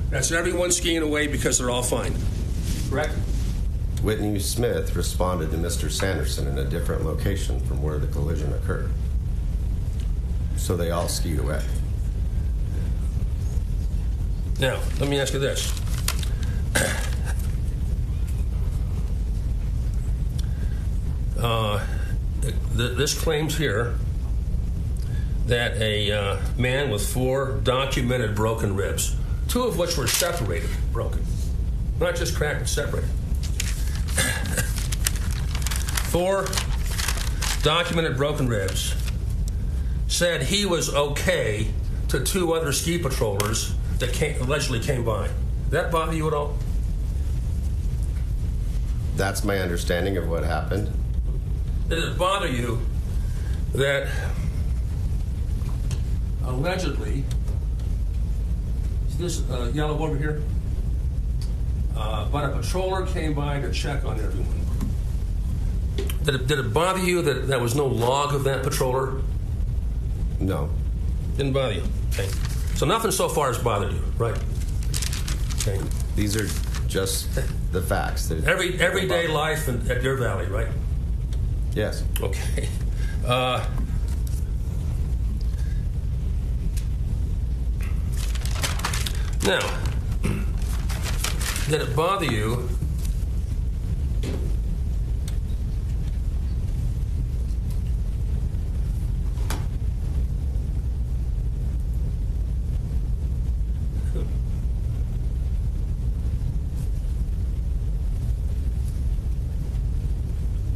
That's everyone skiing away because they're all fine. Correct? Whitney Smith responded to Mr. Sanderson in a different location from where the collision occurred. So they all skied away. Now, let me ask you this. This claims here that a man with 4 documented broken ribs, 2 of which were separated, broken, not just cracked, but separated. 4 documented broken ribs, said he was okay to 2 other ski patrollers that allegedly came by. Did that bother you at all? That's my understanding of what happened. Did it bother you that allegedly, see this yellow over here? But a patroller came by to check on everyone. Did it bother you that there was no log of that patroller? No. Didn't bother you? Okay. So nothing so far has bothered you, right? Okay. These are just the facts. Everyday life at Deer Valley, right? Yes. Okay. Now, did it bother you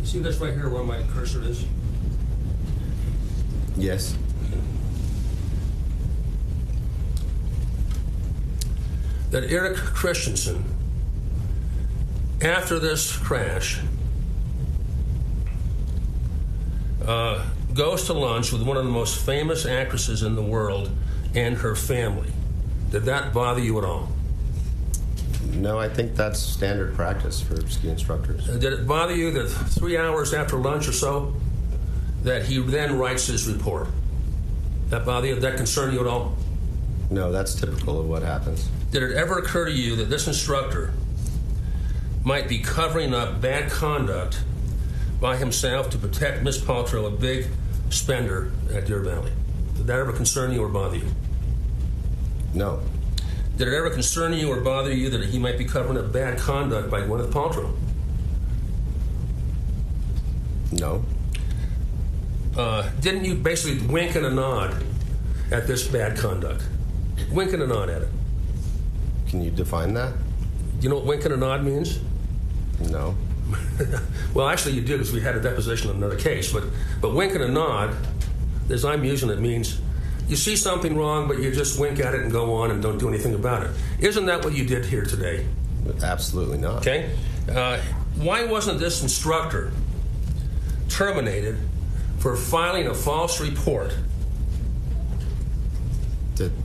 see this right here where my cursor is? Yes. That Eric Christensen, after this crash, goes to lunch with one of the most famous actresses in the world and her family. Did that bother you at all? No, I think that's standard practice for ski instructors. Did it bother you that 3 hours after lunch or so, that he then writes his report? That bother you? Did that concern you at all? No, that's typical of what happens. Did it ever occur to you that this instructor might be covering up bad conduct by himself to protect Miss Paltrow, a big spender at Deer Valley? Did that ever concern you or bother you? No. Did it ever concern you or bother you that he might be covering up bad conduct by Gwyneth Paltrow? No. Didn't you basically wink and a nod at this bad conduct? Wink and a nod at it. Can you define that? You know what wink and a nod means? No. Well, actually you do, because we had a deposition on another case, but wink and a nod, as I'm using it, means you see something wrong, but you just wink at it and go on and don't do anything about it. Isn't that what you did here today? Absolutely not. Okay. Why wasn't this instructor terminated for filing a false report?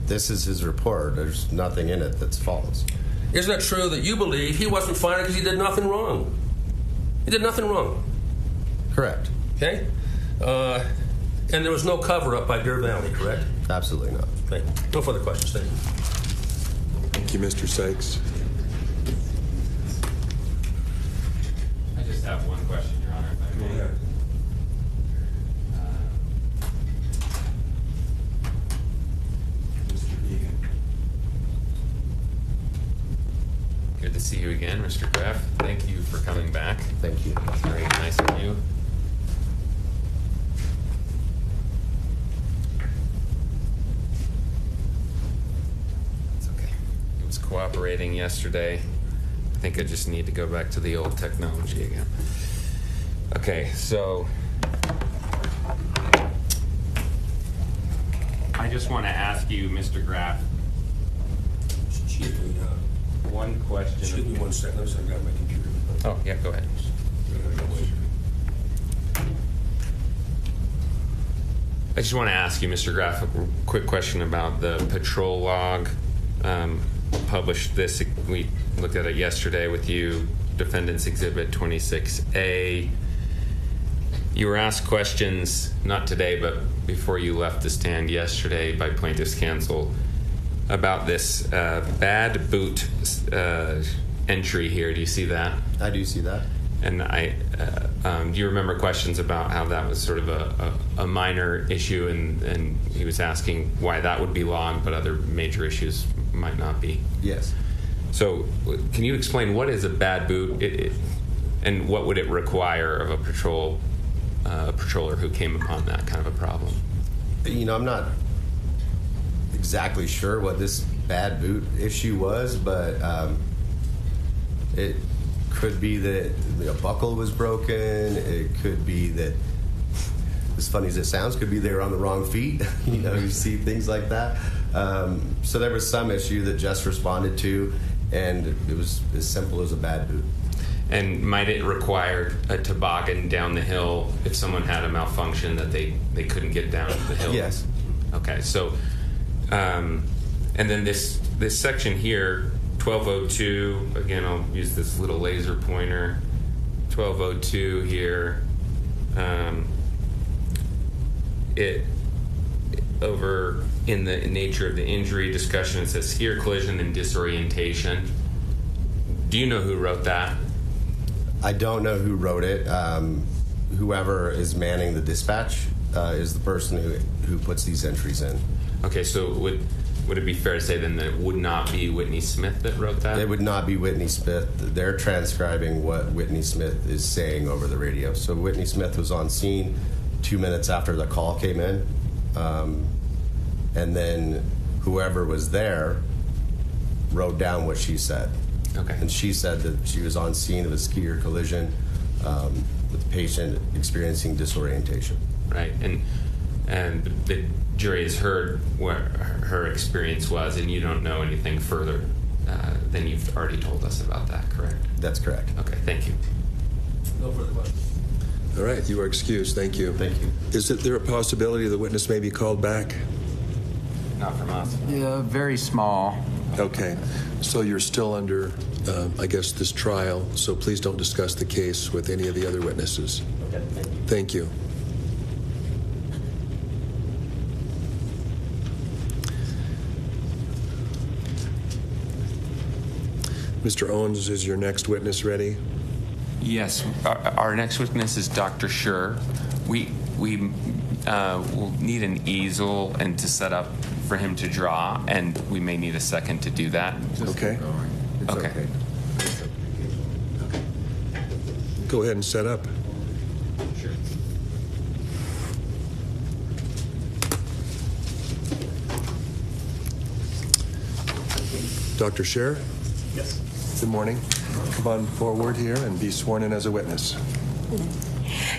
This is his report. There's nothing in it that's false. Isn't it true that you believe he wasn't fired because he did nothing wrong? He did nothing wrong. Correct. Okay? And there was no cover-up by Deer Valley, correct? Absolutely not. Thank you. No further questions. Thank you. Thank you, Mr. Sykes. I just have one question, Your Honor, if I may. Mr. Egan. Good to see you again, Mr. Kraft. Thank you for coming back. Thank you. Very nice of you. Cooperating yesterday. I think I just need to go back to the old technology again. Okay, so I just want to ask you, Mr. Graff, Excuse me, one question. excuse me 1 second. Let me grab my computer. Oh, yeah, go ahead. I just want to ask you, Mr. Graff, a quick question about the patrol log. Published this, we looked at it yesterday with you, Defendant's Exhibit 26A. You were asked questions, not today, but before you left the stand yesterday by plaintiff's counsel. about this bad boot entry here. Do you see that? I do see that. And do you remember questions about how that was sort of a minor issue, and he was asking why that would be long, but other major issues might not be? Yes. So can you explain what is a bad boot, and what would it require of a patroller who came upon that kind of a problem? I'm not exactly sure what this bad boot issue was, but it could be that a buckle was broken. It could be that, as funny as it sounds, could be they were on the wrong feet. You see things like that. So there was some issue that Jess responded to, and it was as simple as a bad boot. And might it require a toboggan down the hill if someone had a malfunction that they couldn't get down the hill? Yes. Okay, so, and then this section here, 1202, again, I'll use this little laser pointer, 1202 here, it over in the nature of the injury discussion, it says skier collision and disorientation. Do you know who wrote that? I don't know who wrote it. Whoever is manning the dispatch is the person who puts these entries in. Okay, so would it be fair to say then that it would not be Whitney Smith that wrote that? It would not be Whitney Smith. They're transcribing what Whitney Smith is saying over the radio. So Whitney Smith was on scene 2 minutes after the call came in, and then whoever was there wrote down what she said. Okay. And she said that she was on scene of a skier collision with the patient experiencing disorientation. Right, and the jury has heard what her experience was, and you don't know anything further than you've already told us about that, correct? That's correct. Okay, thank you. No further questions. All right, you are excused. Thank you. Thank you. Is there a possibility the witness may be called back? Not from us. Yeah, very small. Okay, so you're still under, I guess, this trial, so please don't discuss the case with any of the other witnesses. Okay, thank you. Thank you. Mr. Owens, is your next witness ready? Yes, our next witness is Dr. Schur. We will need an easel and to set up for him to draw, and we may need a second to do that. Okay. It's Okay. Go ahead and set up. Sure. Dr. Scher? Yes. Good morning. Come on forward here and be sworn in as a witness.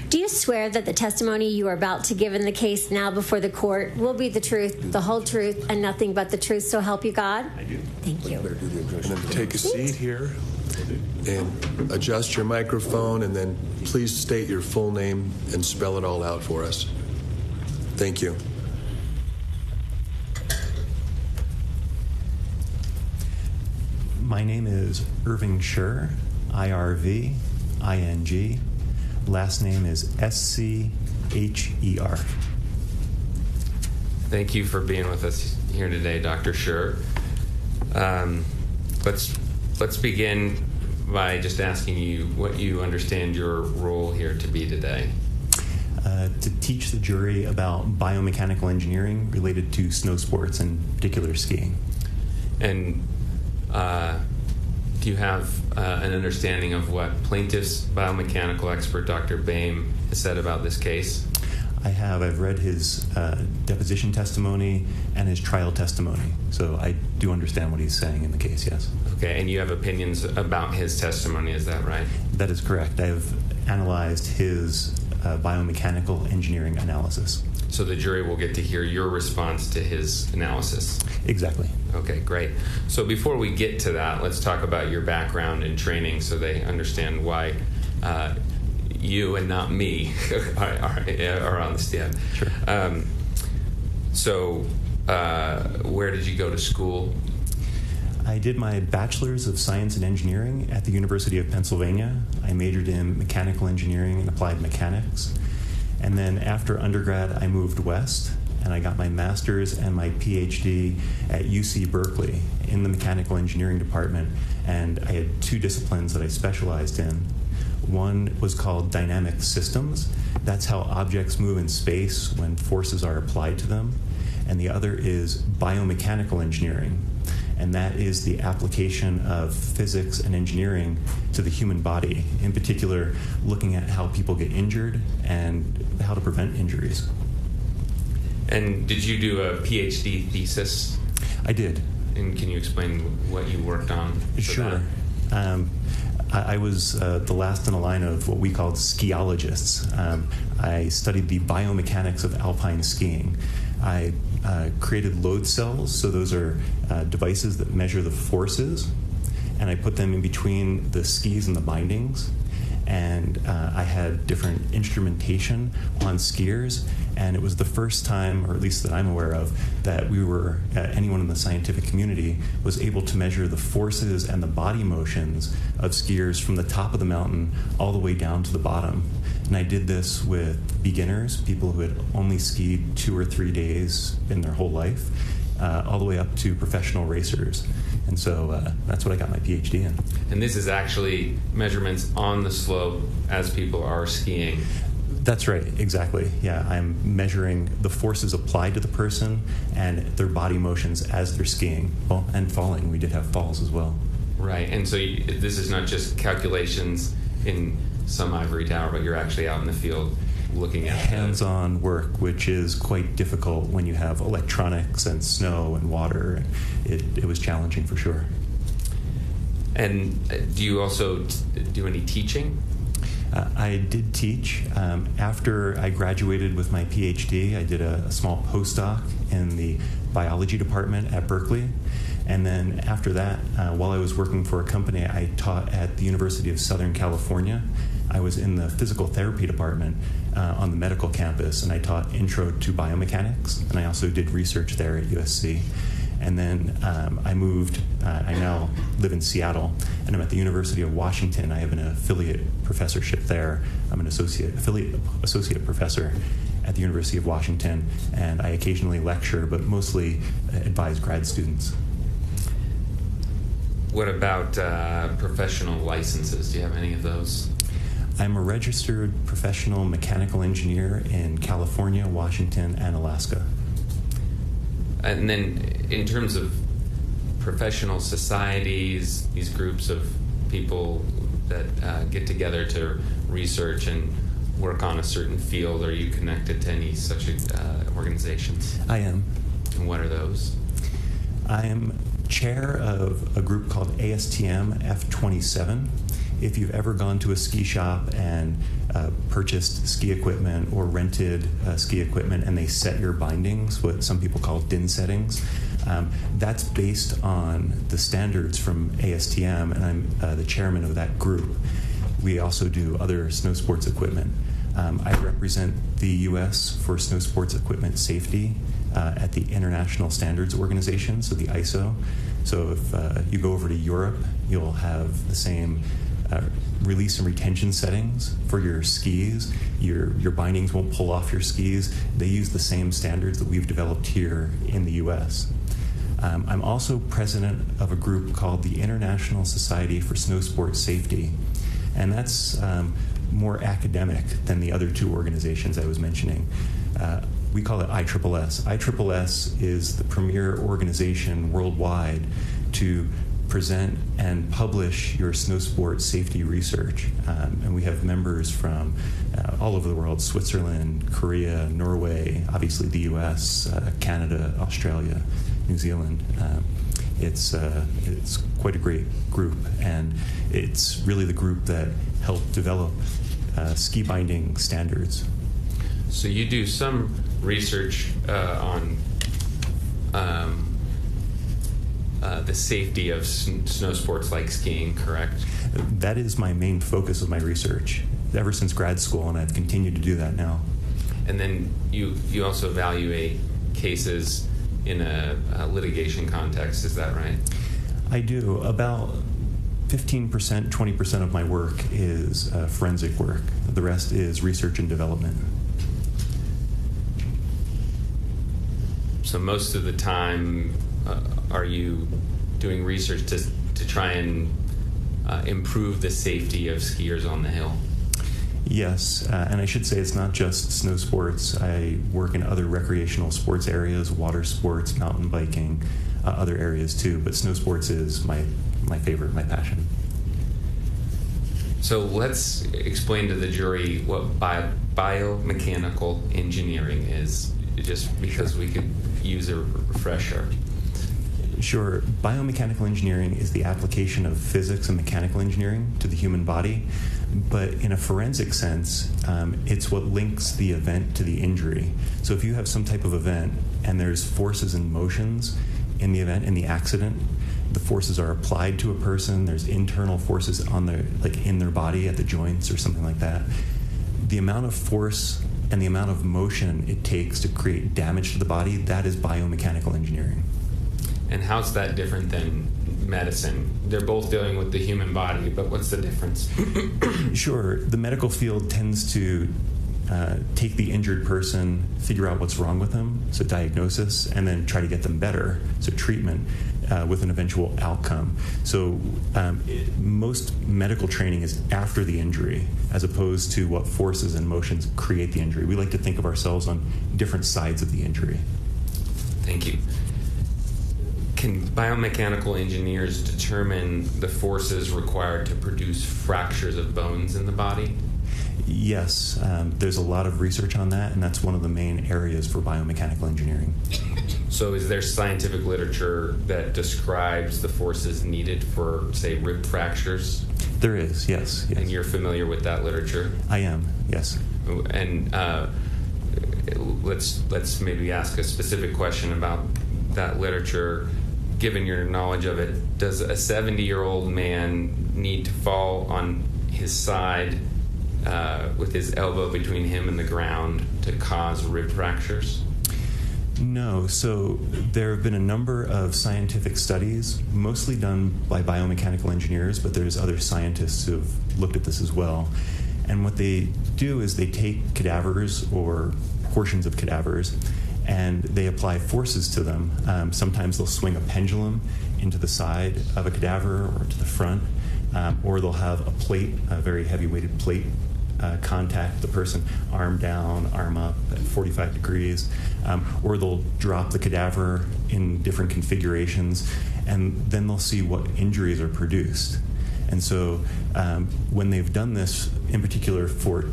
Do you swear that the testimony you are about to give in the case now before the court will be the truth, the whole truth, and nothing but the truth, so help you God? I do. Thank you. And then take a seat here and adjust your microphone, and then please state your full name and spell it all out for us. Thank you. My name is Irving Schur, I-R-V-I-N-G. Last name is S-C-H-E-R. Thank you for being with us here today, Dr. Schur. Let's begin by just asking you what you understand your role here to be today. To teach the jury about biomechanical engineering related to snow sports, and particular skiing. And do you have an understanding of what plaintiff's biomechanical expert, Dr. Boehm, has said about this case? I have. I've read his deposition testimony and his trial testimony, so I do understand what he's saying in the case, yes. Okay, and you have opinions about his testimony, is that right? That is correct. I have analyzed his biomechanical engineering analysis. So the jury will get to hear your response to his analysis. Exactly. Okay, great. So before we get to that, let's talk about your background and training so they understand why you and not me are on the stand. Sure. So where did you go to school? I did my Bachelor's of Science and Engineering at the University of Pennsylvania. I majored in mechanical engineering and applied mechanics. And then after undergrad, I moved west, and I got my master's and my PhD at UC Berkeley in the mechanical engineering department, and I had two disciplines that I specialized in. One was called dynamic systems. That's how objects move in space when forces are applied to them. And the other is biomechanical engineering, and that is the application of physics and engineering to the human body, in particular looking at how people get injured and how to prevent injuries. And did you do a PhD thesis? I did. And can you explain what you worked on for Sure. that? I was the last in a line of what we called skiologists. I studied the biomechanics of alpine skiing. I created load cells, so those are devices that measure the forces, and I put them in between the skis and the bindings. And I had different instrumentation on skiers, and it was the first time, or at least that I'm aware of, that we were, anyone in the scientific community was able to measure the forces and the body motions of skiers from the top of the mountain all the way down to the bottom. And I did this with beginners, people who had only skied 2 or 3 days in their whole life, all the way up to professional racers. And so that's what I got my PhD in. And this is actually measurements on the slope as people are skiing. That's right, exactly. Yeah, I'm measuring the forces applied to the person and their body motions as they're skiing. Well, and falling. We did have falls as well. Right, and so this is not just calculations in some ivory tower, but you're actually out in the field looking at hands-on work, which is quite difficult when you have electronics and snow and water. It was challenging for sure. And do you also do any teaching? I did teach. After I graduated with my PhD, I did a small postdoc in the biology department at Berkeley. And then after that, while I was working for a company, I taught at the University of Southern California. I was in the physical therapy department on the medical campus, and I taught intro to biomechanics, and I also did research there at USC. And then I moved, I now live in Seattle, and I'm at the University of Washington. I have an affiliate professorship there. I'm an associate professor at the University of Washington, and I occasionally lecture, but mostly advise grad students. What about professional licenses? Do you have any of those? I'm a registered professional mechanical engineer in California, Washington, and Alaska. And then in terms of professional societies, these groups of people that get together to research and work on a certain field, are you connected to any such organizations? I am. And what are those? I am chair of a group called ASTM F27. If you've ever gone to a ski shop and purchased ski equipment or rented ski equipment and they set your bindings, what some people call DIN settings, that's based on the standards from ASTM, and I'm the chairman of that group. We also do other snow sports equipment. I represent the U.S. for snow sports equipment safety at the International Standards Organization, so the ISO. So if you go over to Europe, you'll have the same release and retention settings for your skis. Your bindings won't pull off your skis. They use the same standards that we've developed here in the U.S. I'm also president of a group called the International Society for Snow Sports Safety, and that's more academic than the other two organizations I was mentioning. We call it ISSS. ISSS is the premier organization worldwide to present and publish your snow sports safety research. And we have members from all over the world: Switzerland, Korea, Norway, obviously the US, Canada, Australia, New Zealand. It's quite a great group, and it's really the group that helped develop ski binding standards. So you do some research on the safety of snow sports like skiing, correct? That is my main focus of my research ever since grad school, and I've continued to do that now. And then you also evaluate cases in a litigation context, is that right? I do. About 15%, 20% of my work is forensic work. The rest is research and development. So most of the time, are you doing research to try and improve the safety of skiers on the hill? Yes, and I should say it's not just snow sports. I work in other recreational sports areas, water sports, mountain biking, other areas too, but snow sports is my favorite, my passion. So let's explain to the jury what biomechanical engineering is, just because we could use a refresher. Sure. Biomechanical engineering is the application of physics and mechanical engineering to the human body, but in a forensic sense, it's what links the event to the injury. So if you have some type of event and there's forces and motions in the event, in the accident, the forces are applied to a person, there's internal forces on their, like in their body at the joints or something like that. The amount of force and the amount of motion it takes to create damage to the body, that is biomechanical engineering. And how's that different than medicine? They're both dealing with the human body, but what's the difference? Sure. The medical field tends to take the injured person, figure out what's wrong with them, so diagnosis, and then try to get them better, so treatment, with an eventual outcome. So most medical training is after the injury, as opposed to what forces and motions create the injury. We like to think of ourselves on different sides of the injury. Thank you. Can biomechanical engineers determine the forces required to produce fractures of bones in the body? Yes, there's a lot of research on that, and that's one of the main areas for biomechanical engineering. So is there scientific literature that describes the forces needed for, say, rib fractures? There is, yes. And you're familiar with that literature? I am, yes. And let's maybe ask a specific question about that literature. Given your knowledge of it, does a 70-year-old man need to fall on his side with his elbow between him and the ground to cause rib fractures? No. So there have been a number of scientific studies, mostly done by biomechanical engineers, but there's other scientists who have looked at this as well. And what they do is they take cadavers or portions of cadavers and they apply forces to them. Sometimes they'll swing a pendulum into the side of a cadaver or to the front, or they'll have a plate, a very heavy-weighted plate, contact the person arm down, arm up at 45 degrees, or they'll drop the cadaver in different configurations, and then they'll see what injuries are produced. And so when they've done this, in particular for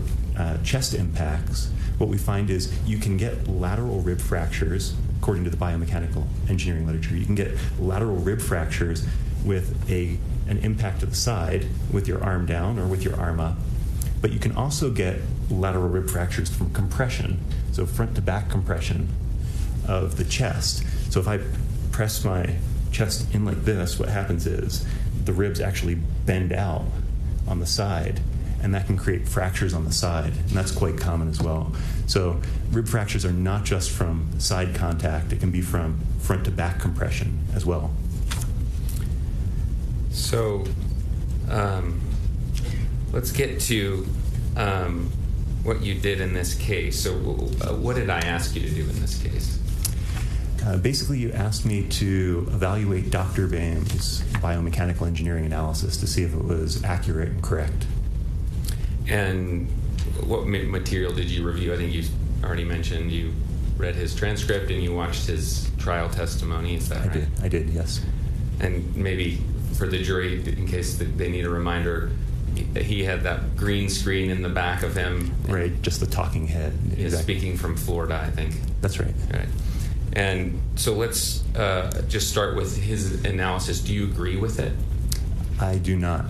chest impacts, what we find is you can get lateral rib fractures, according to the biomechanical engineering literature. You can get lateral rib fractures with an impact to the side with your arm down or with your arm up. But you can also get lateral rib fractures from compression, so front to back compression of the chest. So if I press my chest in like this, what happens is the ribs actually bend out on the side, and that can create fractures on the side, and that's quite common as well. So rib fractures are not just from side contact, it can be from front to back compression as well. So let's get to what you did in this case. So what did I ask you to do in this case? Basically, you asked me to evaluate Dr. Boehm's biomechanical engineering analysis to see if it was accurate and correct. And what material did you review? I think you already mentioned you read his transcript and you watched his trial testimony. Is that right? I did, yes. And maybe for the jury, in case they need a reminder, he had that green screen in the back of him. Right, just the talking head. Exactly. Speaking from Florida, I think. That's right. Right. And so let's just start with his analysis. Do you agree with it? I do not.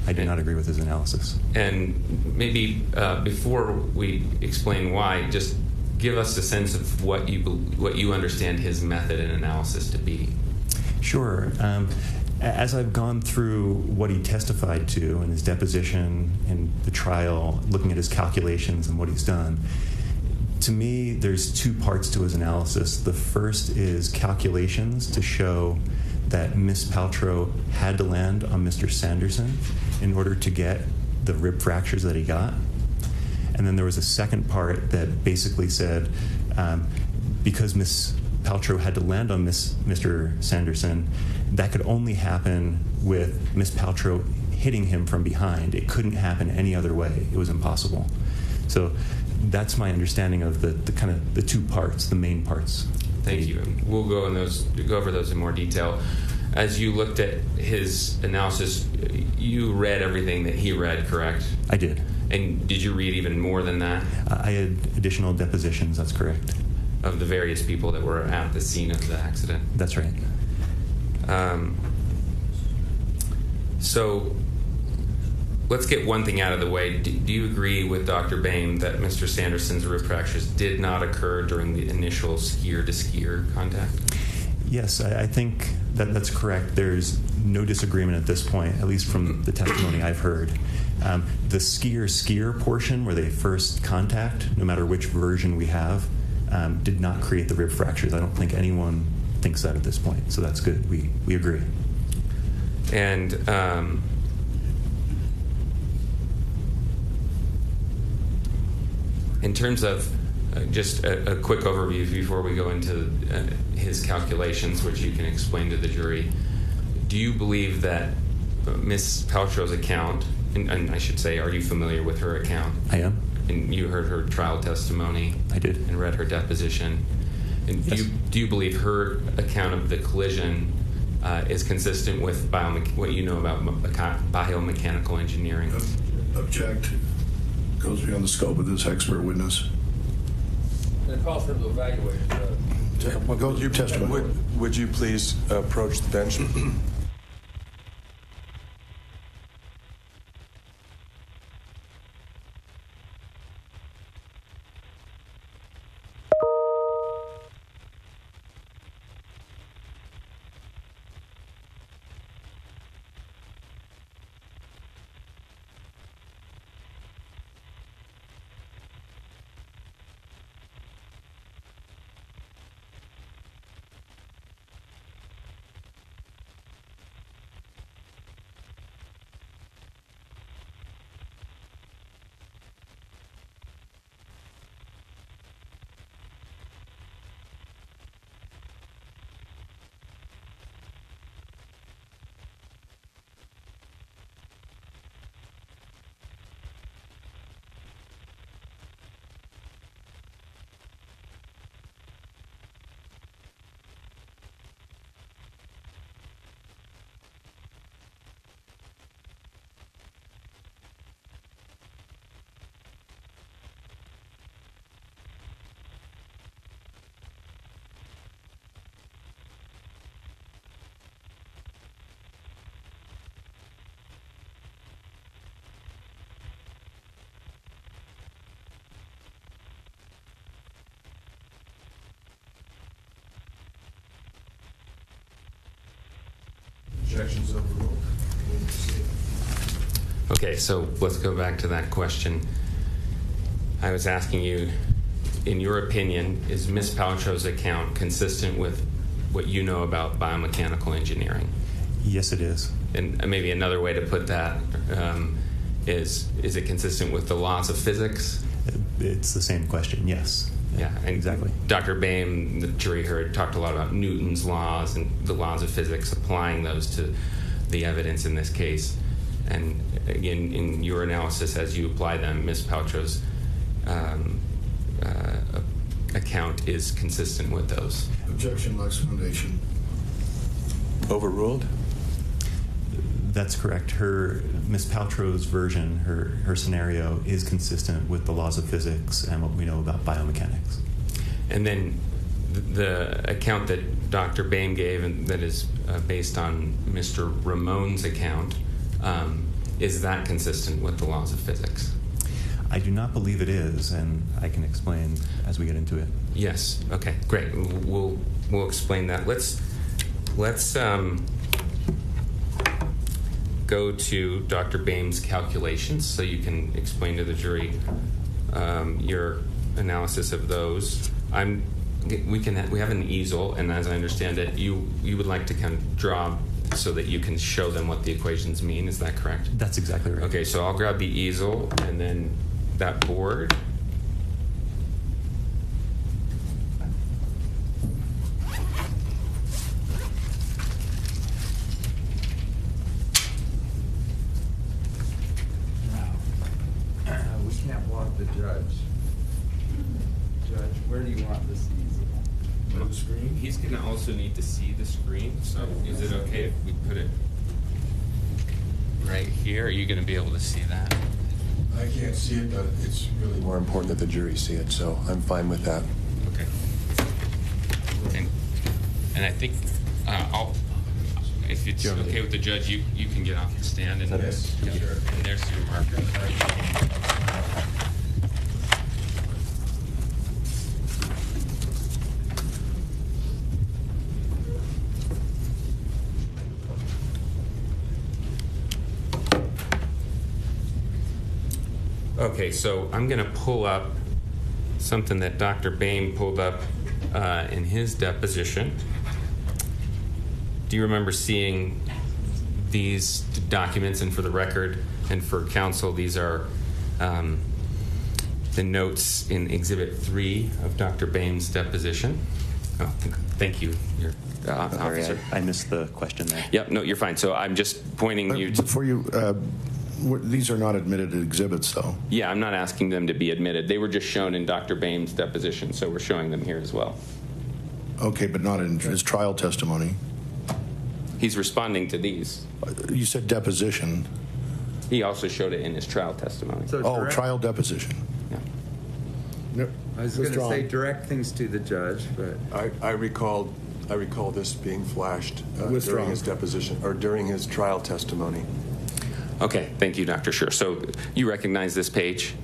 I do not agree with his analysis. And maybe before we explain why, just give us a sense of what you understand his method and analysis to be. Sure. As I've gone through what he testified to in his deposition and the trial, looking at his calculations and what he's done, to me, there's two parts to his analysis. The first is calculations to show that Ms. Paltrow had to land on Mr. Sanderson in order to get the rib fractures that he got. And then there was a second part that basically said, because Ms. Paltrow had to land on Mr. Sanderson, that could only happen with Ms. Paltrow hitting him from behind. It couldn't happen any other way. It was impossible. So that's my understanding of the kind of the two parts, the main parts. Thank you. We'll go over those in more detail. As you looked at his analysis, you read everything that he read, correct? I did. And did you read even more than that? I had additional depositions, that's correct. Of the various people that were at the scene of the accident? That's right. So let's get one thing out of the way. Do you agree with Dr. Boehm that Mr. Sanderson's rib fractures did not occur during the initial skier-to-skier contact? Yes, I think that's correct. There's no disagreement at this point, at least from the testimony I've heard. The skier-skier portion, where they first contact, no matter which version we have, did not create the rib fractures. I don't think anyone thinks that at this point, so that's good. We agree. And in terms of just a quick overview before we go into his calculations, which you can explain to the jury, do you believe that Ms. Paltrow's account, and I should say, are you familiar with her account? I am. And you heard her trial testimony? I did. And read her deposition? And yes. do you believe her account of the collision is consistent with what you know about biomechanical engineering? Object. Goes beyond the scope of this expert witness. And it calls for him to evaluate. Go to your testimony. Would you please approach the bench? Objections overruled. Okay, so let's go back to that question. I was asking you, in your opinion, is Ms. Paltrow's account consistent with what you know about biomechanical engineering? Yes, it is. And maybe another way to put that is it consistent with the laws of physics? It's the same question, yes. Yeah, and exactly. Dr. Boehm, the jury heard, talked a lot about Newton's laws and the laws of physics, applying those to the evidence in this case. And again, in your analysis, as you apply them, Ms. Paltrow's account is consistent with those. Objection lacks foundation. Overruled? That's correct. Ms. Paltrow's version, her scenario, is consistent with the laws of physics and what we know about biomechanics. And then the account that Dr. Boehm gave, and that is based on Mr. Ramon's account, is that consistent with the laws of physics? I do not believe it is, and I can explain as we get into it. Yes. Okay. Great. We'll explain that. Let's go to Dr. Boehm's calculations, so you can explain to the jury your analysis of those. We have an easel, and as I understand it, you would like to kind of draw so that you can show them what the equations mean. Is that correct? That's exactly right. Okay, so I'll grab the easel and then that board. can't block the judge. Judge, where do you want this easel? On the screen? He's going to also need to see the screen, so is it okay if we put it right here? Are you going to be able to see that? I can't see it, but it's really more important that the jury see it, so I'm fine with that. Okay. And I think if it's okay with the judge, you can get off the stand and, Yes. yeah, and there's your marker. Okay, so I'm going to pull up something that Dr. Boehm pulled up in his deposition. Do you remember seeing these documents? And for the record and for counsel, these are the notes in Exhibit 3 of Dr. Boehm's deposition. Oh, thank you, your officer. I missed the question there. Yep, no, you're fine. So I'm just pointing you to... Before you, these are not admitted exhibits, though. Yeah, I'm not asking them to be admitted. They were just shown in Dr. Boehm's deposition, so we're showing them here as well. Okay, but not in his trial testimony. He's responding to these. You said deposition. He also showed it in his trial testimony. So Oh, direct- trial deposition. Yeah. Yep. I was going to Withdrawn. say direct things to the judge, but I recall this being flashed Withdrawn. during his deposition or during his trial testimony. Okay, thank you, Dr. Scher. So you recognize this page?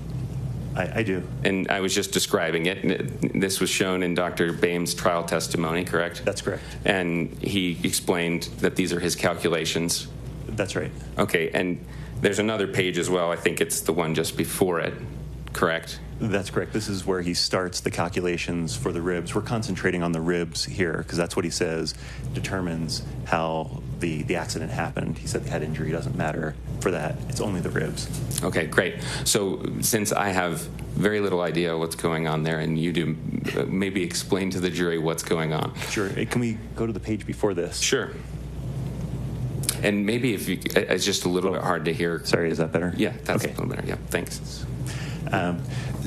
I do. And I was just describing it. This was shown in Dr. Boehm's trial testimony, correct? That's correct. And he explained that these are his calculations. That's right. Okay, and there's another page as well. I think it's the one just before it, correct? That's correct. This is where he starts the calculations for the ribs. We're concentrating on the ribs here because that's what he says determines how the accident happened. He said the head injury doesn't matter for that. It's only the ribs. Okay, great. So since I have very little idea what's going on there and you do, maybe explain to the jury what's going on. Sure. Can we go to the page before this? Sure. And maybe if you, it's just a little bit hard to hear. Sorry, is that better? Yeah, that's okay. a little better. Yeah, thanks.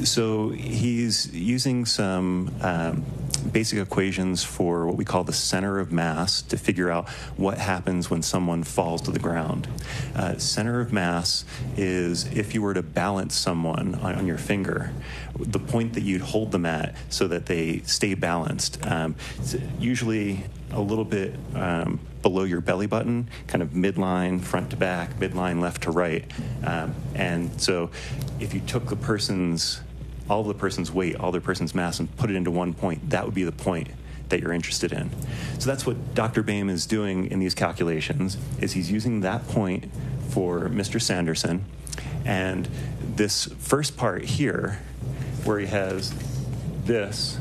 So he's using some basic equations for what we call the center of mass to figure out what happens when someone falls to the ground. Center of mass is if you were to balance someone on your finger, the point that you'd hold them at so that they stay balanced. It's usually a little bit below your belly button, kind of midline front to back, midline left to right. And so if you took all of the person's weight, all their person's mass, and put it into one point, that would be the point that you're interested in. So that's what Dr. Boehm is doing in these calculations, is he's using that point for Mr. Sanderson. And this first part here, where he has this,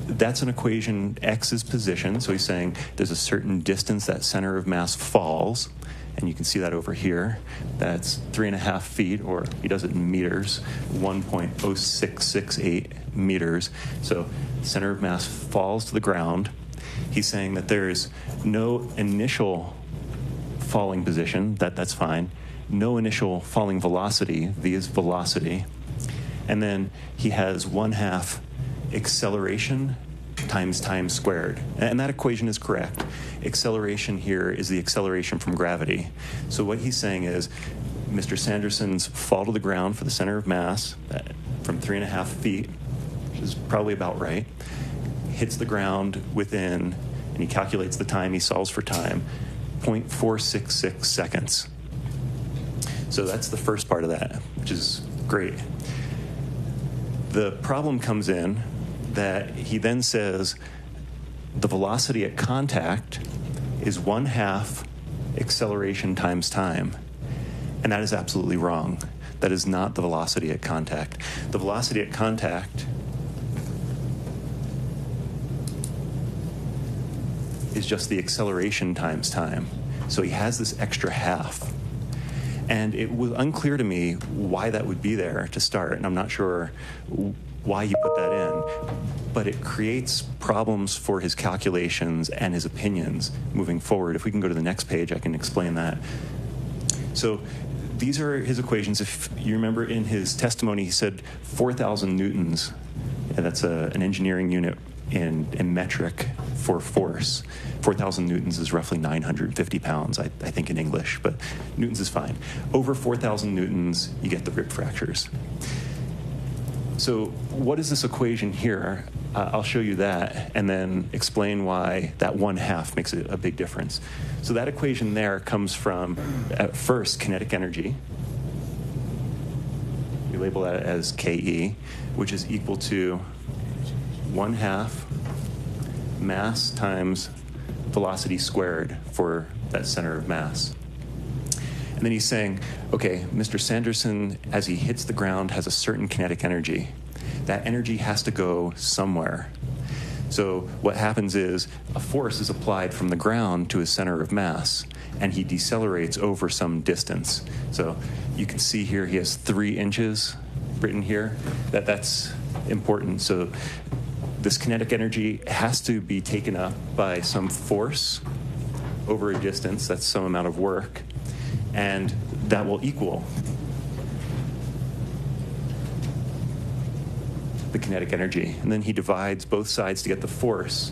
that's an equation. X is position, so he's saying there's a certain distance that center of mass falls, and you can see that over here. That's 3.5 feet, or he does it in meters, 1.0668 meters. So center of mass falls to the ground. He's saying that there's no initial falling position, that's fine. No initial falling velocity, V is velocity. And then he has 1/2 acceleration times time squared. And that equation is correct. Acceleration here is the acceleration from gravity. So what he's saying is Mr. Sanderson's fall to the ground for the center of mass from 3.5 feet, which is probably about right, hits the ground within, and he calculates the time, he solves for time, 0.466 seconds. So that's the first part of that, which is great. The problem comes in that he then says the velocity at contact is 1/2 acceleration times time. And that is absolutely wrong. That is not the velocity at contact. The velocity at contact is just the acceleration times time. So he has this extra half. And it was unclear to me why that would be there to start, and I'm not sure why he put that in, but it creates problems for his calculations and his opinions moving forward. If we can go to the next page, I can explain that. So these are his equations. If you remember in his testimony, he said 4,000 newtons. And that's an engineering unit in metric for force. 4,000 newtons is roughly 950 pounds, I think, in English, but newtons is fine. Over 4,000 newtons, you get the rib fractures. So what is this equation here? I'll show you that and then explain why that 1/2 makes a big difference. So that equation there comes from, at first, kinetic energy. We label that as KE, which is equal to 1/2 mass times velocity squared for that center of mass. And then he's saying, okay, Mr. Sanderson, as he hits the ground, has a certain kinetic energy. That energy has to go somewhere. So what happens is a force is applied from the ground to his center of mass, and he decelerates over some distance. So you can see here he has 3 inches written here. That's important. So this kinetic energy has to be taken up by some force over a distance. That's some amount of work. And that will equal the kinetic energy. And then he divides both sides to get the force.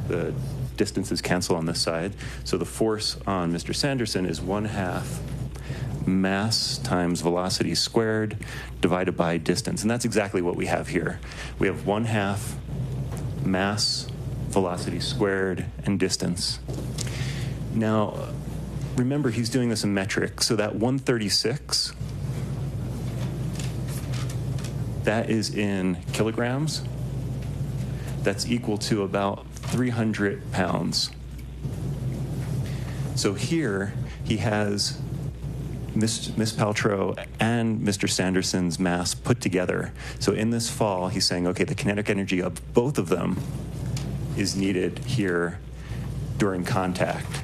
The distances cancel on this side. So the force on Mr. Sanderson is 1/2 mass times velocity squared divided by distance. And that's exactly what we have here. We have 1/2 mass, velocity squared, and distance. Now, remember, he's doing this in metric. So that 136, that is in kilograms. That's equal to about 300 pounds. So here he has Miss Paltrow and Mr. Sanderson's mass put together. So in this fall, he's saying, okay, the kinetic energy of both of them is needed here during contact.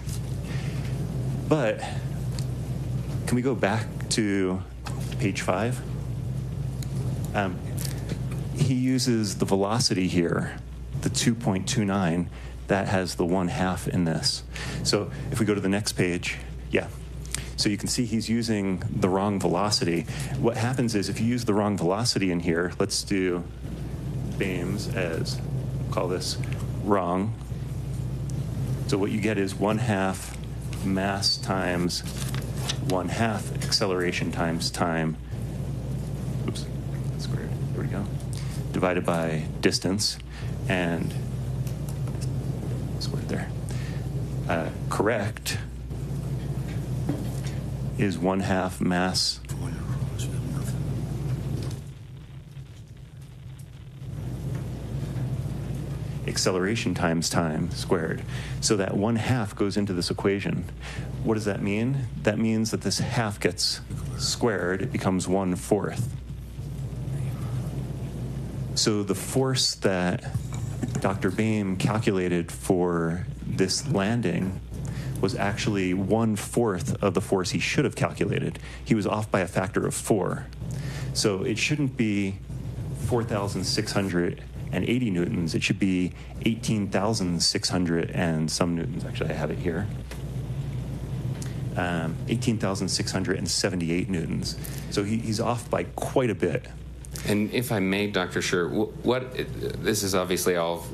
But can we go back to page 5? He uses the velocity here, the 2.29, that has the 1/2 in this. So if we go to the next page, yeah. So you can see he's using the wrong velocity. What happens is if you use the wrong velocity in here, let's do BAMES as, call this wrong. So what you get is 1/2 mass times 1/2 acceleration times time. Oops, squared. There we go. Divided by distance and squared there. Correct is 1/2 mass acceleration times time squared. So that 1/2 goes into this equation. What does that mean? That means that this half gets squared. It becomes 1/4. So the force that Dr. Boehm calculated for this landing was actually 1/4 of the force he should have calculated. He was off by a factor of 4. So it shouldn't be 4,680 newtons. It should be 18,600 and some newtons. Actually, I have it here. 18,678 newtons. So he's off by quite a bit. And if I may, Dr. Scher, this is obviously all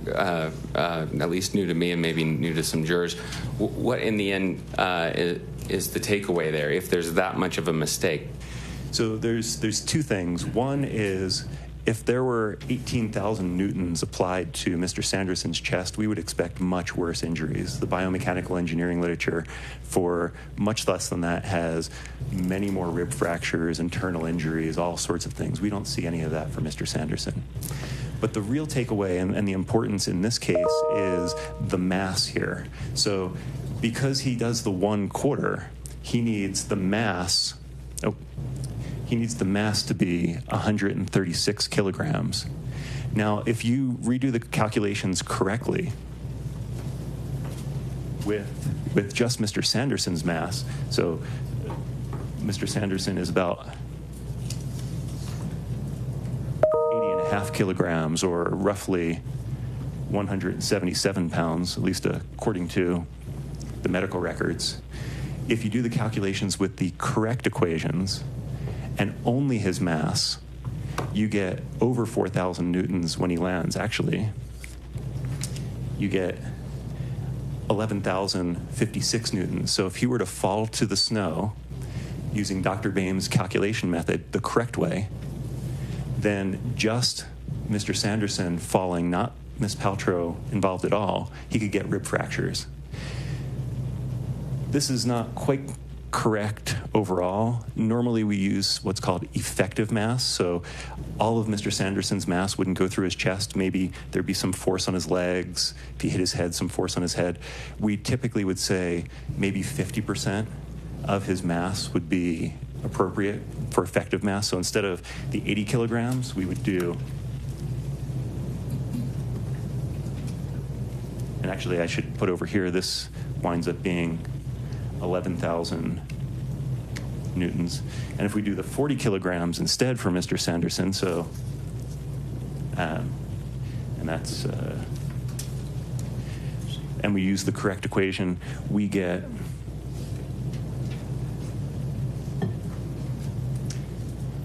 at least new to me and maybe new to some jurors. What in the end is the takeaway there if there's that much of a mistake? So there's 2 things. One is if there were 18,000 newtons applied to Mr. Sanderson's chest, we would expect much worse injuries. The biomechanical engineering literature for much less than that has many more rib fractures, internal injuries, all sorts of things. We don't see any of that for Mr. Sanderson. But the real takeaway and the importance in this case is the mass here. So because he does the 1/4, he needs the mass. He needs the mass to be 136 kilograms. Now, if you redo the calculations correctly with just Mr. Sanderson's mass, so Mr. Sanderson is about 80.5 kilograms, or roughly 177 pounds, at least according to the medical records. If you do the calculations with the correct equations and only his mass, you get over 4,000 newtons when he lands. Actually, you get 11,056 newtons. So if he were to fall to the snow using Dr. Boehm's calculation method the correct way, then just Mr. Sanderson falling, not Ms. Paltrow involved at all, he could get rib fractures. This is not quite correct overall. Normally we use what's called effective mass, so all of Mr. Sanderson's mass wouldn't go through his chest. Maybe there'd be some force on his legs. If he hit his head, some force on his head. We typically would say maybe 50% of his mass would be appropriate for effective mass. So instead of the 80 kilograms, we would do, and actually I should put over here, this winds up being 11,000 newtons. And if we do the 40 kilograms instead for Mr. Sanderson, so, and that's, and we use the correct equation, we get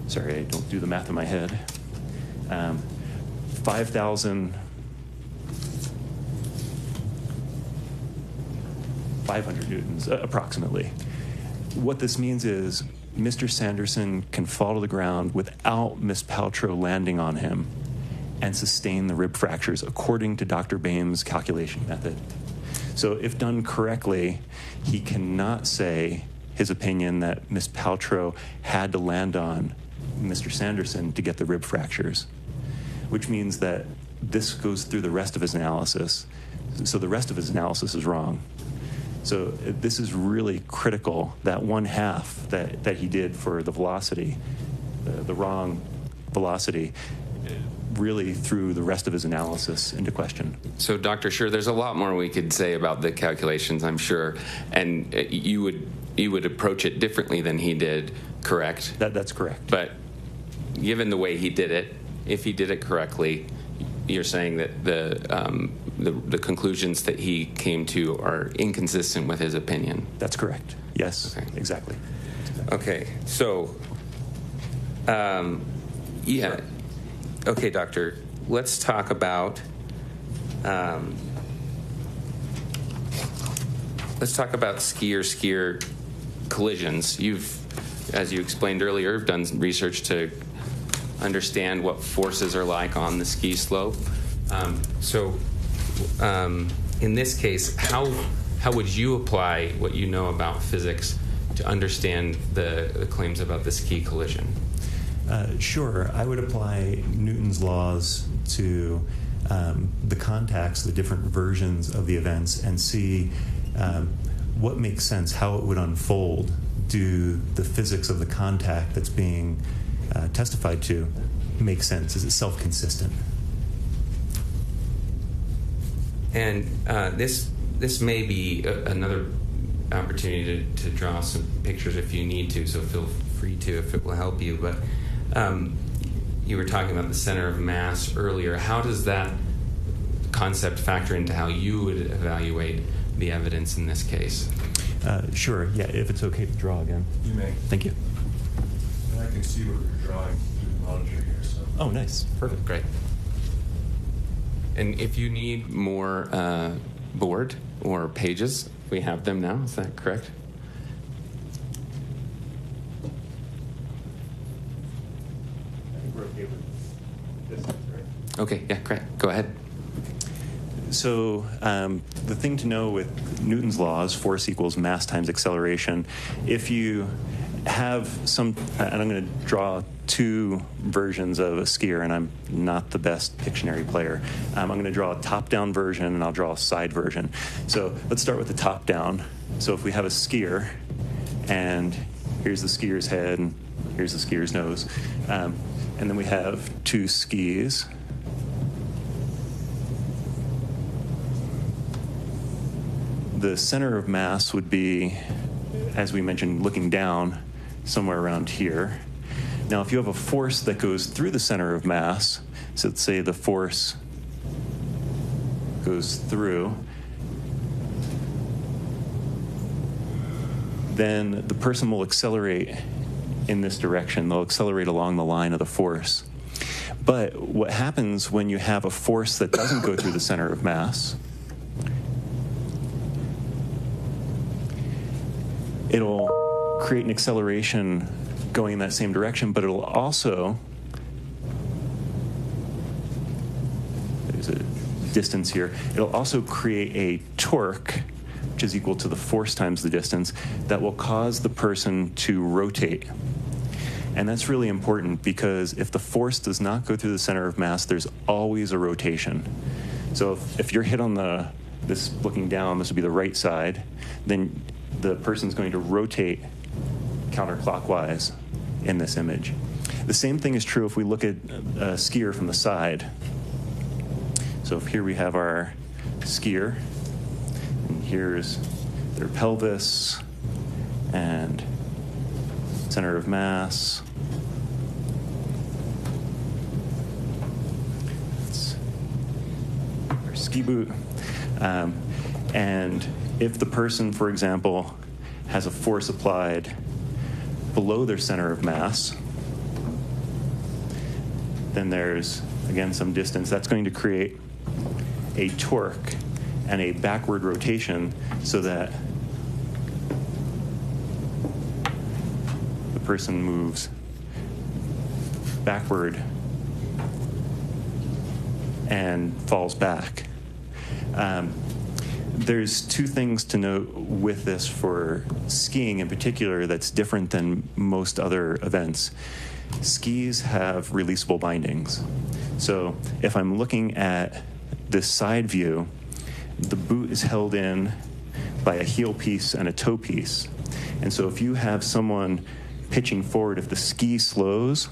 sorry, I don't do the math in my head, 5,500 newtons, approximately. What this means is Mr. Sanderson can fall to the ground without Ms. Paltrow landing on him and sustain the rib fractures according to Dr. Boehm's calculation method. So if done correctly, he cannot say his opinion that Ms. Paltrow had to land on Mr. Sanderson to get the rib fractures, which means that this goes through the rest of his analysis. So the rest of his analysis is wrong. So this is really critical, that one half that he did for the velocity, the wrong velocity, really threw the rest of his analysis into question. So, Dr. Scher, there's a lot more we could say about the calculations, I'm sure, and you would approach it differently than he did, correct? That's correct. But given the way he did it, if he did it correctly, you're saying that the conclusions that he came to are inconsistent with his opinion. That's correct. Yes, okay. Exactly. Okay, so, yeah. Okay, doctor, let's talk about skier collisions. You've, as you explained earlier, done research to understand what forces are like on the ski slope. In this case, how would you apply what you know about physics to understand the claims about the ski collision? Sure. I would apply Newton's laws to the contacts, the different versions of the events, and see what makes sense, how it would unfold. Do the physics of the contact that's being testified to make sense? Is it self-consistent? And this may be another opportunity to draw some pictures if you need to, so feel free to if it will help you. But you were talking about the center of mass earlier. How does that concept factor into how you would evaluate the evidence in this case? Sure. Yeah, if it's okay to draw again. You may. Thank you. And I can see what you're drawing through the monitor here. So. Oh, nice. Perfect. Great. And if you need more board or pages, we have them now. Is that correct? I think we're okay with this, right? Okay, yeah, great. Go ahead. So the thing to know with Newton's laws, force equals mass times acceleration, if you have some, and I'm going to draw two versions of a skier, and I'm not the best Pictionary player. I'm going to draw a top-down version, and I'll draw a side version. So let's start with the top-down. So if we have a skier, and here's the skier's head, and here's the skier's nose, and then we have two skis. The center of mass would be, as we mentioned, looking down somewhere around here. Now, if you have a force that goes through the center of mass, so let's say the force goes through, then the person will accelerate in this direction. They'll accelerate along the line of the force. But what happens when you have a force that doesn't go through the center of mass, it'll create an acceleration going in that same direction, but it'll also, there's a distance here, it'll also create a torque, which is equal to the force times the distance, that will cause the person to rotate. And that's really important because if the force does not go through the center of mass, there's always a rotation. So if you're hit on this looking down, this would be the right side, then the person's going to rotate counterclockwise in this image. The same thing is true if we look at a skier from the side. So if here we have our skier, and here's their pelvis and center of mass. That's our ski boot. And if the person, for example, has a force applied below their center of mass, then there's, again, some distance. That's going to create a torque and a backward rotation so that the person moves backward and falls back. There's two things to note with this for skiing in particular that's different than most other events. Skis have releasable bindings. So if I'm looking at this side view, the boot is held in by a heel piece and a toe piece. And so if you have someone pitching forward, if the ski slows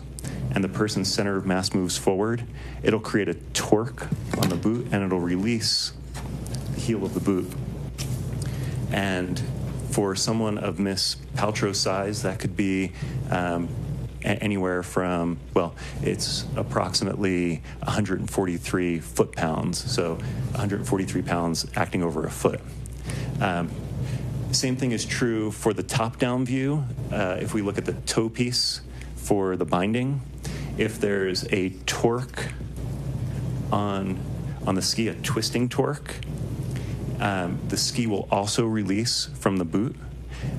and the person's center of mass moves forward, it'll create a torque on the boot and it'll release the heel of the boot. And for someone of Miss Paltrow's size, that could be anywhere from, well, it's approximately 143 foot-pounds, so 143 pounds acting over a foot. Same thing is true for the top-down view. If we look at the toe piece for the binding, if there's a torque on the ski, a twisting torque, the ski will also release from the boot.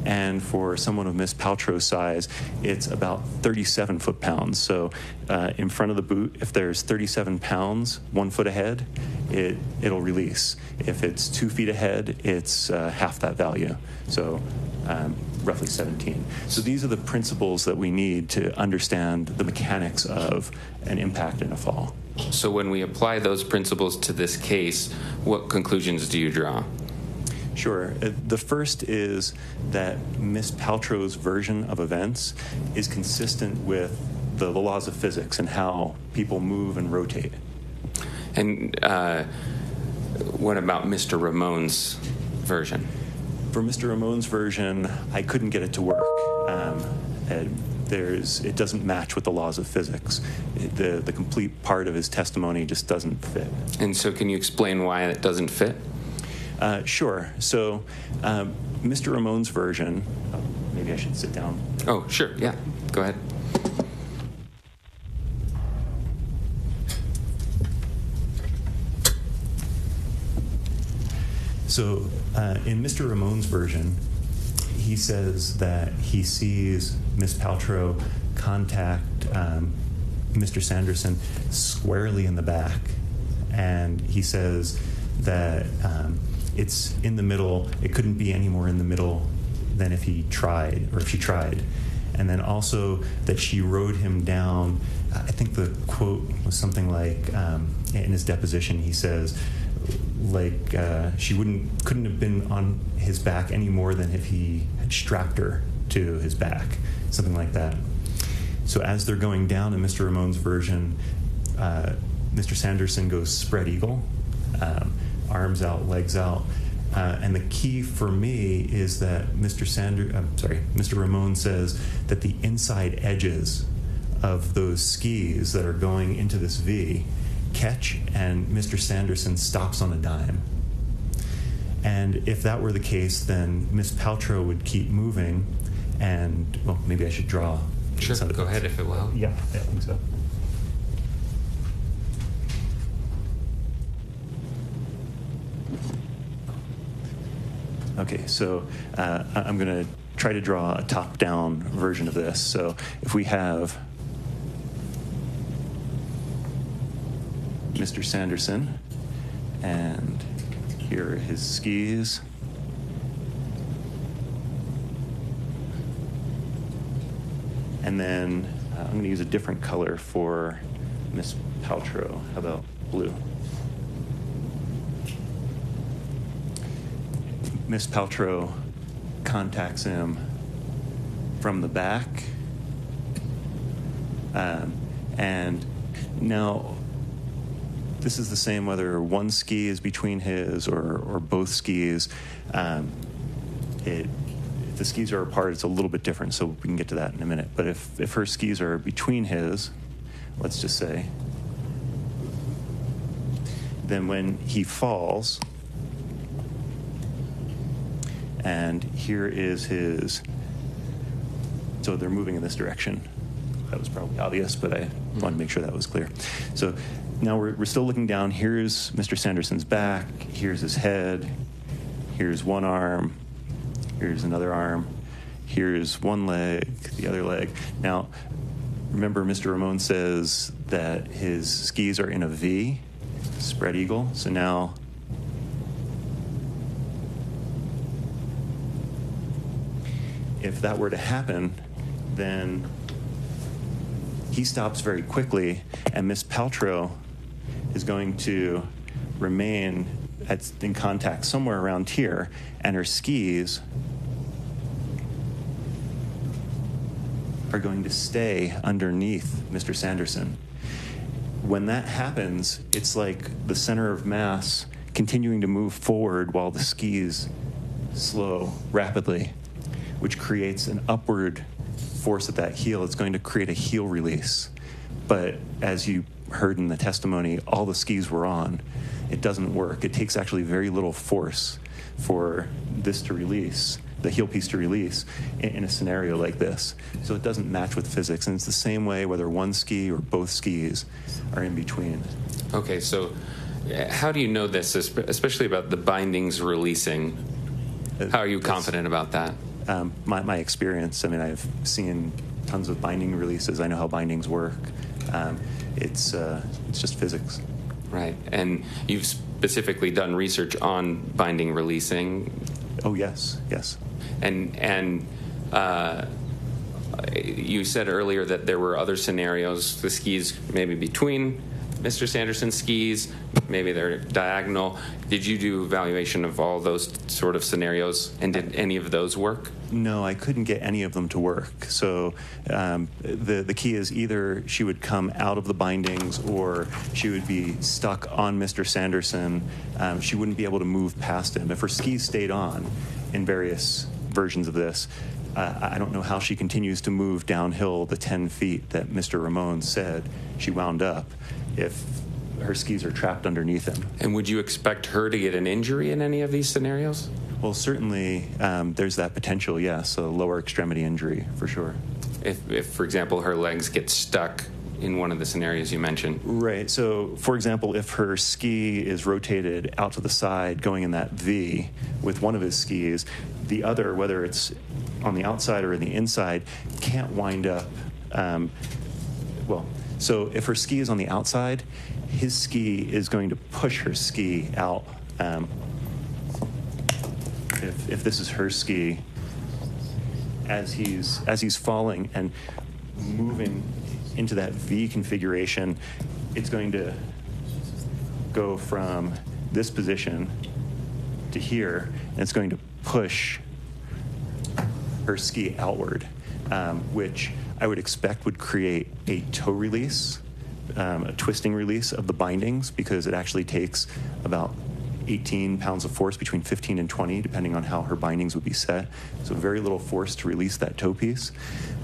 And for someone of Miss Paltrow's size, it's about 37 foot-pounds. So in front of the boot, if there's 37 pounds 1 foot ahead, it'll release. If it's 2 feet ahead, it's half that value, so roughly 17. So these are the principles that we need to understand the mechanics of an impact and a fall. So when we apply those principles to this case, what conclusions do you draw? Sure. The first is that Miss Paltrow's version of events is consistent with the laws of physics and how people move and rotate. And what about Mr. Ramon's version? For Mr. Ramon's version, I couldn't get it to work. It doesn't match with the laws of physics. The complete part of his testimony just doesn't fit. And so can you explain why it doesn't fit? Sure. So Mr. Ramon's version, maybe I should sit down. Oh, sure. Yeah. Go ahead. So in Mr. Ramon's version, he says that he sees Miss Paltrow contact Mr. Sanderson squarely in the back. And he says that it's in the middle. It couldn't be any more in the middle than if he tried, or if she tried. And then also that she rode him down. I think the quote was something like, in his deposition, he says, like she couldn't have been on his back any more than if he had strapped her to his back, something like that. So as they're going down in Mr. Ramon's version, Mr. Sanderson goes spread eagle, arms out, legs out, and the key for me is that Mr. Ramon says that the inside edges of those skis that are going into this V catch, and Mr. Sanderson stops on a dime. And if that were the case, then Miss Paltrow would keep moving, and, well, maybe I should draw. Sure, go ahead if it will help. Yeah, I think so. Okay, so I'm going to try to draw a top-down version of this. So if we have Mr. Sanderson, and here are his skis. And then I'm going to use a different color for Miss Paltrow. How about blue? Miss Paltrow contacts him from the back. And now, this is the same whether one ski is between his or both skis. If the skis are apart, it's a little bit different, so we can get to that in a minute. But if her skis are between his, let's just say, then when he falls, and here is his, so they're moving in this direction. That was probably obvious, but I wanted to make sure that was clear. So now we're still looking down. Here's Mr. Sanderson's back. Here's his head. Here's one arm. Here's another arm. Here's one leg, the other leg. Now, remember, Mr. Ramon says that his skis are in a V, spread eagle. So now, if that were to happen, then he stops very quickly, and Miss Paltrow is going to remain in contact somewhere around here, and her skis are going to stay underneath Mr. Sanderson. When that happens, it's like the center of mass continuing to move forward while the skis slow rapidly, which creates an upward force at that heel. It's going to create a heel release. But as you heard in the testimony, all the skis were on. It doesn't work. It takes actually very little force for this to release, the heel piece to release, in a scenario like this. So it doesn't match with physics. And it's the same way whether one ski or both skis are in between. Okay, so how do you know this, especially about the bindings releasing? How are you confident about that? My experience, I mean, I've seen tons of binding releases. I know how bindings work. It's just physics. Right. And you've specifically done research on binding releasing? Oh, yes. And you said earlier that there were other scenarios, the skis maybe between Mr. Sanderson's skis, maybe they're diagonal. Did you do evaluation of all those sort of scenarios, and did any of those work? No, I couldn't get any of them to work. So the key is either she would come out of the bindings or she would be stuck on Mr. Sanderson. She wouldn't be able to move past him. If her skis stayed on in various versions of this, I don't know how she continues to move downhill the 10 feet that Mr. Ramon said she wound up if her skis are trapped underneath him. And would you expect her to get an injury in any of these scenarios? Well, certainly there's that potential, yes, a lower extremity injury for sure. If, for example, her legs get stuck in one of the scenarios you mentioned. Right. So, for example, if her ski is rotated out to the side going in that V with one of his skis, the other, whether it's on the outside or in the inside, can't wind up. So if her ski is on the outside, his ski is going to push her ski out. If this is her ski, as he's falling and moving into that V configuration, it's going to go from this position to here, and it's going to push her ski outward, which I would expect would create a toe release, a twisting release of the bindings, because it actually takes about 18 pounds of force, between 15 and 20, depending on how her bindings would be set. So very little force to release that toe piece.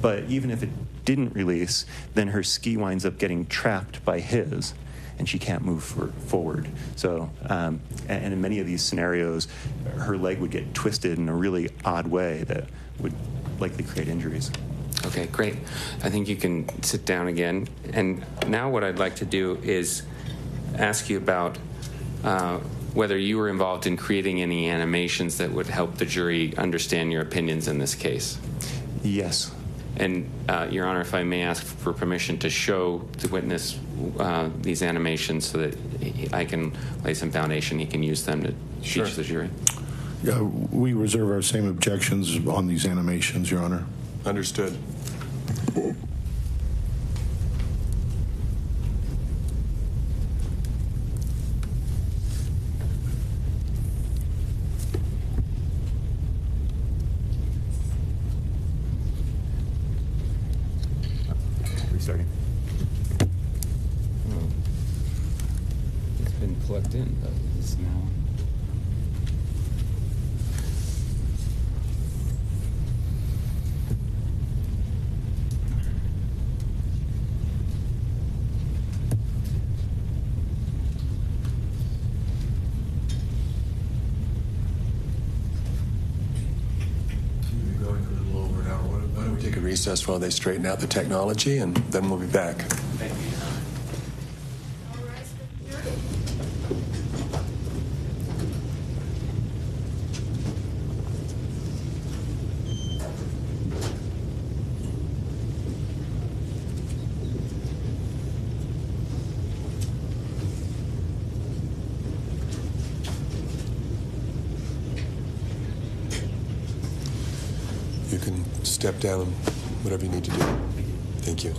But even if it didn't release, then her ski winds up getting trapped by his. and she can't move forward. So, and in many of these scenarios, her leg would get twisted in a really odd way that would likely create injuries. Okay, great. I think you can sit down again. And now what I'd like to do is ask you about whether you were involved in creating any animations that would help the jury understand your opinions in this case. Yes. And, Your Honor, if I may ask for permission to show the witness these animations so that I can lay some foundation, he can use them to teach the jury. Yeah, we reserve our same objections on these animations, Your Honor. Understood. Restarting. It's been plugged in, but it's now. Going a little over an hour. Why don't we take a recess while they straighten out the technology, and then we'll be back. Thank you. You can step down, whatever you need to do. Thank you.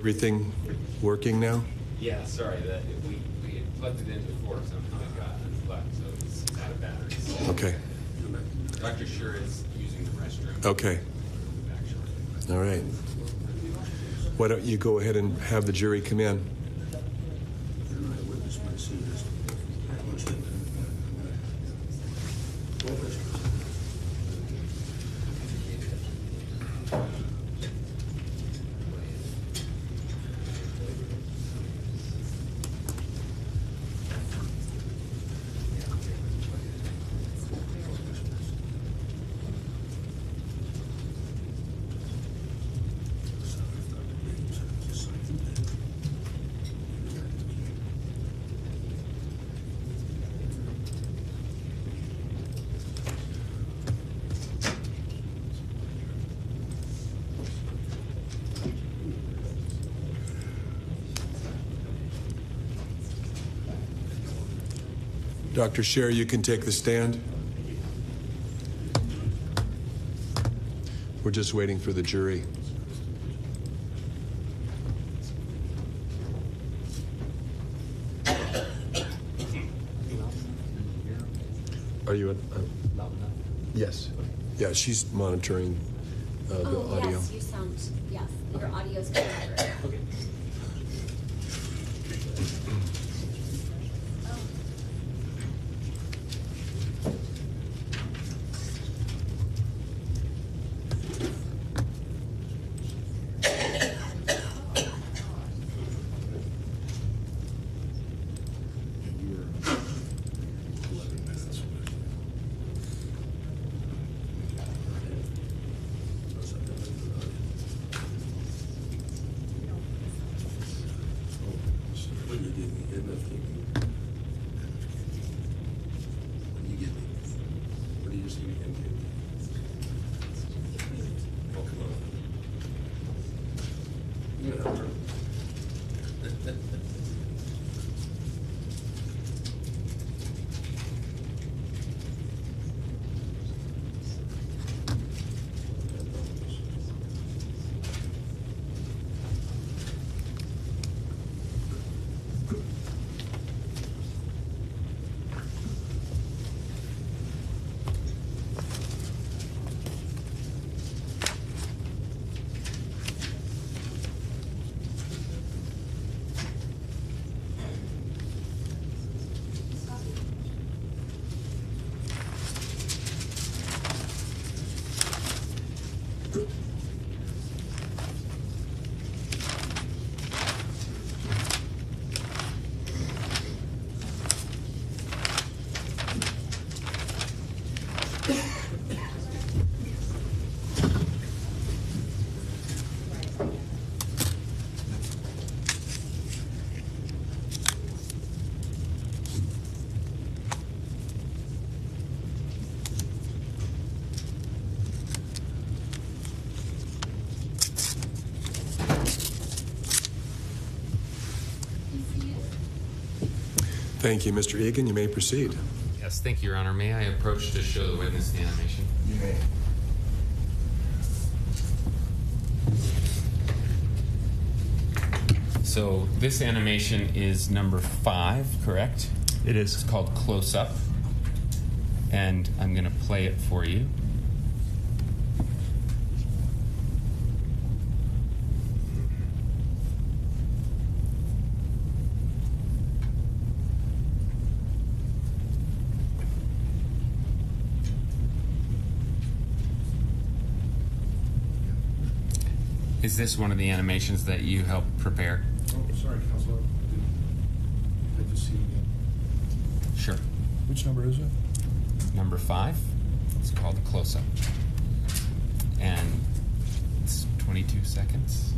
Everything working now? Yeah, sorry, that we had plugged it in before, somehow it got unplugged, so it's out of batteries. Okay. Dr. Sure is using the restroom. Okay. All right. Why don't you go ahead and have the jury come in? Dr. Scher, you can take the stand. We're just waiting for the jury. Are you loud enough? Yes. Yeah, she's monitoring the audio. Yes, you sound, yes, your audio's coming through. Okay. Thank you. Mr. Egan, you may proceed. Yes, thank you, Your Honor. May I approach to show the witness the animation? You may. So this animation is number 5, correct? It is. It's called Close Up, and I'm going to play it for you. Is this one of the animations that you helped prepare? Oh, sorry, Counselor. I just see it again. Sure. Which number is it? Number 5. It's called a close-up. And it's 22 seconds.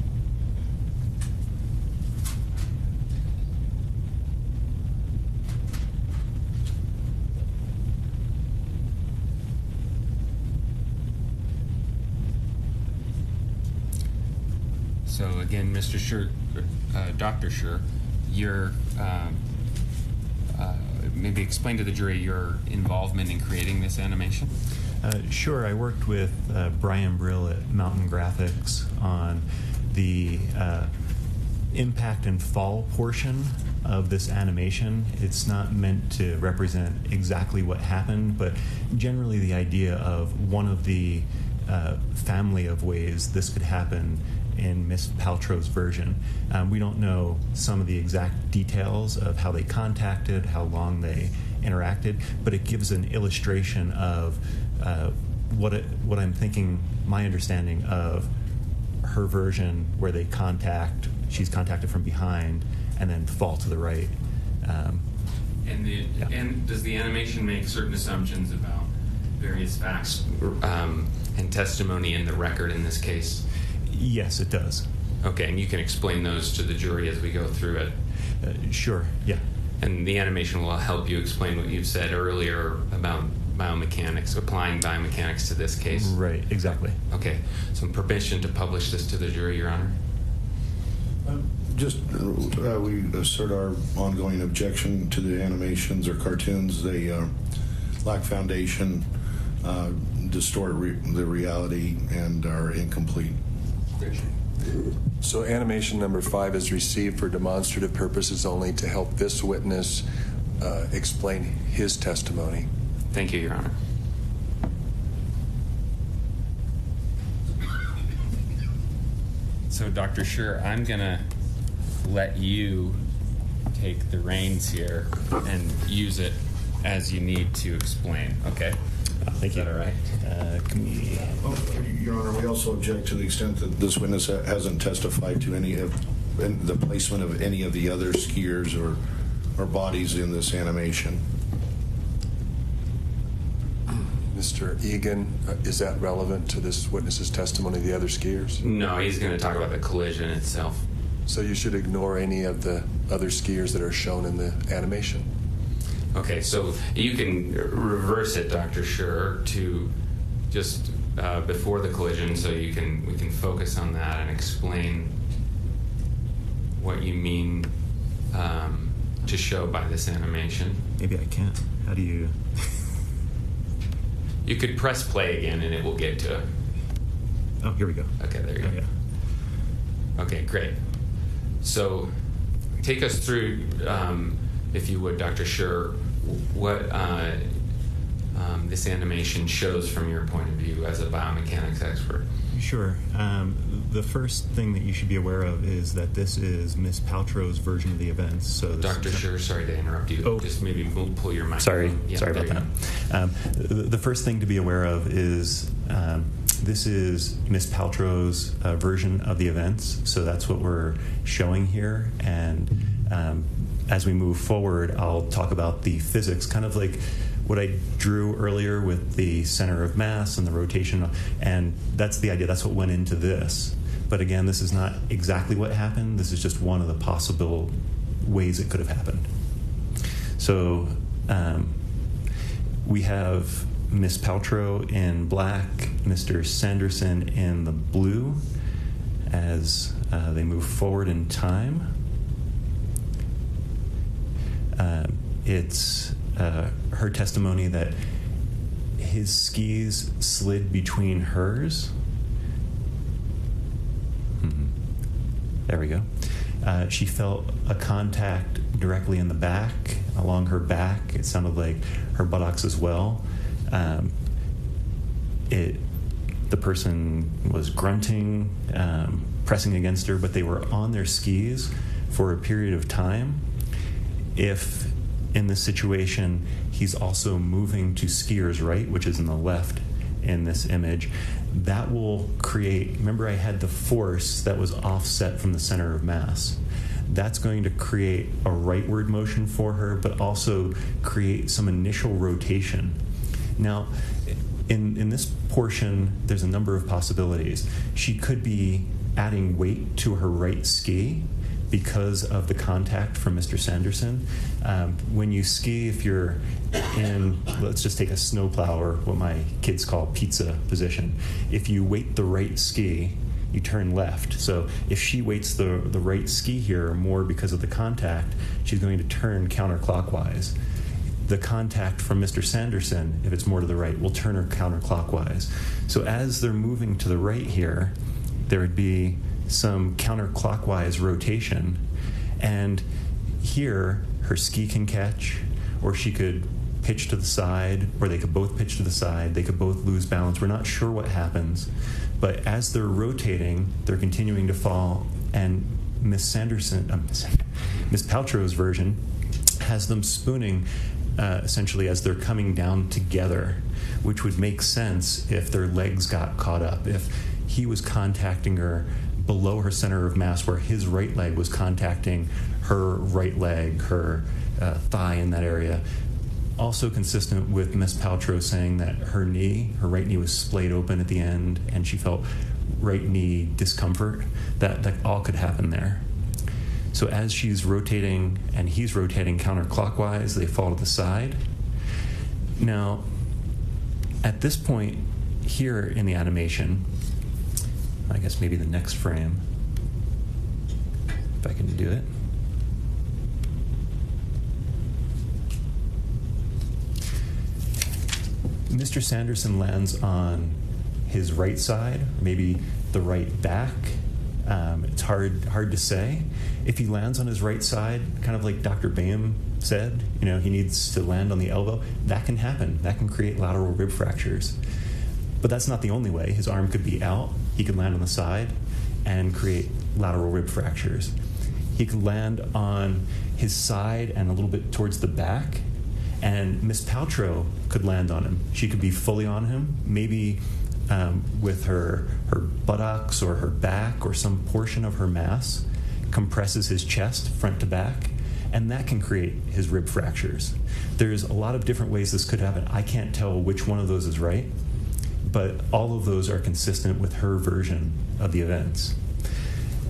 So again, Mr. Scher, Dr. Scher, you're maybe explain to the jury your involvement in creating this animation. Sure. I worked with Brian Brill at Mountain Graphics on the impact and fall portion of this animation, it's not meant to represent exactly what happened, but generally the idea of one of the family of ways this could happen in Miss Paltrow's version. We don't know some of the exact details of how they contacted, how long they interacted, but it gives an illustration of what I'm thinking, my understanding of her version, where she's contacted from behind and then fall to the right. And does the animation make certain assumptions about various facts and testimony in the record in this case? Yes, it does. Okay, and you can explain those to the jury as we go through it. Sure, yeah. And the animation will help you explain what you've said earlier about biomechanics, applying biomechanics to this case. Right, exactly. Okay, some permission to publish this to the jury, Your Honor? We assert our ongoing objection to the animations or cartoons. They lack foundation, distort the reality, and are incomplete. So animation number 5 is received for demonstrative purposes only to help this witness explain his testimony. Thank you, Your Honor. So, Dr. Scher, I'm going to let you take the reins here and use it as you need to explain, okay? Thank you. Is that all right? Your Honor, we also object to the extent that this witness hasn't testified to any of the placement of any of the other skiers or bodies in this animation. Mr. Egan, is that relevant to this witness's testimony, the other skiers? No, he's going to talk about the collision itself. So you should ignore any of the other skiers that are shown in the animation. Okay, so you can reverse it, Dr. Scher, to just before the collision, so we can focus on that and explain what you mean to show by this animation. Maybe I can't. How do you... You could press play again and it will get to it. Oh, here we go. Okay, there you go. Yeah. Okay, great. So take us through, if you would, Dr. Scher, what this animation shows from your point of view as a biomechanics expert. Sure. The first thing that you should be aware of is that this is Miss Paltrow's version of the events. So, Dr. Scher, sorry to interrupt you. Oh. Just maybe pull your mic. Sorry, Yeah, sorry about that. The first thing to be aware of is this is Miss Paltrow's version of the events. So that's what we're showing here. And as we move forward, I'll talk about the physics, kind of like what I drew earlier with the center of mass and the rotation, and that's the idea. That's what went into this. But again, this is not exactly what happened. This is just one of the possible ways it could have happened. So we have Miss Paltrow in black, Mr. Sanderson in the blue as they move forward in time. It's her testimony that his skis slid between hers. There we go. She felt a contact directly in the back, along her back. It sounded like her buttocks as well. The person was grunting, pressing against her, but they were on their skis for a period of time. If in this situation he's also moving to skier's right, which is in the left in this image, that will create, remember I had the force that was offset from the center of mass. That's going to create a rightward motion for her, but also create some initial rotation. Now, in this portion, there's a number of possibilities. She could be adding weight to her right ski because of the contact from Mr. Sanderson. When you ski, if you're in, let's just take a snowplow or what my kids call pizza position. If you weight the right ski, you turn left. So if she weights the right ski here more because of the contact, she's going to turn counterclockwise. The contact from Mr. Sanderson, if it's more to the right, will turn her counterclockwise. So as they're moving to the right here, there would be some counterclockwise rotation. And here, her ski can catch, or she could pitch to the side, or they could both pitch to the side. They could both lose balance. We're not sure what happens. But as they're rotating, they're continuing to fall. And Miss Paltrow's version has them spooning essentially as they're coming down together, which would make sense if their legs got caught up. If he was contacting her below her center of mass, where his right leg was contacting her right leg, her thigh in that area. Also consistent with Miss Paltrow saying that her right knee was splayed open at the end, and she felt right knee discomfort. That all could happen there. So as she's rotating and he's rotating counterclockwise, they fall to the side. Now, at this point here in the animation, I guess maybe the next frame, if I can do it. Mr. Sanderson lands on his right side, maybe the right back. It's hard to say. If he lands on his right side, kind of like Dr. Bayham said, he needs to land on the elbow, that can happen. That can create lateral rib fractures. But that's not the only way. His arm could be out. He could land on the side and create lateral rib fractures. He could land on his side and a little bit towards the back, and Miss Paltrow could land on him. She could be fully on him, maybe with her buttocks or her back or some portion of her mass compresses his chest front to back, and that can create his rib fractures. There's a lot of different ways this could happen. I can't tell which one of those is right, but all of those are consistent with her version of the events.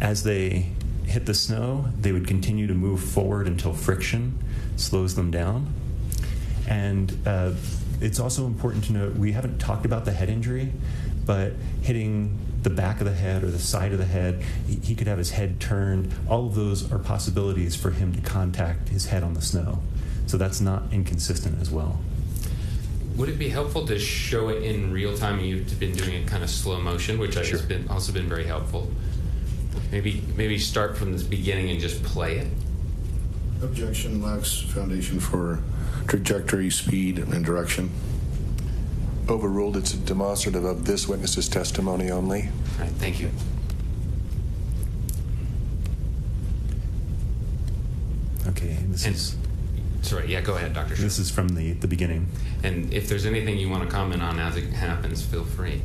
As they hit the snow, they would continue to move forward until friction slows them down. And it's also important to note, we haven't talked about the head injury, but hitting the back of the head or the side of the head, he could have his head turned. All of those are possibilities for him to contact his head on the snow. So that's not inconsistent as well. Would it be helpful to show it in real time? You've been doing it kind of slow motion, which has also been very helpful. Maybe start from the beginning and just play it. Objection lacks foundation for trajectory, speed, and direction. Overruled. It's demonstrative of this witness's testimony only. All right, thank you. Okay, Sorry, yeah, go ahead, Dr. Schiff. This is from the beginning. And if there's anything you want to comment on as it happens, feel free.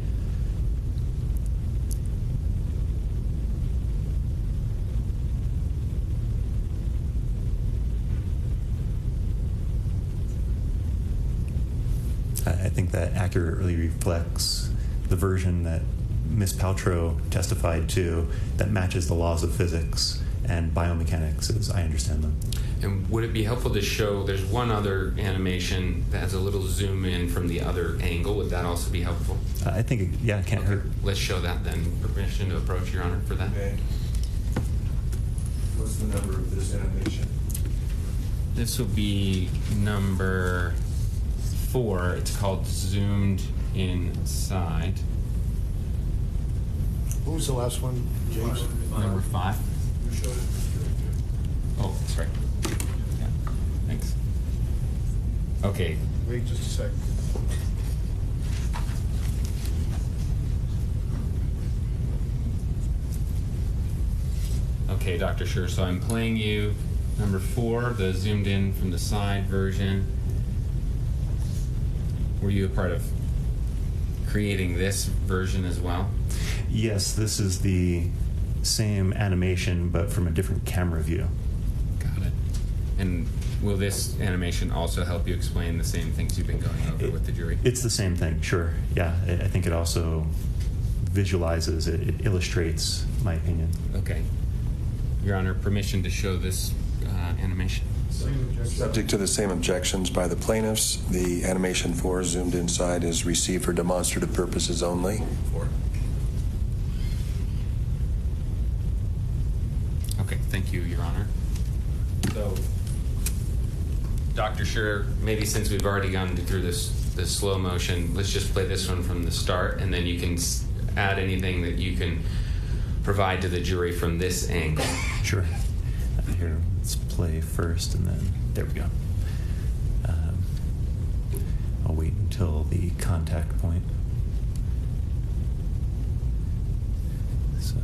I think that accurately reflects the version that Ms. Paltrow testified to that matches the laws of physics and biomechanics as I understand them. And would it be helpful to show, there's one other animation that has a little zoom in from the other angle. Would that also be helpful? I think, it can't hurt. Let's show that then. Permission to approach, Your Honor, for that. Okay. What's the number of this animation? This will be number 4. It's called Zoomed Inside. What was the last one, James? Number 5. Oh, that's right. Yeah, thanks. Okay. Wait just a sec. Okay, Dr. Scher, so I'm playing you number 4, the zoomed in from the side version. Were you a part of creating this version as well? Yes, this is the same animation, but from a different camera view. Got it. And will this animation also help you explain the same things you've been going over with the jury? It's the same thing, sure. Yeah, I think it also visualizes, it illustrates my opinion. Okay. Your Honor, permission to show this animation? Subject to the same objections by the plaintiffs, the animation 4 zoomed inside is received for demonstrative purposes only. 4. Okay, thank you, Your Honor. So, Dr. Scher, maybe since we've already gone through this slow motion, let's just play this one from the start, and then you can add anything that you can provide to the jury from this angle? Sure. Here, let's play first, and then there we go. I'll wait until the contact point. So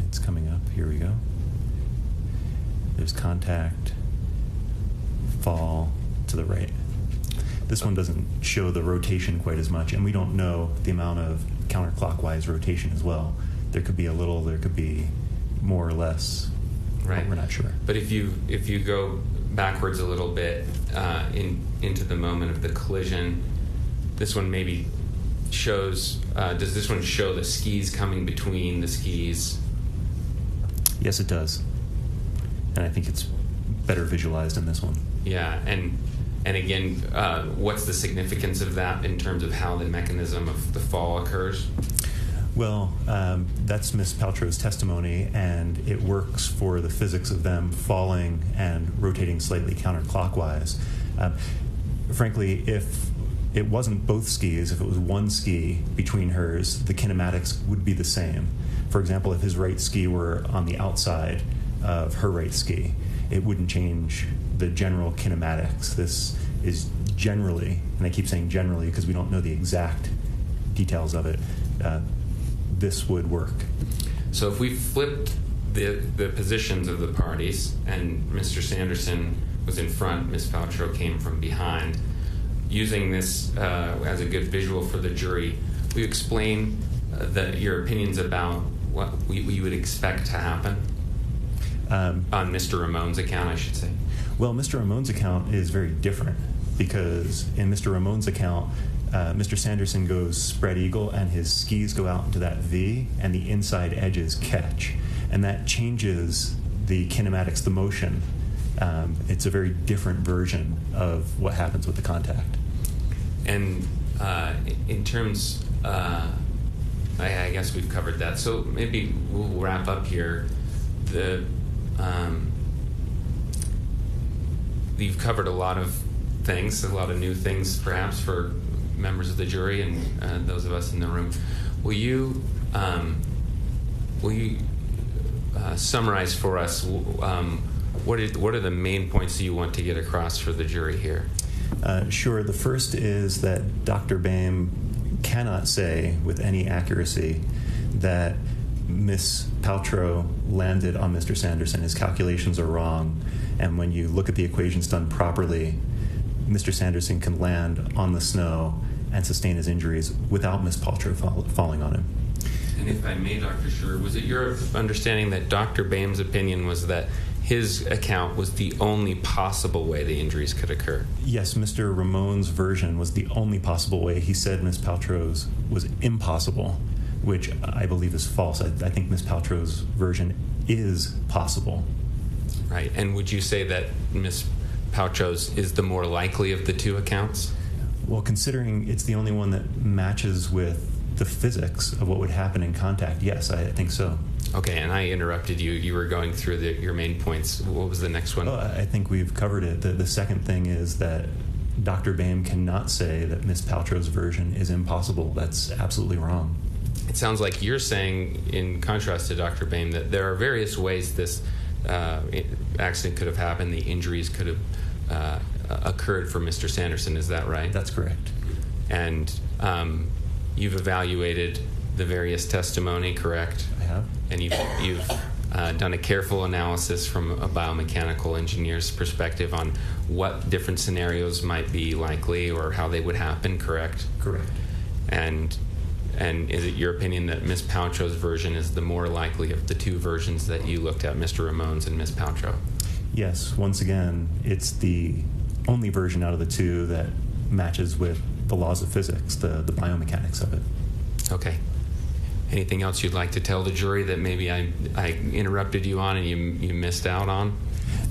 it's coming up. Here we go. There's contact, fall to the right. This one doesn't show the rotation quite as much, and we don't know the amount of counterclockwise rotation as well. There could be a little, there could be more or less. Right. We're not sure. But if you go backwards a little bit into the moment of the collision, this one maybe shows. Does this one show the skis coming between the skis? Yes, it does. And I think it's better visualized in this one. Yeah, and again, what's the significance of that in terms of how the mechanism of the fall occurs? Well, that's Ms. Paltrow's testimony, and it works for the physics of them falling and rotating slightly counterclockwise. Frankly, if it wasn't both skis, if it was one ski between hers, the kinematics would be the same. For example, if his right ski were on the outside of her right ski, it wouldn't change the general kinematics. This is generally, and I keep saying generally because we don't know the exact details of it, this would work. So if we flipped the positions of the parties and Mr. Sanderson was in front, Ms. Paltrow came from behind, using this as a good visual for the jury, will you explain your opinions about what you would expect to happen on Mr. Ramon's account, I should say? Well, Mr. Ramon's account is very different because in Mr. Ramon's account, Mr. Sanderson goes spread eagle and his skis go out into that V and the inside edges catch. And that changes the kinematics, the motion. It's a very different version of what happens with the contact. And in terms, I guess we've covered that. So maybe we'll wrap up here. You've covered a lot of things, a lot of new things perhaps for members of the jury and those of us in the room. Will you summarize for us what are the main points that you want to get across for the jury here? Sure. The first is that Dr. Boehm cannot say with any accuracy that Ms. Paltrow landed on Mr. Sanderson. His calculations are wrong, and when you look at the equations done properly, Mr. Sanderson can land on the snow and sustain his injuries without Ms. Paltrow falling on him. And if I may, Dr. Schur, was it your understanding that Dr. Boehm's opinion was that his account was the only possible way the injuries could occur? Yes, Mr. Ramon's version was the only possible way. He said Ms. Paltrow's was impossible, which I believe is false. I think Ms. Paltrow's version is possible. Right. And would you say that Ms. Paltrow's is the more likely of the two accounts? Well, considering it's the only one that matches with the physics of what would happen in contact, yes, I think so. Okay, and I interrupted you. You were going through your main points. What was the next one? Oh, I think we've covered it. The second thing is that Dr. Boehm cannot say that Ms. Paltrow's version is impossible. That's absolutely wrong. It sounds like you're saying, in contrast to Dr. Boehm, that there are various ways this accident could have happened, the injuries could have occurred for Mr. Sanderson. Is that right? That's correct. And you've evaluated the various testimony, correct? I have. And you've done a careful analysis from a biomechanical engineer's perspective on what different scenarios might be likely or how they would happen, correct? Correct. And is it your opinion that Ms. Paltrow's version is the more likely of the two versions that you looked at, Mr. Ramon's and Ms. Paltrow? Yes. Once again, it's the only version out of the two that matches with the laws of physics, the biomechanics of it. Okay. Anything else you'd like to tell the jury that maybe I interrupted you on and you missed out on?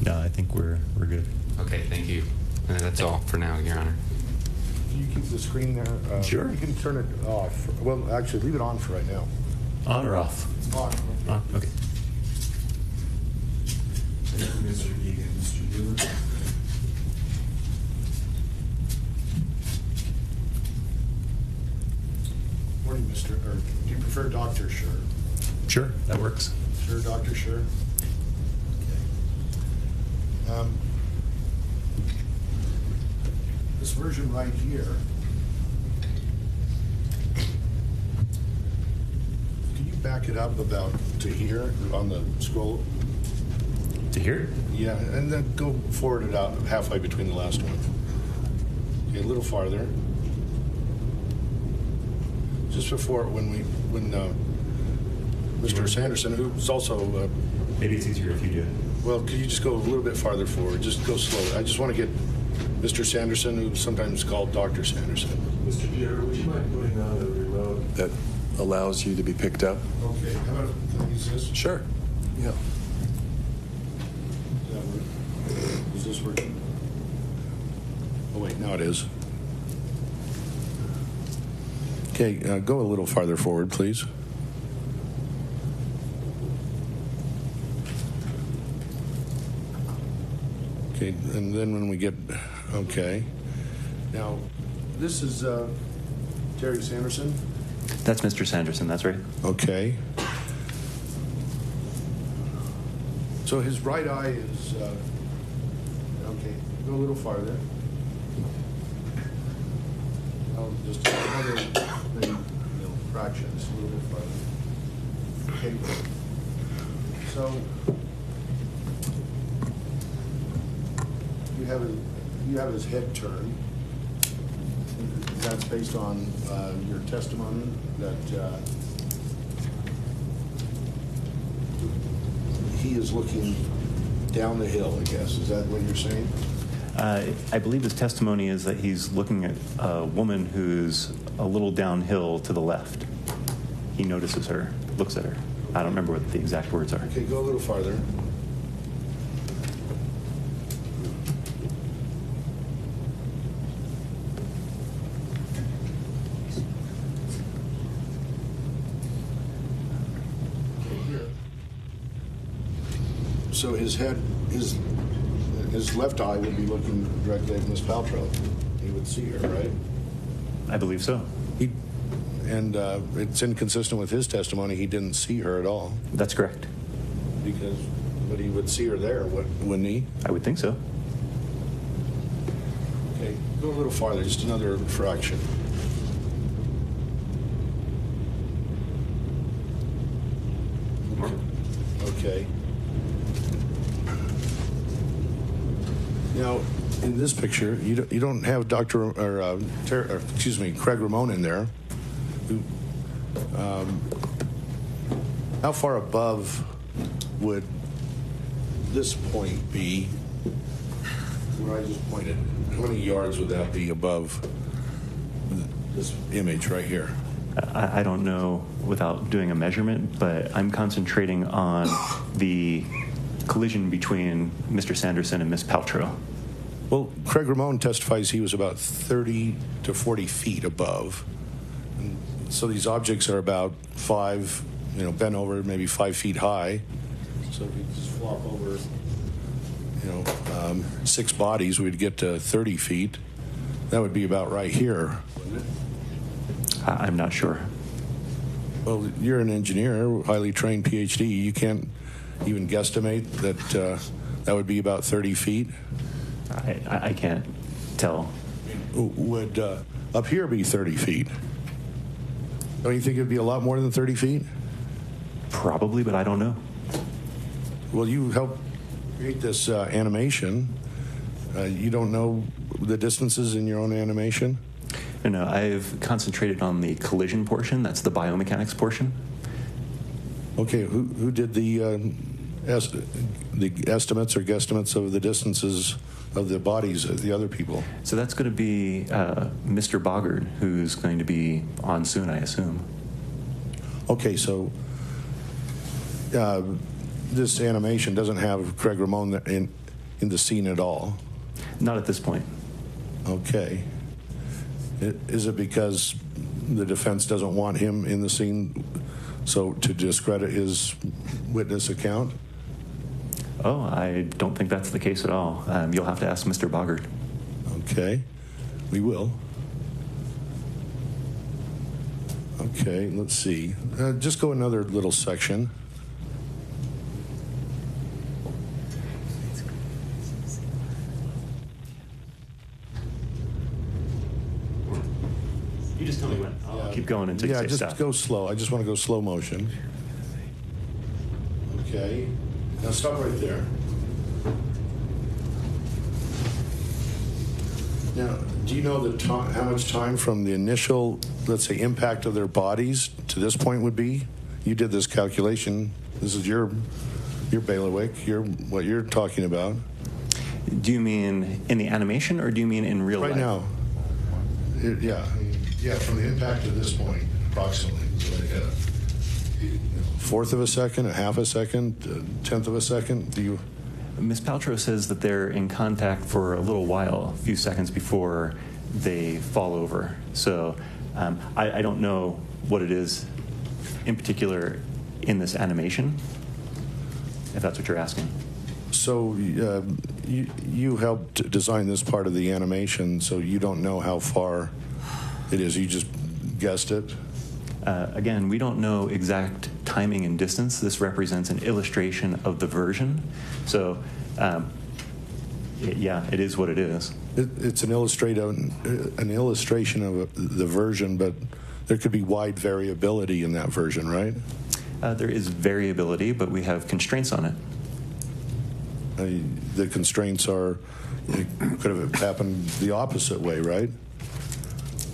No, I think we're good. Okay, thank you. That's all for now, Your Honor. Can you keep the screen there? Sure. You can turn it off. Well, actually, leave it on for right now. On or off? On. On. Okay. Mr. Egan, Mr. Newland. Morning, Mr. Or do you prefer Dr. Schur? Sure, that works. Sure, Dr. Sure. Okay. This version right here. Can you back it up about to here on the scroll? To here? Yeah, and then go forward it out halfway between the last one. Okay, a little farther. Just before when Mr. Sanderson, who's also Maybe it's easier if you do it. well, could you just go a little bit farther forward? Just go slowly. I just want to get Mr. Sanderson, who's sometimes called Dr. Sanderson. Mr. Pierre, would you mind putting on a remote that allows you to be picked up? Okay, how about can I use this? Sure. Yeah. Does that work? Is this working? Oh wait, now it is. Okay, go a little farther forward, please. Okay, and then when we get, okay. Now, this is Terry Sanderson. That's Mr. Sanderson, that's right. Okay. So his right eye is, okay, go a little farther. I'll just another thing, fractions, a little bit farther. Okay. So you have his head turned. That's based on your testimony that he is looking down the hill, I guess. Is that what you're saying? I believe his testimony is that he's looking at a woman who's a little downhill to the left. He notices her, looks at her. I don't remember what the exact words are. Okay, go a little farther. So his head, his left eye would be looking directly at Miss Paltrow. He would see her, right? I believe so. It's inconsistent with his testimony. He didn't see her at all. That's correct. But he would see her there, wouldn't he? I would think so. Okay, go a little farther, just another fraction. Okay. Now, in this picture, you don't have Craig Ramon in there. How far above would this point be? Where I just pointed. How many yards would that be above this image right here? I don't know without doing a measurement, but I'm concentrating on the collision between Mr. Sanderson and Miss Paltrow. Well, Craig Ramon testifies he was about 30 to 40 feet above. And so these objects are about bent over, maybe 5 feet high. So if we just flop over, 6 bodies, we'd get to 30 feet. That would be about right here, wouldn't it? I'm not sure. Well, you're an engineer, highly trained PhD. You can't even guesstimate that that would be about 30 feet? I can't tell. Would up here be 30 feet? Don't you think it would be a lot more than 30 feet? Probably, but I don't know. Well, you helped create this animation. You don't know the distances in your own animation? No, I've concentrated on the collision portion. That's the biomechanics portion. Okay, who did the estimates or guesstimates of the distances of the bodies of the other people? So that's going to be Mr. Boggart, who's going to be on soon, I assume. Okay, so this animation doesn't have Craig Ramon in the scene at all? Not at this point. Okay. Is it because the defense doesn't want him in the scene, so to discredit his witness account? Oh, I don't think that's the case at all. You'll have to ask Mr. Boggart. Okay, we will. Okay, let's see. Just go another little section. You just tell me when. I'll keep going until you say just stop. go slow. I just want to go slow motion. Okay. Now stop right there. Now, do you know the how much time from the initial, let's say, impact of their bodies to this point would be? You did this calculation. This is your bailiwick. What you're talking about. Do you mean in the animation, or do you mean in real life? Right now. Yeah, from the impact to this point, approximately. So like a fourth of a second, a half a second, a tenth of a second. Do you? Ms. Paltrow says that they're in contact for a little while, a few seconds before they fall over. So I don't know what it is in particular in this animation, if that's what you're asking. So you helped design this part of the animation, so you don't know how far it is. You just guessed it? Again, we don't know exact timing and distance. This represents an illustration of the version. So, it is what it is. It's an illustration of the version, but there could be wide variability in that version, right? There is variability, but we have constraints on it. The constraints are, it could have happened the opposite way, right?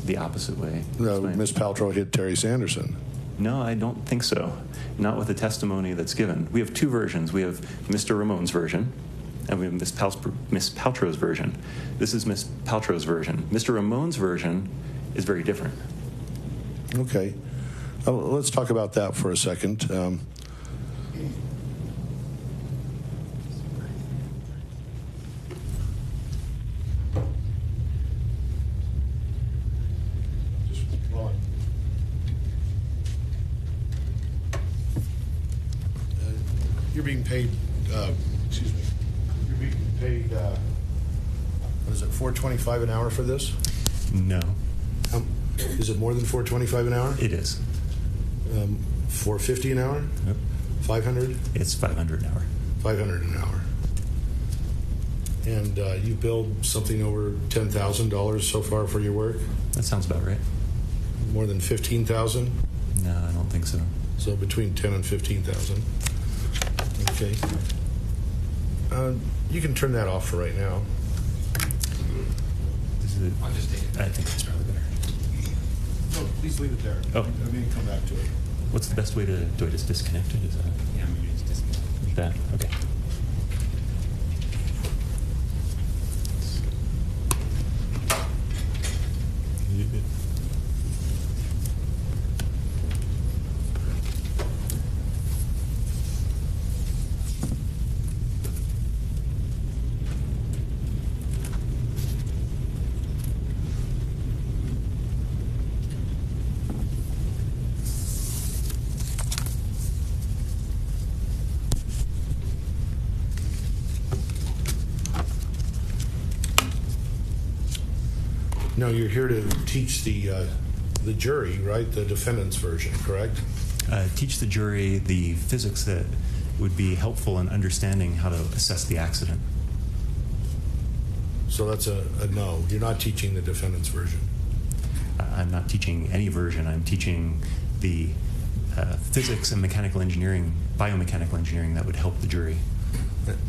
The opposite way. Ms. Paltrow hit Terry Sanderson. No, I don't think so. Not with the testimony that's given. We have two versions. We have Mr. Ramon's version, and we have Ms. Paltrow's version. This is Ms. Paltrow's version. Mr. Ramon's version is very different. Okay. Let's talk about that for a second. You're being paid, excuse me, you're being paid, what is it, $4.25 an hour for this? No. Is it more than $4.25 an hour? It is. $4.50 an hour? Yep. 500? It's $500 an hour. 500 an hour. And you billed something over $10,000 so far for your work? That sounds about right. More than 15,000? No, I don't think so. So between 10 and 15,000. Okay. You can turn that off for right now. I'll just take it. I think that's probably better. No, please leave it there. Oh. I may come back to it. What's the best way to do I just disconnect it? Is that? Yeah, maybe just disconnect. That? Okay. No, you're here to teach the jury, right? The defendant's version, correct? Teach the jury the physics that would be helpful in understanding how to assess the accident. So that's a no. You're not teaching the defendant's version. I'm not teaching any version. I'm teaching the physics and mechanical engineering, biomechanical engineering that would help the jury.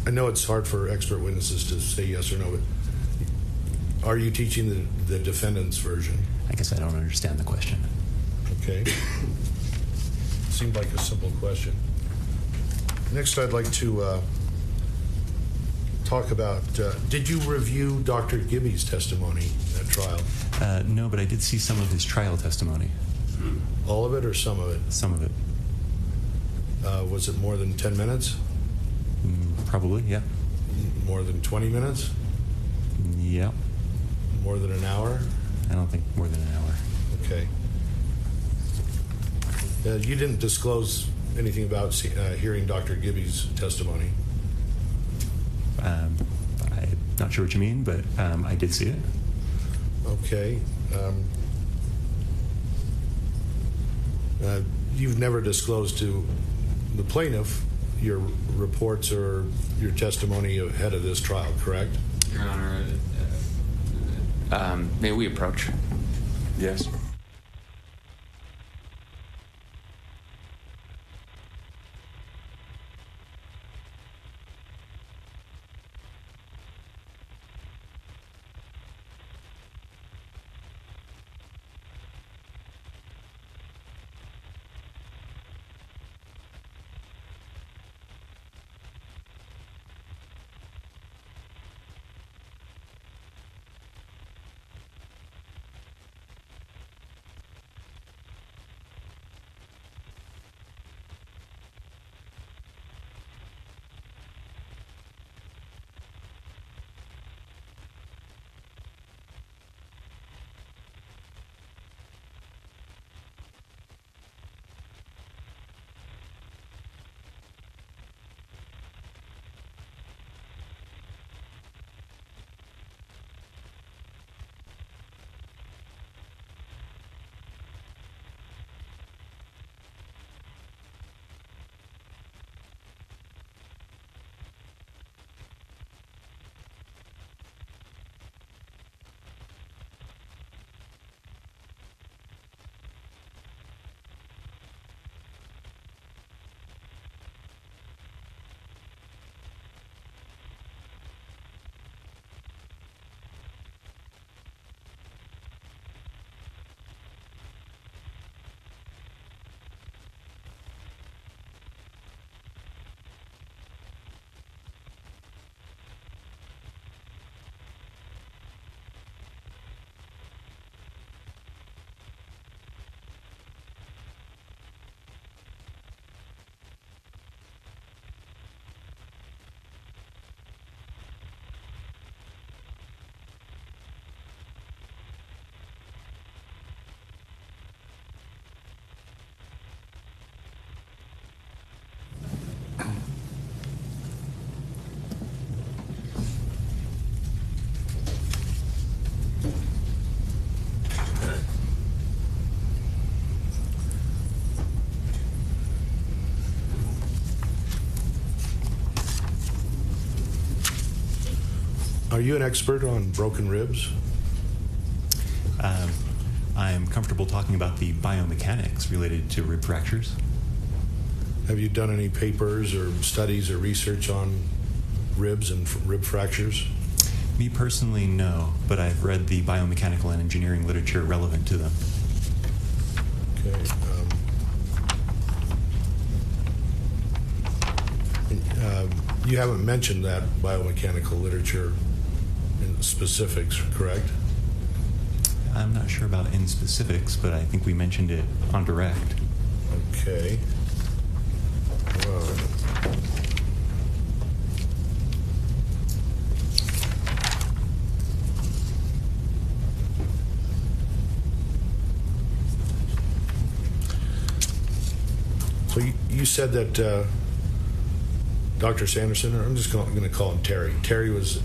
I know it's hard for expert witnesses to say yes or no, but are you teaching the defendant's version? I guess I don't understand the question. Okay. Seemed like a simple question. Next, I'd like to talk about, did you review Dr. Gibby's testimony at trial? No, but I did see some of his trial testimony. All of it or some of it? Some of it. Was it more than 10 minutes? Probably, yeah. More than 20 minutes? Yeah. More than an hour? I don't think more than an hour. Okay. You didn't disclose anything about hearing Dr. Gibby's testimony? I'm not sure what you mean, but I did see it. You've never disclosed to the plaintiff your reports or your testimony ahead of this trial, correct? Your Honor, may we approach? Yes. Are you an expert on broken ribs? I'm comfortable talking about the biomechanics related to rib fractures. Have you done any papers or studies or research on ribs and rib fractures? Me personally, no, but I've read the biomechanical and engineering literature relevant to them. Okay. You haven't mentioned that biomechanical literature in specifics, correct? I'm not sure about in specifics, but I think we mentioned it on direct. Okay. So you said that Dr. Sanderson, or I'm just going to call him Terry. Terry was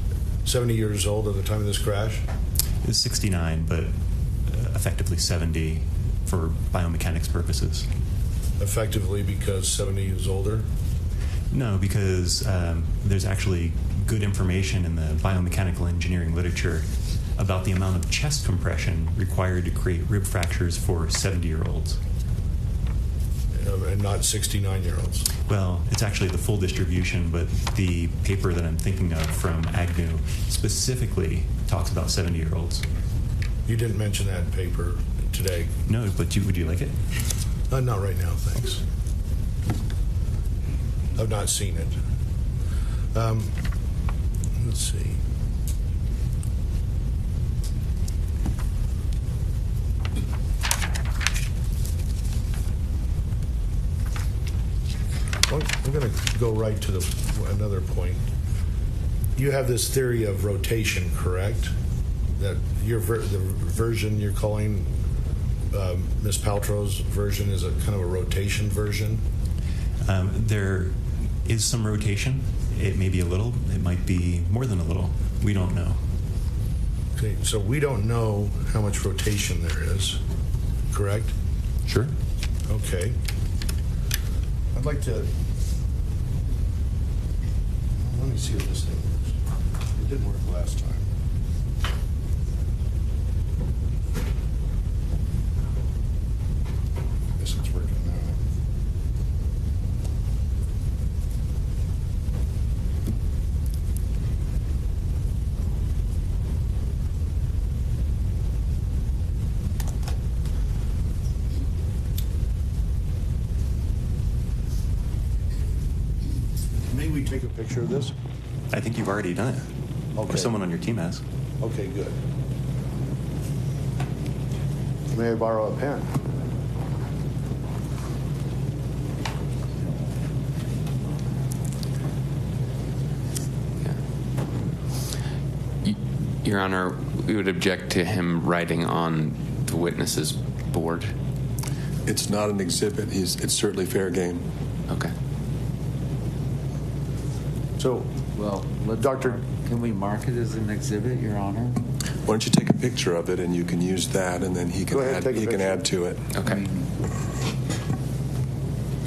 70 years old at the time of this crash? It was 69, but effectively 70 for biomechanics purposes. Effectively because 70 is older? No, because there's actually good information in the biomechanical engineering literature about the amount of chest compression required to create rib fractures for 70-year-olds. And not 69-year-olds? Well, it's actually the full distribution, but the paper that I'm thinking of from Agnew specifically talks about 70-year-olds. You didn't mention that paper today. No, but would you like it? Not right now, thanks. I've not seen it. Let's see. I'm going to go right to another point. You have this theory of rotation, correct? That the version you're calling Ms. Paltrow's version is a kind of a rotation version? There is some rotation. It may be a little. It might be more than a little. We don't know. Okay, so we don't know how much rotation there is, correct? Sure. Okay. I'd like to. Let me see if this thing works. It didn't work last time. Guess it's working now. May we take a picture of this? I think you've already done it. Okay. Or someone on your team has. Okay, good. May I borrow a pen? Your Honor, we would object to him writing on the witness's board. It's not an exhibit. It's certainly fair game. Okay. So, Well, Doctor- can we mark it as an exhibit, Your Honor? Why don't you take a picture of it and you can use that, and then he can Go ahead, take a picture. add to it. Okay.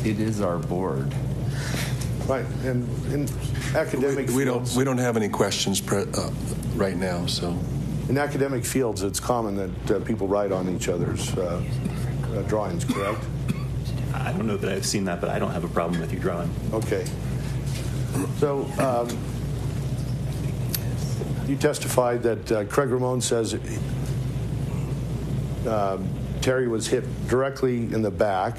It is our board. right, and in academic We fields, don't have any questions right now, so. in academic fields, it's common that people write on each other's drawings, correct? I don't know that I've seen that, but I don't have a problem with you drawing. Okay. So, you testified that Craig Ramon says Terry was hit directly in the back,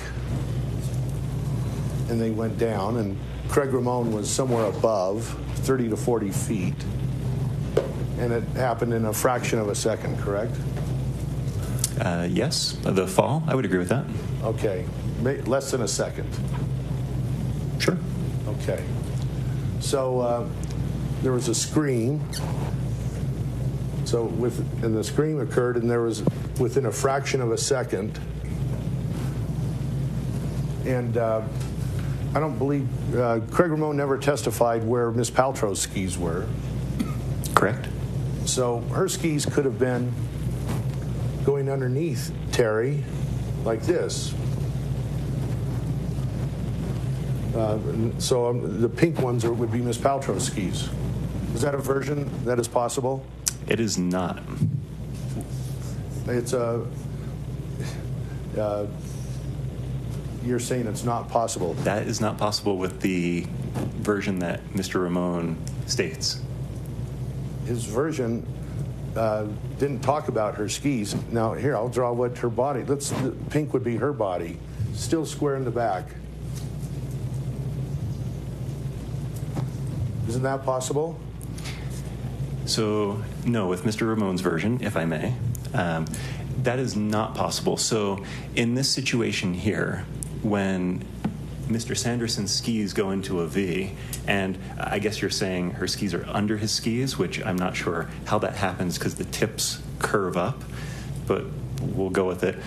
and they went down, and Craig Ramon was somewhere above, 30 to 40 feet, and it happened in a fraction of a second, correct? Yes, the fall, I would agree with that. Okay, less than a second. Sure. Okay. So there was a scream. So and the scream occurred, and there was within a fraction of a second. And I don't believe Craig Ramon never testified where Miss Paltrow's skis were. Correct. So her skis could have been going underneath Terry, like this. So the pink ones would be Miss Paltrow's skis. Is that a version that is possible? It is not. It's a. You're saying it's not possible. That is not possible with the version that Mr. Ramon states. His version didn't talk about her skis. Now here, I'll draw what her body. The pink would be her body, still square in the back. Isn't that possible? So, no, with Mr. Ramon's version, if I may, that is not possible. So, in this situation here, when Mr. Sanderson's skis go into a V, and I guess you're saying her skis are under his skis, which I'm not sure how that happens because the tips curve up, but we'll go with it.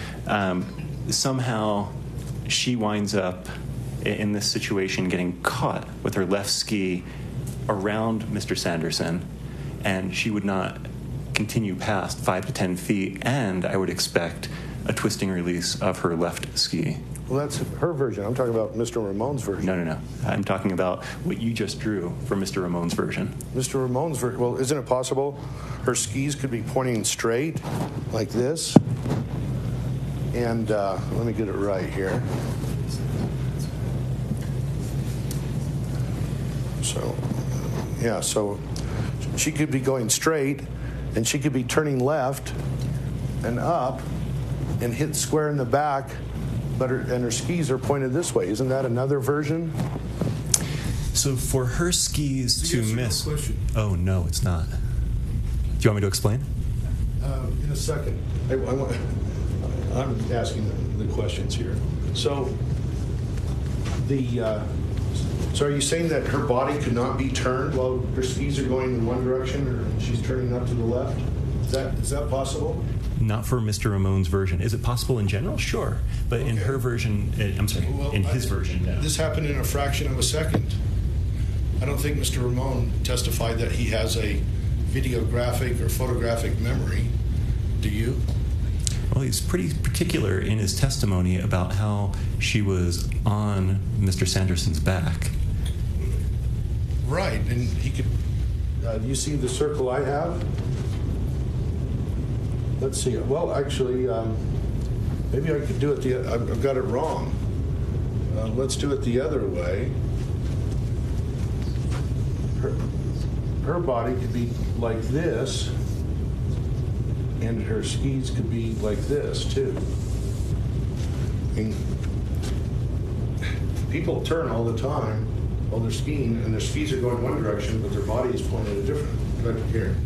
Somehow, she winds up in this situation getting caught with her left ski around Mr. Sanderson, and she would not continue past 5 to 10 feet, and I would expect a twisting release of her left ski. Well, that's her version. I'm talking about Mr. Ramon's version. No. I'm talking about what you just drew for Mr. Ramon's version. Mr. Ramon's version. Well, isn't it possible her skis could be pointing straight like this? And let me get it right here. So, yeah, so she could be going straight, and she could be turning left and up and hit square in the back, but her skis are pointed this way. Isn't that another version? So for her skis to Yes or no miss... question? Oh, no, it's not. Do you want me to explain? In a second. I'm asking the questions here. So, so are you saying that her body could not be turned while her skis are going in one direction, or she's turning up to the left? Is that possible? Not for Mr. Ramon's version. Is it possible in general? Sure. But in her version, I'm sorry, in his version, no. This happened in a fraction of a second. I don't think Mr. Ramon testified that he has a videographic or photographic memory. Do you? Well, he's pretty particular in his testimony about how she was on Mr. Sanderson's back. Right, and he could. Do you see the circle I have? Let's see. Well, actually, maybe I could do it I've got it wrong. Let's do it the other way. Her body could be like this, and her skis could be like this too. And people turn all the time while they're skiing, and their skis are going one direction, but their body is pointed a different. Right here.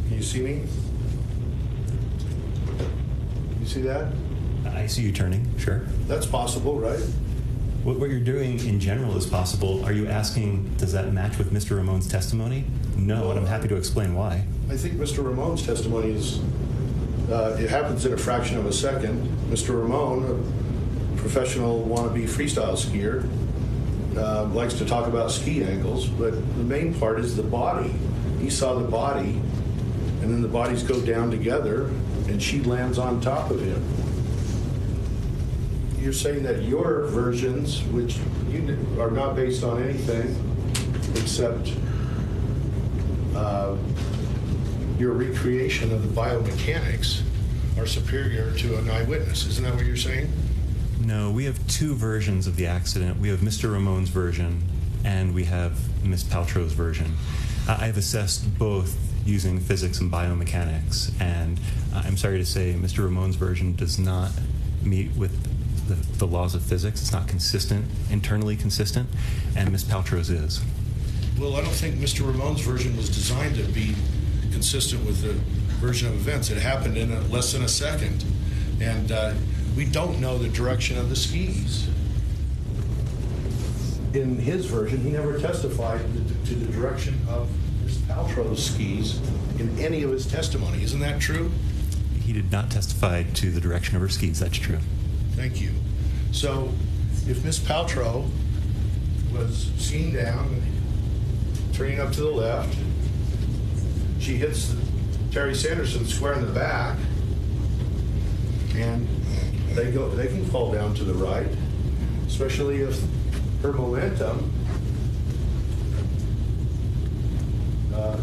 Can you see me? You see that? I see you turning, sure. That's possible, right? What you're doing in general is possible. Are you asking, does that match with Mr. Ramon's testimony? No, and I'm happy to explain why. I think Mr. Ramon's testimony is, it happens in a fraction of a second. Mr. Ramon, a professional wannabe freestyle skier, likes to talk about ski angles, but the main part is the body. He saw the body, and then the bodies go down together, and she lands on top of him. You're saying that your versions, which are not based on anything except your recreation of the biomechanics, are superior to an eyewitness. Isn't that what you're saying? No, we have two versions of the accident. We have Mr. Ramon's version, and we have Ms. Paltrow's version. I've assessed both using physics and biomechanics, and I'm sorry to say Mr. Ramon's version does not meet with the laws of physics. It's not consistent, internally consistent, and Ms. Paltrow's is. Well, I don't think Mr. Ramon's version was designed to be consistent with the version of events. It happened in less than a second, and we don't know the direction of the skis. In his version, he never testified to the direction of Ms. Paltrow's skis in any of his testimony. Isn't that true? He did not testify to the direction of her skis. That's true. Thank you. So, if Ms. Paltrow was skiing down, turning up to the left, she hits Terry Sanderson square in the back, and they can fall down to the right, especially if her momentum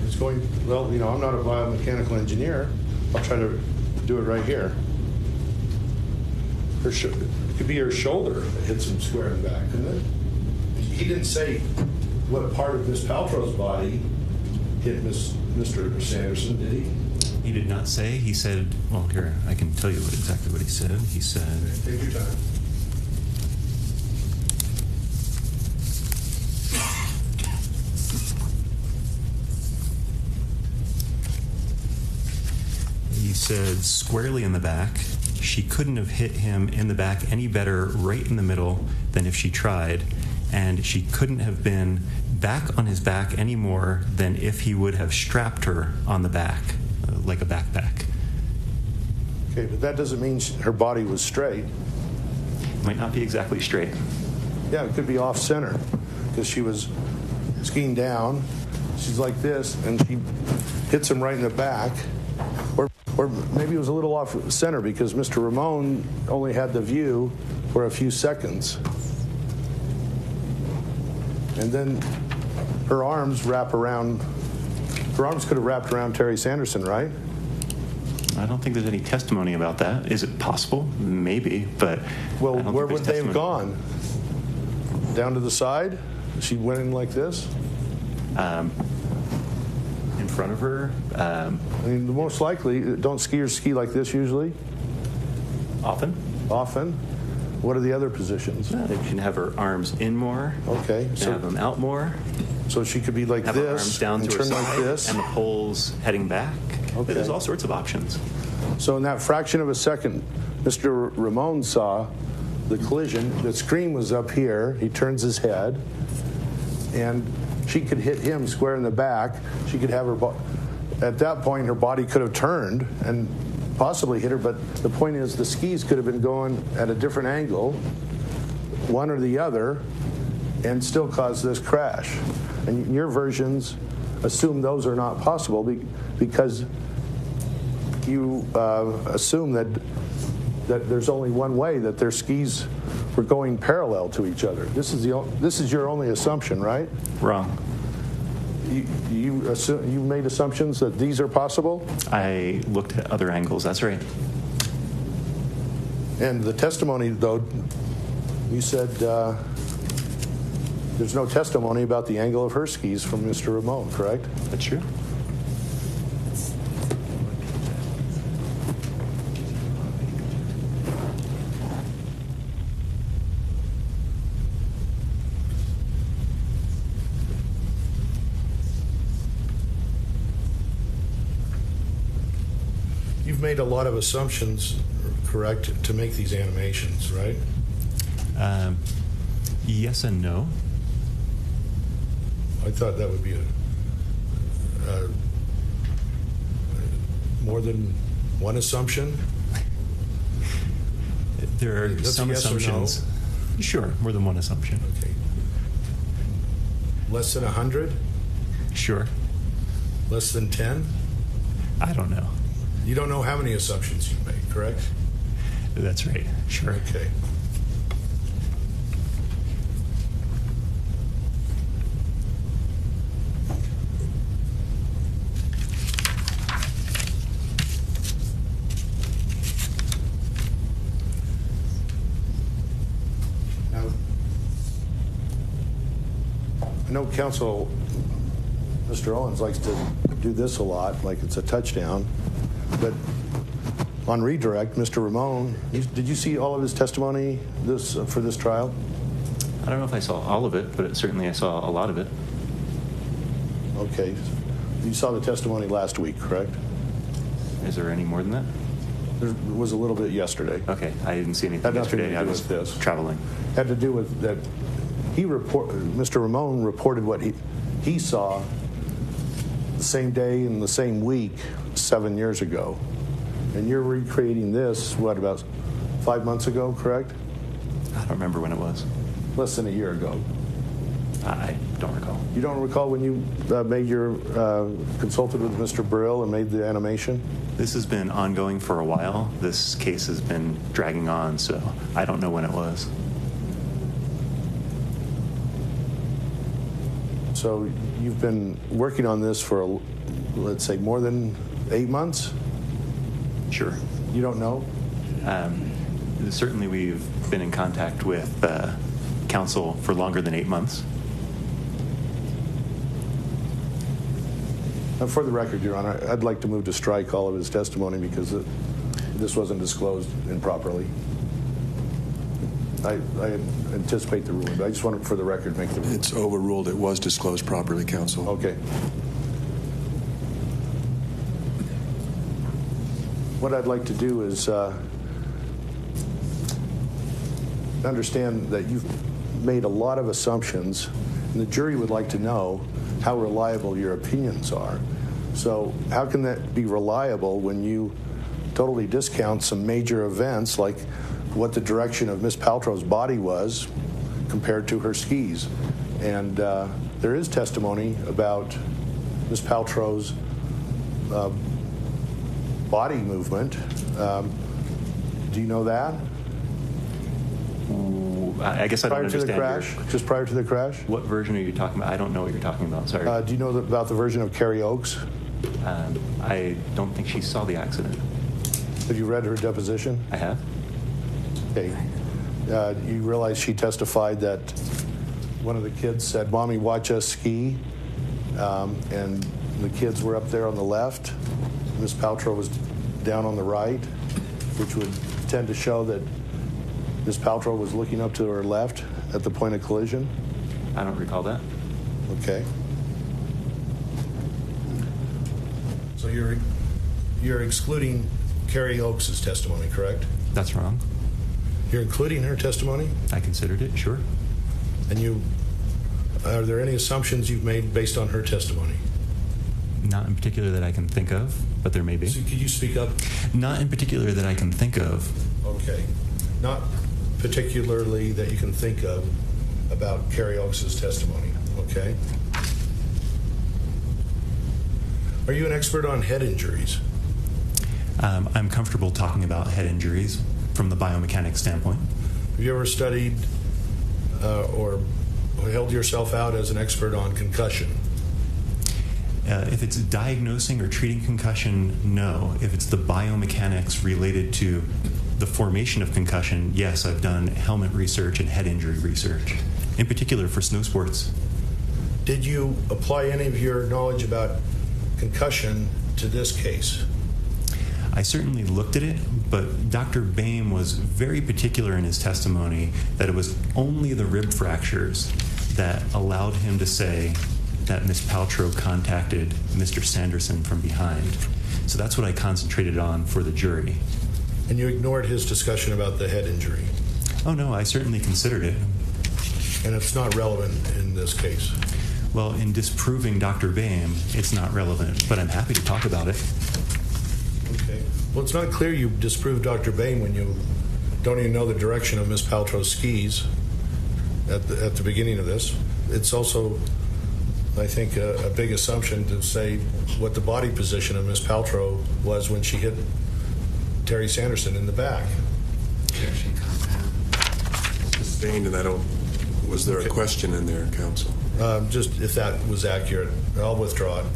is going, well, you know, I'm not a biomechanical engineer. I'll try to do it right here. It could be her shoulder that hits him square in the back, couldn't it? He didn't say what part of Miss Paltrow's body hit Mr. Sanderson, did he? He did not say. He said, well, here, I can tell you exactly what he said. He said... Take your time. He said, squarely in the back. She couldn't have hit him in the back any better right in the middle than if she tried, and she couldn't have been back on his back any more than if he would have strapped her on the back, like a backpack. Okay, but that doesn't mean her body was straight. Might not be exactly straight. Yeah, it could be off center, because she was skiing down. She's like this, and she hits him right in the back. Or maybe it was a little off center because Mr. Ramon only had the view for a few seconds. And then her arms could have wrapped around Terry Sanderson, right? I don't think there's any testimony about that. Is it possible? Maybe, but... Well, where would they have gone? Down to the side? She went in like this? In front of her? I mean, most likely, don't skiers ski like this usually? Often. Often? What are the other positions? They can have her arms in more. Okay. So have them out more. So she could be like have this her arms down and to her turn side, like this? and the poles heading back. Okay. There's all sorts of options. So in that fraction of a second, Mr. Ramon saw the collision. The screen was up here. He turns his head, and she could hit him square in the back. She could have her... At that point, her body could have turned and possibly hit her, but the point is the skis could have been going at a different angle, one or the other, and still cause this crash. And your versions assume those are not possible because you assume that that there's only one way, that their skis were going parallel to each other. This is your only assumption, right? Wrong. You made assumptions that these are possible? I looked at other angles. That's right. And the testimony, though, you said there's no testimony about the angle of her skis from Mr. Ramon, correct? That's true. You've made a lot of assumptions, correct, to make these animations, right? Yes and no. I thought that would be a more than one assumption. There are That's some a yes or no? assumptions. Sure, more than one assumption. Okay. Less than 100? Sure. Less than 10? I don't know. You don't know how many assumptions you've made, correct? That's right. Sure. Okay. Now, I know counsel, Mr. Owens likes to do this a lot, like it's a touchdown, but on redirect, Mr. Ramon, did you see all of his testimony for this trial? I don't know if I saw all of it, but certainly I saw a lot of it. Okay. You saw the testimony last week, correct? Is there any more than that? There was a little bit yesterday. Okay, I didn't see anything Had nothing yesterday. to I do was with this. traveling. Had to do with that Mr. Ramon reported what he saw the same day and the same week 7 years ago. And you're recreating this, what, about 5 months ago, correct? I don't remember when it was. Less than a year ago. I don't recall. You don't recall when you consulted with Mr. Brill and made the animation? This has been ongoing for a while. This case has been dragging on, so I don't know when it was. So you've been working on this for, let's say, more than 8 months? Sure. You don't know? Certainly we've been in contact with counsel for longer than 8 months. For the record, Your Honor, I'd like to move to strike all of his testimony because this wasn't disclosed improperly. I anticipate the ruling, but I just want to, for the record, make the ruling. It's overruled. It was disclosed properly, counsel. Okay. What I'd like to do is understand that you've made a lot of assumptions, and the jury would like to know how reliable your opinions are. So how can that be reliable when you totally discount some major events like what the direction of Miss Paltrow's body was compared to her skis? And there is testimony about Miss Paltrow's body movement. Do you know that? I guess I don't understand. Prior to the crash? Just prior to the crash? What version are you talking about? I don't know what you're talking about. Sorry. Do you know about the version of Carrie Oakes? I don't think she saw the accident. Have you read her deposition? I have. Okay. You realize she testified that one of the kids said, "Mommy, watch us ski," and the kids were up there on the left. Miss Paltrow was down on the right, which would tend to show that Miss Paltrow was looking up to her left at the point of collision. I don't recall that. Okay. So you're excluding Carrie Oakes' testimony, correct? That's wrong. You're including her testimony? I considered it, sure. And are there any assumptions you've made based on her testimony? Not in particular that I can think of, but there may be. So could you speak up? Not in particular that I can think of. Okay. Not particularly that you can think of about Carrie Oakes' testimony, okay? Are you an expert on head injuries? I'm comfortable talking about head injuries. from the biomechanics standpoint. Have you ever studied or held yourself out as an expert on concussion? If it's diagnosing or treating concussion, no. If it's the biomechanics related to the formation of concussion, yes, I've done helmet research and head injury research, in particular for snow sports. Did you apply any of your knowledge about concussion to this case? I certainly looked at it, but Dr. Boehm was very particular in his testimony that it was only the rib fractures that allowed him to say that Ms. Paltrow contacted Mr. Sanderson from behind. So that's what I concentrated on for the jury. And you ignored his discussion about the head injury? Oh, no, I certainly considered it. And it's not relevant in this case? Well, in disproving Dr. Boehm, it's not relevant, but I'm happy to talk about it. Okay. Well, it's not clear you disproved Dr. Boehm when you don't even know the direction of Ms. Paltrow's skis at the beginning of this. It's also, I think, a big assumption to say what the body position of Ms. Paltrow was when she hit Terry Sanderson in the back. Sustained, and I don't. Was there a question in there, counsel? Just if that was accurate, I'll withdraw it.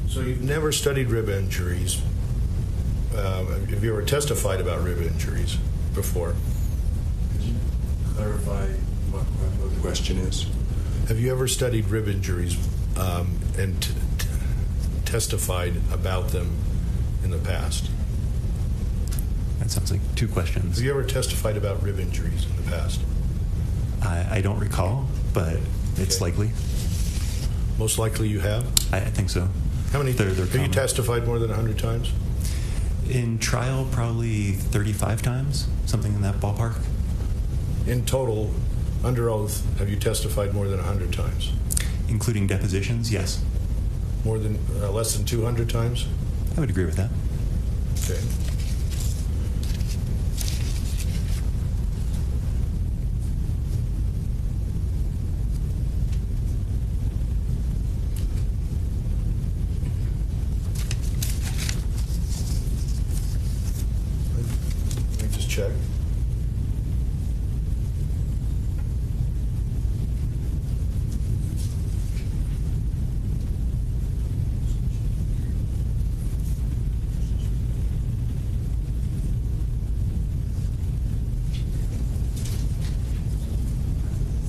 So you've never studied rib injuries. Have you ever testified about rib injuries before? Could you clarify what the question is? Have you ever studied rib injuries and testified about them in the past? That sounds like two questions. Have you ever testified about rib injuries in the past? I don't recall, but it's likely. Most likely you have? I think so. How many? They're have you common. testified more than 100 times? In trial, probably 35 times, something in that ballpark. In total, under oath, have you testified more than 100 times? Including depositions, yes. More than, less than 200 times? I would agree with that. Okay. Let me just check.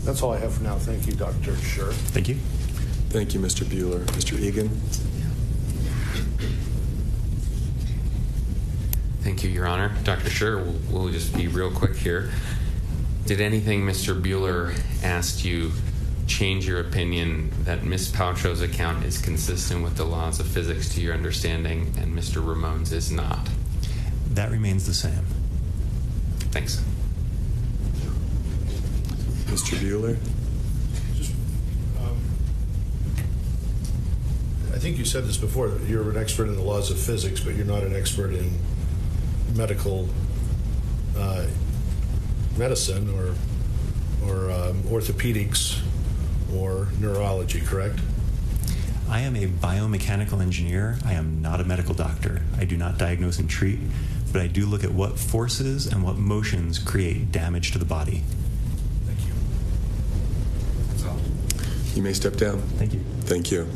That's all I have for now. Thank you, Dr. Scher. Thank you. Thank you, Mr. Bueller. Mr. Egan? Thank you, Your Honor. Dr. Scher, we'll just be real quick here. Did anything Mr. Bueller asked you change your opinion that Ms. Paltrow's account is consistent with the laws of physics to your understanding and Mr. Ramone's is not? That remains the same. Thanks. Mr. Bueller? I think you said this before, that you're an expert in the laws of physics, but you're not an expert in medical medicine or orthopedics or neurology, correct? I am a biomechanical engineer. I am not a medical doctor. I do not diagnose and treat, but I do look at what forces and what motions create damage to the body. Thank you. That's all. You may step down. Thank you. Thank you.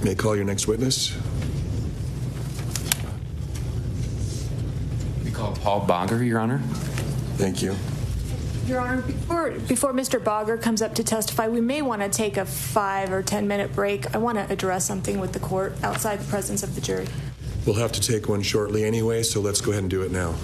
May I call your next witness? We call Paul Bogger, Your Honor. Thank you. Your Honor, before Mr. Bogger comes up to testify, we may want to take a 5 or 10 minute break. I want to address something with the court outside the presence of the jury. We'll have to take one shortly anyway, so let's go ahead and do it now.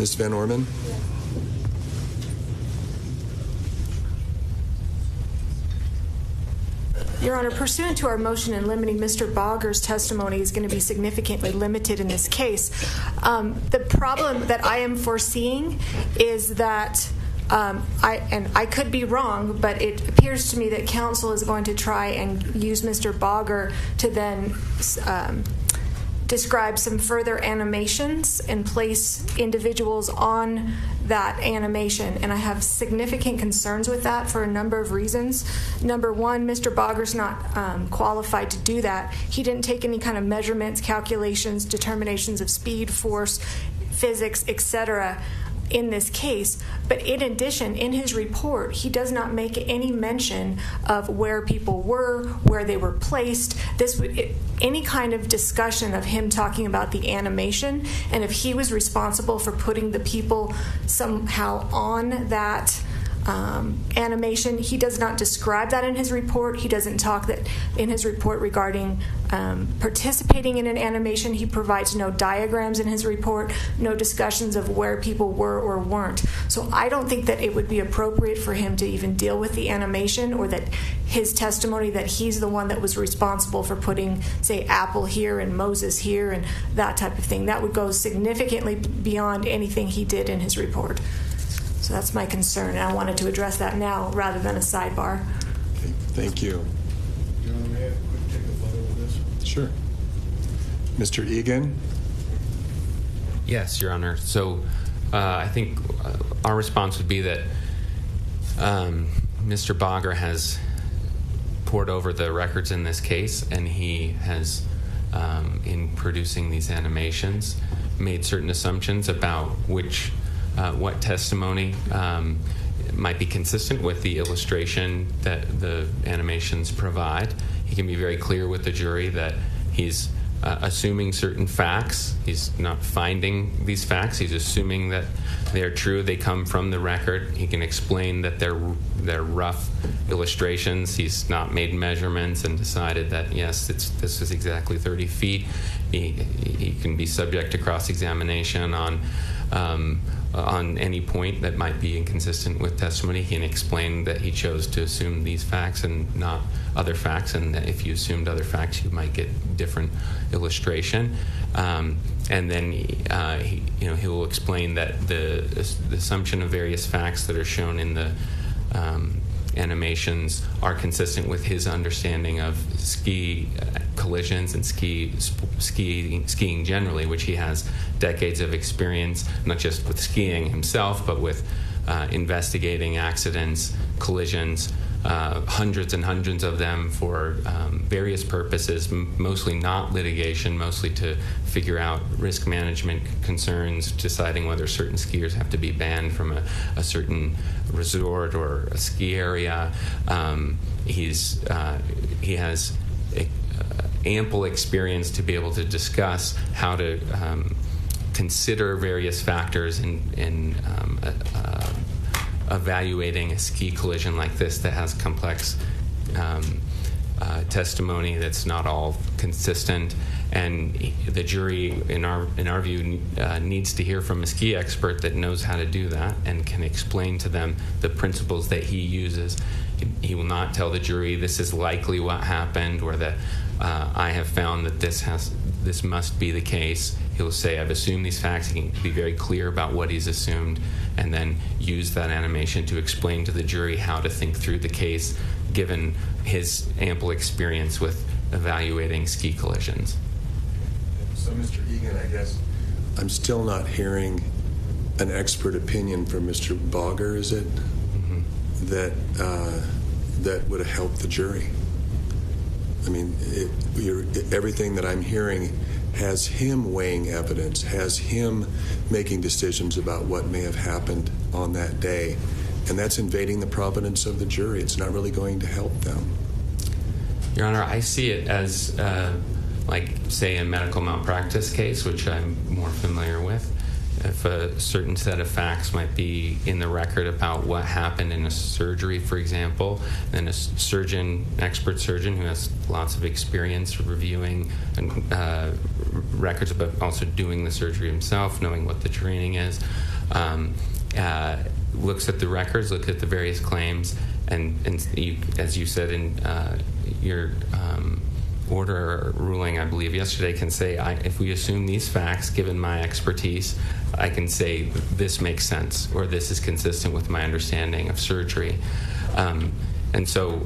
Ms. Van Orman? Your Honor, pursuant to our motion in limine, Mr. Bogger's testimony is going to be significantly limited in this case. The problem that I am foreseeing is that, I could be wrong, but it appears to me that counsel is going to try and use Mr. Bogger to then describe some further animations and place individuals on that animation. And I have significant concerns with that for a number of reasons. Number one, Mr. Bogger's not qualified to do that. He didn't take any kind of measurements, calculations, determinations of speed, force, physics, etc. in this case. But in addition, in his report, he does not make any mention of where people were, where they were placed. Any kind of discussion of him talking about the animation, and if he was responsible for putting the people somehow on that animation, he does not describe that in his report. He doesn't talk that in his report regarding participating in an animation. He provides no diagrams in his report, no discussions of where people were or weren't. So I don't think that it would be appropriate for him to even deal with the animation, or that his testimony that he's the one that was responsible for putting, say, Apple here and Moses here and that type of thing. That would go significantly beyond anything he did in his report. So that's my concern, and I wanted to address that now rather than a sidebar. Okay, thank you. Your Honor, may I quick take a photo of this? Sure. Mr. Egan? Yes, Your Honor. So I think our response would be that Mr. Bogger has poured over the records in this case, and he has, in producing these animations, made certain assumptions about what testimony might be consistent with the illustration that the animations provide. He can be very clear with the jury that he's assuming certain facts. He's not finding these facts. He's assuming that they're true. They come from the record. He can explain that they're rough illustrations. He's not made measurements and decided that, yes, this is exactly 30 feet. He can be subject to cross-examination on any point that might be inconsistent with testimony. He can explain that he chose to assume these facts and not other facts, and that if you assumed other facts, you might get different illustration. And then he will explain that the assumption of various facts that are shown in the animations are consistent with his understanding of ski collisions and skiing generally, which he has decades of experience, not just with skiing himself, but with investigating accidents, collisions, hundreds and hundreds of them for various purposes, mostly not litigation, mostly to figure out risk management concerns, deciding whether certain skiers have to be banned from a certain resort or a ski area. He has ample experience to be able to discuss how to consider various factors in evaluating a ski collision like this that has complex testimony that's not all consistent. And the jury, in our view, needs to hear from a ski expert that knows how to do that and can explain to them the principles that he uses. He will not tell the jury this is likely what happened, or that I have found that this must be the case. He'll say, I've assumed these facts. He can be very clear about what he's assumed, and then use that animation to explain to the jury how to think through the case, given his ample experience with evaluating ski collisions. So, Mr. Egan, I guess I'm still not hearing an expert opinion from Mr. Bogger, is it? Mm-hmm. That would have helped the jury. I mean, everything that I'm hearing has him weighing evidence, has him making decisions about what may have happened on that day, and that's invading the providence of the jury. It's not really going to help them. Your Honor, I see it as, like, say, a medical malpractice case, which I'm more familiar with. if a certain set of facts might be in the record about what happened in a surgery, for example, then a surgeon, expert surgeon who has lots of experience reviewing records, but also doing the surgery himself, knowing what the training is, looks at the records, looks at the various claims, and you, as you said in your order ruling, I believe, yesterday, can say, if we assume these facts, given my expertise, I can say this makes sense, or this is consistent with my understanding of surgery. And so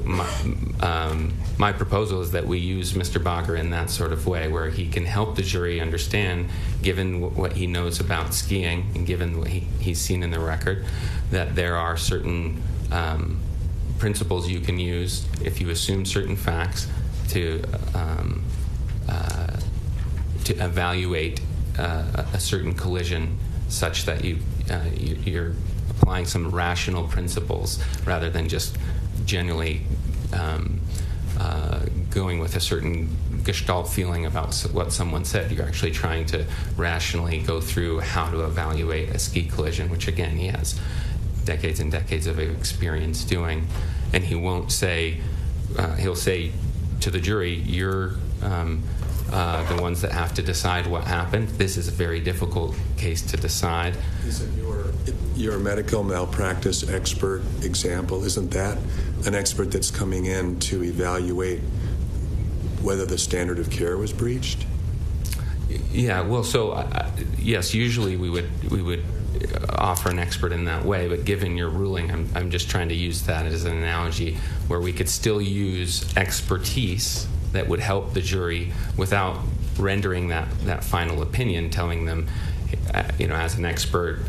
my proposal is that we use Mr. Bager in that sort of way, where he can help the jury understand, given what he knows about skiing and given what he's seen in the record, that there are certain principles you can use if you assume certain facts to evaluate a certain collision, such that you're applying some rational principles rather than just generally going with a certain gestalt feeling about what someone said. You're actually trying to rationally go through how to evaluate a ski collision, which again he has decades and decades of experience doing. And he won't say, he'll say to the jury, you're the ones that have to decide what happened. This is a very difficult case to decide. Isn't your medical malpractice expert example, isn't that an expert that's coming in to evaluate whether the standard of care was breached? Yeah, well, so yes, usually we would offer an expert in that way, but given your ruling, I'm just trying to use that as an analogy where we could still use expertise that would help the jury without rendering that final opinion, telling them, as an expert,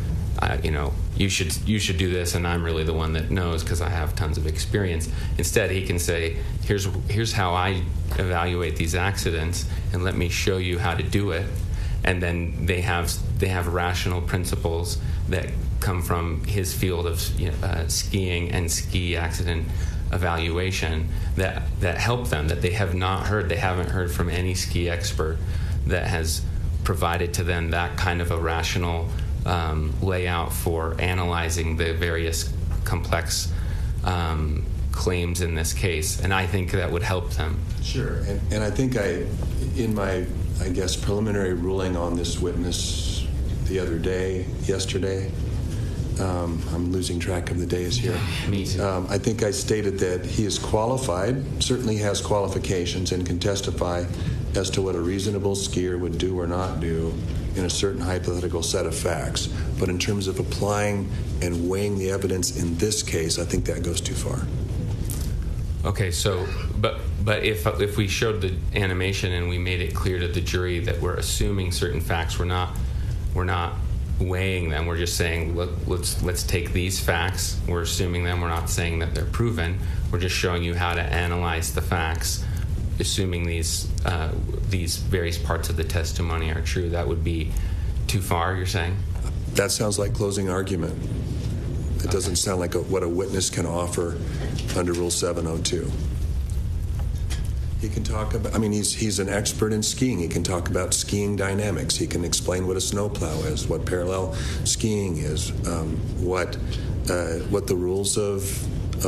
you should do this, and I'm really the one that knows because I have tons of experience. Instead, he can say, here's how I evaluate these accidents, and let me show you how to do it. And then they have rational principles that come from his field of skiing and ski accident evaluation that help them, that they have not heard. They haven't heard from any ski expert that has provided to them that kind of a rational layout for analyzing the various complex claims in this case. And I think that would help them. Sure. And I think in my preliminary ruling on this witness yesterday, I'm losing track of the days here. Me too. I think I stated that he is qualified, certainly has qualifications, and can testify as to what a reasonable skier would do or not do in a certain hypothetical set of facts. But in terms of applying and weighing the evidence in this case, I think that goes too far. Okay, so, but if we showed the animation and we made it clear to the jury that we're assuming certain facts, we're not weighing them. We're just saying, let's take these facts. We're assuming them. We're not saying that they're proven. We're just showing you how to analyze the facts, assuming these various parts of the testimony are true. That would be too far, you're saying? That sounds like closing argument. It doesn't sound like what a witness can offer under Rule 702. He can talk about, he's an expert in skiing. He can talk about skiing dynamics. He can explain what a snowplow is, what parallel skiing is, what the rules of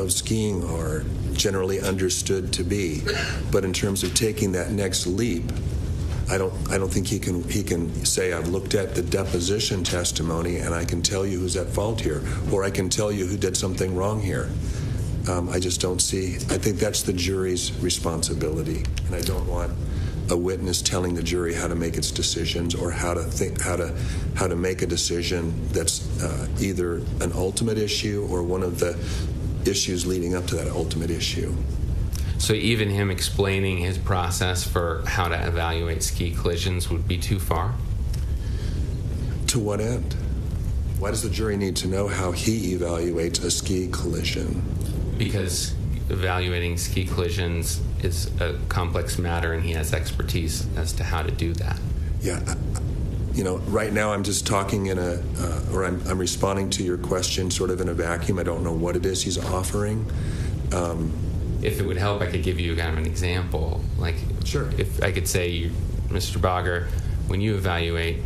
skiing are generally understood to be. But in terms of taking that next leap, I don't think he can say, I've looked at the deposition testimony and I can tell you who's at fault here, or I can tell you who did something wrong here. I just don't see. I think that's the jury's responsibility, and I don't want a witness telling the jury how to make its decisions or how to make a decision that's either an ultimate issue or one of the issues leading up to that ultimate issue. So even him explaining his process for how to evaluate ski collisions would be too far? To what end? Why does the jury need to know how he evaluates a ski collision? Because evaluating ski collisions is a complex matter, and he has expertise as to how to do that. Yeah, right now I'm just talking I'm responding to your question sort of in a vacuum. I don't know what it is he's offering. If it would help, I could give you kind of an example. Like, sure. If I could say, Mr. Bager, when you evaluate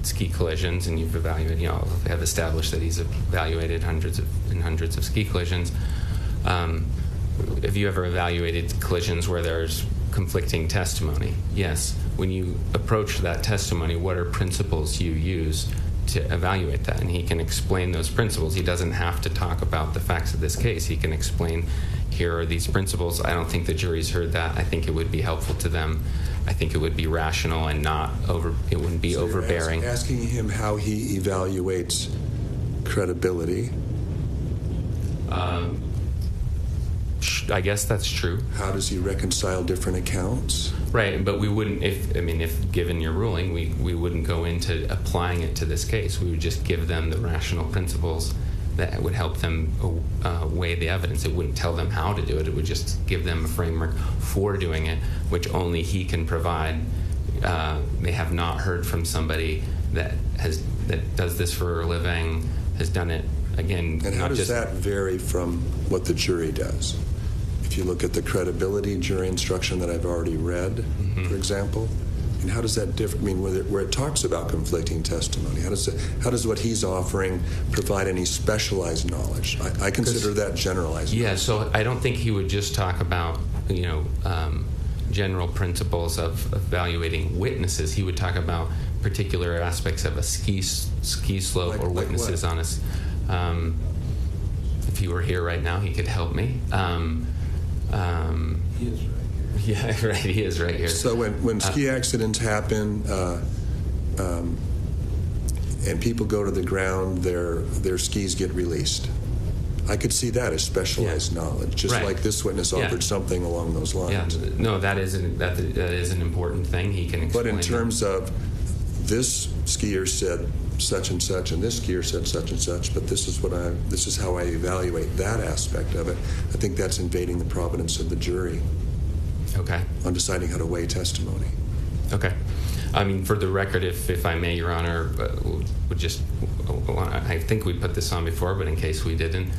ski collisions, and you've evaluated, have established that he's evaluated hundreds of ski collisions. Have you ever evaluated collisions where there's conflicting testimony? Yes. When you approach that testimony, what are principles you use to evaluate that? And he can explain those principles. He doesn't have to talk about the facts of this case. He can explain, here are these principles. I don't think the jury's heard that. I think it would be helpful to them. I think it would be rational and it wouldn't be overbearing. You're asking him how he evaluates credibility. I guess that's true. How does he reconcile different accounts? Right, but we wouldn't, if given your ruling, we wouldn't go into applying it to this case. We would just give them the rational principles that would help them weigh the evidence. It wouldn't tell them how to do it. It would just give them a framework for doing it, which only he can provide. They have not heard from somebody that does this for a living, has done it again. And how does that vary from what the jury does? If you look at the credibility jury instruction that I've already read, for example, and how does that differ? I mean, where it talks about conflicting testimony, how does what he's offering provide any specialized knowledge? I consider that generalized. Yeah, so I don't think he would just talk about general principles of evaluating witnesses. He would talk about particular aspects of a ski slope or witnesses on a. If he were here right now, he could help me. He is right here. Yeah, right. He is right here. So when ski accidents happen and people go to the ground, their skis get released. I could see that as specialized knowledge, just like this witness offered something along those lines. Yeah. No, that is an important thing. He can explain. But in terms of this skier said such and such, and this skier said such and such, but this is how I evaluate that aspect of it. I think that's invading the providence of the jury. Okay. On deciding how to weigh testimony. Okay. I mean, for the record, if I may, Your Honor, I think we put this on before, but in case we didn't,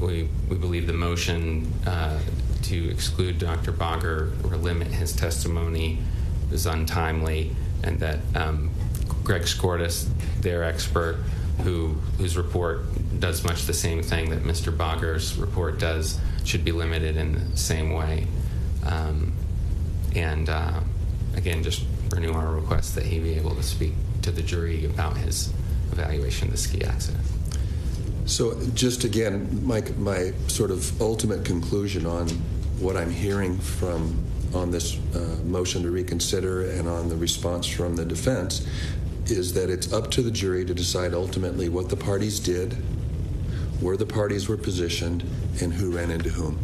we believe the motion to exclude Dr. Bogger or limit his testimony is untimely, and that Greg Skordas, their expert, whose report does much the same thing that Mr. Bogger's report does, should be limited in the same way. Again, just renew our request that he be able to speak to the jury about his evaluation of the ski accident. So just again, my sort of ultimate conclusion on what I'm hearing on this motion to reconsider and on the response from the defense is that it's up to the jury to decide ultimately what the parties did, where the parties were positioned, and who ran into whom.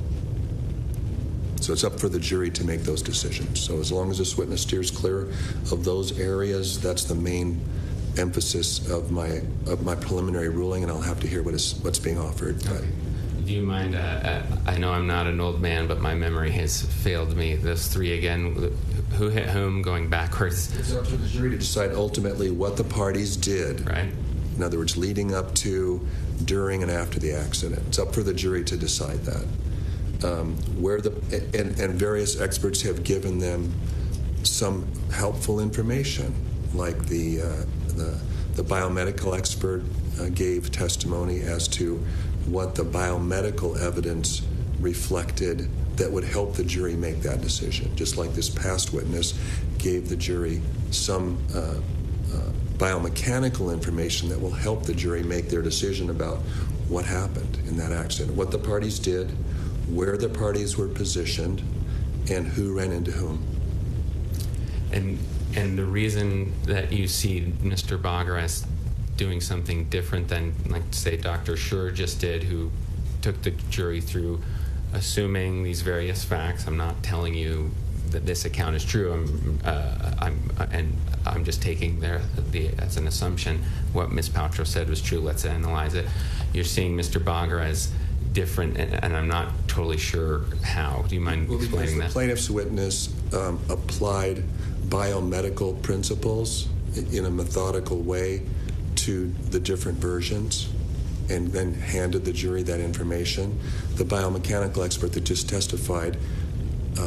So it's up for the jury to make those decisions. So as long as this witness steers clear of those areas, that's the main emphasis of my preliminary ruling, and I'll have to hear what's being offered. Okay. Do you mind? I know I'm not an old man, but my memory has failed me. Those three again. Who hit whom? Going backwards. It's up to the jury to decide ultimately what the parties did. Right. In other words, leading up to, during, and after the accident. It's up for the jury to decide that. And various experts have given them some helpful information, like the biomedical expert gave testimony as to what the biomedical evidence reflected that would help the jury make that decision. Just like this past witness gave the jury some biomechanical information that will help the jury make their decision about what happened in that accident, what the parties did, where the parties were positioned, and who ran into whom. And the reason that you see Mr. Bogger as doing something different than, like, say, Dr. Schur just did, who took the jury through assuming these various facts. I'm not telling you that this account is true. I'm just taking as an assumption what Ms. Paltrow said was true. Let's analyze it. You're seeing Mr. Bogger as different, and I'm not totally sure how. Do you mind explaining that? The plaintiff's witness applied biomedical principles in a methodical way to the different versions and then handed the jury that information. The biomechanical expert that just testified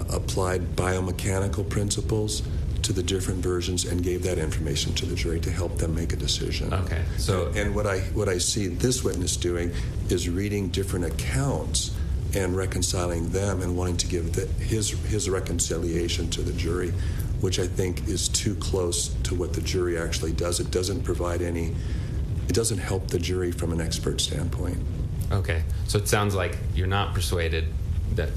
applied biomechanical principles to the different versions and gave that information to the jury to help them make a decision. Okay. So, and what I see this witness doing is reading different accounts and reconciling them and wanting to give his reconciliation to the jury, which I think is too close to what the jury actually does. It doesn't help the jury from an expert standpoint. okay. So it sounds like you're not persuaded that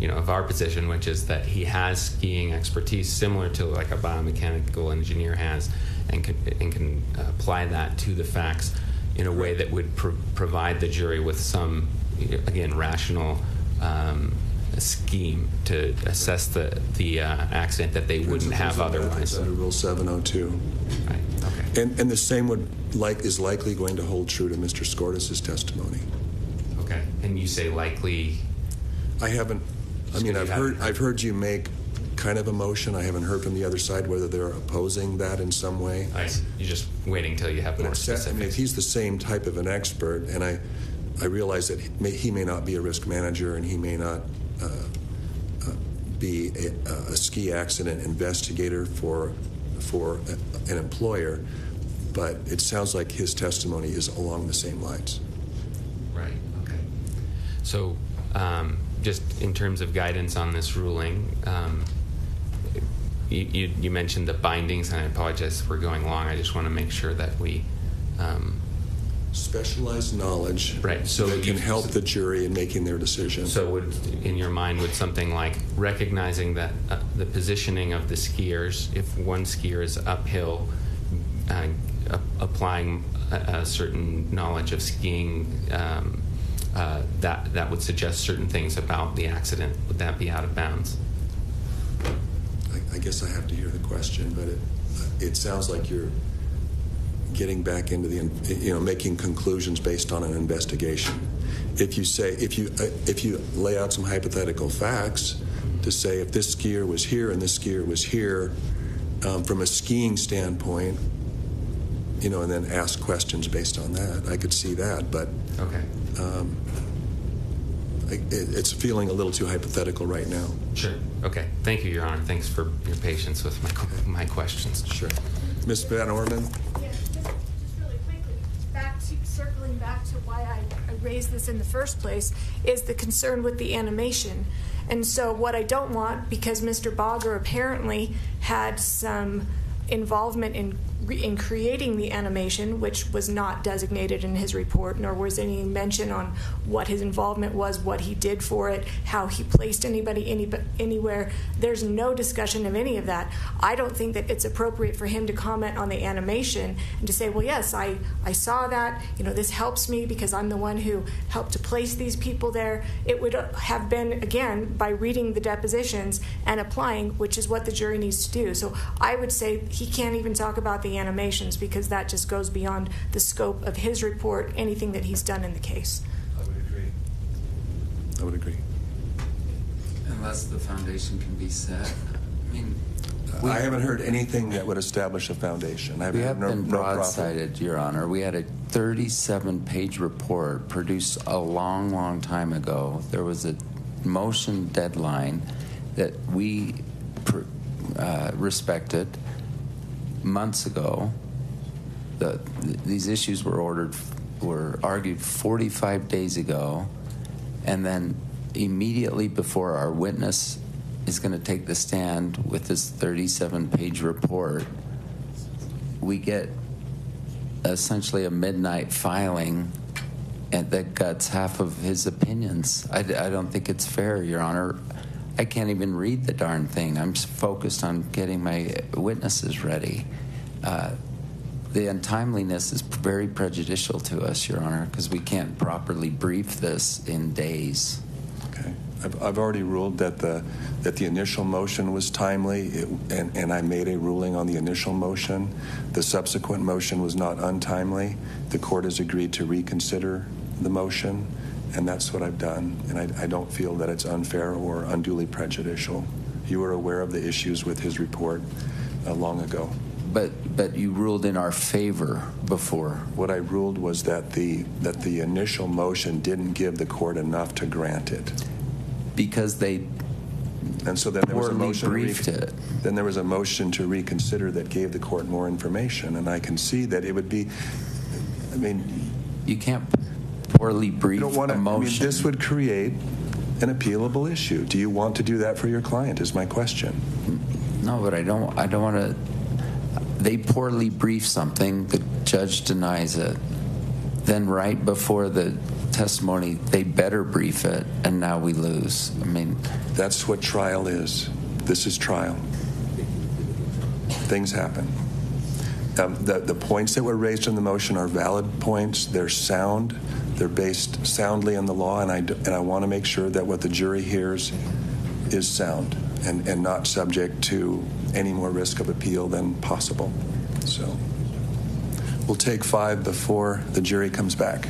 of our position, which is that he has skiing expertise similar to like a biomechanical engineer has, and can apply that to the facts in a way that would provide the jury with some, again, rational scheme to assess the accident that they wouldn't have otherwise. Under Rule 702. Right. Okay. And the same is likely going to hold true to Mr. Skordas' testimony. Okay. And you say likely. I haven't. I mean, I've heard you make kind of a motion. I haven't heard from the other side whether they're opposing that in some way. You're just waiting till you have more specifics. I mean, if he's the same type of an expert, and I realize that he may not be a risk manager and he may not be a ski accident investigator for an employer, but it sounds like his testimony is along the same lines. Right. Okay. So, just in terms of guidance on this ruling, you mentioned the bindings, and I apologize if we're going long. I just want to make sure that we specialized knowledge, right? So that can help the jury in making their decision. So, in your mind, would something like recognizing that the positioning of the skiers, if one skier is uphill, applying a certain knowledge of skiing, that would suggest certain things about the accident. Would that be out of bounds? I guess I have to hear the question, but it sounds like you're getting back into making conclusions based on an investigation. If you lay out some hypothetical facts to say if this skier was here and this skier was here, from a skiing standpoint, and then ask questions based on that, I could see that. But okay. It's feeling a little too hypothetical right now. Sure. Okay. Thank you, Your Honor. Thanks for your patience with my questions. Sure. Ms. Van Orman? Yeah, just really quickly, circling back to why I raised this in the first place, is the concern with the animation. And so what I don't want, because Mr. Bogger apparently had some involvement in creating the animation, which was not designated in his report, nor was any mention on what his involvement was, what he did for it, how he placed anybody anywhere. There's no discussion of any of that. I don't think that it's appropriate for him to comment on the animation and to say, well, yes, I saw that. This helps me because I'm the one who helped to place these people there. It would have been, again, by reading the depositions and applying, which is what the jury needs to do. So I would say he can't even talk about the animations because that just goes beyond the scope of his report, anything that he's done in the case. I would agree. Unless the foundation can be set. I mean, I haven't heard anything that would establish a foundation. We have been broadsided, Your Honor. We had a 37-page report produced a long, long time ago. There was a motion deadline that we respected months ago. These issues were argued 45 days ago, and then immediately before our witness is going to take the stand with this 37-page report, we get essentially a midnight filing and that guts half of his opinions. I don't think it's fair, Your Honor. I can't even read the darn thing. I'm focused on getting my witnesses ready. The untimeliness is very prejudicial to us, Your Honor, because we can't properly brief this in days. Okay. I've already ruled that the initial motion was timely, and I made a ruling on the initial motion. The subsequent motion was not untimely. The court has agreed to reconsider the motion, and that's what I've done. And I don't feel that it's unfair or unduly prejudicial. You were aware of the issues with his report long ago. But you ruled in our favor before. What I ruled was that the initial motion didn't give the court enough to grant it. Because they And so then there was a Poorly motion. briefed it. Then there was a motion to reconsider that gave the court more information, and I can see that it would be. I mean, You can't poorly brief you don't want a to. I mean, motion. this would create an appealable issue. Do you want to do that for your client? Is my question. No, but I don't want to. They poorly brief something, the judge denies it. Then right before the testimony, they better brief it, and now we lose. I mean, That's what trial is. This is trial. Things happen. The points that were raised in the motion are valid points. They're sound. They're based soundly on the law, and I want to make sure that what the jury hears is sound and not subject to any more risk of appeal than possible. So we'll take 5 before the jury comes back.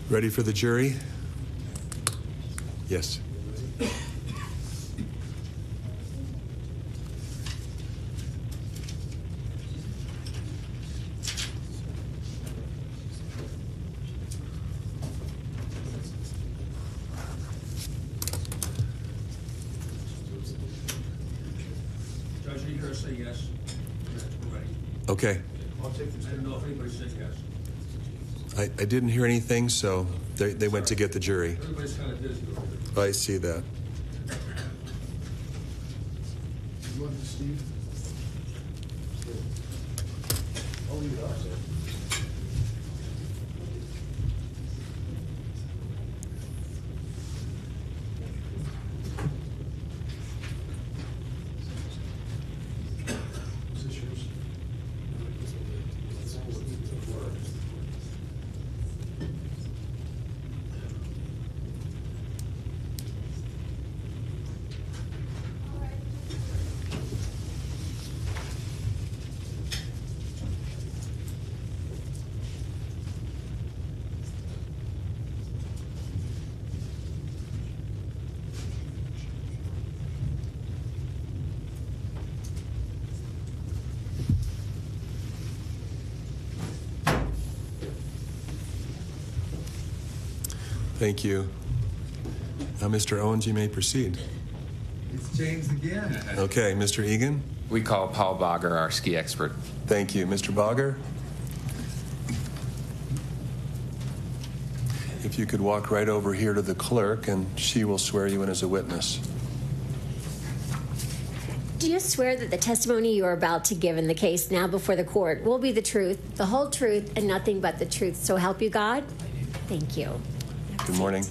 Ready for the jury? Yes. Judge, are you going to say yes? We're ready. Okay. I don't know if anybody said yes. I didn't hear anything, so they went to get the jury. Everybody's kind of busy over there. I see that. You want this, Steve? I'll leave it off, sir. Is this yours? Thank you. Now, Mr. Owens, you may proceed. It's James again. Okay, Mr. Egan. We call Paul Bogger our ski expert. Thank you. Mr. Bogger? If you could walk right over here to the clerk, and she will swear you in as a witness. Do you swear that the testimony you are about to give in the case now before the court will be the truth, the whole truth, and nothing but the truth? So help you God? Thank you. Good morning.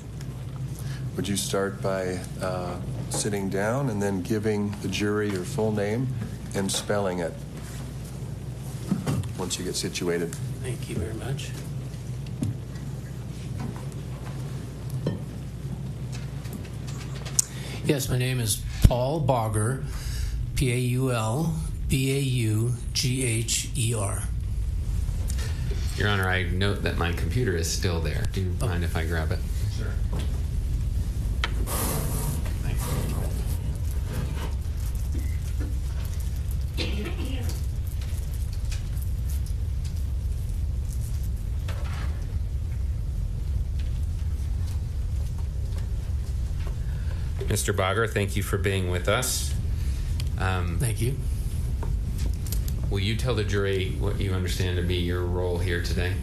Would you start by sitting down and then giving the jury your full name and spelling it once you get situated? Thank you very much. Yes, my name is Paul Bogger, Paulbagher. Your Honor, I note that my computer is still there. Do you mind if I grab it? Sure. Thanks. Mr. Bogger, thank you for being with us. Thank you. Will you tell the jury what you understand to be your role here today?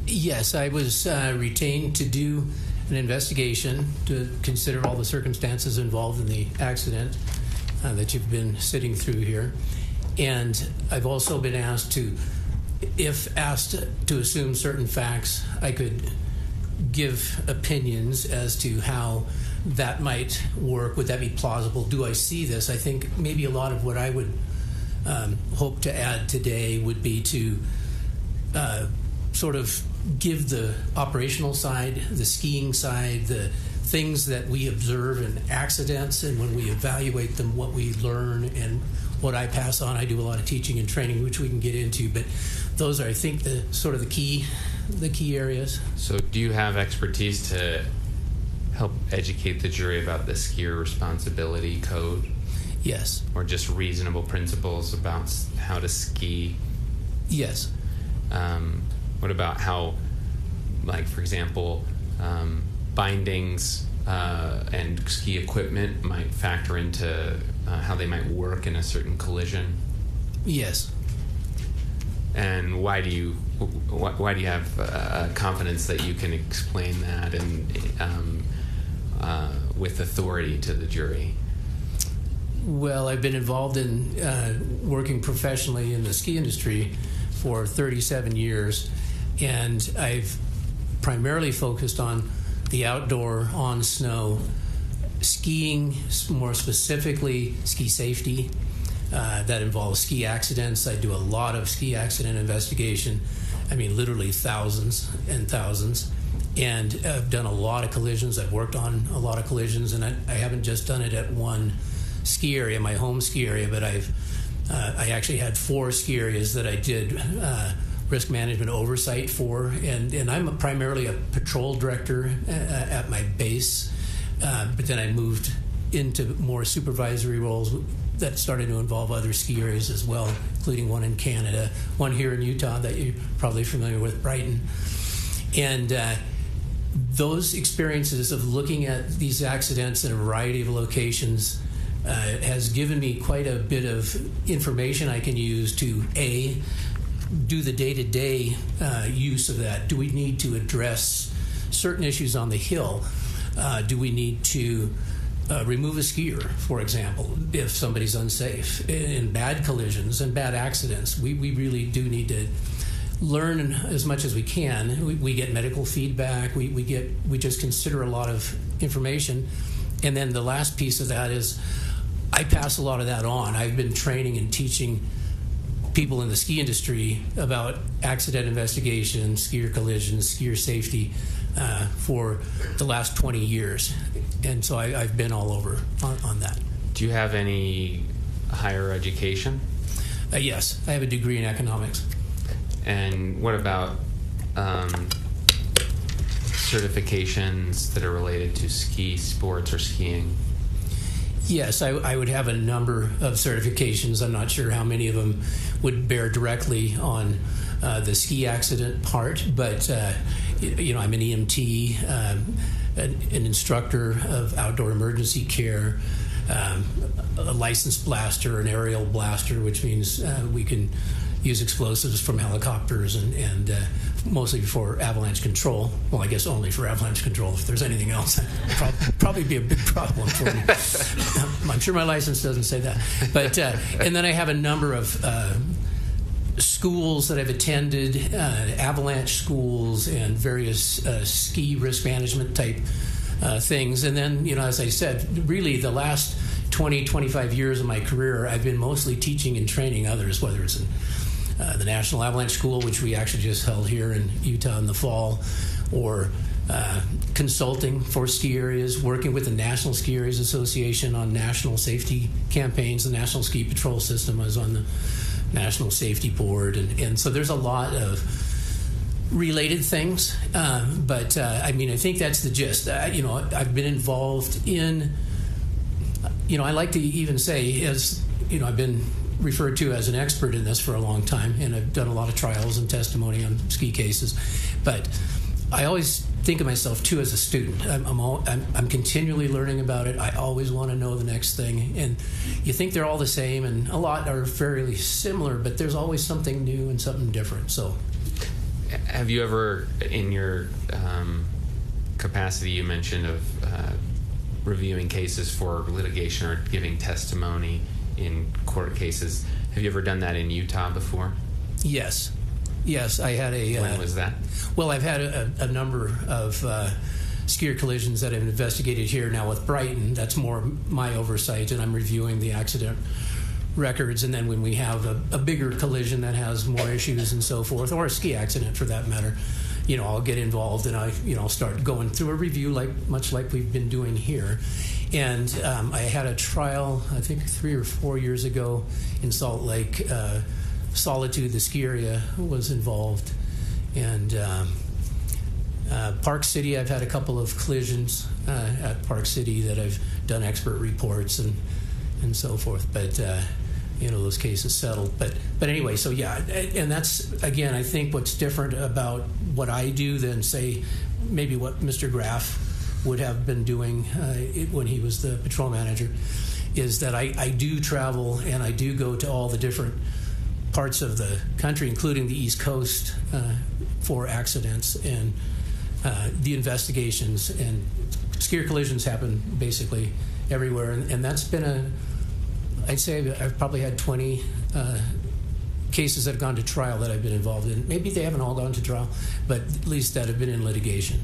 Yes, I was retained to do an investigation to consider all the circumstances involved in the accident that you've been sitting through here. And I've also been asked to, if asked to assume certain facts, I could give opinions as to how that might work. Would that be plausible? Do I see this? I think maybe a lot of what I would hope to add today would be to sort of give the operational side, the skiing side, the things that we observe in accidents, and when we evaluate them, what we learn and what I pass on. I do a lot of teaching and training, which we can get into, but those are, I think, the sort of the key areas. So do you have expertise to help educate the jury about the skier responsibility code? Yes. Or just reasonable principles about how to ski? Yes. What about how, like, for example, bindings and ski equipment might factor into how they might work in a certain collision? Yes. And why do you have confidence that you can explain that and with authority to the jury? Well, I've been involved in working professionally in the ski industry for 37 years, and I've primarily focused on the outdoor, on snow, skiing, more specifically ski safety. That involves ski accidents. I do a lot of ski accident investigation. I mean, literally thousands and thousands. And I've done a lot of collisions. I've worked on a lot of collisions, and I haven't just done it at one ski area, my home ski area, but I actually had 4 ski areas that I did risk management oversight for, and I'm primarily a patrol director at my base, but then I moved into more supervisory roles that started to involve other ski areas as well, including one in Canada, one here in Utah that you're probably familiar with, Brighton. And those experiences of looking at these accidents in a variety of locations has given me quite a bit of information I can use to, A, do the day-to-day use of that. Do we need to address certain issues on the hill? Do we need to remove a skier, for example, if somebody's unsafe? In bad collisions and bad accidents, we really do need to learn as much as we can. We get medical feedback. We just consider a lot of information. And then the last piece of that is I pass a lot of that on. I've been training and teaching people in the ski industry about accident investigation, skier collisions, skier safety for the last 20 years. And so I've been all over on that. Do you have any higher education? Yes, I have a degree in economics. And what about certifications that are related to ski sports or skiing? Yes, I would have a number of certifications. I'm not sure how many of them would bear directly on the ski accident part, but I'm an EMT, an instructor of outdoor emergency care, a licensed blaster, an aerial blaster, which means we can use explosives from helicopters and mostly for avalanche control. Well, I guess only for avalanche control. If there's anything else, that'd probably be a big problem for me. I'm sure my license doesn't say that. But and then I have a number of schools that I've attended, avalanche schools and various ski risk management type things. And then, as I said, really the last 20, 25 years of my career, I've been mostly teaching and training others, whether it's in the National Avalanche School, which we actually just held here in Utah in the fall, or consulting for ski areas, working with the National Ski Areas Association on national safety campaigns, the National Ski Patrol System. I was on the National Safety Board, and so there's a lot of related things, but I think that's the gist. I've been involved in, I like to even say, as I've been referred to as an expert in this for a long time, and I've done a lot of trials and testimony on ski cases, but I always think of myself too as a student. I'm continually learning about it. I always want to know the next thing, and you think they're all the same, and a lot are fairly similar, but there's always something new and something different. So have you ever, in your capacity you mentioned of reviewing cases for litigation or giving testimony in court cases, have you ever done that in Utah before? Yes, I had a... When was that? Well, I've had a number of skier collisions that I've investigated here now with Brighton. That's more my oversight, and I'm reviewing the accident records. And then when we have a bigger collision that has more issues and so forth, or a ski accident for that matter, I'll get involved and I'll start going through a review much like we've been doing here. And I had a trial, I think 3 or 4 years ago in Salt Lake. Solitude, the ski area, was involved. And Park City, I've had a couple of collisions at Park City that I've done expert reports and so forth. But those cases settled. But anyway, so yeah, and that's, again, I think what's different about what I do than, say, maybe what Mr. Graff would have been doing when he was the patrol manager, is that I do travel and I do go to all the different parts of the country, including the East Coast, for accidents and the investigations. And skier collisions happen basically everywhere, and that's been I'd say I've probably had 20 cases that have gone to trial that I've been involved in. Maybe they haven't all gone to trial, but at least that have been in litigation.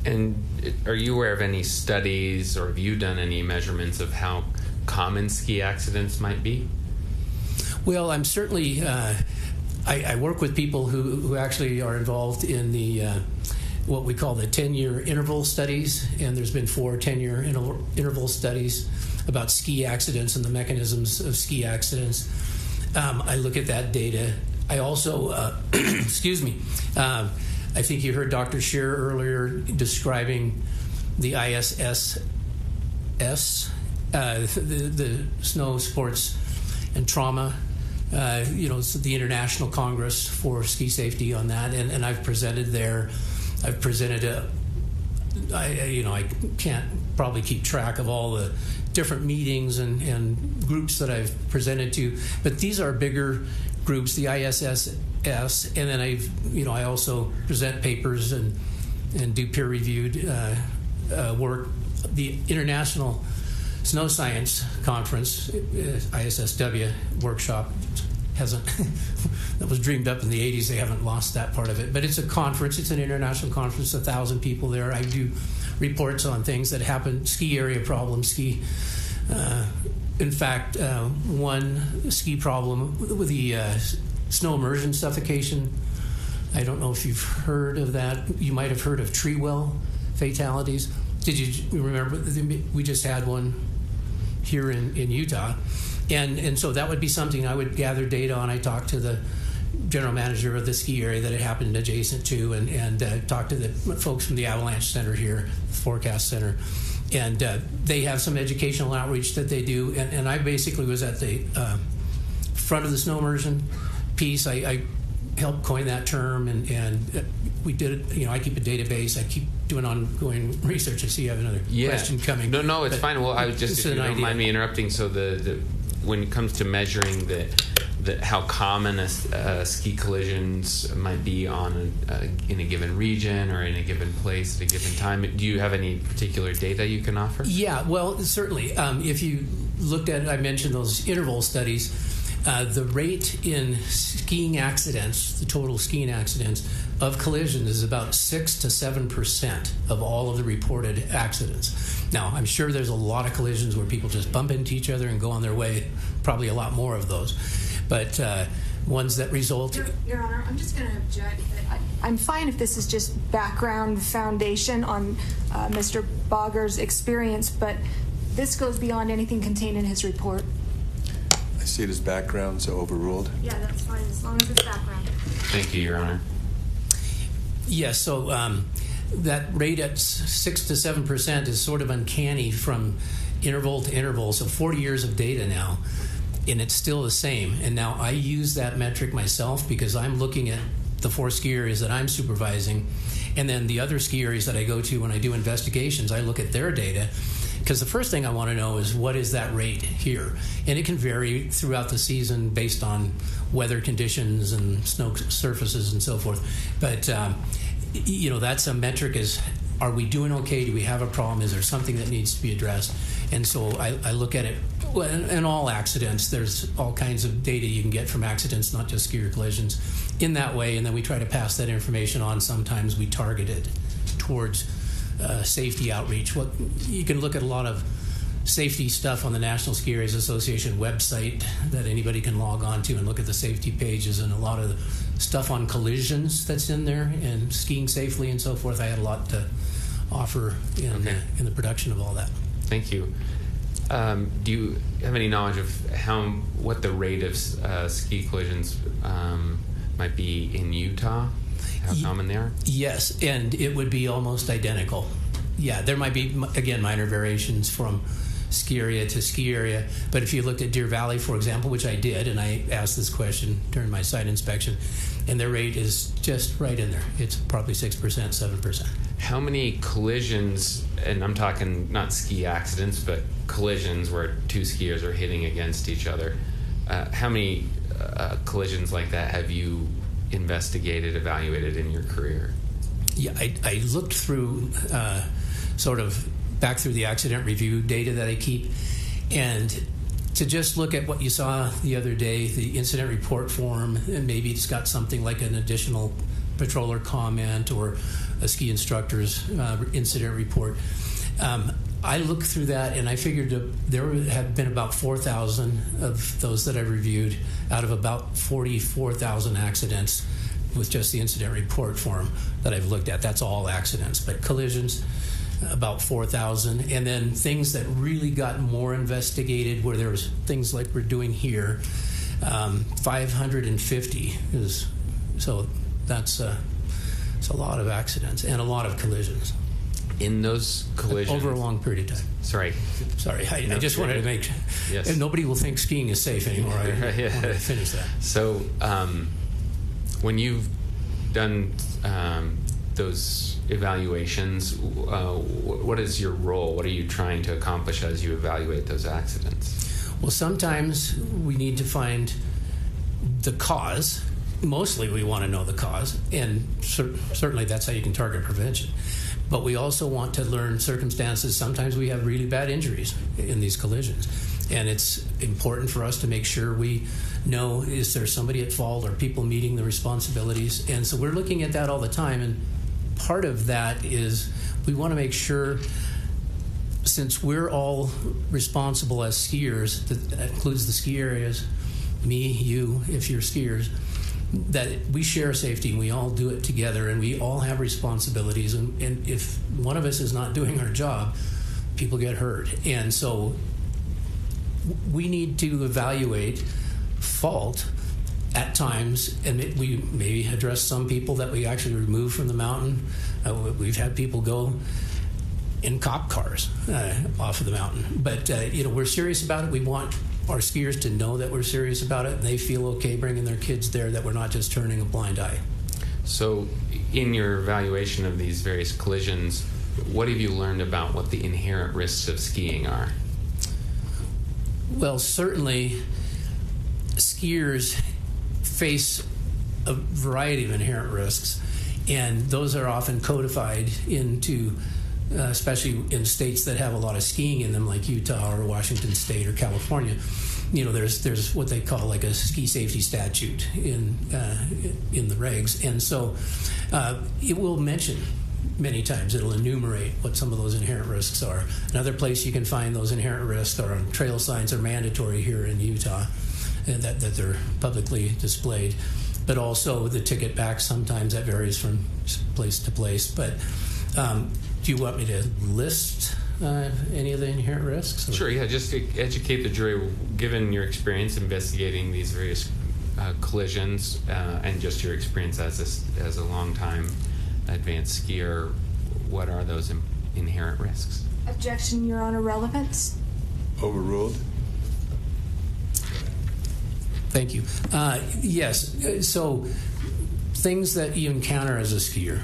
And are you aware of any studies, or have you done any measurements of how common ski accidents might be? Well, I'm certainly, I work with people who actually are involved in the what we call the 10-year interval studies, and there's been 4 10-year interval studies about ski accidents and the mechanisms of ski accidents. I look at that data I also, excuse me, I think you heard Dr. Scheer earlier describing the ISSS, the Snow Sports and Trauma, the International Congress for Ski Safety on that, and I've presented there. I've presented I can't probably keep track of all the different meetings and groups that I've presented to, but these are bigger groups, the ISSS, and then I also present papers and do peer-reviewed work. The International Snow Science Conference, ISSW workshop, hasn't that was dreamed up in the 80s. They haven't lost that part of it, but it's a conference. It's an international conference. 1,000 people there. I do reports on things that happen, ski area problems, in fact, one ski problem with the snow immersion suffocation. I don't know if you've heard of that. You might have heard of tree well fatalities. Did you remember? We just had one here in Utah. And so that would be something I would gather data on. I talked to the general manager of the ski area that it happened adjacent to, and talked to the folks from the Avalanche Center here, the Forecast Center. And they have some educational outreach that they do. And I basically was at the front of the snow immersion piece. I helped coin that term, and we did it. I keep a database. I keep doing ongoing research. I see you have another question coming. No, it's fine. Well, I would just, if you don't mind me interrupting, so when it comes to measuring how common ski collisions might be in a given region or in a given place at a given time, do you have any particular data you can offer? Yeah, well, certainly. If you looked at, I mentioned those interval studies, the rate in skiing accidents, the total skiing accidents of collisions, is about 6 to 7% of all of the reported accidents. Now, I'm sure there's a lot of collisions where people just bump into each other and go on their way, probably a lot more of those. But ones that result... Your Honor, I'm just going to object. I'm fine if this is just background foundation on Mr. Bogger's experience, but this goes beyond anything contained in his report. I see it as background, so overruled. Yeah, that's fine, as long as it's background. Thank you, Your Honor. Yes, so that rate at 6 to 7% is sort of uncanny from interval to interval. So 40 years of data now, and it's still the same. And now I use that metric myself because I'm looking at the 4 ski areas that I'm supervising, and then the other ski areas that I go to when I do investigations, I look at their data. Because the first thing I want to know is what is that rate here? And it can vary throughout the season based on weather conditions and snow surfaces and so forth. But, that's a metric is, are we doing okay? Do we have a problem? Is there something that needs to be addressed? And so I look at it, in all accidents, there's all kinds of data you can get from accidents, not just skier collisions, in that way. And then we try to pass that information on. Sometimes we target it towards safety outreach. You can look at a lot of safety stuff on the National Ski Areas Association website that anybody can log on to and look at the safety pages, and a lot of the stuff on collisions that's in there and skiing safely and so forth. I had a lot to offer in the production of all that. Thank you. Do you have any knowledge of what the rate of ski collisions might be in Utah? How common they are? Yes, and it would be almost identical. Yeah, there might be, again, minor variations from ski area to ski area, but if you looked at Deer Valley, for example, which I did, and I asked this question during my site inspection, and their rate is just right in there. It's probably 6%, 7%. How many collisions, and I'm talking not ski accidents, but collisions where 2 skiers are hitting against each other, how many collisions like that have you investigated, evaluated in your career? Yeah, I looked through sort of back through the accident review data that I keep, and to just look at what you saw the other day, the incident report form, and maybe it's got something like an additional patroller comment or a ski instructor's incident report. I looked through that, and I figured there have been about 4,000 of those that I've reviewed out of about 44,000 accidents with just the incident report form that I've looked at. That's all accidents, but collisions, about 4,000. And then things that really got more investigated, where there was things like we're doing here, 550 is, so that's a lot of accidents and a lot of collisions. In those collisions? Over a long period of time. Sorry, I just wanted to make, yes. And nobody will think skiing is safe anymore. I want to finish that. So when you've done those evaluations, what is your role? What are you trying to accomplish as you evaluate those accidents? Well, sometimes we need to find the cause. Mostly we want to know the cause, and certainly that's how you can target prevention. But we also want to learn circumstances. Sometimes we have really bad injuries in these collisions, and it's important for us to make sure we know, is there somebody at fault, or people meeting the responsibilities? And so we're looking at that all the time, and part of that is we want to make sure, since we're all responsible as skiers, that includes the ski areas, me, you, if you're skiers, that we share safety and we all do it together, and we all have responsibilities, and if one of us is not doing our job, people get hurt. And so we need to evaluate fault at times, and we maybe address some people that we actually remove from the mountain. We've had people go in cop cars off of the mountain, but we're serious about it. We want our skiers to know that we're serious about it, and they feel okay bringing their kids there, that we're not just turning a blind eye. So in your evaluation of these various collisions, what have you learned about what the inherent risks of skiing are? Well, certainly skiers face a variety of inherent risks, and those are often codified into especially in states that have a lot of skiing in them, like Utah or Washington State or California. There's what they call like a ski safety statute in the regs, and so it will mention many times, it'll enumerate what some of those inherent risks are. Another place you can find those inherent risks are on trail signs are mandatory here in Utah, and that they're publicly displayed, but also the ticket back, sometimes that varies from place to place. But do you want me to list any of the inherent risks? Sure, yeah, just to educate the jury, given your experience investigating these various collisions and just your experience as a long-time advanced skier, what are those inherent risks? Objection, Your Honor, relevance. Overruled. Thank you. Yes, so things that you encounter as a skier,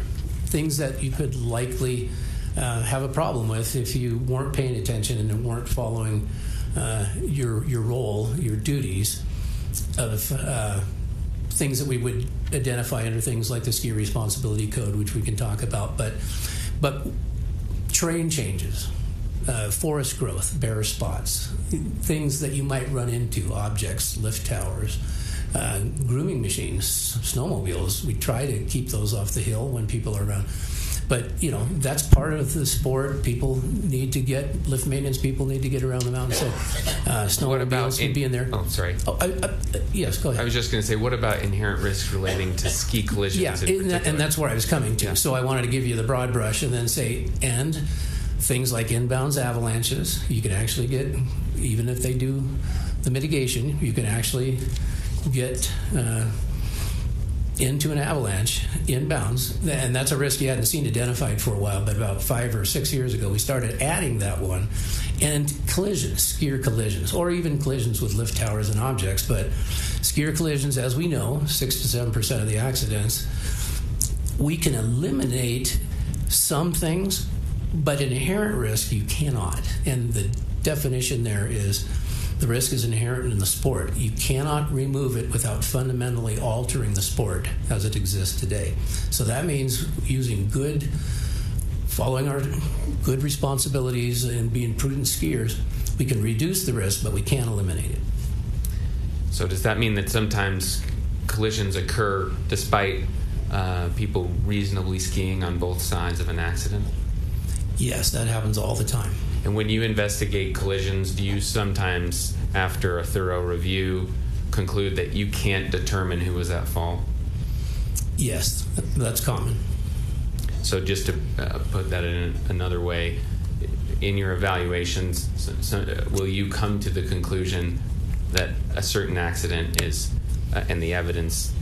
things that you could likely have a problem with if you weren't paying attention and weren't following your role, your duties, of things that we would identify under things like the Ski Responsibility Code, which we can talk about, but terrain changes, forest growth, bare spots, things that you might run into, objects, lift towers, grooming machines, snowmobiles. We try to keep those off the hill when people are around. But, that's part of the sport. People need to get, lift maintenance people need to get around the mountain. So snowmobiles would be in there. Oh, sorry. Yes, go ahead. I was just going to say, what about inherent risks relating to ski collisions in particular? And that's where I was coming to. Yeah. So I wanted to give you the broad brush and then say, and things like inbounds avalanches, you can actually get, even if they do the mitigation, you can actually get into an avalanche inbounds, and that's a risk you hadn't seen identified for a while, but about 5 or 6 years ago we started adding that one. And collisions, skier collisions, or even collisions with lift towers and objects, but skier collisions, as we know, 6 to 7% of the accidents, we can eliminate some things, but inherent risk you cannot. And the definition there is the risk is inherent in the sport. You cannot remove it without fundamentally altering the sport as it exists today. So that means following our good responsibilities and being prudent skiers, we can reduce the risk, but we can't eliminate it. So does that mean that sometimes collisions occur despite people reasonably skiing on both sides of an accident? Yes, that happens all the time. And when you investigate collisions, do you sometimes, after a thorough review, conclude that you can't determine who was at fault? Yes, that's common. So just to put that in another way, in your evaluations, will you come to the conclusion that a certain accident is, and the evidence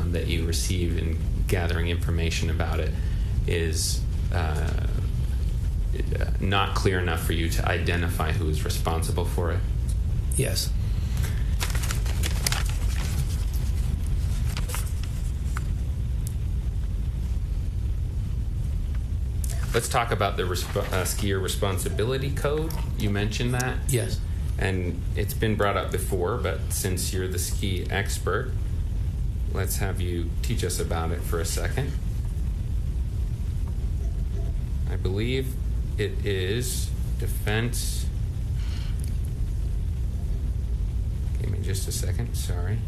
that you receive in gathering information about it is not clear enough for you to identify who is responsible for it? Yes. Let's talk about the skier responsibility code. You mentioned that. Yes. And it's been brought up before, but since you're the ski expert, let's have you teach us about it for a second. I believe it is defense. Give me just a second. Sorry.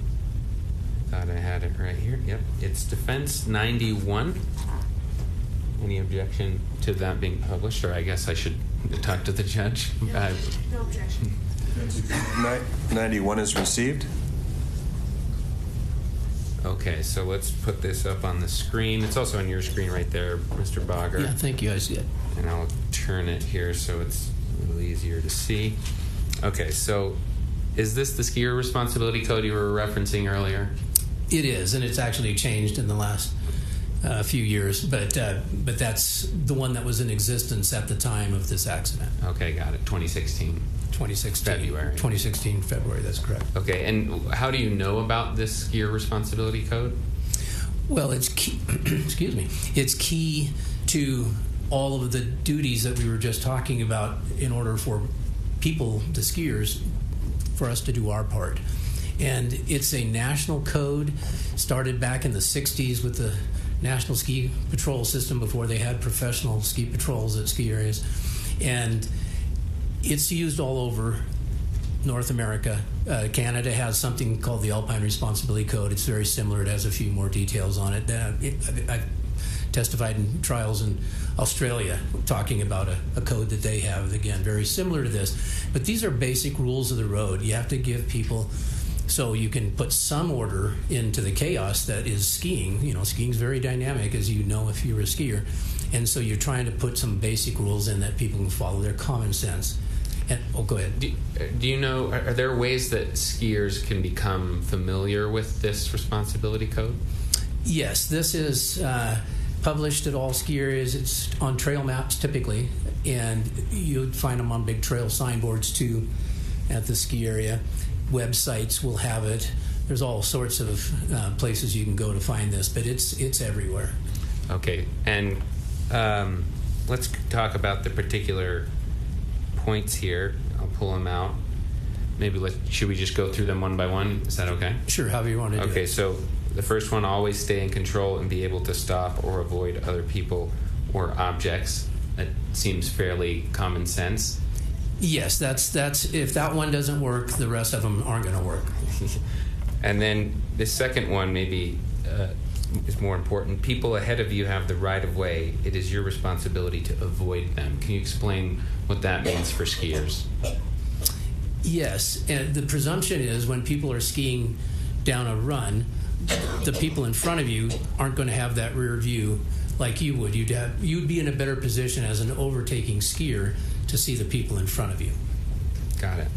Thought I had it right here. Yep. It's defense 91. Any objection to that being published? Or I guess I should talk to the judge. No objection. 91 is received. Okay, so let's put this up on the screen. It's also on your screen right there, Mr. Bogger. Yeah, thank you. I see it. And I'll turn it here so it's a little easier to see. Okay, so is this the skier responsibility code you were referencing earlier? It is, and it's actually changed in the last few years, but that's the one that was in existence at the time of this accident. Okay, got it. 2016. February. 2016 February, that's correct. Okay, and how do you know about this skier responsibility code? Well, it's key, excuse me, it's key to all of the duties that we were just talking about in order for people, the skiers, for us to do our part. And it's a national code, started back in the 60s with the National Ski Patrol System before they had professional ski patrols at ski areas. And it's used all over North America. Canada has something called the Alpine Responsibility Code. It's very similar. It has a few more details on it. I've testified in trials in Australia talking about a code that they have, again, very similar to this. But these are basic rules of the road. You have to give people, so you can put some order into the chaos that is skiing. You know, skiing's very dynamic, as you know if you're a skier. And so you're trying to put some basic rules in that people can follow, their common sense. And, go ahead. Do you know, are there ways that skiers can become familiar with this responsibility code? Yes, this is published at all ski areas. It's on trail maps typically, and you'd find them on big trail signboards too at the ski area. Websites will have it. There's all sorts of places you can go to find this, but it's everywhere. Okay, and let's talk about the particular points here. I'll pull them out. Maybe should we just go through them one by one? Is that okay? Sure, however you want to do it. Okay, so the first one, always stay in control and be able to stop or avoid other people or objects. That seems fairly common sense. Yes, that's if that one doesn't work, the rest of them aren't going to work. And then the second one maybe is more important. People ahead of you have the right of way. It is your responsibility to avoid them. Can you explain what that means for skiers? Yes, and the presumption is when people are skiing down a run, the people in front of you aren't going to have that rear view like you would. You'd be in a better position as an overtaking skier to see the people in front of you. Got it.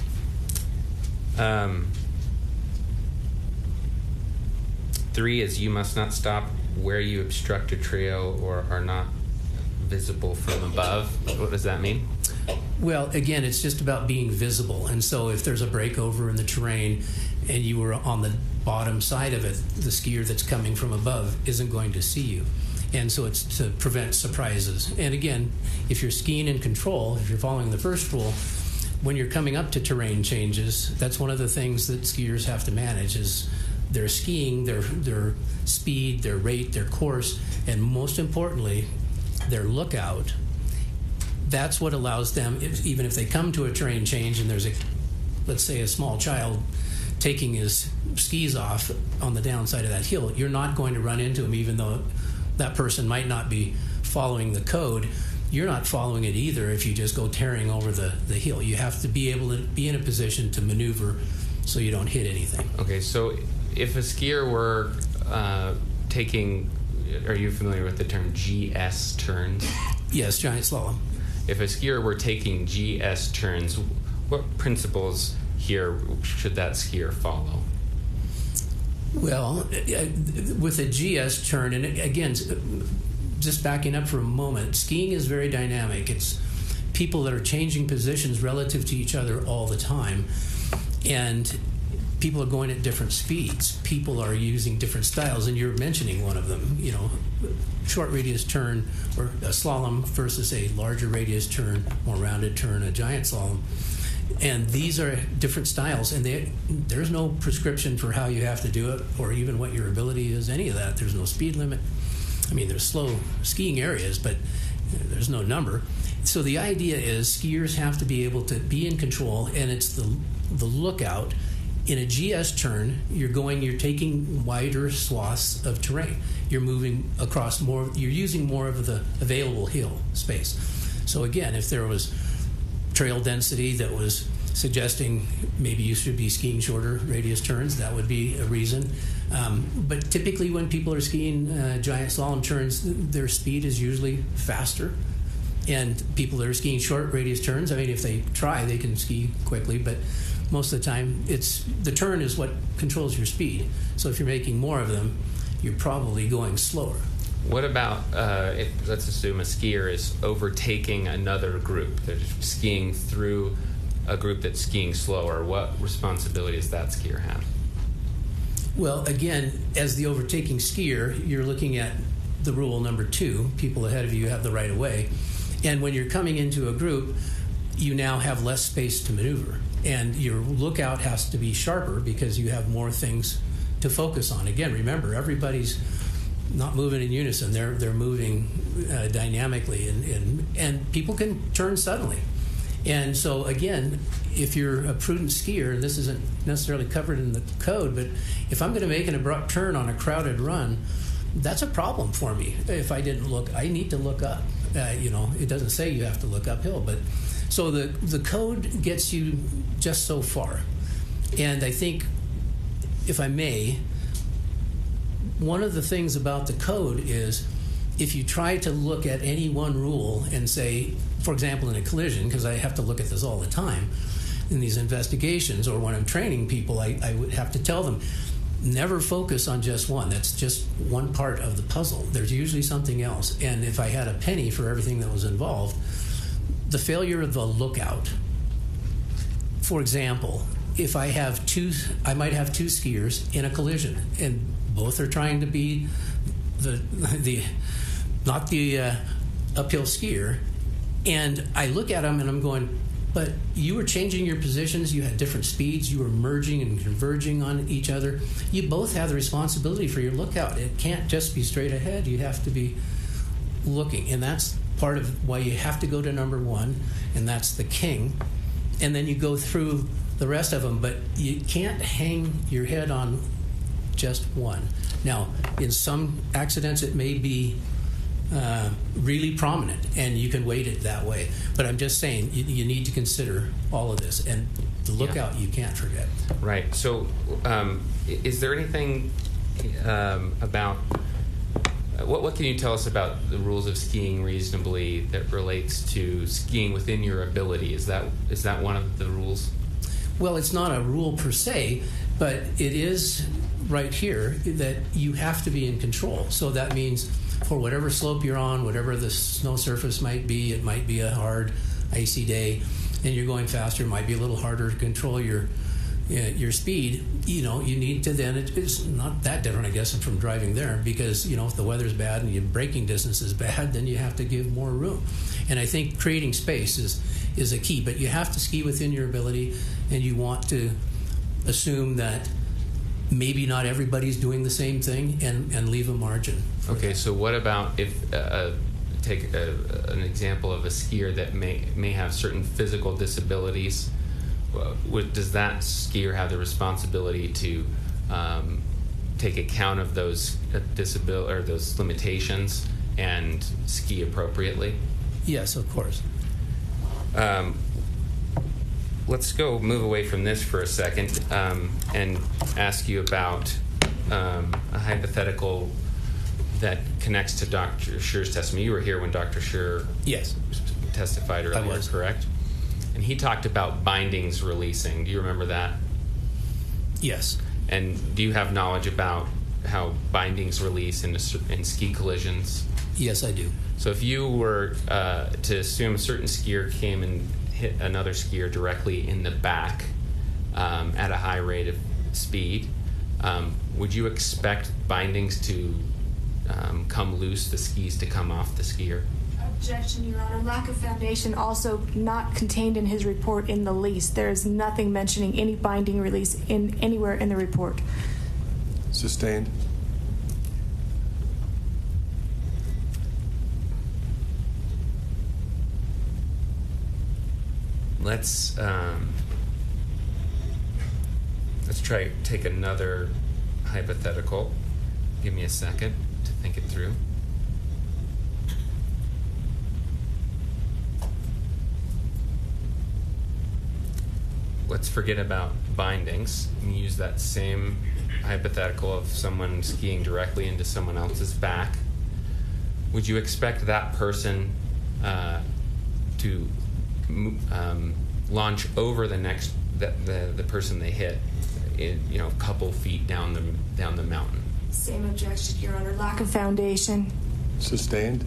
3 is you must not stop where you obstruct a trail or are not visible from above. What does that mean? Well, again, it's just about being visible. And so if there's a breakover in the terrain and you were on the bottom side of it, the skier that's coming from above isn't going to see you. And so it's to prevent surprises. And again, if you're skiing in control, if you're following the first rule, when you're coming up to terrain changes, that's one of the things that skiers have to manage is their skiing, their speed, their rate, their course, and most importantly, their lookout. That's what allows them, even if they come to a terrain change and there's let's say a small child taking his skis off on the downside of that hill, you're not going to run into him even though that person might not be following the code. You're not following it either if you just go tearing over the hill. You have to be able to be in a position to maneuver so you don't hit anything. Okay, so if a skier were taking, are you familiar with the term GS turns? Yes, giant slalom. If a skier were taking GS turns, what principles here should that skier follow? Well, with a GS turn, and again, just backing up for a moment, skiing is very dynamic. It's people that are changing positions relative to each other all the time, and people are going at different speeds. People are using different styles, and you're mentioning one of them. You know, short radius turn or a slalom versus a larger radius turn, more rounded turn, a giant slalom. And these are different styles, and there's no prescription for how you have to do it or even what your ability is, any of that. There's no speed limit. I mean, there's slow skiing areas, but there's no number. So the idea is skiers have to be able to be in control, and it's the lookout. In a GS turn, you're taking wider swaths of terrain. You're moving across more, you're using more of the available hill space. So again, if there was trail density that was suggesting maybe you should be skiing shorter radius turns, that would be a reason. But typically when people are skiing giant slalom turns, their speed is usually faster. And people that are skiing short radius turns, I mean, if they try, they can ski quickly, but most of the time, the turn is what controls your speed. So if you're making more of them, you're probably going slower. What about, let's assume a skier is overtaking another group. They're skiing through a group that's skiing slower. What responsibility does that skier have? Well, again, as the overtaking skier, you're looking at the rule number 2, people ahead of you have the right of way. And when you're coming into a group, you now have less space to maneuver. And your lookout has to be sharper because you have more things to focus on. Again, remember, everybody's not moving in unison. They're moving dynamically, and people can turn suddenly. And so, again, if you're a prudent skier, and this isn't necessarily covered in the code, but if I'm going to make an abrupt turn on a crowded run, that's a problem for me. If I didn't look, I need to look up. It doesn't say you have to look uphill, but so the code gets you just so far. And I think, if I may, one of the things about the code is if you try to look at any one rule and say, for example, in a collision, because I have to look at this all the time in these investigations, or when I'm training people, I would have to tell them, never focus on just one. That's just one part of the puzzle. There's usually something else. And if I had a penny for everything that was involved, the failure of the lookout. For example, if I might have two skiers in a collision, and both are trying to be not the uphill skier, and I look at them and I'm going, but you were changing your positions, you had different speeds, you were merging and converging on each other. You both have the responsibility for your lookout. It can't just be straight ahead. You have to be looking, and that's part of why you have to go to number 1, and that's the king, and then you go through the rest of them, but you can't hang your head on just one. Now, in some accidents, it may be really prominent, and you can weight it that way. But I'm just saying, you need to consider all of this, and the lookout you can't forget. Right. So, is there anything about what can you tell us about the rules of skiing reasonably that relates to skiing within your ability? Is that one of the rules? Well, it's not a rule per se, but it is right here that you have to be in control. So that means for whatever slope you're on, whatever the snow surface might be, it might be a hard, icy day, and you're going faster, it might be a little harder to control your speed. You need to then, it's not that different, I guess, from driving there, because, if the weather's bad and your braking distance is bad, then you have to give more room. And I think creating space is a key, but you have to ski within your ability, and you want to assume that maybe not everybody's doing the same thing, and leave a margin. Okay, so what about if take an example of a skier that may have certain physical disabilities? Does that skier have the responsibility to take account of those disability or those limitations and ski appropriately? Yes, of course. Let's move away from this for a second and ask you about a hypothetical that connects to Dr. Scher's testimony. You were here when Dr. Scher yes. testified earlier, correct? And he talked about bindings releasing. Do you remember that? Yes. And do you have knowledge about how bindings release in ski collisions? Yes, I do. So if you were to assume a certain skier came and hit another skier directly in the back at a high rate of speed, would you expect bindings to come loose, the skis to come off the skier? Objection, Your Honor. Lack of foundation also not contained in his report in the lease. There is nothing mentioning any binding release anywhere in the report. Sustained. Let's try take another hypothetical. Give me a second to think it through. Let's forget about bindings and use that same hypothetical of someone skiing directly into someone else's back. Would you expect that person to launch over the next the person they hit, a couple feet down the mountain? Same objection, Your Honor. Lack of foundation. Sustained.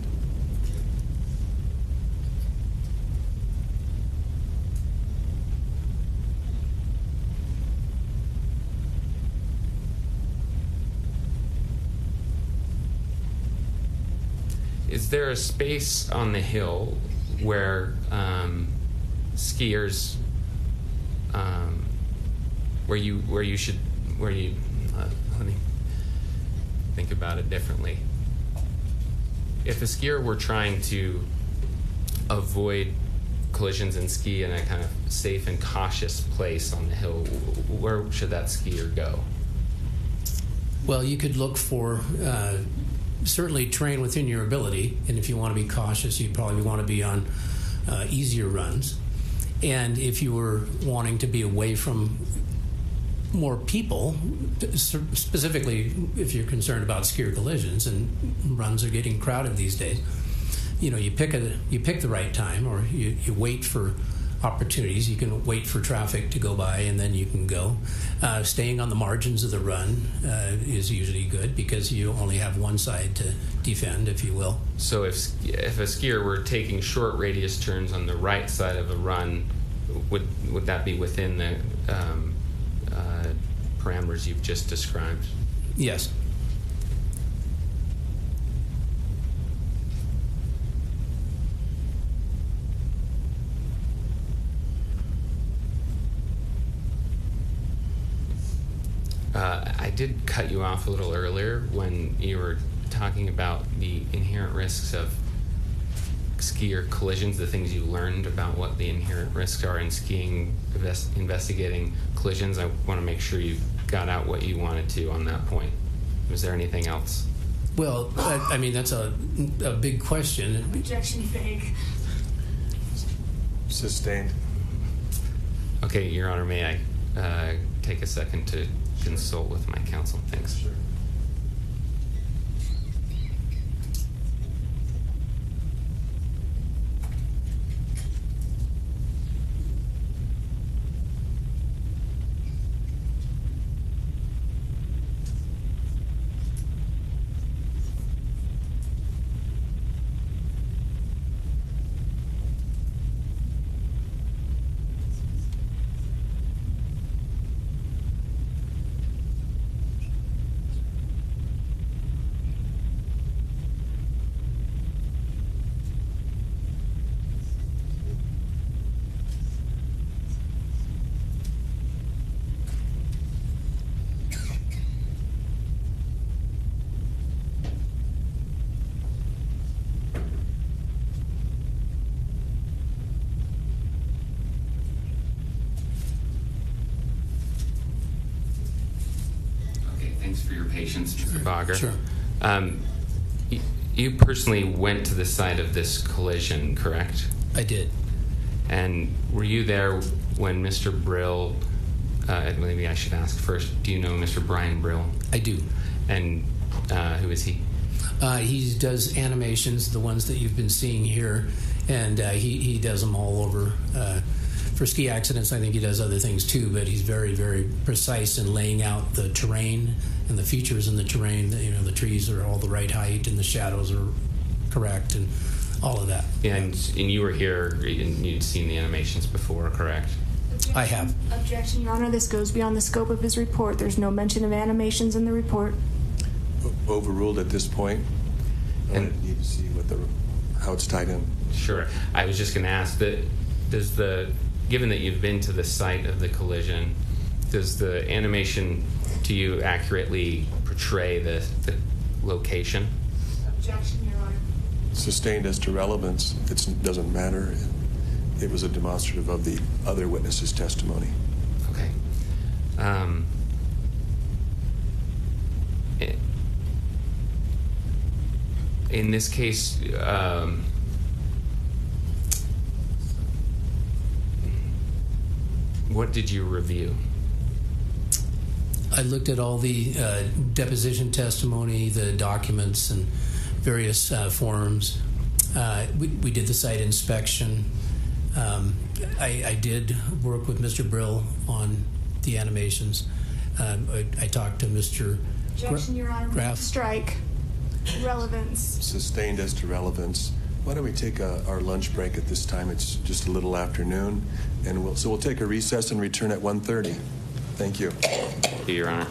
Is there a space on the hill where skiers, let me think about it differently. If a skier were trying to avoid collisions and ski in a kind of safe and cautious place on the hill, where should that skier go? Well, you could look for certainly train within your ability, and if you want to be cautious, you probably want to be on easier runs. And if you were wanting to be away from more people, specifically if you're concerned about skier collisions, and runs are getting crowded these days, you pick the right time, or you wait for opportunities. You can wait for traffic to go by, and then you can go. Staying on the margins of the run is usually good, because you only have one side to defend, if you will. So if a skier were taking short radius turns on the right side of a run, would that be within the parameters you've just described? Yes. I did cut you off a little earlier when you were talking about the inherent risks of skier collisions, the things you learned about what the inherent risks are in skiing, investigating collisions. I want to make sure you got out what you wanted to on that point. Was there anything else? Well, I mean, that's a big question. Objection vague. Sustained. Okay, Your Honor, may I take a second to consult with my counsel? Thanks. Sure. Thanks for your patience, Mr. Bogger. Sure. You personally went to the site of this collision, correct? I did. And were you there when Mr. Brill, maybe I should ask first, do you know Mr. Brian Brill? I do. And who is he? He does animations, the ones that you've been seeing here, and he does them all over for ski accidents. I think he does other things too, but he's very, very precise in laying out the terrain and the features in the terrain. You know, the trees are all the right height and the shadows are correct and all of that. Yeah, and you were here and you'd seen the animations before, correct? I have. Objection, Your Honor. This goes beyond the scope of his report. There's no mention of animations in the report. Overruled at this point. And I need to see how it's tied in. Sure. I was just going to ask that given that you've been to the site of the collision, does the animation to you accurately portray the location? Objection, Your Honor. Sustained as to relevance, it doesn't matter. It was a demonstrative of the other witness's testimony. Okay. In this case, what did you review? I looked at all the deposition testimony, the documents, and various forms. We did the site inspection. I did work with Mr. Brill on the animations. I talked to Mr. Objection, Your Honor. Graf. Strike. Relevance. Sustained as to relevance. Why don't we take our lunch break at this time? It's just a little afternoon, and we'll take a recess and return at 1:30. Thank you. Thank you, Your Honor.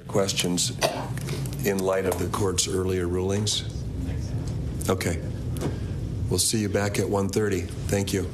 Questions in light of the court's earlier rulings? Okay. We'll see you back at 1:30. Thank you.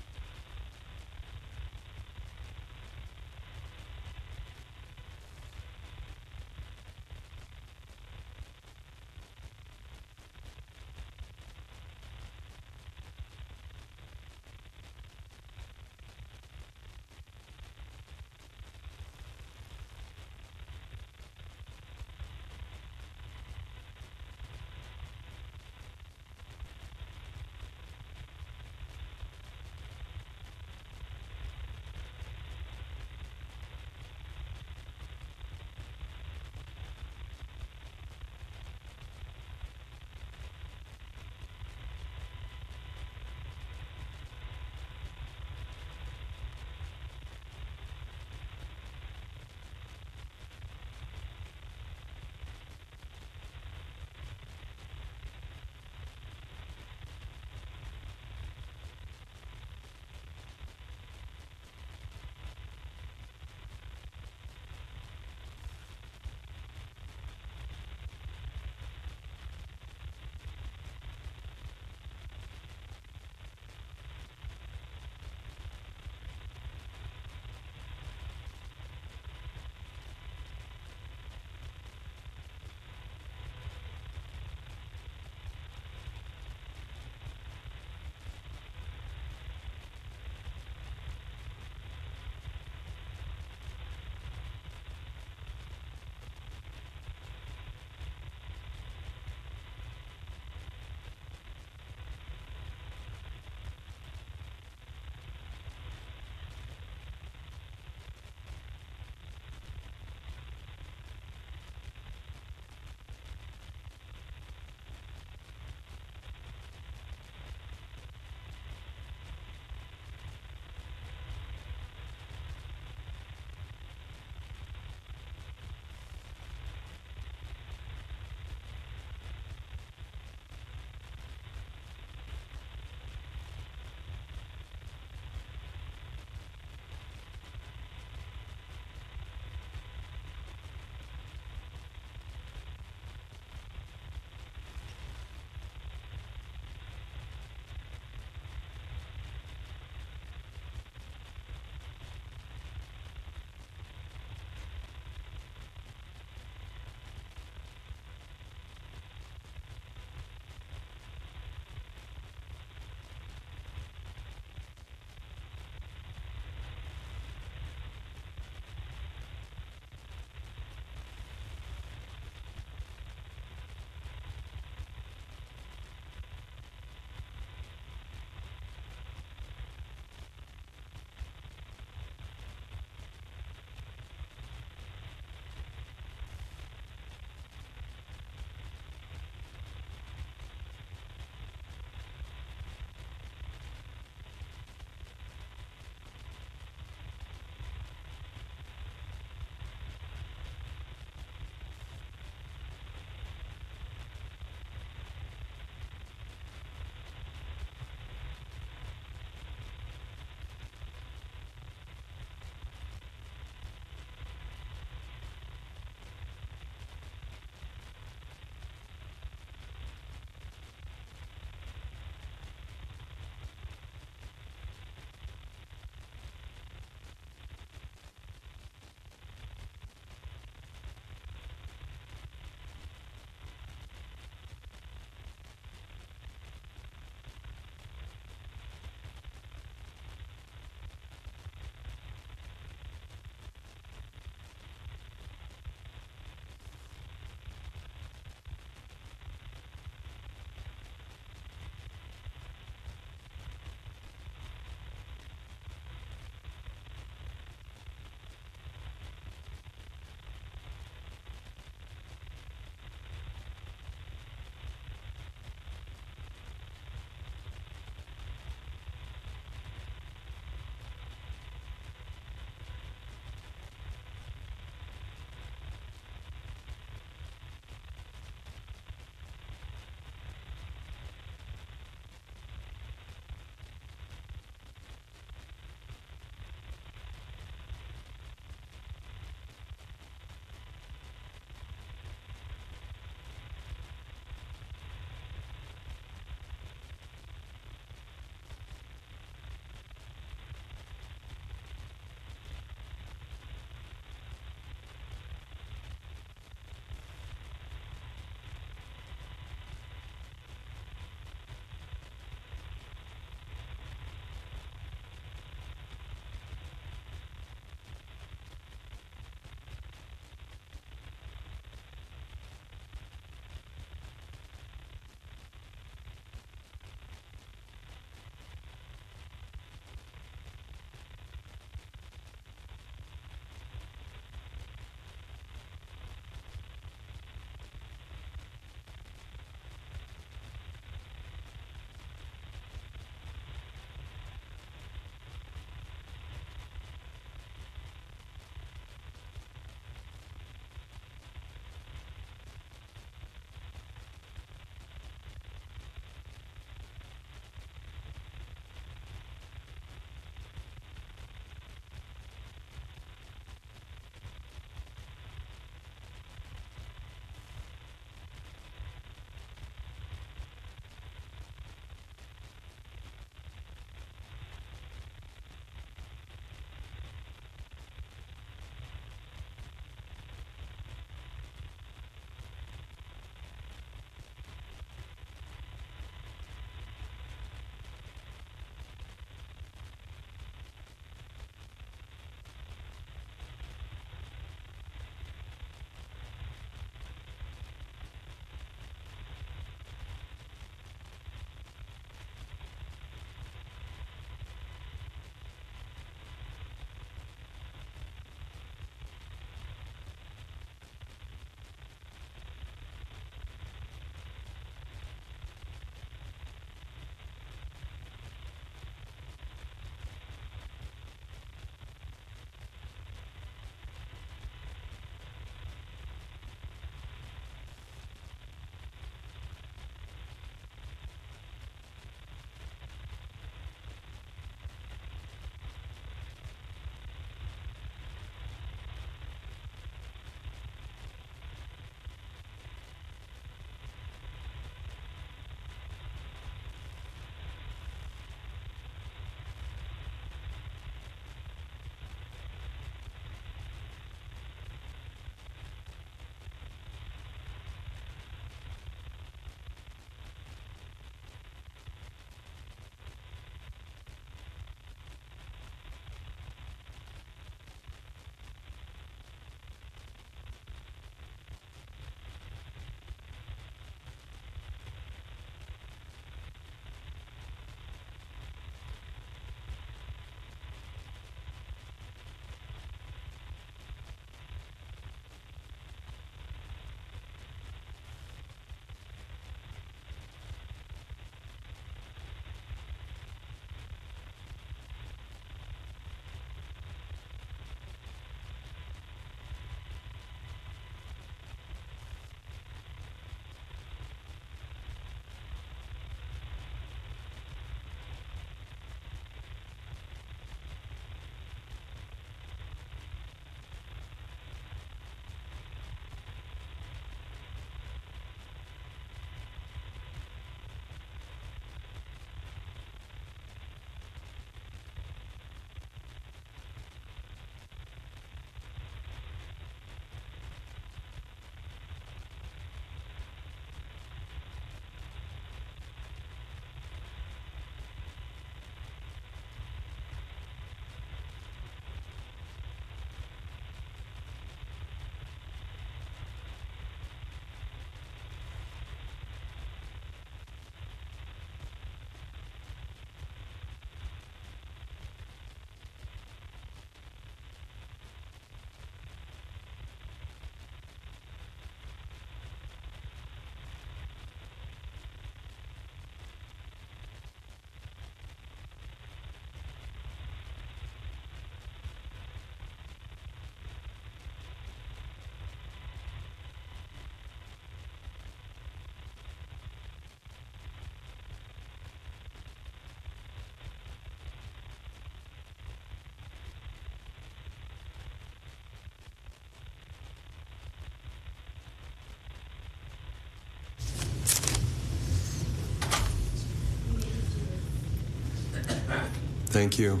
Thank you.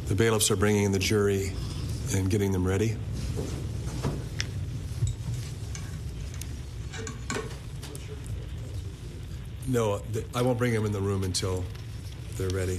The bailiffs are bringing in the jury and getting them ready. No, I won't bring them in the room until they're ready.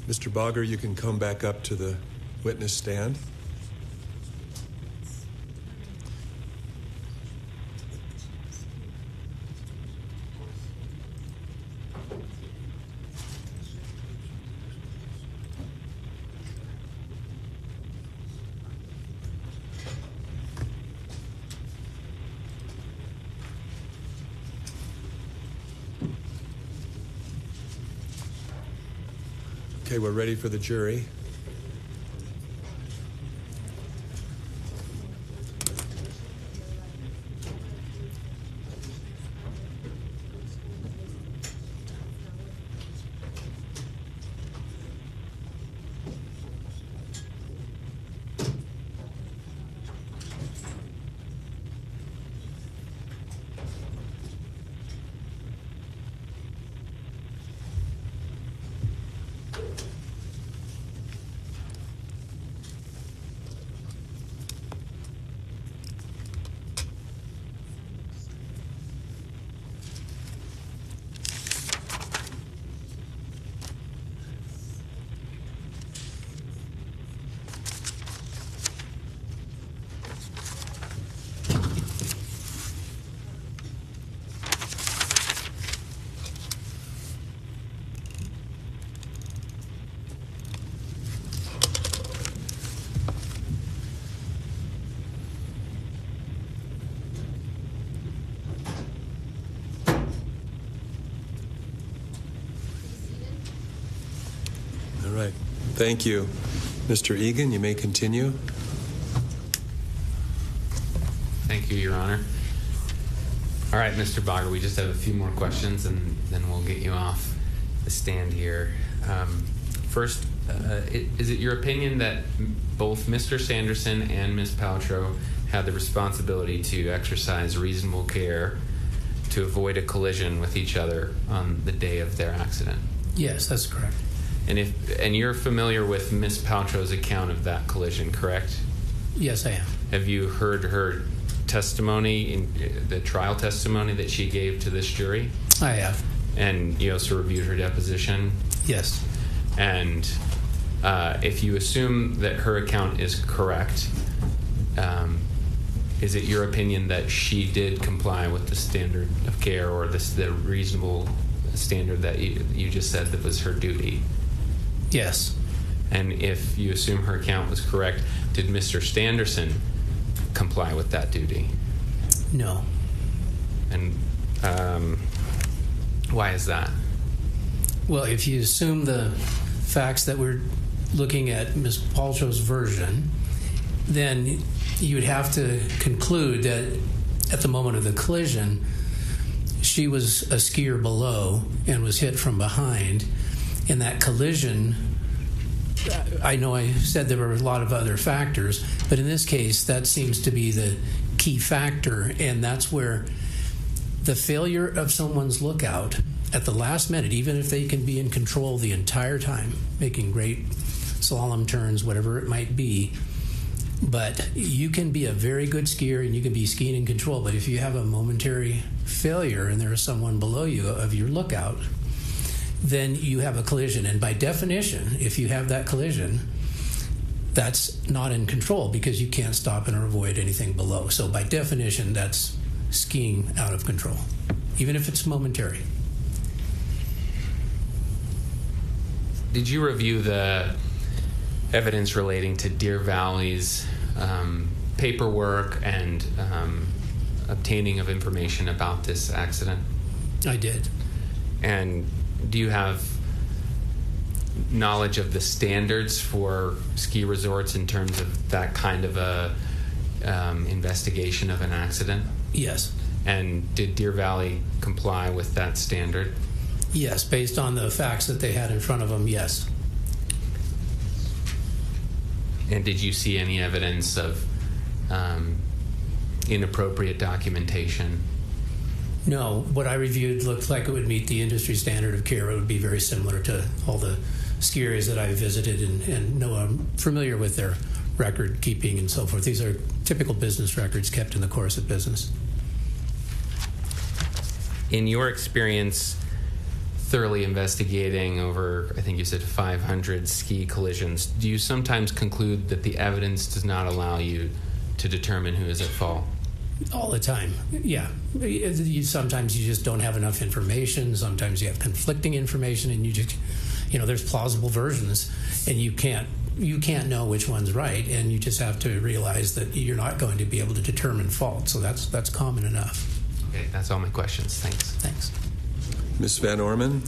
Mr. Bogger, you can come back up to the witness stand. Okay, we're ready for the jury. All right. Thank you. Mr. Egan, you may continue. Thank you, Your Honor. All right, Mr. Bogger, we just have a few more questions, and then we'll get you off the stand here. First, is it your opinion that both Mr. Sanderson and Ms. Paltrow had the responsibility to exercise reasonable care to avoid a collision with each other on the day of their accident? Yes, that's correct. And you're familiar with Ms. Paltrow's account of that collision, correct? Yes, I am. Have you heard her testimony, in the trial testimony that she gave to this jury? I have. And you also reviewed her deposition? Yes. And if you assume that her account is correct, is it your opinion that she did comply with the standard of care or the reasonable standard that you just said that was her duty. Yes. And if you assume her account was correct, did Mr. Sanderson comply with that duty? No. And why is that? Well, if you assume the facts that we're looking at Ms. Paltrow's version, then you would have to conclude that at the moment of the collision, she was a skier below and was hit from behind. In that collision, I know I said there were a lot of other factors, but in this case, that seems to be the key factor, and that's where the failure of someone's lookout at the last minute, even if they can be in control the entire time, making great slalom turns, whatever it might be, but you can be a very good skier and you can be skiing in control, but if you have a momentary failure and there is someone below you of your lookout, then you have a collision. And by definition, if you have that collision, that's not in control because you can't stop and or avoid anything below. So by definition, that's skiing out of control, even if it's momentary. Did you review the evidence relating to Deer Valley's paperwork and obtaining of information about this accident? I did. And do you have knowledge of the standards for ski resorts in terms of that kind of a investigation of an accident? Yes. And did Deer Valley comply with that standard? Yes, based on the facts that they had in front of them, yes. And did you see any evidence of inappropriate documentation? No, what I reviewed looked like it would meet the industry standard of care. It would be very similar to all the ski areas that I visited and know I'm familiar with their record keeping and so forth. These are typical business records kept in the course of business. In your experience, thoroughly investigating over, I think you said 500 ski collisions, do you sometimes conclude that the evidence does not allow you to determine who is at fault? All the time, yeah. Sometimes you just don't have enough information. Sometimes you have conflicting information, and you just, there's plausible versions, and you can't know which one's right, and you just have to realize that you're not going to be able to determine fault. So that's common enough. Okay, that's all my questions. Thanks. Thanks. Ms. Van Orman?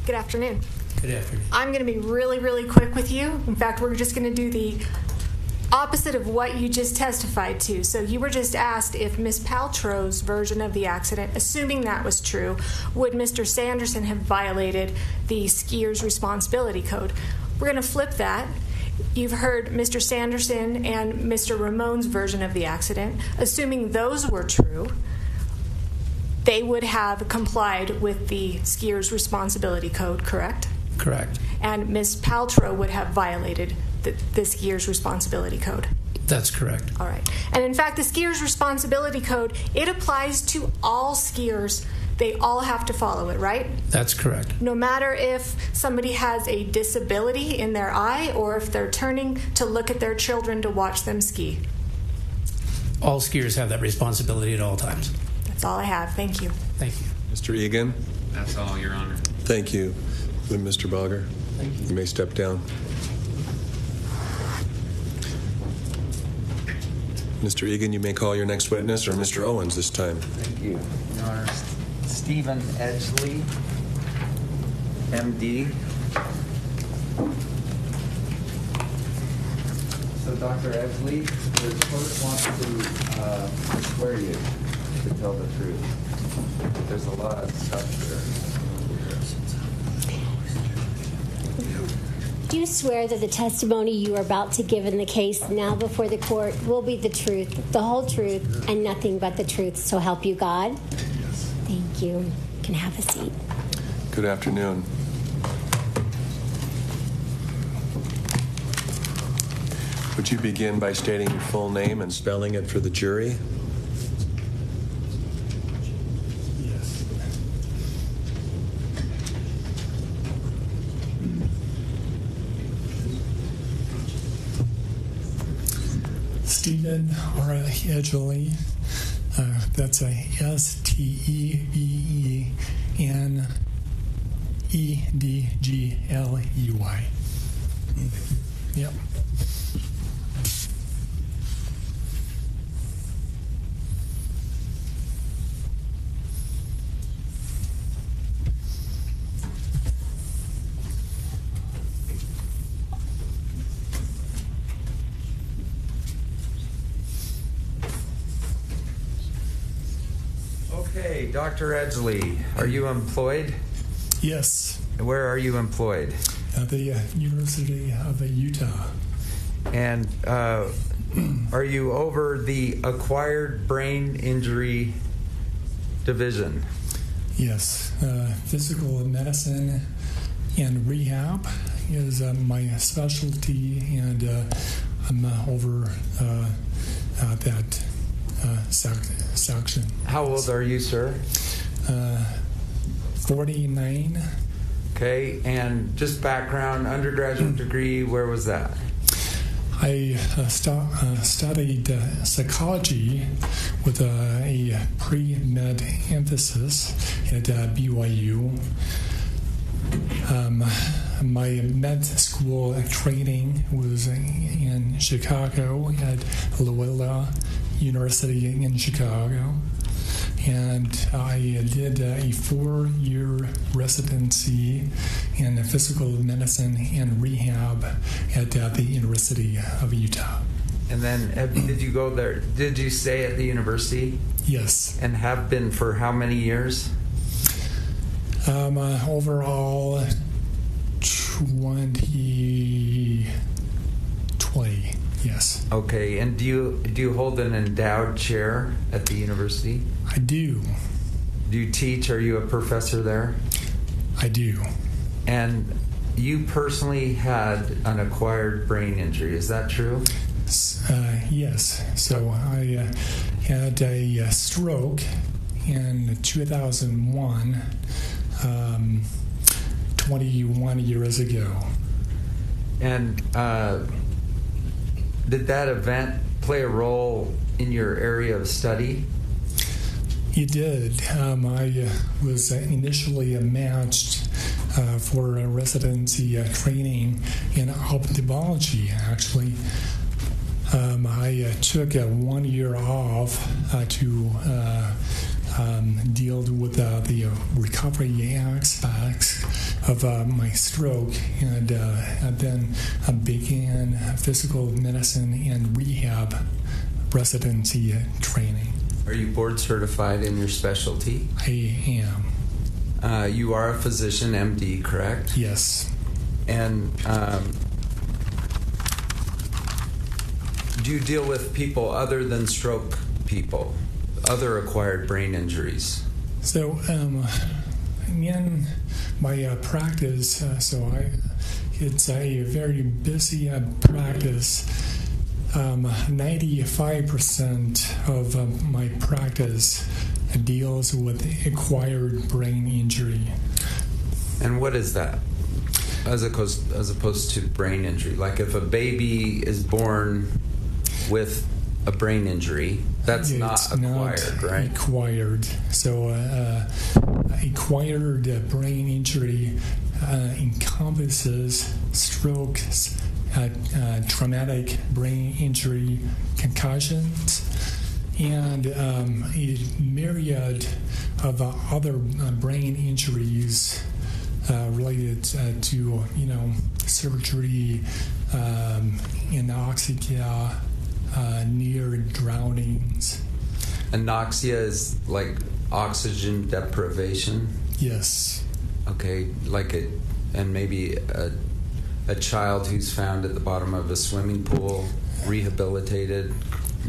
Good afternoon. Good afternoon. I'm going to be really, really quick with you. In fact, we're just going to do the opposite of what you just testified to. So you were just asked if Ms. Paltrow's version of the accident, assuming that was true, would Mr. Sanderson have violated the skier's responsibility code? We're going to flip that. You've heard Mr. Sanderson and Mr. Ramon's version of the accident. Assuming those were true, they would have complied with the skier's responsibility code, correct? Correct. And Ms. Paltrow would have violated the skier's responsibility code. That's correct. All right. And in fact, the skier's responsibility code, it applies to all skiers. They all have to follow it, right? That's correct. No matter if somebody has a disability in their eye or if they're turning to look at their children to watch them ski. All skiers have that responsibility at all times. That's all I have. Thank you. Thank you. Mr. Egan? That's all, Your Honor. Thank you. Mr. Bogger? Thank you. You may step down. Mr. Egan, you may call your next witness, or Mr. Owens this time. Thank you, Your Honor. Stephen Edgley, MD. So, Dr. Edgley, the court wants to swear you to tell the truth. There's a lot of stuff here. Do you swear that the testimony you are about to give in the case now before the court will be the truth, the whole truth, and nothing but the truth, so help you God? Yes. Thank you. You can have a seat. Good afternoon. Would you begin by stating your full name and spelling it for the jury? Yes. Stephen R. Edgley, That's a STEVENEDGLEY. Yep. Okay, Dr. Edgley, are you employed? Yes. Where are you employed? At the University of Utah. And are you over the acquired brain injury division? Yes. Physical medicine and rehab is my specialty, and I'm over that section. How old are you, sir? 49. Okay, and just background, undergraduate degree, where was that? I studied psychology with a pre-med emphasis at BYU. My med school training was in Chicago at Loyola University in Chicago. And I did a 4-year residency in physical medicine and rehab at the University of Utah. And then did you go there? Did you stay at the university? Yes. And have been for how many years? Overall, 20. Yes. Okay, and do you hold an endowed chair at the university? I do. Do you teach? Are you a professor there? I do. And you personally had an acquired brain injury, is that true? Yes. So I had a stroke in 2001, 21 years ago. And did that event play a role in your area of study? It did. I was initially matched for a residency training in ophthalmology, actually. I took 1 year off to deal with the recovery aspects of my stroke, and then began physical medicine and rehab residency training. Are you board certified in your specialty? I am. You are a physician, MD, correct? Yes. And do you deal with people other than stroke people, other acquired brain injuries? So, in my practice, it's a very busy practice. 95% of my practice deals with acquired brain injury. And what is that, as opposed to brain injury? Like if a baby is born with a brain injury, that's not acquired, right? Acquired. So acquired brain injury encompasses strokes, traumatic brain injury, concussions, and a myriad of other brain injuries related to surgery, anoxia, near drownings. Anoxia is like oxygen deprivation? Yes. Okay, and maybe a child who's found at the bottom of a swimming pool, rehabilitated,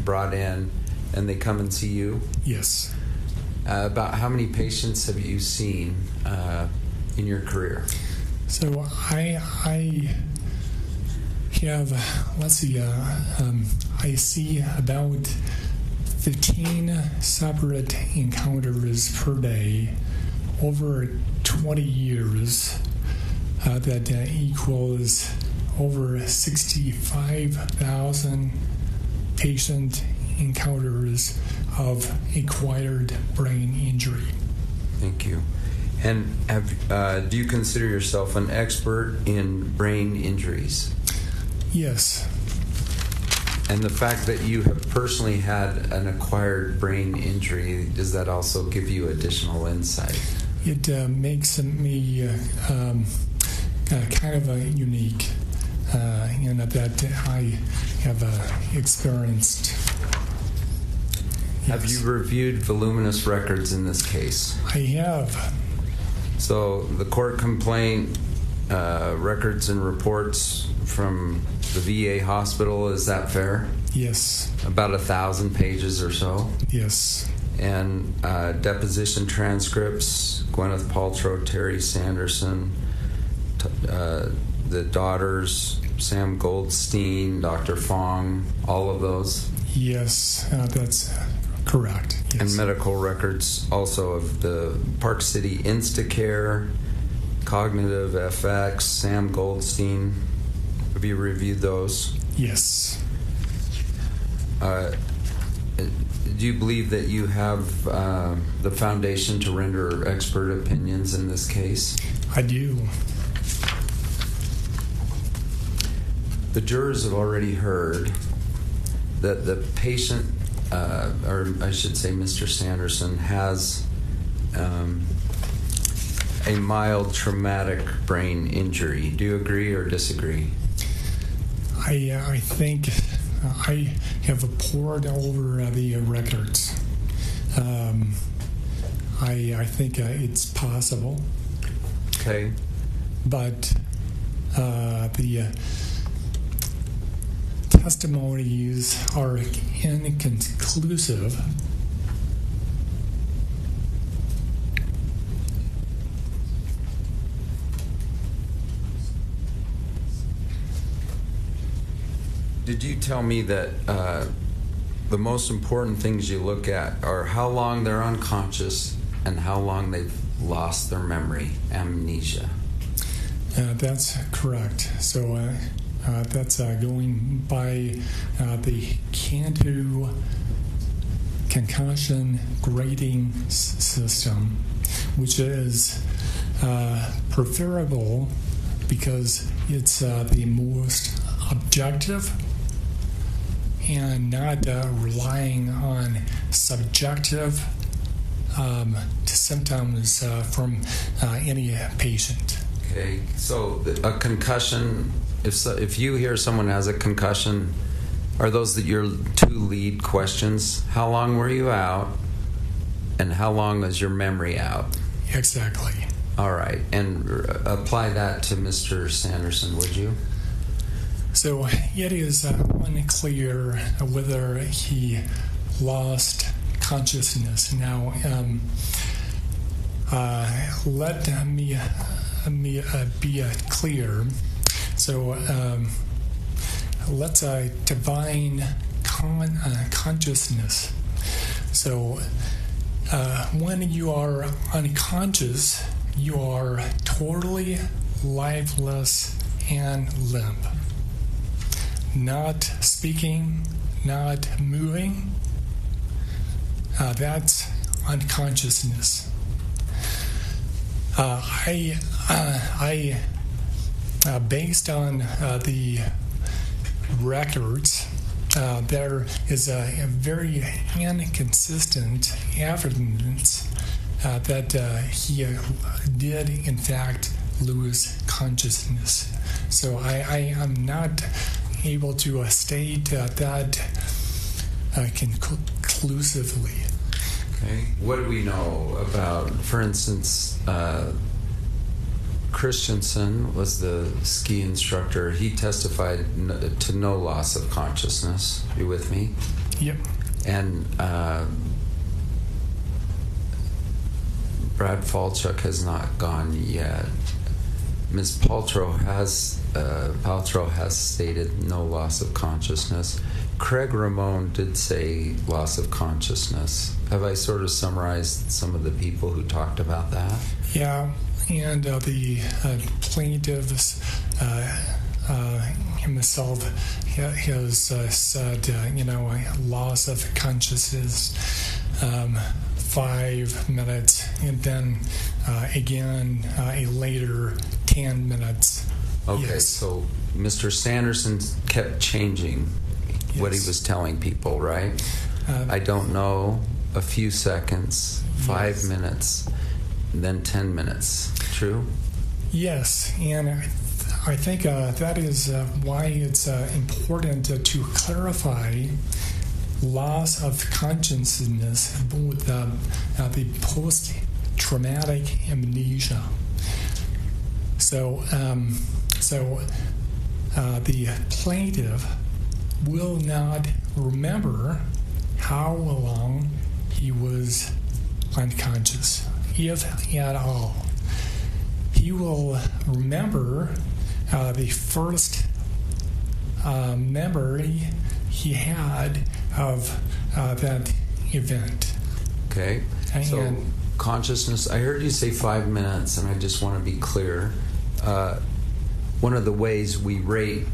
brought in, and they come and see you? Yes. About how many patients have you seen in your career? So I have, I see about 15 separate encounters per day over 20 years. That equals over 65,000 patient encounters of acquired brain injury. Thank you. And do you consider yourself an expert in brain injuries? Yes. And the fact that you have personally had an acquired brain injury, does that also give you additional insight? It makes me kind of unique in that I have experienced. Have you reviewed voluminous records in this case? I have. So the court complaint, records and reports from the VA hospital, is that fair? Yes. About 1,000 pages or so? Yes. And deposition transcripts, Gwyneth Paltrow, Terry Sanderson, the daughters, Sam Goldstein, Dr. Fong, all of those? Yes, that's correct. Yes. And medical records also of the Park City Instacare, Cognitive FX, Sam Goldstein. Have you reviewed those? Yes. Do you believe that you have the foundation to render expert opinions in this case? I do. The jurors have already heard that the patient, or I should say Mr. Sanderson, has a mild traumatic brain injury. Do you agree or disagree? I think I have poured over the records. I think it's possible. Okay. But the testimonies are inconclusive. Did you tell me that the most important things you look at are how long they're unconscious and how long they've lost their memory, amnesia? That's correct. So that's going by the Cantu concussion grading system, which is preferable because it's the most objective and not relying on subjective symptoms from any patient. Okay, so a concussion, if you hear someone has a concussion, are those your two lead questions? How long were you out, and how long is your memory out? Exactly. All right, and apply that to Mr. Sanderson, would you? So it is unclear whether he lost consciousness. Now, let me be clear. So let's define consciousness. So when you are unconscious, you are totally lifeless and limp. Not speaking, not moving. That's unconsciousness. I based on the records, there is a very inconsistent evidence that he did in fact lose consciousness. So I am not able to state that conclusively. Okay. What do we know about, for instance, Christensen was the ski instructor. He testified to no loss of consciousness. You with me? Yep. And Brad Falchuk has not gone yet. Ms. Paltrow has stated no loss of consciousness. Craig Ramone did say loss of consciousness. Have I sort of summarized some of the people who talked about that? Yeah, and the plaintiff's himself has said, loss of consciousness, 5 minutes, and then again later 10 minutes. Okay, Yes. so Mr. Sanderson kept changing what he was telling people, right? I don't know, a few seconds, 5 minutes, and then 10 minutes. True? Yes, and I think that is why it's important to clarify loss of consciousness with the post-traumatic amnesia. So the plaintiff will not remember how long he was unconscious, if at all. He will remember the first memory he had of that event. Okay. So And- consciousness, I heard you say 5 minutes, and I just want to be clear. One of the ways we rate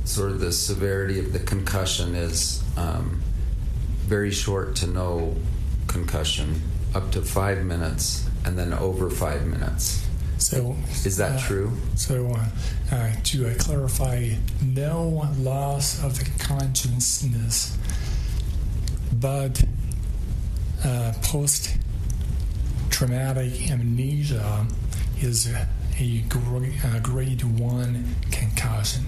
sort of the severity of the concussion is very short to no concussion, up to 5 minutes, and then over 5 minutes. So Is that true? So to clarify, no loss of consciousness, but post-traumatic amnesia is a grade 1 concussion.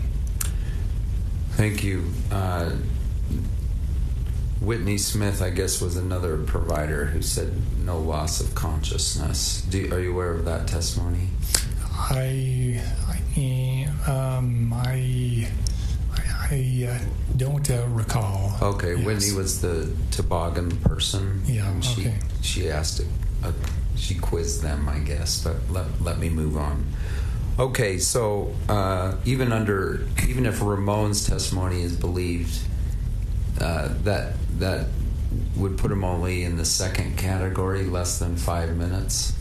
Thank you. Whitney Smith, I guess, was another provider who said no loss of consciousness. Are you aware of that testimony? I don't recall. Okay, Yes. Whitney was the toboggan person. Yeah, and she, okay. she asked it. She quizzed them, I guess, but let me move on. Okay, so even if Ramon's testimony is believed, that would put him only in the second category, less than 5 minutes.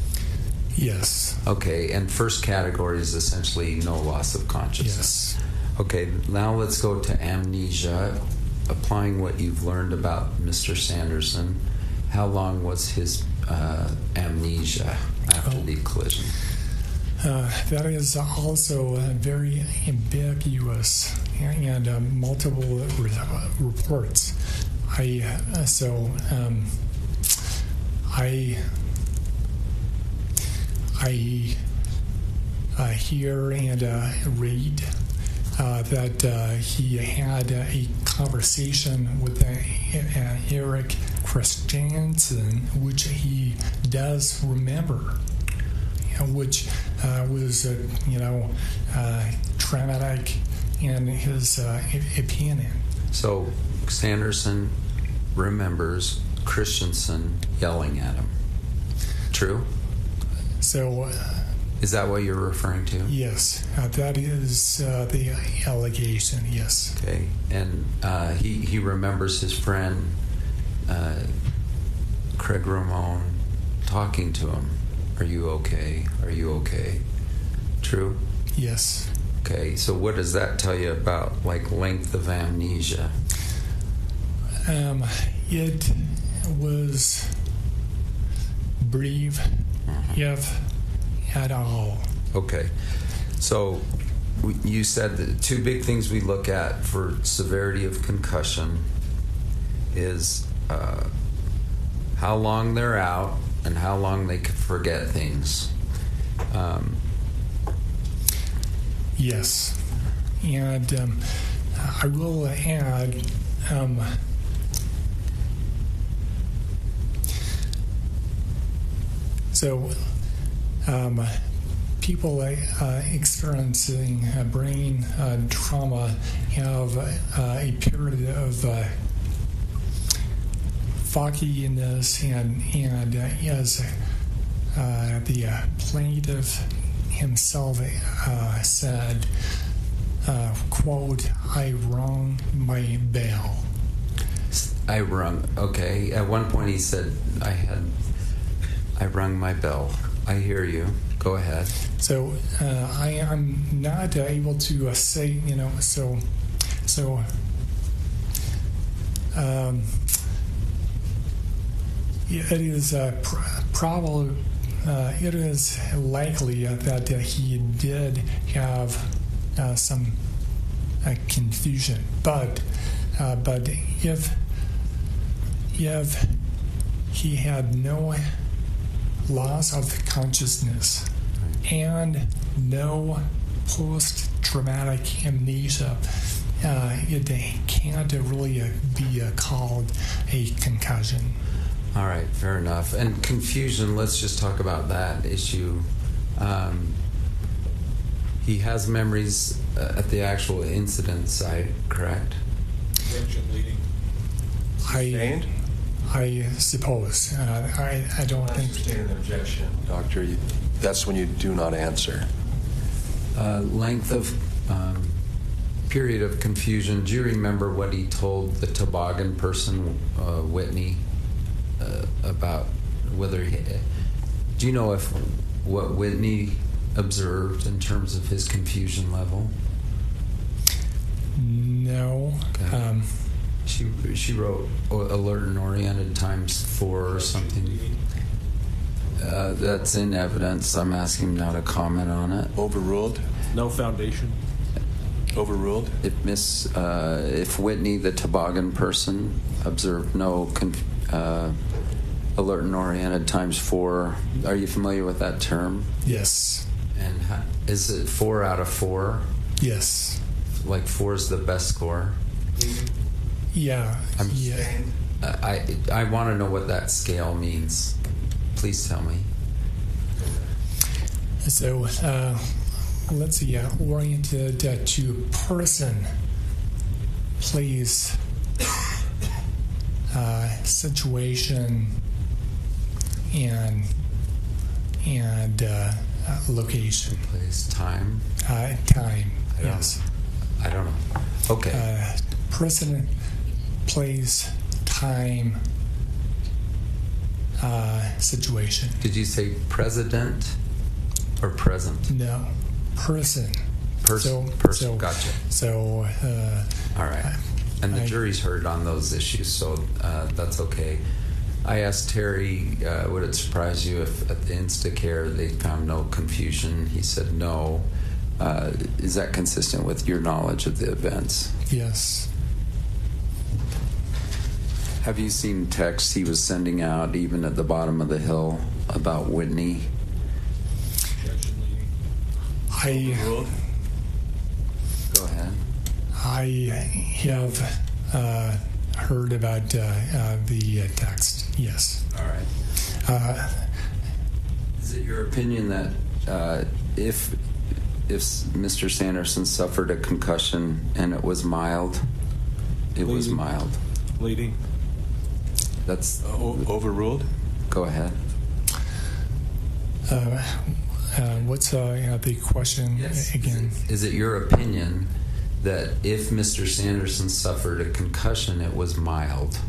Yes. Okay, and first category is essentially no loss of consciousness. Yes. Okay, now let's go to amnesia. Applying what you've learned about Mr. Sanderson, how long was his amnesia after the collision? That is also very ambiguous and multiple reports. I hear and read that he had a conversation with Eric Christiansen, which he does remember, which was traumatic in his opinion. So Sanderson remembers Christensen yelling at him. True? So is that what you're referring to? yes, that is the allegation. Yes. Okay, and he remembers his friend Craig Ramon talking to him. Are you okay? Are you okay? True? Yes. Okay, so what does that tell you about length of amnesia? It was brief, if at all. Okay, so you said that two big things we look at for severity of concussion is how long they're out and how long they can forget things. Yes, and I will add so people experiencing brain trauma have a period of fogginess, and as the plaintiff himself said, quote, I rung my bell. Okay. At one point he said, I rung my bell. I hear you. Go ahead. So I am not able to say, it is probably it is likely that he did have some confusion, but if he had no loss of consciousness and no post-traumatic amnesia, it can't really be called a concussion. All right, fair enough. And confusion, let's just talk about that issue. He has memories at the actual incident site, correct? I suppose. I don't think. Understand an objection, Doctor. That's when you do not answer. Length of period of confusion. Do you remember what he told the toboggan person, Whitney, about whether he? Do you know if what Whitney observed in terms of his confusion level? No. Okay. She wrote alert and oriented ×4 or something. That's in evidence. I'm asking now to comment on it. Overruled? No foundation. Overruled? If Whitney, the toboggan person, observed no alert and oriented ×4, are you familiar with that term? Yes. And is it 4 out of 4? Yes. Like 4 is the best score? Yeah. I want to know what that scale means. Please tell me. So let's see. Oriented to person, place, situation, and location. Place, time. Time. Yes. I don't know. Okay. Person, place, time, situation. Did you say president or present? No, person. Person. Gotcha. So. All right. And the jury's heard on those issues, so that's okay. I asked Terry, would it surprise you if at the Instacare they found no confusion? He said no. Is that consistent with your knowledge of the events? Yes. Have you seen texts he was sending out, even at the bottom of the hill, about Whitney? Overruled? Go ahead. I have heard about the text. Yes. All right. Is it your opinion that if Mr. Sanderson suffered a concussion and it was mild, was mild? Bleeding. That's overruled. Go ahead. What's the question again? Is it your opinion that if Mr. Sanderson suffered a concussion, it was mild?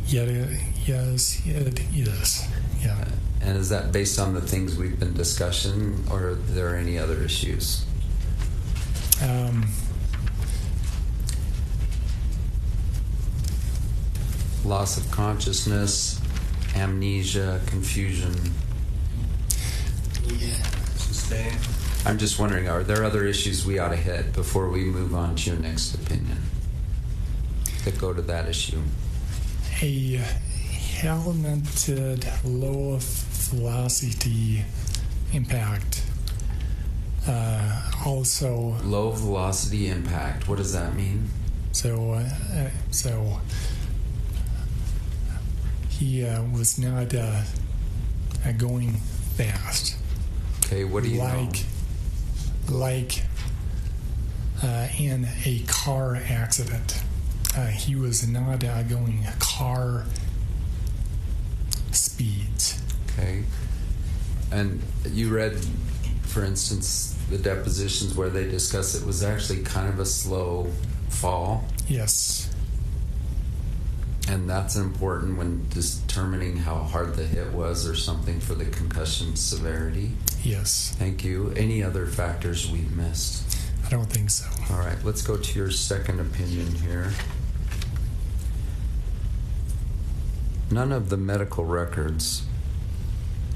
Yes, it is. Yeah. And is that based on the things we've been discussing, or are there any other issues? Loss of consciousness, amnesia, confusion. Sustained. I'm just wondering, are there other issues we ought to hit before we move on to your next opinion that go to that issue? A helmeted low velocity impact. Also, low velocity impact. What does that mean? So he was not going fast. Okay, what do you know? Like in a car accident. He was not going car speeds. Okay. And you read, for instance, the depositions where they discuss it was actually kind of a slow fall. Yes. And that's important when determining how hard the hit was or something for the concussion severity? Yes. Thank you. Any other factors we've missed? I don't think so. All right, let's go to your second opinion here. None of the medical records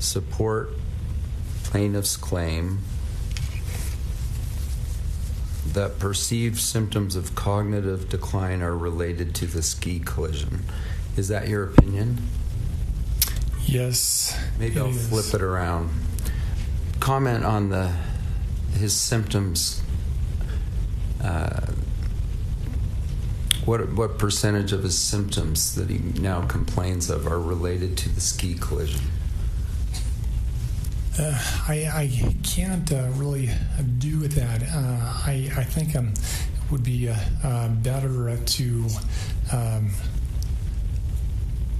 support plaintiff's claim that perceived symptoms of cognitive decline are related to the ski collision. Is that your opinion? Yes. Maybe I'll flip it around. Comment on his symptoms. What percentage of his symptoms that he now complains of are related to the ski collision? I can't really do that. I think it would be better to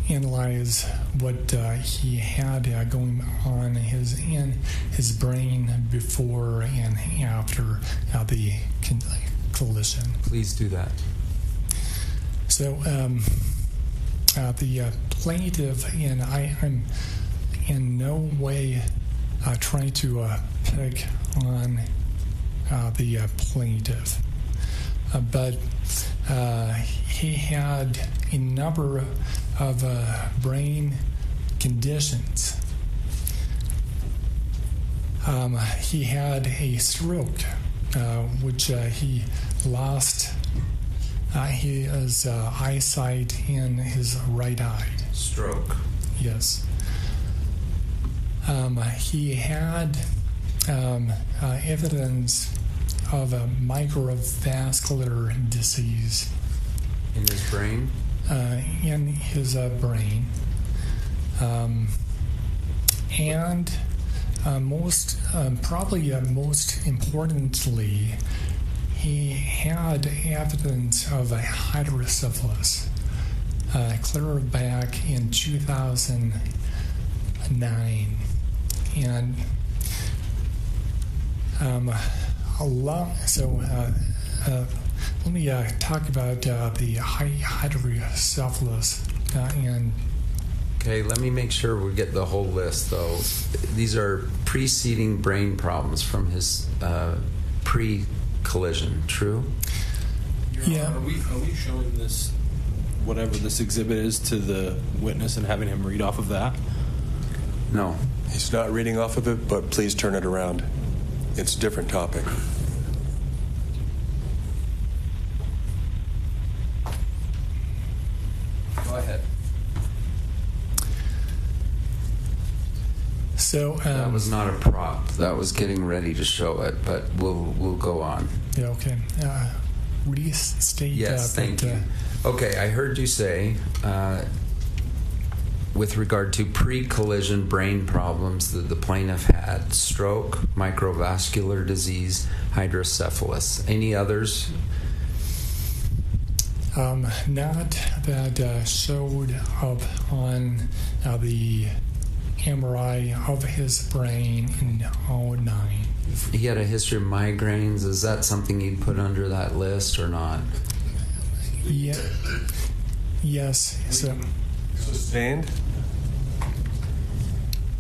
analyze what he had going on in his brain before and after the collision. Please do that. So the plaintiff, and I'm in no way trying to pick on the plaintiff, but he had a number of brain conditions. He had a stroke, which he lost his eyesight in his right eye. Stroke. Yes. He had evidence of a microvascular disease in his brain. In his brain, and most importantly, he had evidence of a hydrocephalus clear back in 2009, and let me talk about the hydrocephalus and. Okay, let me make sure we get the whole list, though. These are preceding brain problems from his pre-collision. True? Yeah. Are we showing this, whatever this exhibit is, to the witness and having him read off of that? No. He's not reading off of it, but please turn it around. It's a different topic. Go ahead. So that was not a prop. That was getting ready to show it, but we'll go on. Yeah. Okay. Restate. Yes. Thank you. Okay. I heard you say, with regard to pre-collision brain problems, that the plaintiff had stroke, microvascular disease, hydrocephalus. Any others? Not that showed up on the MRI of his brain in 2009. He had a history of migraines. Is that something you'd put under that list or not? Yeah. Yes. So. Sustained?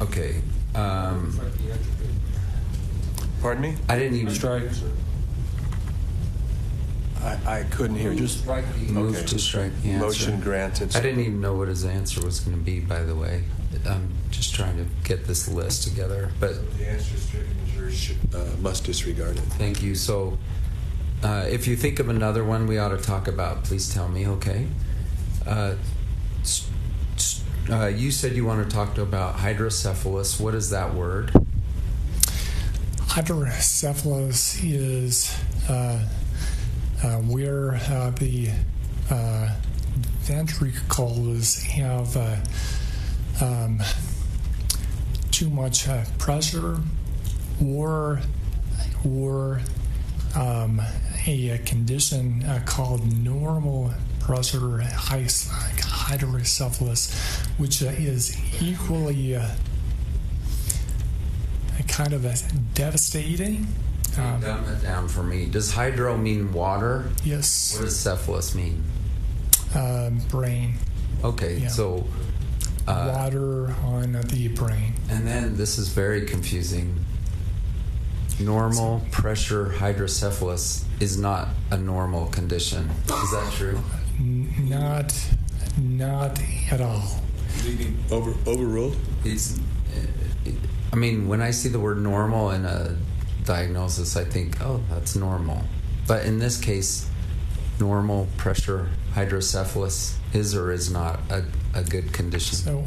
Okay. Pardon me? I didn't even strike. I couldn't hear. Just move to strike the answer. Motion granted. I didn't even know what his answer was going to be, by the way. I'm just trying to get this list together. But the answer is stricken. The jury must disregard it. Thank you. So, if you think of another one we ought to talk about, please tell me. Okay. You said you want to talk about hydrocephalus. What is that word? Hydrocephalus is where the ventricles have too much pressure, or a condition called normal pressure hydrocephalus, which is equally kind of devastating. Dumb it down for me. Does hydro mean water? Yes. What does cephalus mean? Brain. Okay, Yeah. so water on the brain. and then this is very confusing. Normal pressure hydrocephalus is not a normal condition. Is that true? Not at all. Overruled? It's. I mean, when I see the word normal in a diagnosis, I think, oh, that's normal. But in this case, normal pressure hydrocephalus is or is not a good condition. So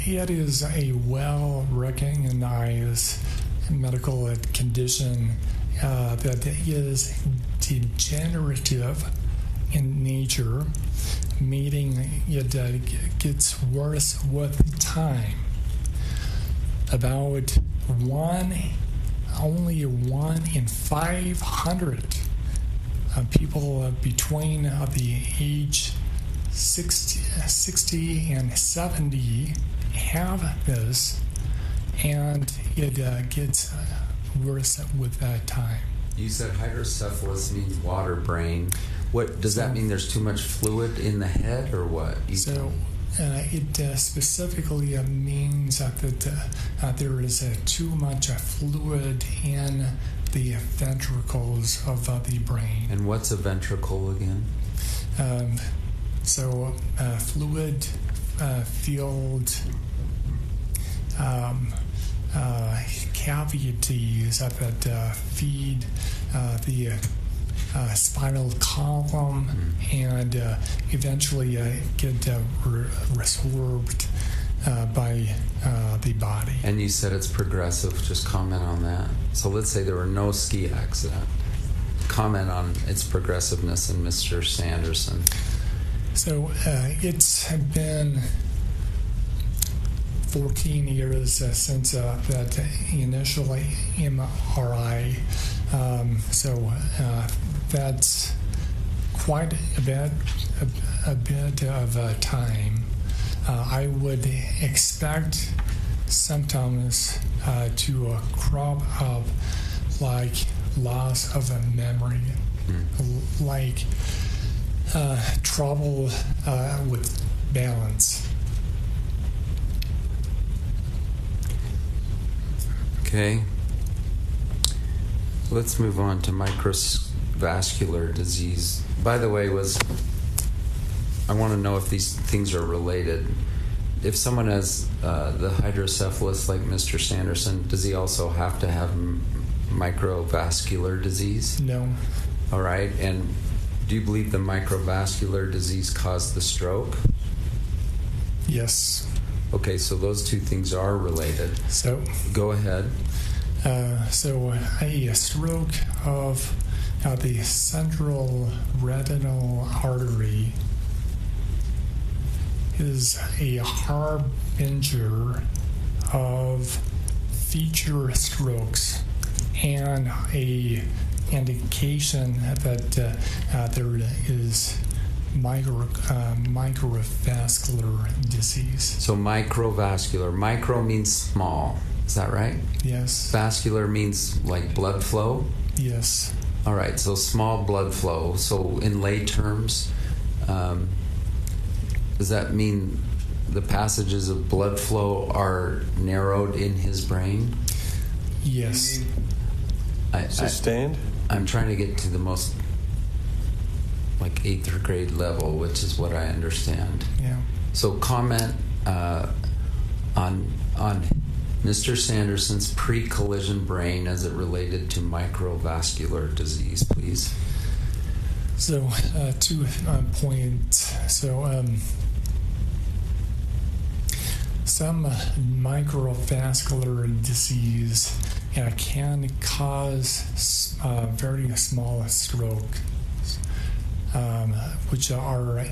it is a well-recognized medical condition that is degenerative in nature, meaning it gets worse with time. About only 1 in 500 people between the age 60 and 70 have this, and it gets worse with time. You said hydrocephalus means water brain. What does that mean? There's too much fluid in the head, or what? It specifically means that there is too much fluid in the ventricles of the brain. And what's a ventricle again? Fluid filled cavities that feed the spinal column and eventually get resorbed by the body. And you said it's progressive. Just comment on that. So let's say there were no ski accident. Comment on its progressiveness in Mr. Sanderson. So it's been 14 years since that initial MRI. That's quite a bit of time. I would expect symptoms to crop up like loss of memory, like trouble with balance. Okay. Let's move on to microvascular disease. By the way, I want to know if these things are related. If someone has the hydrocephalus like Mr. Sanderson, does he also have to have microvascular disease? No. All right. And do you believe the microvascular disease caused the stroke? Yes. Okay, so those two things are related. So go ahead. A stroke of the central retinal artery is a harbinger of future strokes and a indication that there is microvascular disease. So microvascular. Micro means small. Is that right? Yes. Vascular means like blood flow? Yes. All right, so small blood flow. So in lay terms, does that mean the passages of blood flow are narrowed in his brain? Yes. Sustained? I'm trying to get to the most like 8th grade level, which is what I understand. Yeah. So comment on Mr. Sanderson's pre-collision brain as it related to microvascular disease, please. So 2 points. So some microvascular disease can cause very small strokes, which are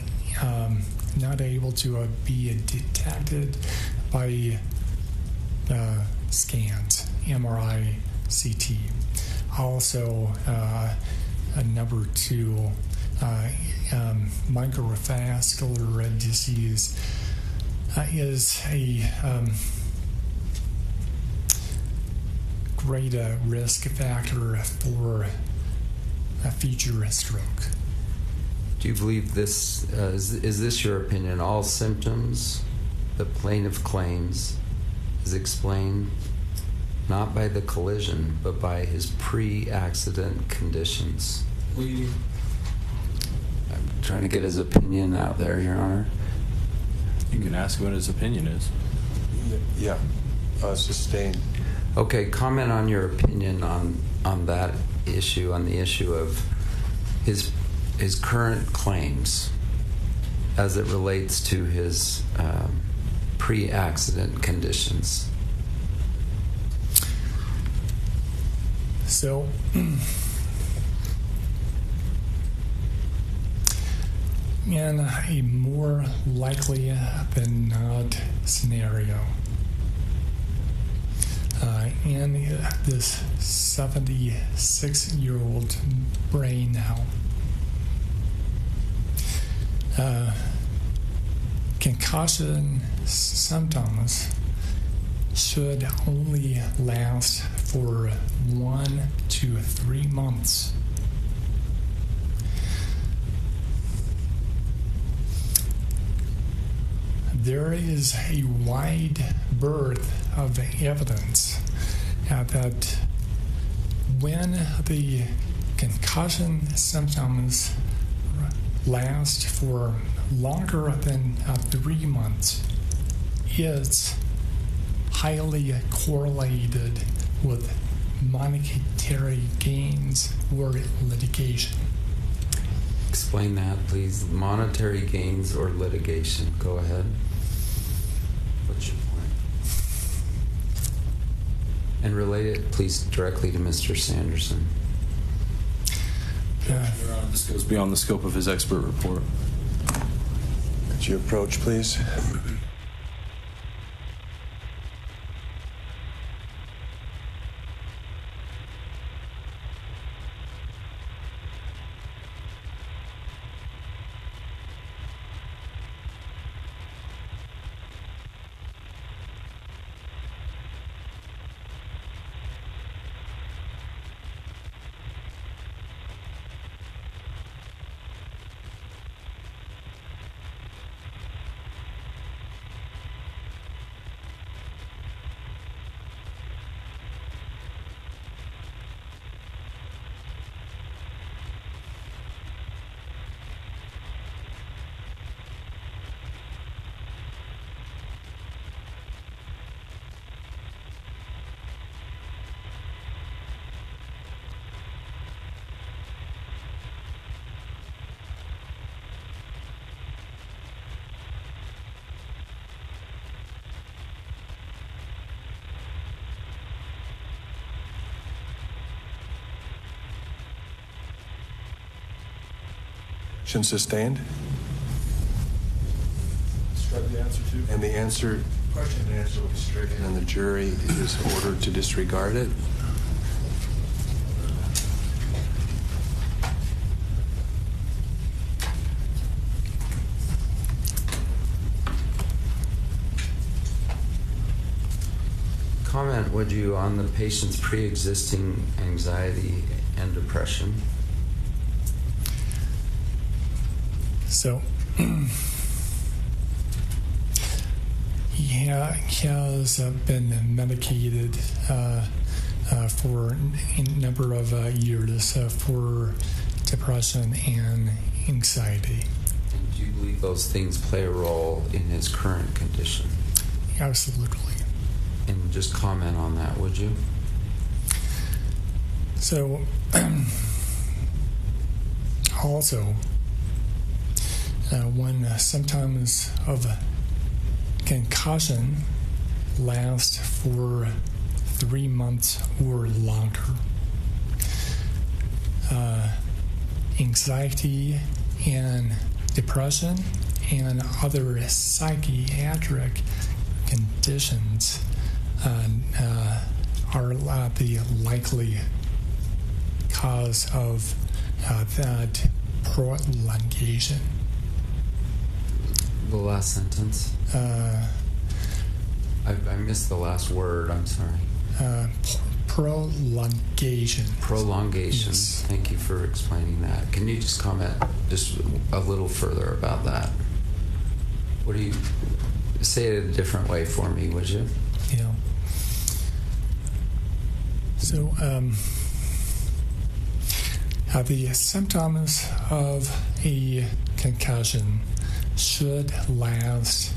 not able to be detected by scans, MRI, CT. Also, number 2, microvascular disease is a great risk factor for a future stroke. Do you believe this, is this your opinion, all symptoms the plaintiff claims is explained not by the collision, but by his pre-accident conditions? I'm trying to get his opinion out there, Your Honor. You can ask what his opinion is. Yeah, sustained. Okay, comment on your opinion on that issue, on the issue of his current claims as it relates to his pre-accident conditions. So, in a more likely than not scenario, in this 76-year-old brain now, concussion symptoms should only last for 1 to 3 months. There is a wide berth of evidence that when the concussion symptoms last for longer than 3 months, it's highly correlated with monetary gains or litigation. Explain that, please. Monetary gains or litigation. Go ahead. What's your point? And relate it, please, directly to Mr. Sanderson. Your Honor, this goes beyond the scope of his expert report. Could you approach, please? Sustained? Strike the answer to. And the answer, question and answer will be stricken, and the jury is ordered to disregard it. Comment, would you, on the patient's pre-existing anxiety and depression? So, he has been medicated for a number of years for depression and anxiety. Do you believe those things play a role in his current condition? Absolutely. And just comment on that, would you? So, also, when symptoms of concussion last for 3 months or longer, anxiety and depression and other psychiatric conditions are the likely cause of that prolongation. The last sentence. I missed the last word. I'm sorry. prolongation. Prolongation. Yes. Thank you for explaining that. Can you just comment just a little further about that? What do you say it a different way for me, would you? Yeah. So, the symptoms of a concussion should last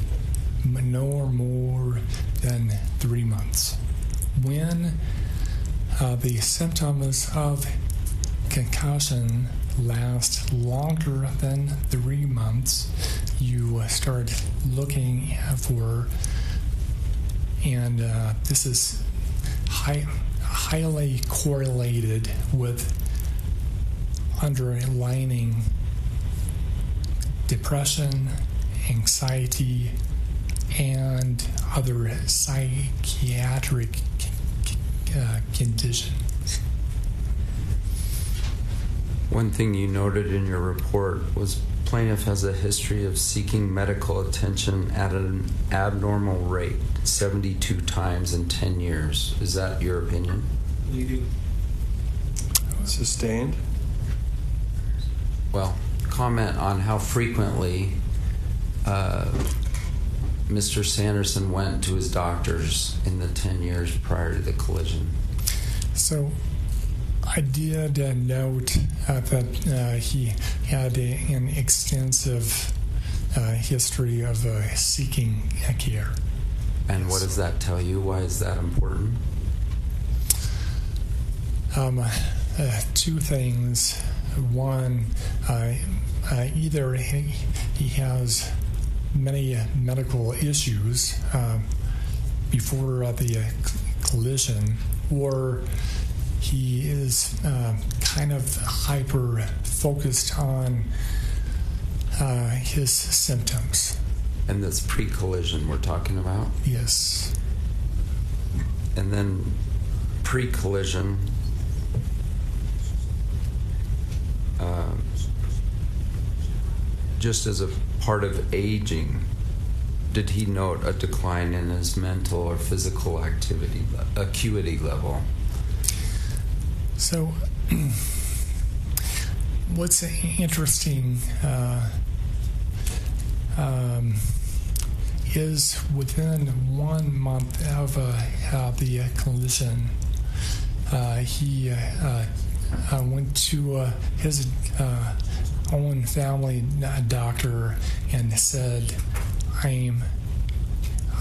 no more than 3 months. When the symptoms of concussion last longer than 3 months, you start looking for, and this is highly correlated with underlying depression, anxiety, and other psychiatric conditions. One thing you noted in your report was plaintiff has a history of seeking medical attention at an abnormal rate 72 times in 10 years. Is that your opinion? Leading. Sustained. Well, comment on how frequently Mr. Sanderson went to his doctors in the 10 years prior to the collision. So I did note that he had an extensive history of seeking care. And what does that tell you? Why is that important? Two things. One, either he has many medical issues before the collision, or he is kind of hyper focused on his symptoms. And that's pre-collision we're talking about? Yes. And then pre-collision, just as a part of aging, did he note a decline in his mental or physical activity acuity level? So what's interesting is within 1 month of the collision, he went to his own family doctor and said,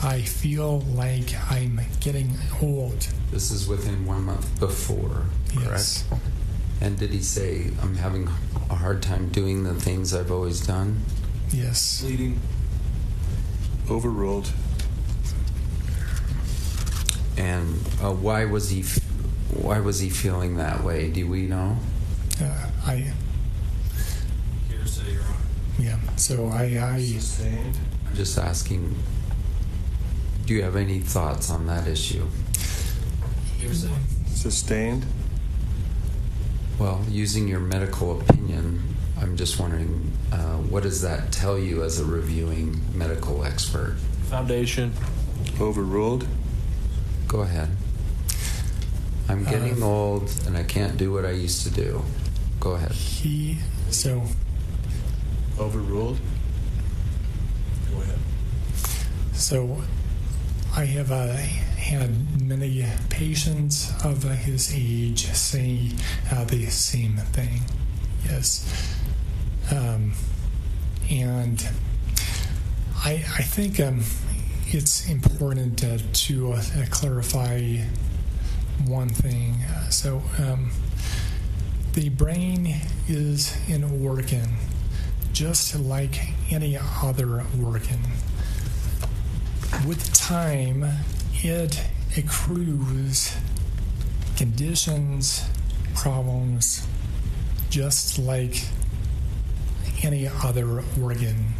I feel like I'm getting old. This is within 1 month before, correct? Yes. And did he say, I'm having a hard time doing the things I've always done? Yes. Leading. Overruled. And why was he feeling that way? Do we know? Hearsay, Your Honor. Yeah. So I Sustained. I'm just asking, do you have any thoughts on that issue? Hearsay. Sustained. Well, using your medical opinion, I'm just wondering, what does that tell you as a reviewing medical expert? Foundation. Overruled. Go ahead. I'm getting old and I can't do what I used to do. Go ahead. Overruled. Go ahead. So I have had many patients of his age say the same thing. Yes. And I think it's important to clarify one thing. So the brain is an organ, just like any other organ. With time, it accrues conditions, problems, just like any other organ.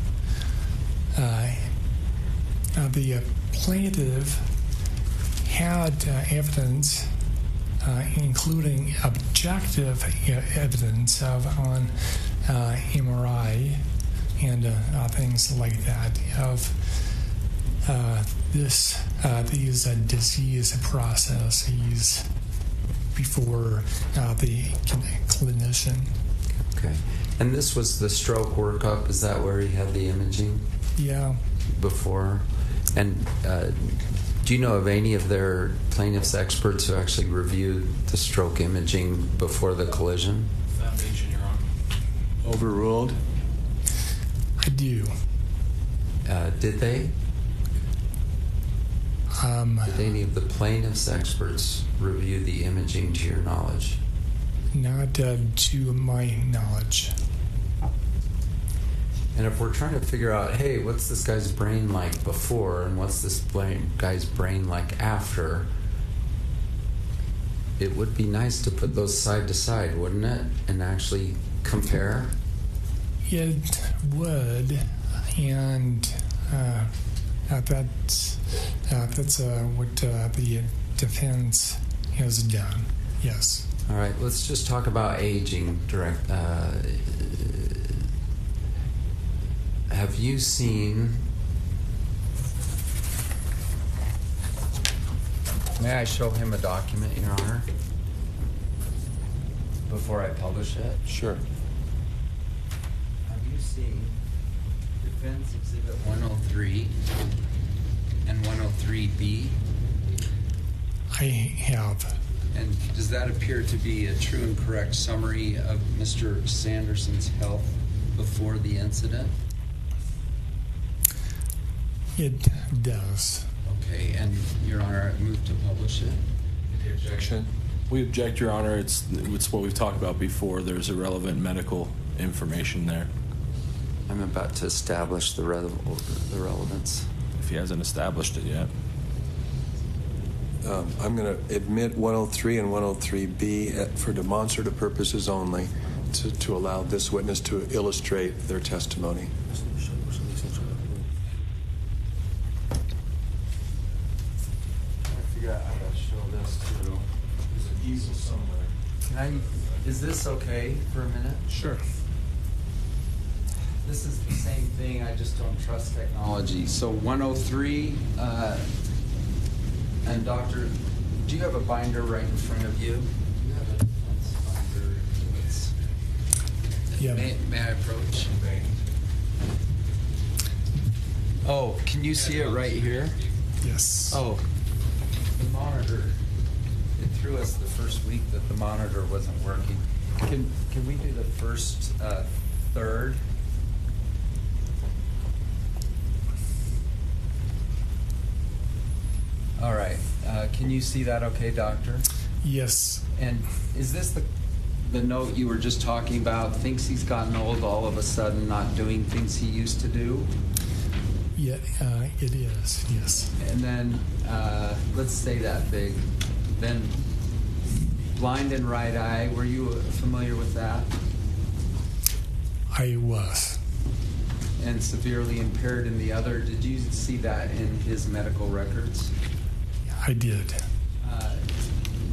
The plaintiff had evidence, including objective evidence on MRI and things like that, of these disease processes before the clinician. Okay. And this was the stroke workup. Is that where he had the imaging? Yeah. Before? And do you know of any of their plaintiff's experts who actually reviewed the stroke imaging before the collision? Foundation, Your Honor. Overruled. I do. Did they? Did any of the plaintiff's experts review the imaging to your knowledge? Not to my knowledge. And if we're trying to figure out, hey, what's this guy's brain like before and what's this guy's brain like after, it would be nice to put those side to side, wouldn't it? And actually compare? It would, and that's what the defense has done. Yes. All right, let's just talk about aging. Have you seen... May I show him a document, Your Honor, before I publish it? Sure. Have you seen Defense Exhibit 103 and 103B? I have. And does that appear to be a true and correct summary of Mr. Sanderson's health before the incident? It does. Okay, and Your Honor, I move to publish it. Any objection? We object, Your Honor. It's what we've talked about before. There's irrelevant medical information there. I'm about to establish the relevance. If he hasn't established it yet. I'm going to admit 103 and 103B for demonstrative purposes only to allow this witness to illustrate their testimony. I gotta show this too. There's an easel somewhere. Is this okay for a minute? Sure. This is the same thing, I just don't trust technology. So 103, and Doctor, do you have a binder right in front of you? Do you have a defense binder? Yeah. May I approach? Oh, can you see it right here? Yes. Oh, the monitor. It threw us the first week that the monitor wasn't working. Can we do the first third? All right. Can you see that okay, Doctor? Yes. And is this the note you were just talking about? Thinks he's gotten old all of a sudden, not doing things he used to do? Yeah, it is, yes. And then, let's say that big. Then, blind in right eye. Were you familiar with that? I was. And severely impaired in the other. Did you see that in his medical records? I did.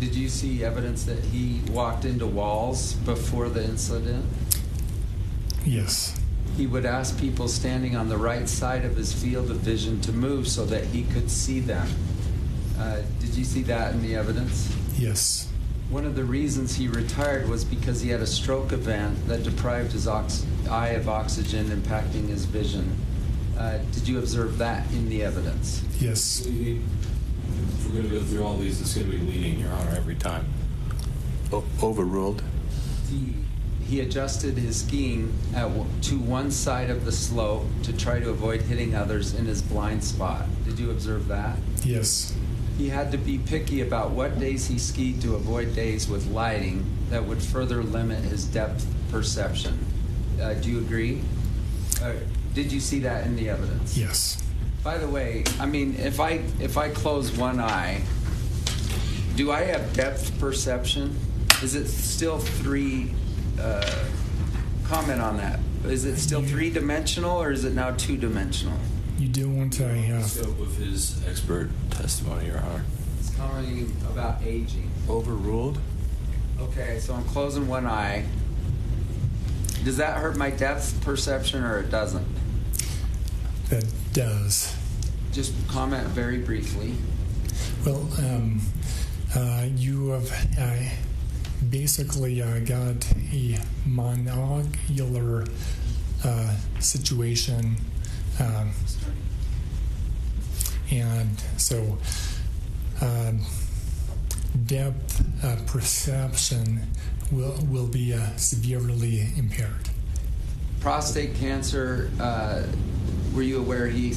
Did you see evidence that he walked into walls before the incident? Yes. He would ask people standing on the right side of his field of vision to move so that he could see them. Did you see that in the evidence? Yes. One of the reasons he retired was because he had a stroke event that deprived his eye of oxygen, impacting his vision. Did you observe that in the evidence? Yes. If we're going to go through all these, it's going to be leading, Your Honor, every time. Overruled. He adjusted his skiing to one side of the slope to try to avoid hitting others in his blind spot. Did you observe that? Yes. He had to be picky about what days he skied to avoid days with lighting that would further limit his depth perception. Do you agree? Did you see that in the evidence? Yes. By the way, I mean, if I close one eye, do I have depth perception? Is it still three? Comment on that. Is it still three-dimensional or is it now two-dimensional? You do want to... The scope of his expert testimony, Your Honor. It's commenting about aging. Overruled. Okay, so I'm closing one eye. Does that hurt my depth perception or it doesn't? That does. Just comment very briefly. Well, You have basically got a monocular situation, and so depth perception will be severely impaired. Prostate cancer, were you aware he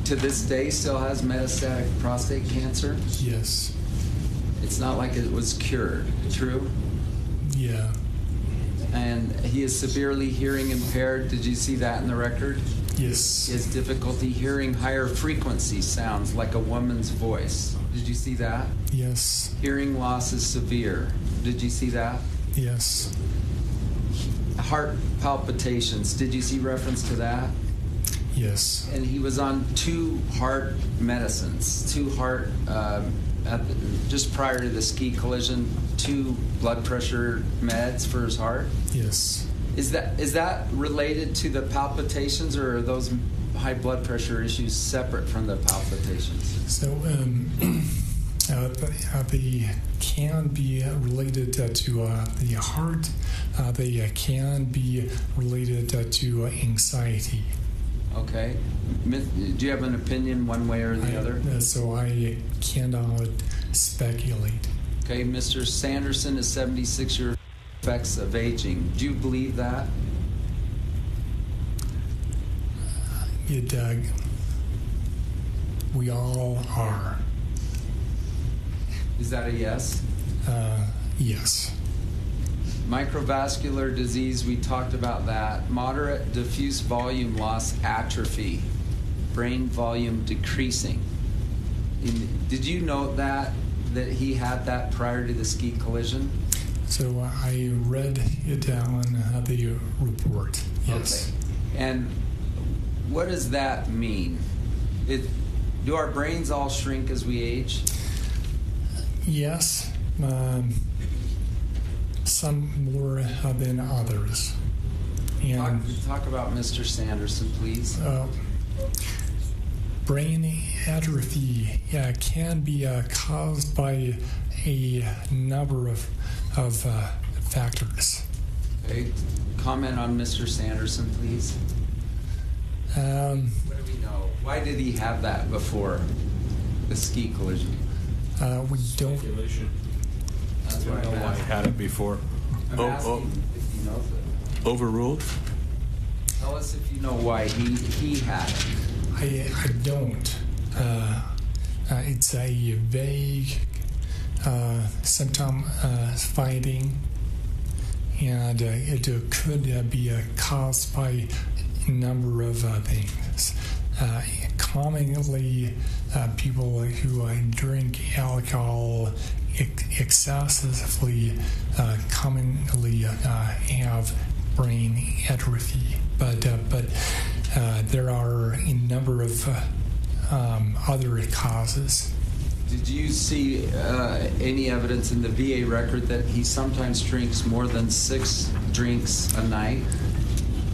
to this day still has metastatic prostate cancer? Yes. It's not like it was cured, true? Yeah. And he is severely hearing impaired. Did you see that in the record? Yes. He has difficulty hearing higher frequency sounds like a woman's voice. Did you see that? Yes. Hearing loss is severe. Did you see that? Yes. Heart palpitations. Did you see reference to that? Yes. And he was on 2 heart medicines, 2 heart, just prior to the ski collision, 2 blood pressure meds for his heart? Yes. Is that related to the palpitations, or are those high blood pressure issues separate from the palpitations? So they can be related to the heart. They can be related to anxiety. Okay. Do you have an opinion one way or the other? So I cannot speculate. Okay. Mr. Sanderson is 76 years. Effects of aging. Do you believe that? We all are. Is that a yes? Yes. Microvascular disease, we talked about that. Moderate diffuse volume loss atrophy. Brain volume decreasing. Did you note that he had that prior to the ski collision? So I read it on the report. Yes. Okay. And what does that mean? Do our brains all shrink as we age? Yes. Some more than others. And talk about Mr. Sanderson, please. Brain atrophy can be caused by a number of factors. Okay. Comment on Mr. Sanderson, please. What do we know? Why did he have that before the ski collision? We don't. Speculation. That's I what don't know why he had it before. I'm asking if he knows it. Overruled? Tell us if you know why he had it. I don't. It's a vague symptom finding, and it could be caused by a number of things. Commonly, people who drink alcohol excessively commonly have brain atrophy, but there are a number of other causes. Did you see any evidence in the VA record that he sometimes drinks more than 6 drinks a night?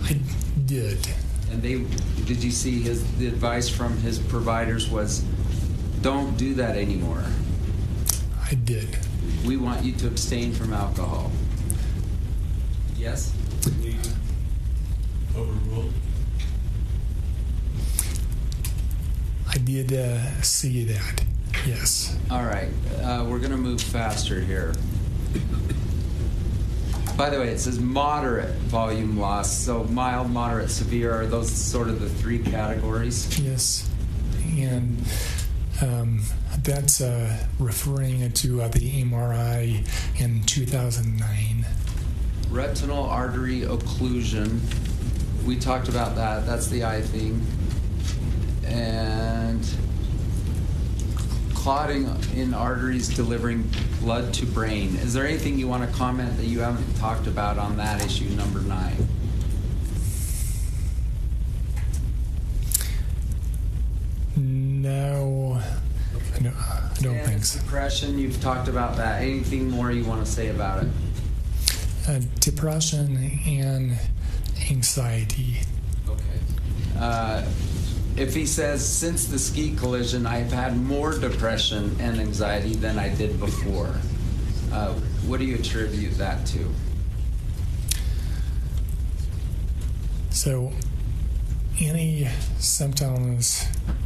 I did. And did you see the advice from his providers was, don't do that anymore? I did. We want you to abstain from alcohol. Yes? Overruled? I did see that, yes. All right. We're going to move faster here. By the way, it says moderate volume loss. So mild, moderate, severe, are those sort of the 3 categories? Yes. And that's referring to the MRI in 2009. Retinal artery occlusion. We talked about that. That's the eye thing. And clotting in arteries delivering blood to brain. Is there anything you want to comment that you haven't talked about on that issue, number 9? No, I don't think so. Depression, you've talked about that. Anything more you want to say about it? Depression and anxiety. Okay. if he says, since the ski collision, I've had more depression and anxiety than I did before, what do you attribute that to? So, any symptoms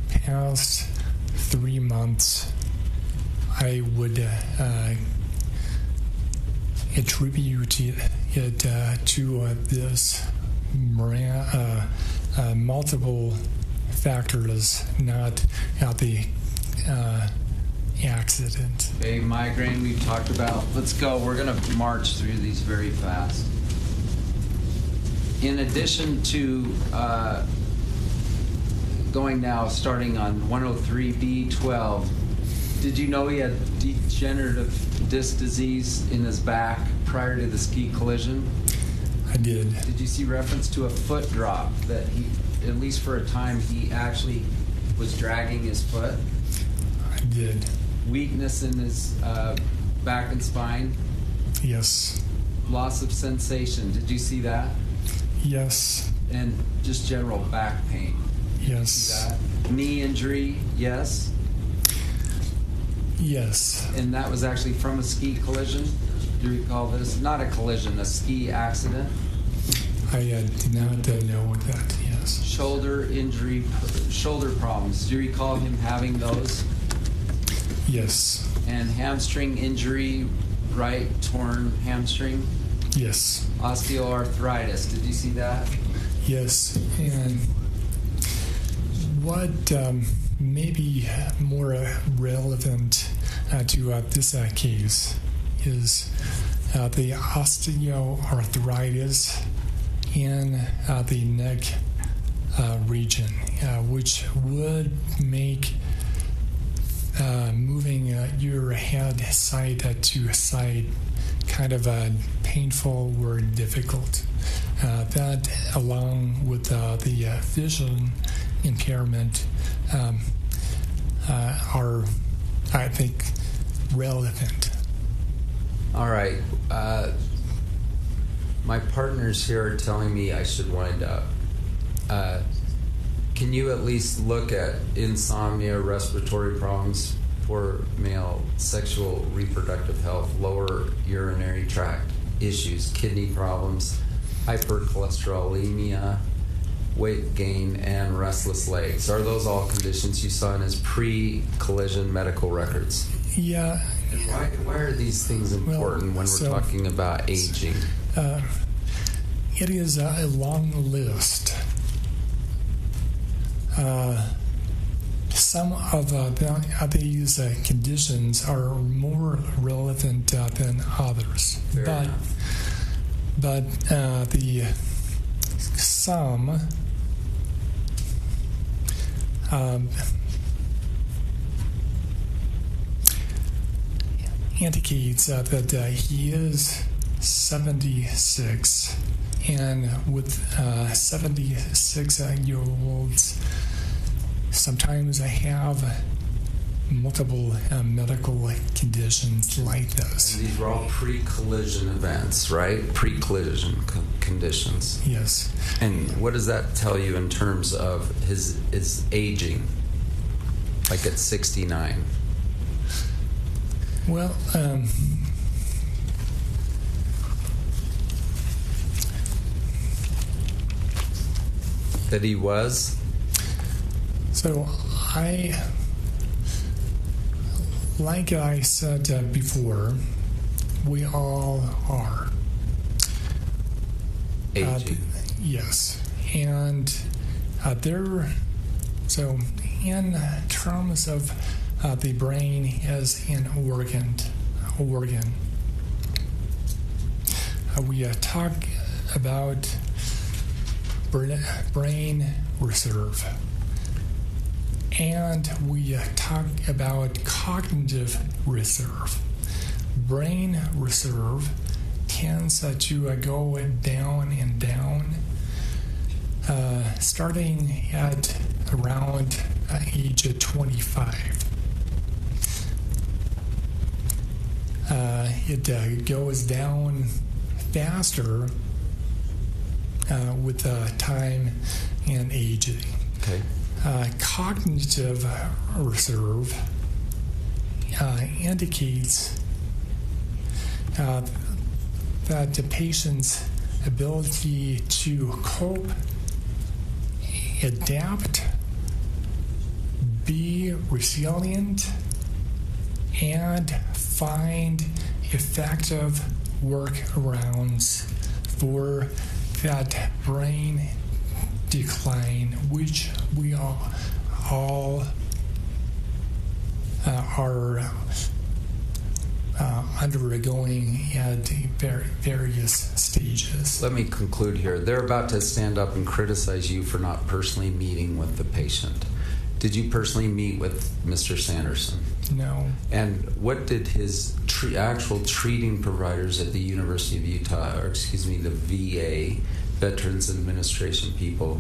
past 3 months, I would attribute it to this multiple factors, not the accident. Okay, migraine we've talked about. Let's go. We're going to march through these very fast. In addition to going now, starting on 103B12, did you know he had degenerative disc disease in his back prior to the ski collision? I did. Did you see reference to a foot drop that he, at least for a time, he actually was dragging his foot? I did. Weakness in his back and spine? Yes. Loss of sensation. Did you see that? Yes. And just general back pain? Yes. See that? Knee injury? Yes. Yes. And that was actually from a ski collision? Do you recall this? Not a collision, a ski accident? I did not know that, yes. Shoulder injury, shoulder problems. Do you recall him having those? Yes. And hamstring injury, right? Torn hamstring? Yes. Osteoarthritis. Did you see that? Yes. And what may be more relevant to this case is the osteoarthritis in the neck region, which would make moving your head side to side kind of painful or difficult. That, along with the vision impairment, are, I think, relevant. All right. My partners here are telling me I should wind up. Can you at least look at insomnia, respiratory problems, poor male sexual reproductive health, lower urinary tract issues, kidney problems, hypercholesterolemia, weight gain, and restless legs? Are those all conditions you saw in his pre-collision medical records? Yeah. And why are these things important when we're talking about aging? It is a long list. Some of these conditions are more relevant than others. But the some indicates that he is 76, and with 76-year-olds, sometimes I have multiple medical conditions like this. And these were all pre-collision events, right? Pre-collision conditions. Yes. And what does that tell you in terms of his aging, like at 69? Well, that he was? So like I said before, we all are. Aging. Yes. And so in terms of the brain as an organ, we talk about brain reserve, and we talk about cognitive reserve. Brain reserve tends to go down and down, starting at around age 25. It goes down faster with time and aging. Okay. cognitive reserve indicates that the patient's ability to cope, adapt, be resilient, and find effective workarounds for that brain decline, which we all are undergoing at various stages. Let me conclude here. They're about to stand up and criticize you for not personally meeting with the patient. Did you personally meet with Mr. Sanderson? No. And what did his actual treating providers at the University of Utah, or excuse me, the VA, Veterans Administration people,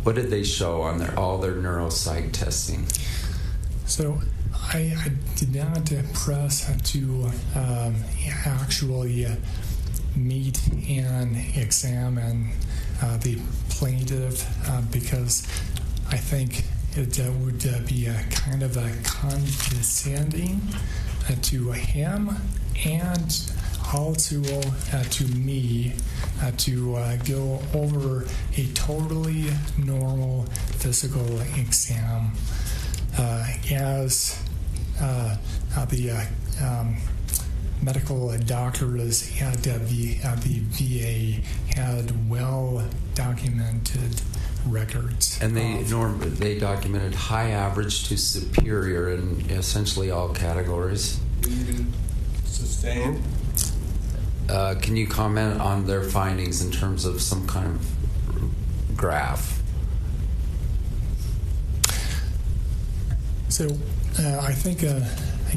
what did they show on all their neuropsych testing? So I did not press to actually meet and examine the plaintiff because I think it would be a kind of a condescending to him and also to me to go over a totally normal physical exam as the medical doctors at the VA had well documented records. And they documented high, average to superior in essentially all categories. Sustained. Can you comment on their findings in terms of some kind of graph? So I think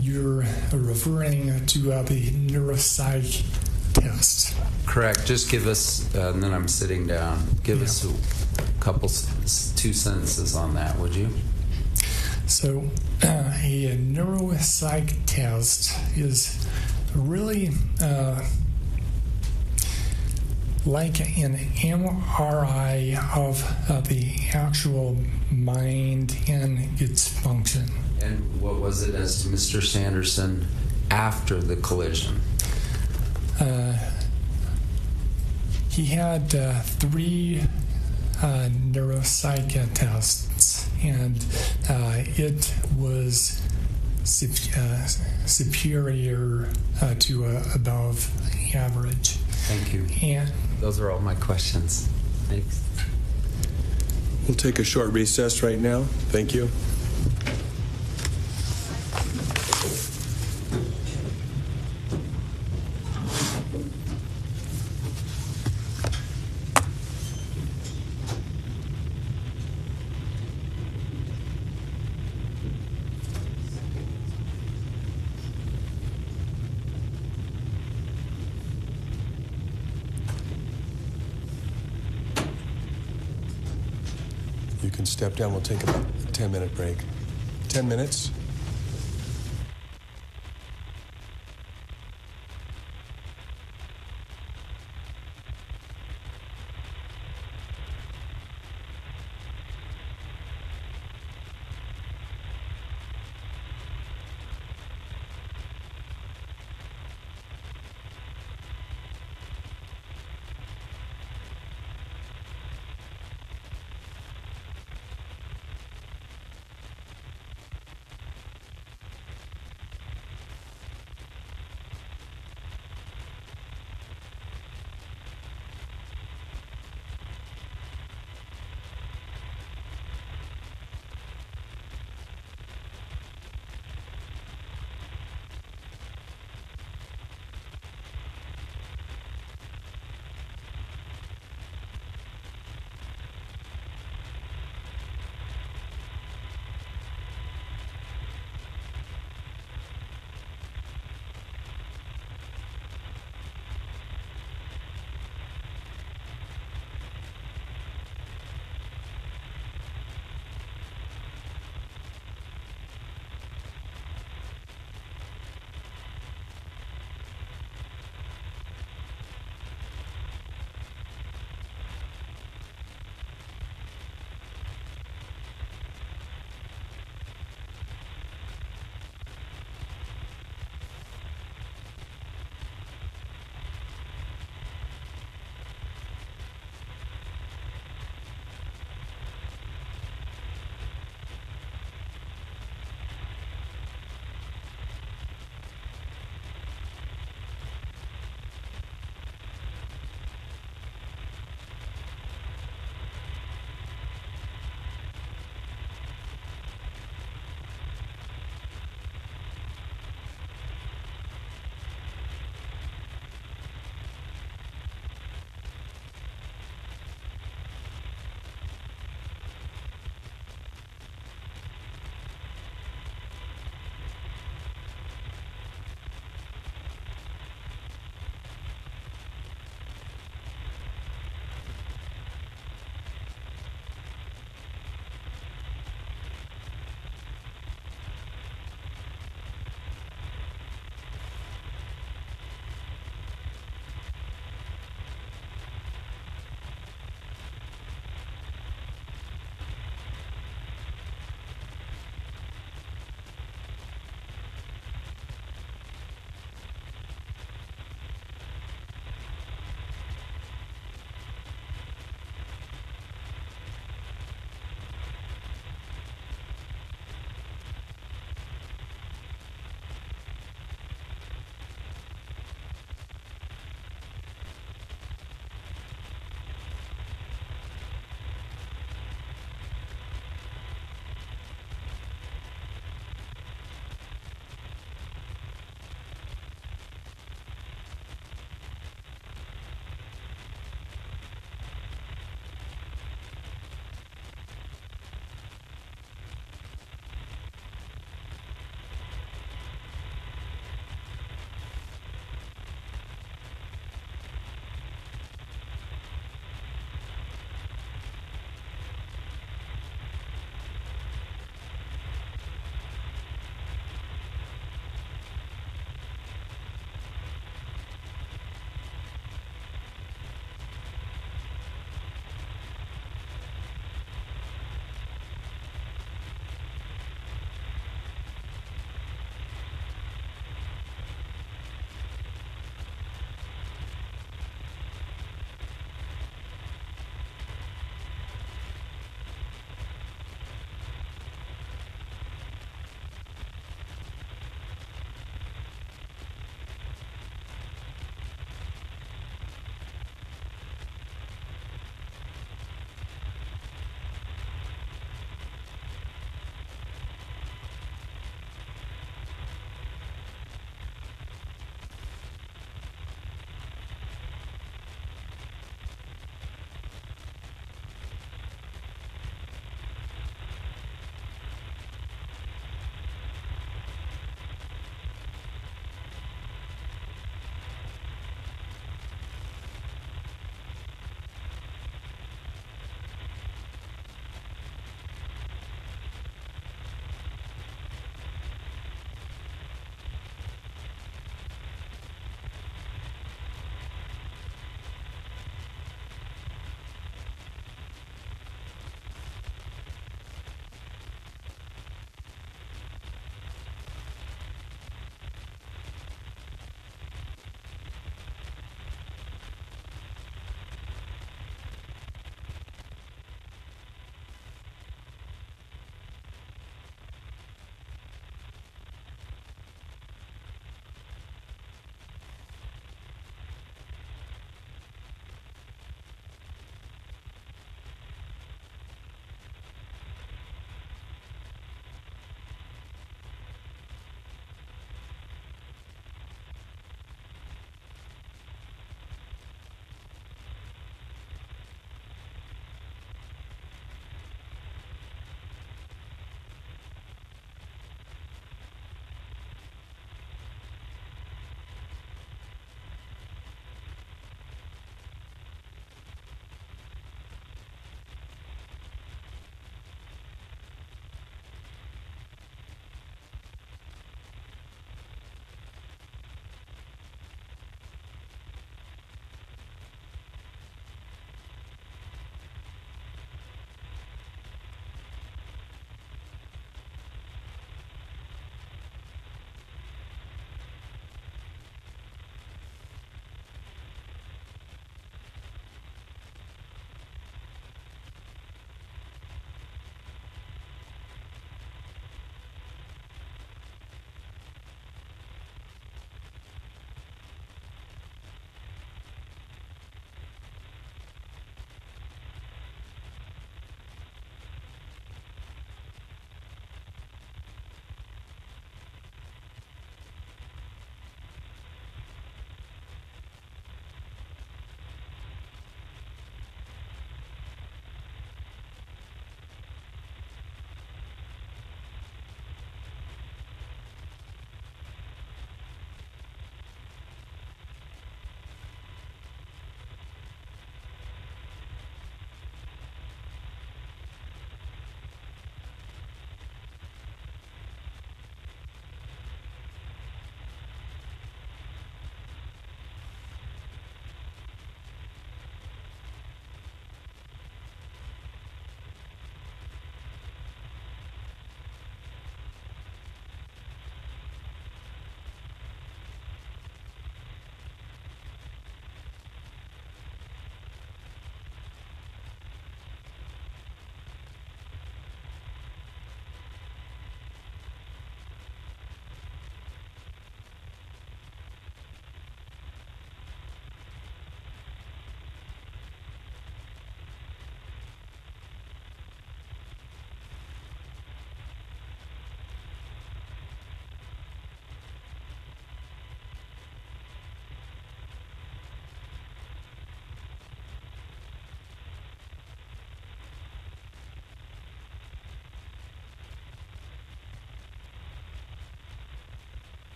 you're referring to the neuropsych test. Correct. Just give us, and then I'm sitting down, give us a couple, 2 sentences on that, would you? So a neuropsych test is really like an MRI of the actual mind and its function. And what was it as to Mr. Sanderson after the collision? He had 3 neuropsych tests, and it was superior to above average. Thank you. And those are all my questions. Thanks. We'll take a short recess right now. Thank you. You can step down. We'll take about a 10-minute break. 10 minutes.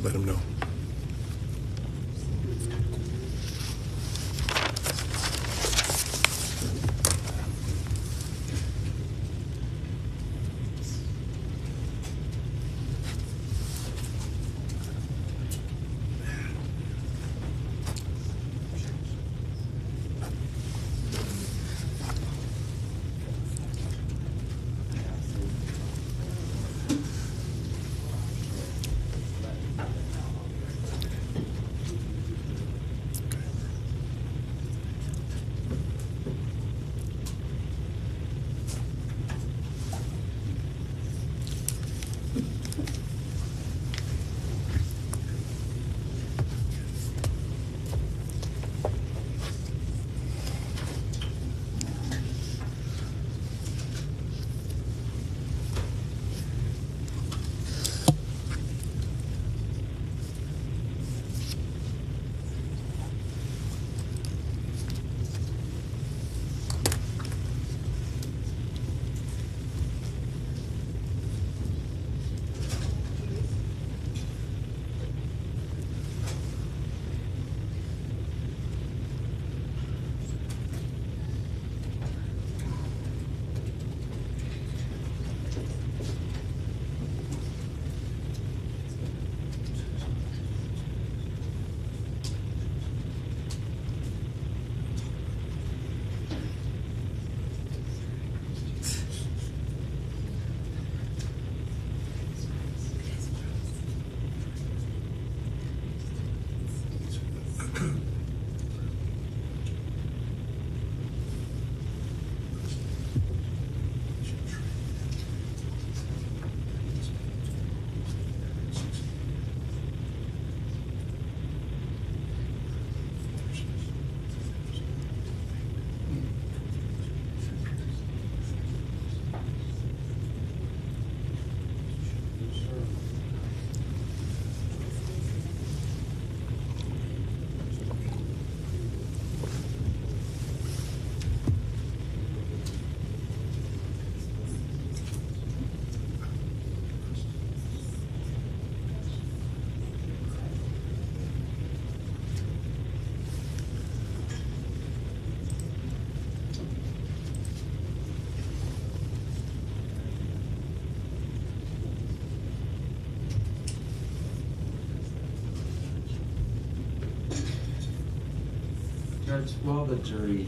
let him know. Judge, while the jury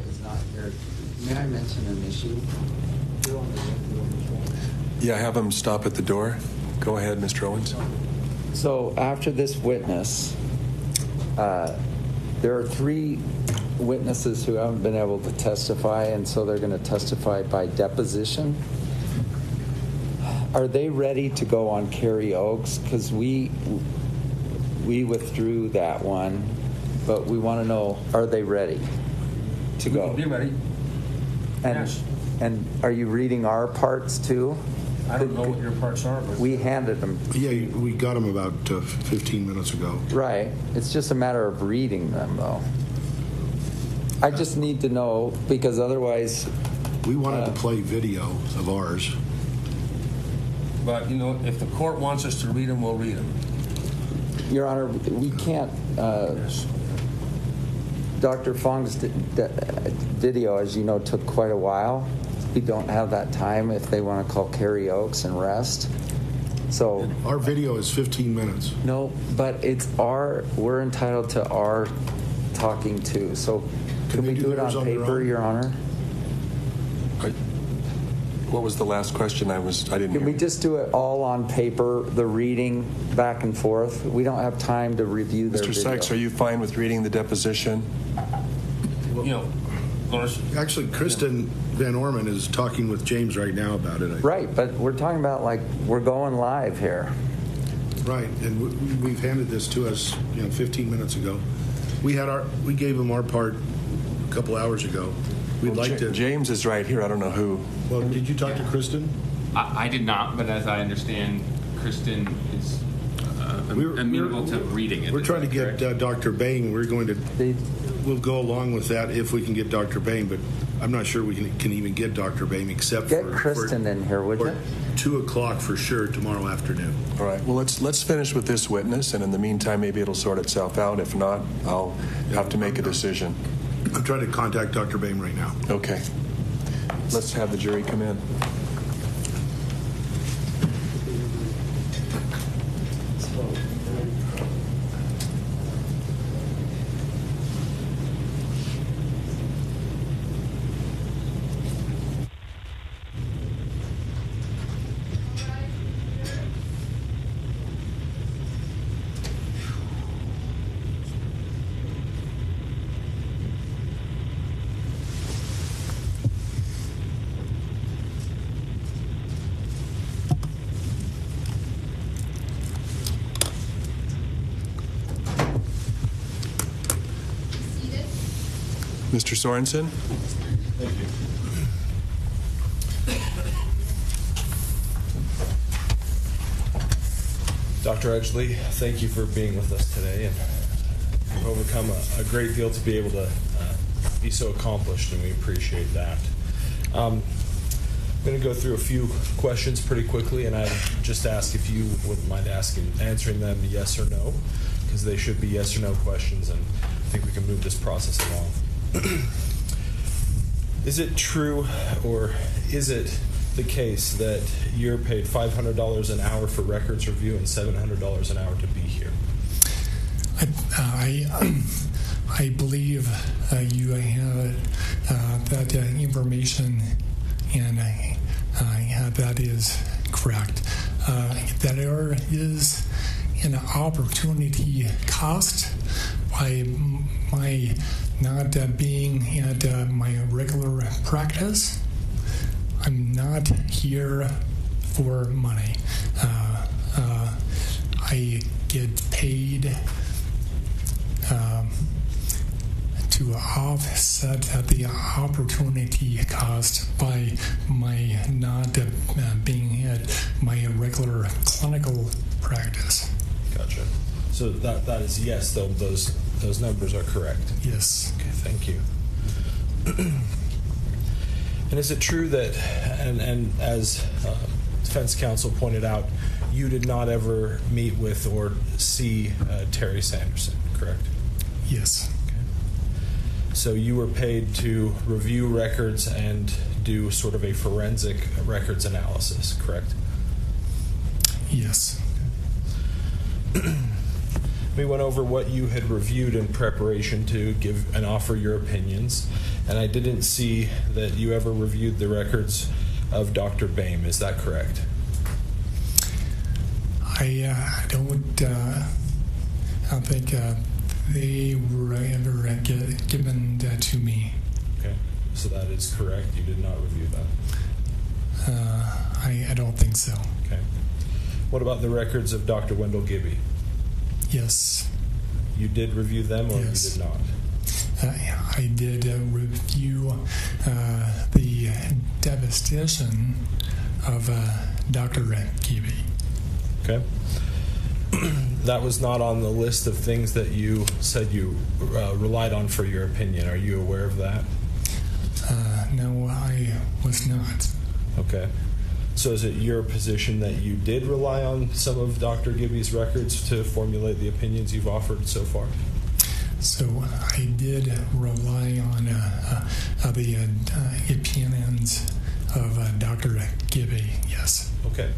is not here, may I mention an issue? Yeah, have him stop at the door. Go ahead, Mr. Owens. So after this witness, there are 3 witnesses who haven't been able to testify, and so they're going to testify by deposition. Are they ready to go on Carrie Oaks? Because we withdrew that one, but we want to know, are they ready to go? Be ready. And, yes. And are you reading our parts too? I don't know what your parts are, but we handed them. Yeah, we got them about 15 minutes ago. Right. It's just a matter of reading them, though. I just need to know, because otherwise... We wanted to play video of ours. But, you know, if the court wants us to read them, we'll read them. Your Honor, we can't... Yes. Dr. Fong's video, as you know, took quite a while. We don't have that time if they want to call Carrie Oaks and rest. So our video is 15 minutes. No, but we're entitled to our talking too. So can we do it on paper, Your Honor? What was the last question? I didn't hear. Can we just do it all on paper, the reading back and forth? We don't have time to review their Mr. video. Sykes, are you fine with reading the deposition? You know, actually, Kristen Van Orman is talking with James right now about it. Right, but we're talking about like we're going live here. Right, and we've handed this to us, 15 minutes ago. We gave him our part a couple hours ago. We'd like to. James is right here. I don't know who. Well, did you talk to Kristen? I did not, but as I understand, Kristen is amenable to reading it. We're is trying to that get correct? Dr. Bain. We'll go along with that if we can get Dr. Bain, but I'm not sure we can even get Dr. Bain except Get Kristen in here, would you? 2 o'clock for sure tomorrow afternoon. All right. Well, let's finish with this witness, and in the meantime, maybe it'll sort itself out. If not, I'll have to make a decision. I'm trying to contact Dr. Bain right now. Okay. Let's have the jury come in. Mr. Sorensen? Thank you. Dr. Edgley, thank you for being with us today, and you've overcome a great deal to be able to be so accomplished, and we appreciate that. I'm going to go through a few questions pretty quickly, and I just ask if you wouldn't mind answering them yes or no, because they should be yes or no questions, and I think we can move this process along. Is it true, or is it the case that you're paid $500 an hour for records review and $700 an hour to be here? I believe you have that information, and that is correct. That there is an opportunity cost by my not being at my regular practice. I'm not here for money. I get paid to offset the opportunity cost by my not being at my regular clinical practice. Gotcha. So that is yes, though those numbers are correct. Yes. Okay, thank you. And is it true that, and as defense counsel pointed out, you did not ever meet with or see Terry Sanderson, correct? Yes. Okay. So you were paid to review records and do sort of a forensic records analysis, correct? Yes. We went over what you had reviewed in preparation to give and offer your opinions, and I didn't see that you ever reviewed the records of Dr. Boehm. Is that correct? I don't think they were ever given to me. Okay, so that is correct. You did not review that. I don't think so. Okay. What about the records of Dr. Wendell Gibby? Yes. You did review them, or yes. You did not? I did review the deposition of Dr. Gibby. Okay. That was not on the list of things that you said you relied on for your opinion. Are you aware of that? No, I was not. Okay. So is it your position that you did rely on some of Dr. Gibby's records to formulate the opinions you've offered so far? So I did rely on the opinions of Dr. Gibby, yes. Okay.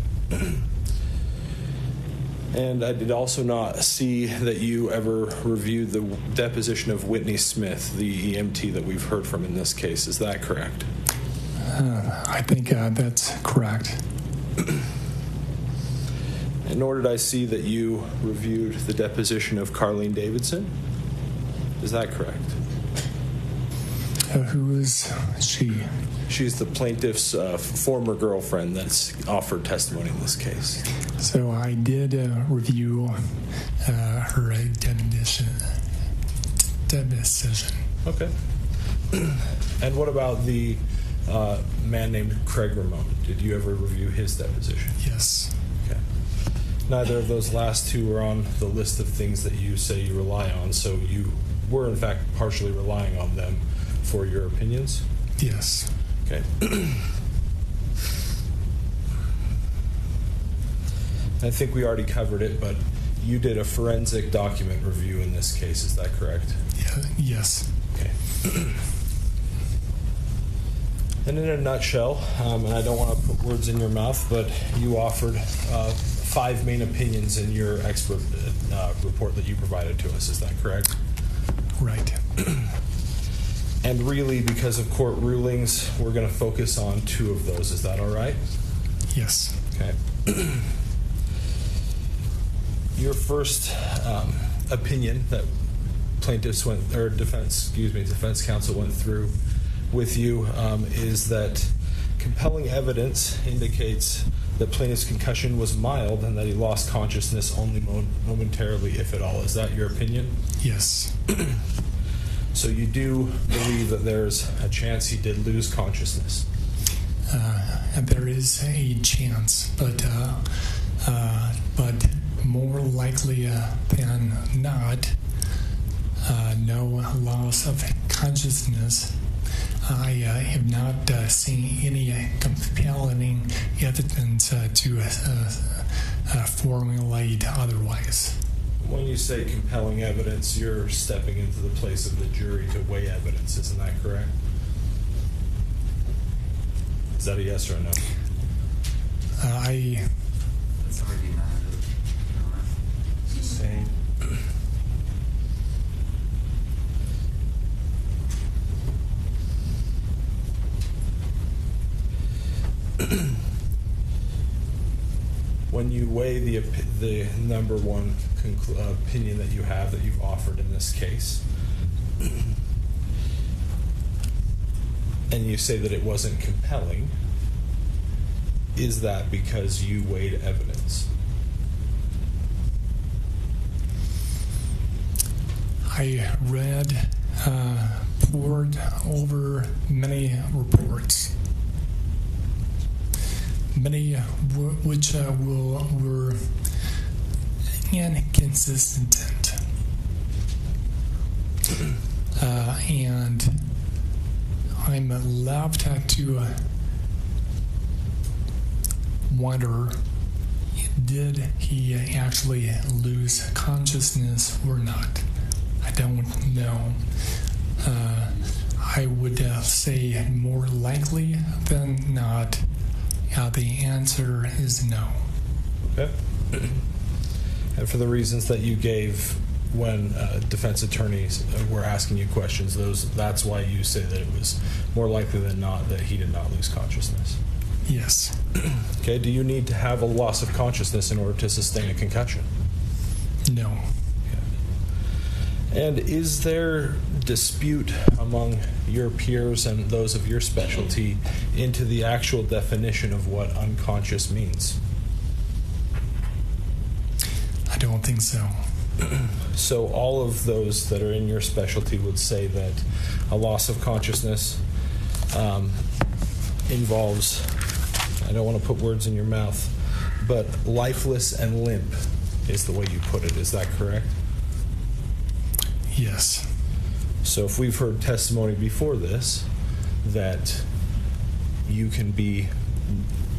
And I did also not see that you ever reviewed the deposition of Whitney Smith, the EMT that we've heard from in this case. Is that correct? I think that's correct. And nor did I see that you reviewed the deposition of Carlene Davidson. Is that correct? Who is she? She's the plaintiff's former girlfriend that's offered testimony in this case. So I did review her deposition. Okay. And what about the man named Craig Ramone? Did you ever review his deposition? Yes. Okay. neither of those last two are on the list of things that you say you rely on, so you were in fact partially relying on them for your opinions? Yes. Okay. I think we already covered it, but you did a forensic document review in this case, is that correct? Yeah, yes. Okay. And in a nutshell, and I don't want to put words in your mouth, but you offered 5 main opinions in your expert report that you provided to us, is that correct? Right. And really, because of court rulings, we're going to focus on 2 of those, is that all right? Yes. Okay. Your first opinion that defense counsel went through with you is that compelling evidence indicates that plaintiff's concussion was mild and that he lost consciousness only momentarily, if at all. Is that your opinion? Yes. So you do believe that there's a chance he did lose consciousness? There is a chance, but more likely than not, no loss of consciousness. I have not seen any compelling evidence to formulate otherwise. When you say compelling evidence, you're stepping into the place of the jury to weigh evidence, isn't that correct? Is that a yes or a no? That's already not. Same. When you weigh the number one opinion that you have that you've offered in this case, and you say that it wasn't compelling, is that because you weighed evidence? I read, poured over many reports, many which were inconsistent, and I'm left to wonder, did he actually lose consciousness or not? I don't know. I would say more likely than not, the answer is no. Okay. And for the reasons that you gave when defense attorneys were asking you questions, that's why you say that it was more likely than not that he did not lose consciousness? Yes. Okay. Do you need to have a loss of consciousness in order to sustain a concussion? No. And is there dispute among your peers and those of your specialty into the actual definition of what unconscious means? I don't think so. So all of those that are in your specialty would say that a loss of consciousness involves, I don't want to put words in your mouth, but lifeless and limp is the way you put it. Is that correct? Yes. So if we've heard testimony before this that you can be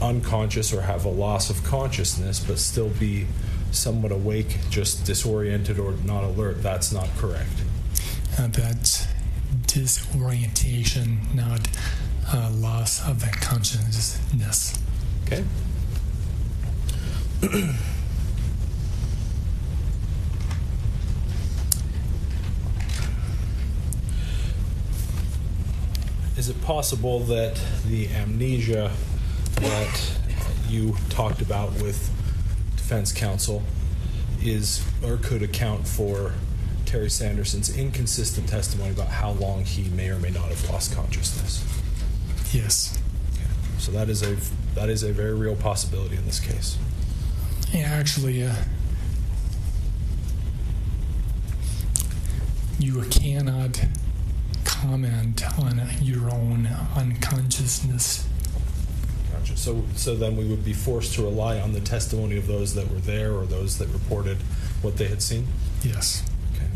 unconscious or have a loss of consciousness but still be somewhat awake, just disoriented or not alert, that's not correct. That's disorientation, not loss of consciousness. Okay. Is it possible that the amnesia that you talked about with defense counsel is or could account for Terry Sanderson's inconsistent testimony about how long he may or may not have lost consciousness? Yes. Okay. So that is a very real possibility in this case. Yeah, actually, you cannot comment on your own unconsciousness. Gotcha. condition. So then we would be forced to rely on the testimony of those that were there or those that reported what they had seen? Yes. Okay.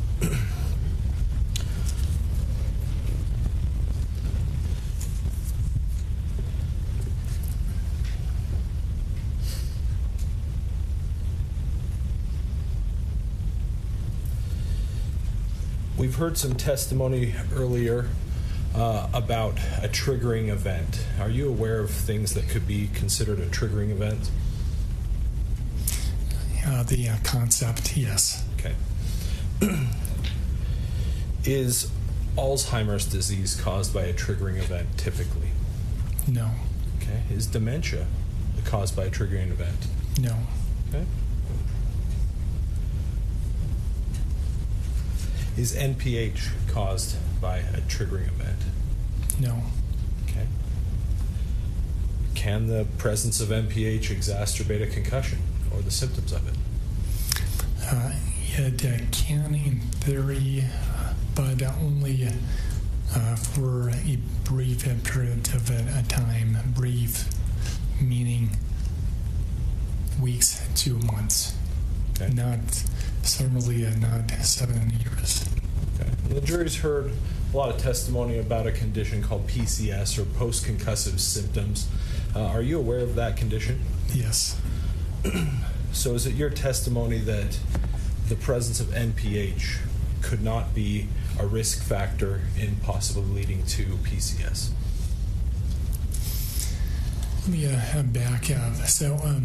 We've heard some testimony earlier about a triggering event. Are you aware of things that could be considered a triggering event? The concept, yes. Okay. Is Alzheimer's disease caused by a triggering event typically? No. Okay. Is dementia caused by a triggering event? No. Okay. Is NPH caused by a triggering event? No. Okay. Can the presence of NPH exacerbate a concussion or the symptoms of it? It can in theory, but only for a brief period of a time. Brief meaning weeks to months. Okay. Certainly not 7 years. Okay. And the jury's heard a lot of testimony about a condition called PCS, or post-concussive symptoms. Are you aware of that condition? Yes. So is it your testimony that the presence of NPH could not be a risk factor in possibly leading to PCS? Let me back up. So,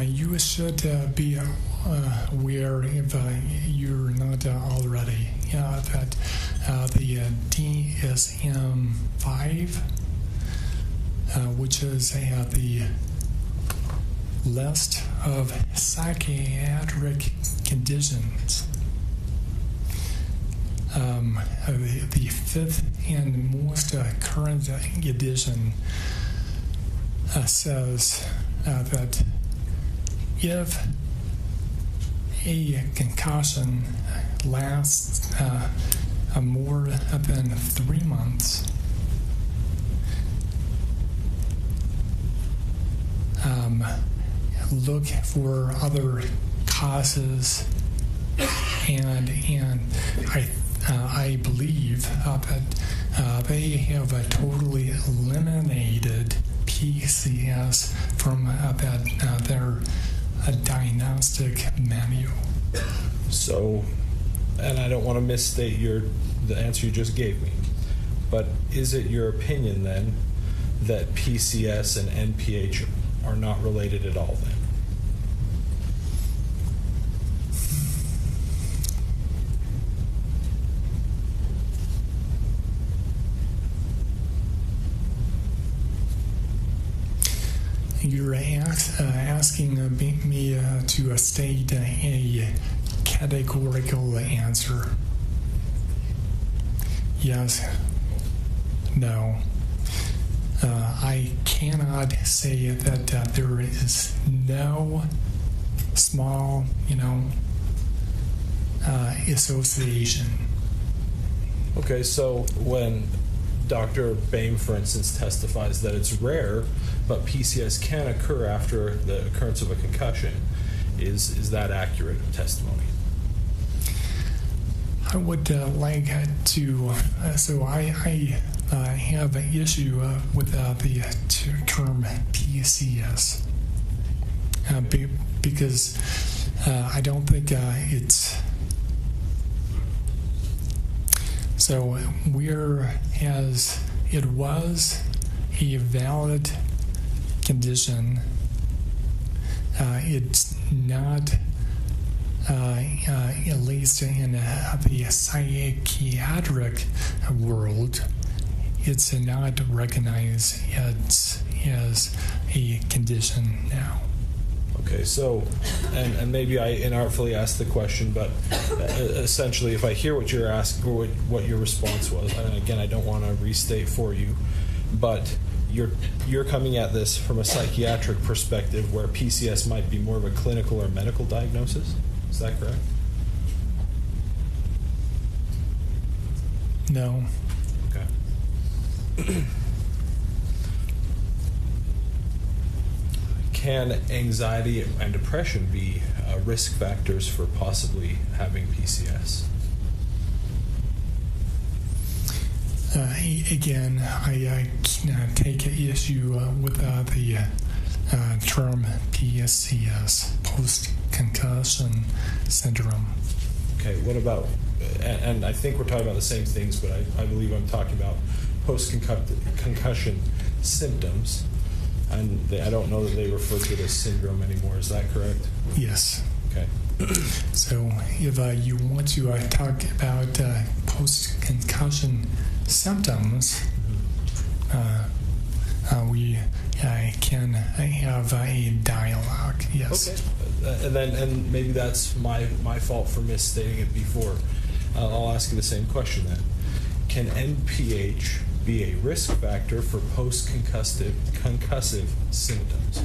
you should be aware, if you're not already, that the DSM-5, which is the list of psychiatric conditions, the fifth and most current edition says that if a concussion lasts more than 3 months, look for other causes, and I believe that they have totally eliminated PCS from their diagnostic manual. So, and I don't want to misstate the answer you just gave me, but is it your opinion then that PCS and NPH are not related at all then? You're asking me to state a categorical answer. Yes. No. I cannot say that there is no small, association. Okay, so when Dr. Boehm, for instance, testifies that it's rare, but PCS can occur after the occurrence of a concussion, is that accurate testimony? I would like to, so I have an issue with the term PCS because I don't think it's so. Whereas it was a valid condition, it's not. At least in the psychiatric world, it's not recognized as a condition now. Okay, so, and maybe I inartfully asked the question, but essentially, if I hear what you're asking, or what your response was, and again, I don't want to restate for you, but you're coming at this from a psychiatric perspective, where PCS might be more of a clinical or medical diagnosis. Is that correct? No. Okay. Can anxiety and depression be risk factors for possibly having PCS? Again, I take issue with the term PCS, post-concussion syndrome. Okay, what about, and I think we're talking about the same things, but I believe I'm talking about post-concussion symptoms, and I don't know that they refer to it as syndrome anymore. Is that correct? Yes. Okay. So if you want to talk about post-concussion symptoms, we can have a dialogue. Yes. Okay. And maybe that's my fault for misstating it before. I'll ask you the same question then. Can NPH be a risk factor for concussive symptoms?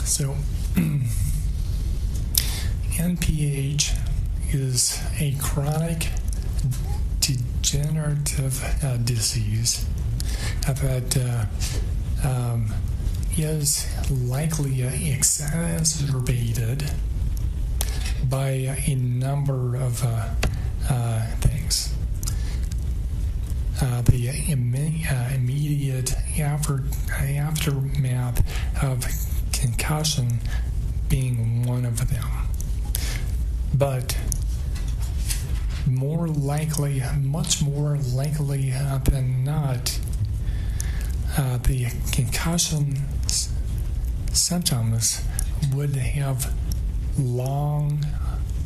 So NPH is a chronic degenerative disease that is likely exacerbated by a number of things. The immediate aftermath of concussion being one of them. But more likely, much more likely than not, the concussion symptoms would have long,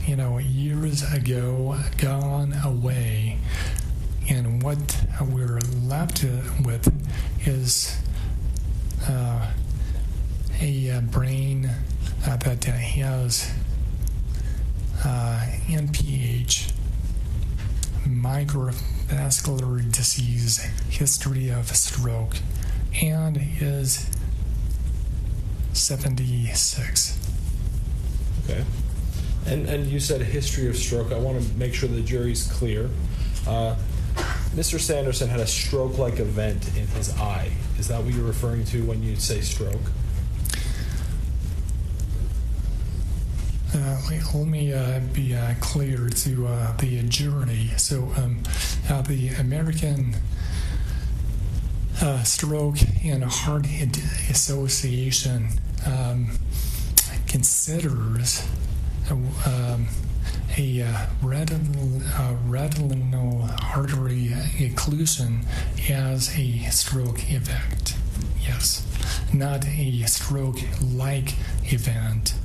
years ago gone away, and what we're left with is a brain that has NPH, microvascular disease, history of stroke, and is 76. Okay. And you said a history of stroke. I want to make sure the jury's clear. Mr. Sanderson had a stroke-like event in his eye. Is that what you're referring to when you say stroke? Let me be clear to the jury. So the American Stroke and Heart Association considers a retinal artery occlusion as a stroke event. Yes, not a stroke-like event,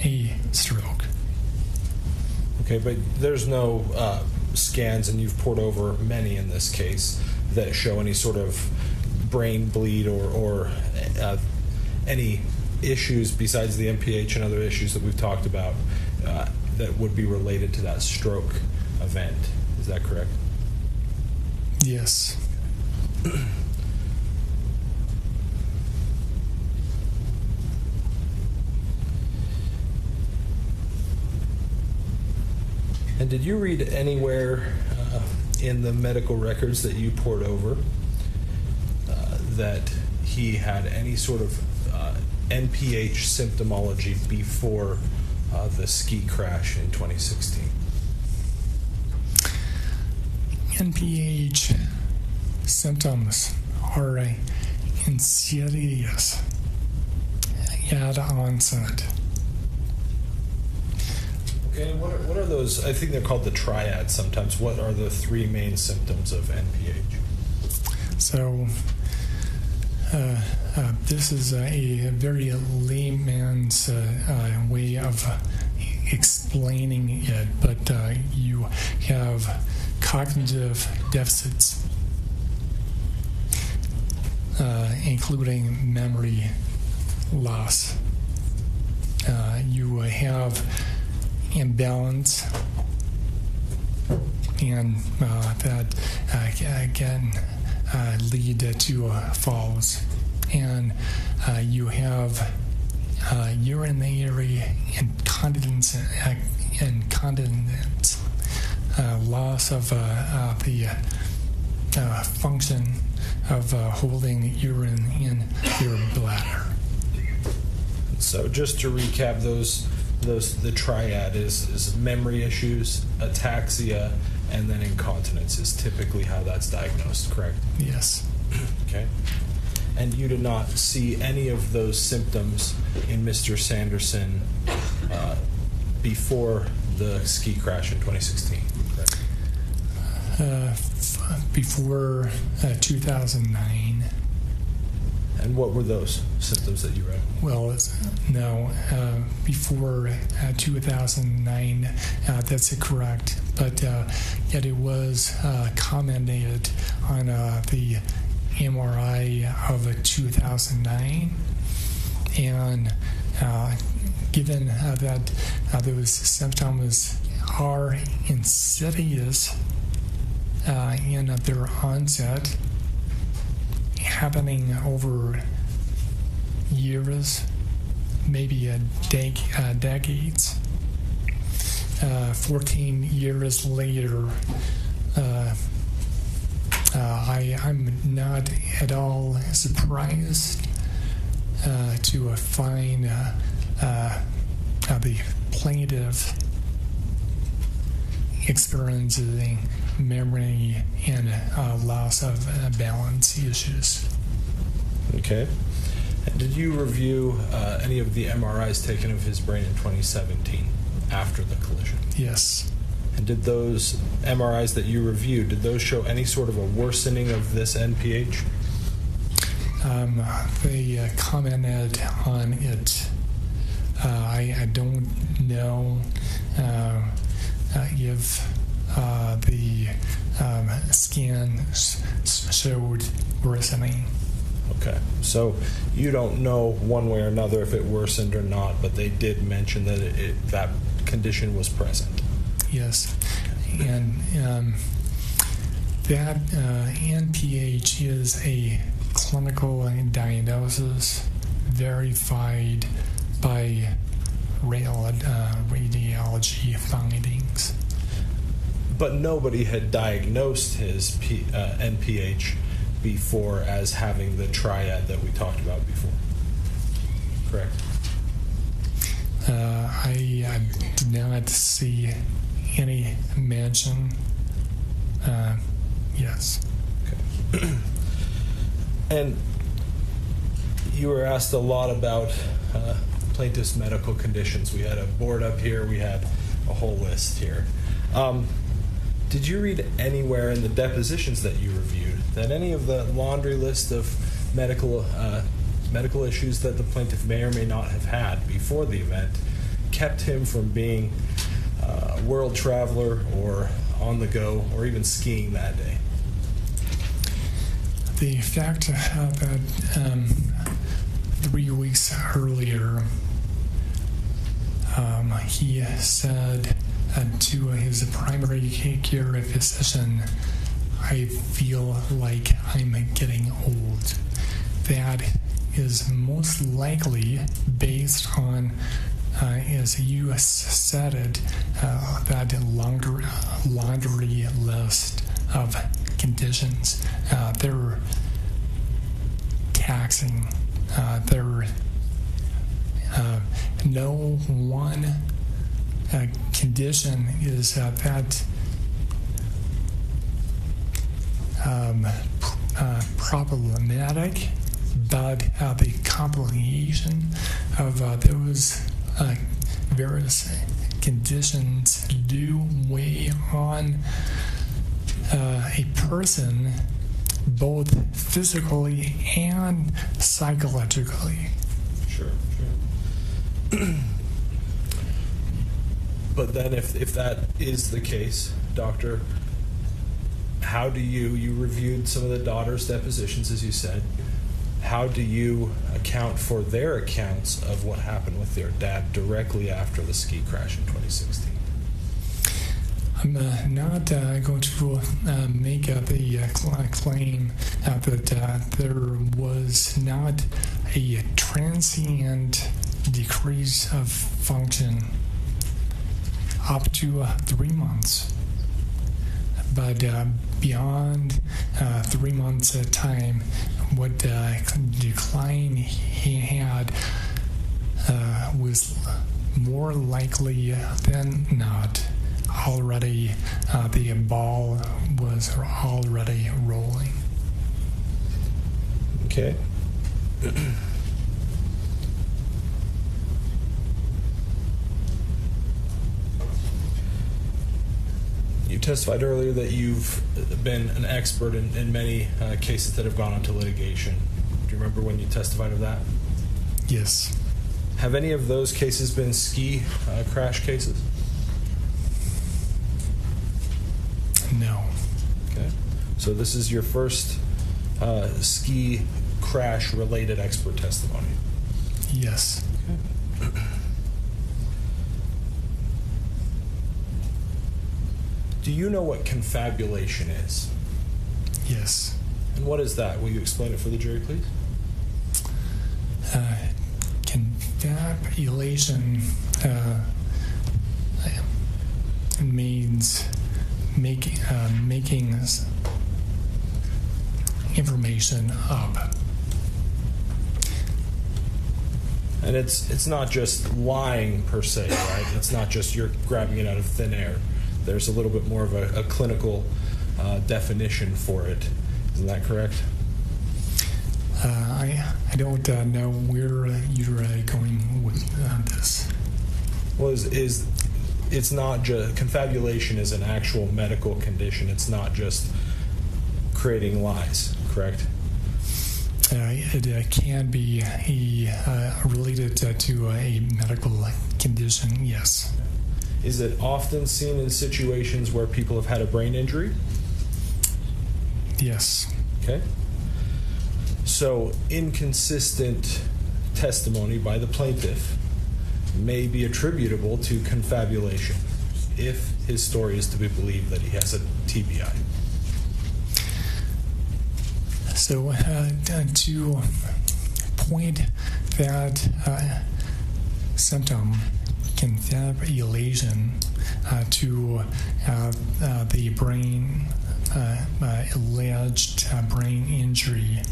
a stroke. Okay, but there's no scans, and you've poured over many in this case, that show any sort of brain bleed or any issues besides the MPH and other issues that we've talked about that would be related to that stroke event. Is that correct? Yes. And did you read anywhere in the medical records that you poured over that he had any sort of NPH symptomology before the ski crash in 2016? NPH symptoms are insidious at onset. Okay, what are those? I think they're called the triads sometimes. What are the three main symptoms of NPH? So this is a very layman's way of explaining it, but you have cognitive deficits, including memory loss. You have imbalance, and that can lead to falls. And you have urinary incontinence, loss of the function of holding urine in your bladder. So just to recap, the triad is memory issues, ataxia, and then incontinence is typically how that's diagnosed, correct? Yes. Okay. And you did not see any of those symptoms in Mr. Sanderson before the ski crash in 2016, correct? Before 2009. And what were those symptoms that you read? Well, no, before 2009, that's correct. But yet it was commented on the MRI of 2009. And given that those symptoms are insidious in their onset, happening over years, maybe decades. 14 years later, I'm not at all surprised to find the plaintiff experiencing memory and loss of balance issues. Okay. And did you review any of the MRIs taken of his brain in 2017 after the collision? Yes. And did those MRIs that you reviewed, did those show any sort of a worsening of this NPH? They commented on it. I don't know if the scan showed worsening. Okay, so you don't know one way or another if it worsened or not, but they did mention that that condition was present. Yes, and that NPH is a clinical diagnosis verified by radiology findings. But nobody had diagnosed his NPH before as having the triad that we talked about before. Correct? I did not see any mention. Yes. Okay. And you were asked a lot about plaintiff's medical conditions. We had a board up here. We had a whole list here. Did you read anywhere in the depositions that you reviewed that any of the laundry list of medical issues that the plaintiff may or may not have had before the event kept him from being a world traveler or on the go or even skiing that day? The fact that 3 weeks earlier he said to his primary care physician, "I feel like I'm getting old." That is most likely based on, as you said it, that laundry list of conditions. They're taxing. They're no one condition is that problematic, but the complication of those various conditions do weigh on a person both physically and psychologically. Sure. But then if that is the case, Doctor, how do you reviewed some of the daughter's depositions, as you said, how do you account for their accounts of what happened with their dad directly after the ski crash in 2016? I'm not going to make a claim that there was not a transient decrease of function up to 3 months. but beyond 3 months at time, what decline he had was more likely than not already the ball was already rolling. Okay. You testified earlier that you've been an expert in many cases that have gone on to litigation. Do you remember when you testified of that? Yes. Have any of those cases been ski crash cases? No. Okay. So this is your first ski crash related expert testimony? Yes. Okay. Do you know what confabulation is? Yes. And what is that? Will you explain it for the jury, please? Confabulation means making information up. And it's not just lying per se, right? It's not just you're grabbing it out of thin air. There's a little bit more of a clinical definition for it. Isn't that correct? I don't know where you're going with this. Well, it's not just confabulation is an actual medical condition. It's not just creating lies, correct? It can be related to a medical condition, yes. Is it often seen in situations where people have had a brain injury? Yes. Okay. So inconsistent testimony by the plaintiff may be attributable to confabulation if his story is to be believed that he has a TBI. So to point that symptom, confabulation, to the brain, alleged brain injury,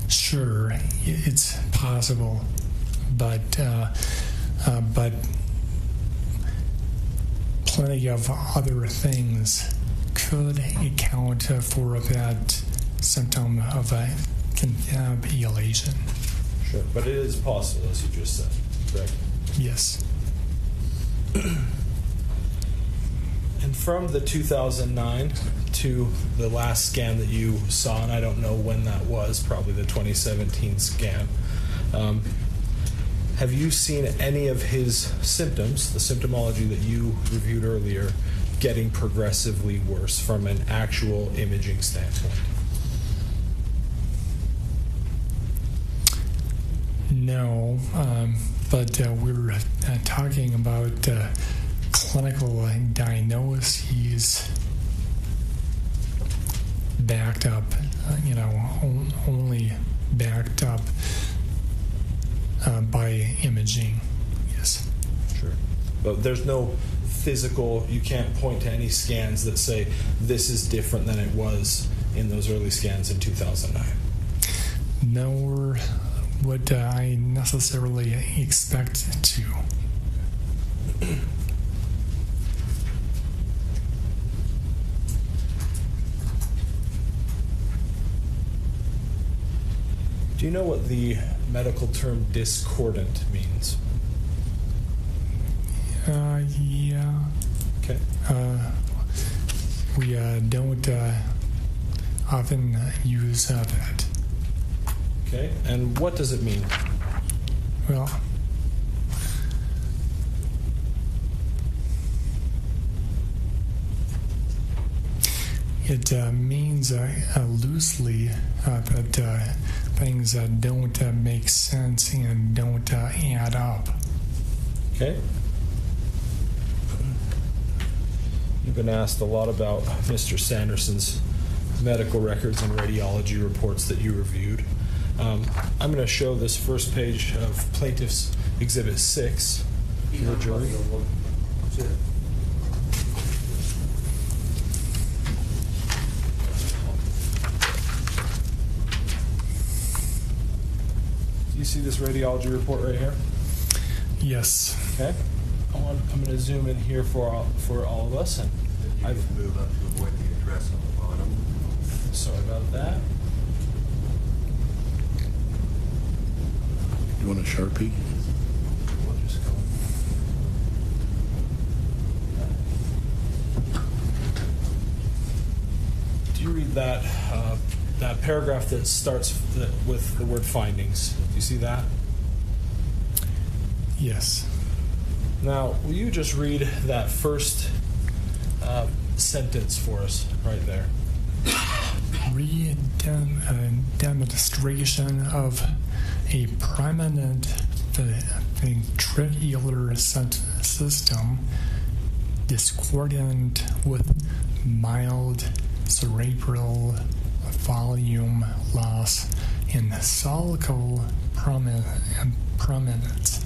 sure, it's possible, but plenty of other things could account for that symptom of confabulation. Sure, but it is possible, as you just said, correct? Yes. And from the 2009 to the last scan that you saw, and I don't know when that was, probably the 2017 scan, have you seen any of his symptoms, the symptomology that you reviewed earlier, getting progressively worse from an actual imaging standpoint? No, but we're talking about clinical diagnoses backed up, only backed up by imaging. Yes. Sure. But there's no physical, you can't point to any scans that say this is different than it was in those early scans in 2009. Nor would I necessarily expect to. Do you know what the medical term discordant means? Yeah. Okay. We don't often use that. Okay. And what does it mean? Well, it means loosely that things don't make sense and don't add up. Okay. You've been asked a lot about Mr. Sanderson's medical records and radiology reports that you reviewed. I'm going to show this first page of Plaintiff's Exhibit 6 to the jury. you see this radiology report right here? Yes. Okay. I'm going to zoom in here for all of us. And I've moved up to avoid the address on the bottom. Sorry about that. You want a Sharpie? We'll just go. Do you read that that paragraph that starts with the word findings? Do you see that? Yes. Now, will you just read that first sentence for us right there? Demonstration of a prominent ventricular system discordant with mild cerebral volume loss in sulcal prominence.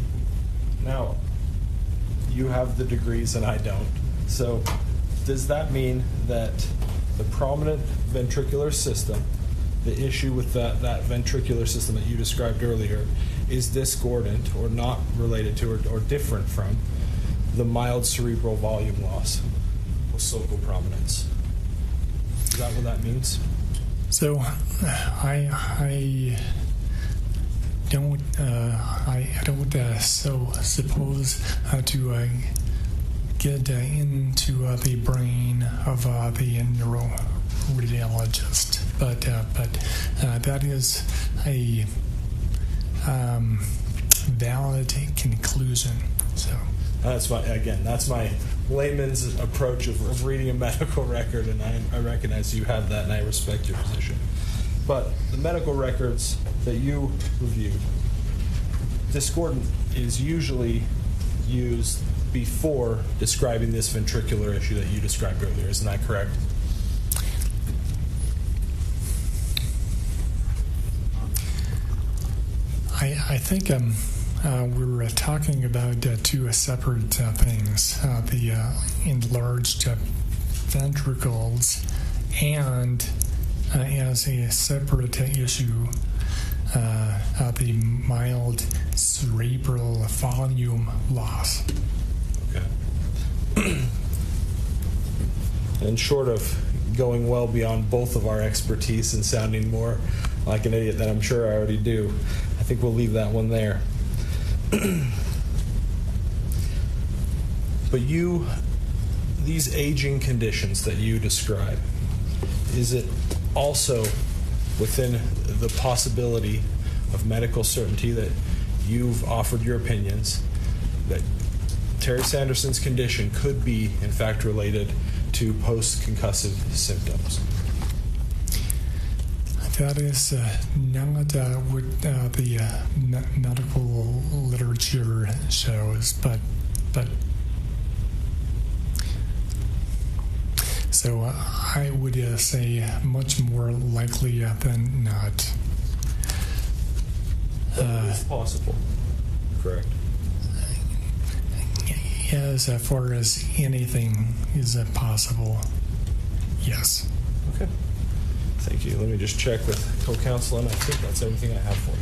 Now, you have the degrees and I don't. So, does that mean that the prominent ventricular system, the issue with that ventricular system that you described earlier, is discordant or not related to or different from the mild cerebral volume loss with sulcal prominence? Is that what that means? So, I don't suppose to get into the brain of the neuroradiologist, but that is a valid conclusion. So that's my layman's approach of reading a medical record, and I recognize you have that, and I respect your position. But the medical records that you reviewed, discordant is usually used before describing this ventricular issue that you described earlier. Isn't that correct? I think we were talking about two separate things: the enlarged ventricles, and as a separate issue, the mild cerebral volume loss. Okay. And short of going well beyond both of our expertise and sounding more like an idiot than I'm sure I already do, I think we'll leave that one there. But these aging conditions that you describe, is it also within the possibility of medical certainty that you've offered your opinions that Terry Sanderson's condition could be, in fact, related to post-concussive symptoms? That is not what the medical literature shows, but so I would say much more likely than not. It's possible, correct? As far as anything is possible, yes. Okay. Thank you. Let me just check with co-counsel, and I think that's everything I have for you.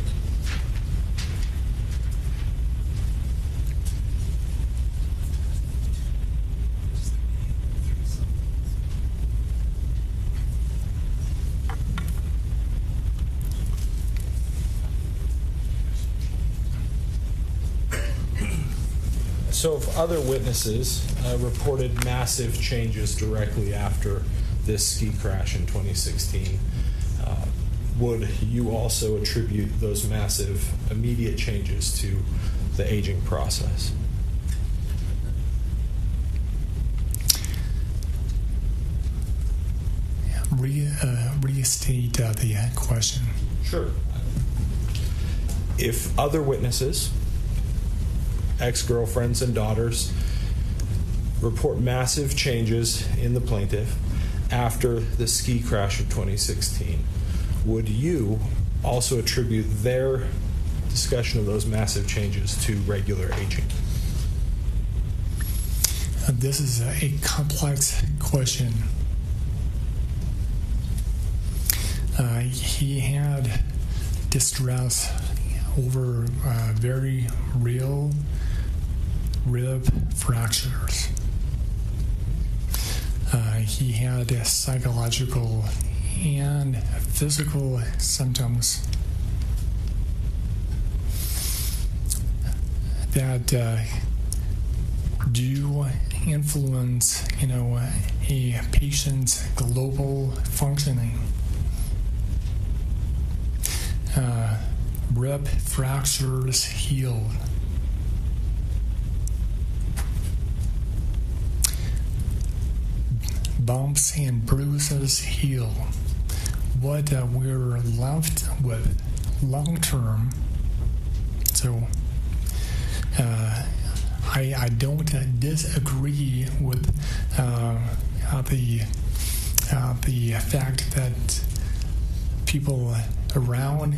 So if other witnesses reported massive changes directly after this ski crash in 2016, would you also attribute those massive immediate changes to the aging process? Restate the question. Sure. If other witnesses, ex-girlfriends and daughters, report massive changes in the plaintiff after the ski crash of 2016, would you also attribute their discussion of those massive changes to regular aging? This is a complex question. He had distress over very real rib fractures. He had psychological and physical symptoms that do influence, a patient's global functioning. Rib fractures healed. Bumps and bruises heal. What we're left with long term. So I don't disagree with the fact that people around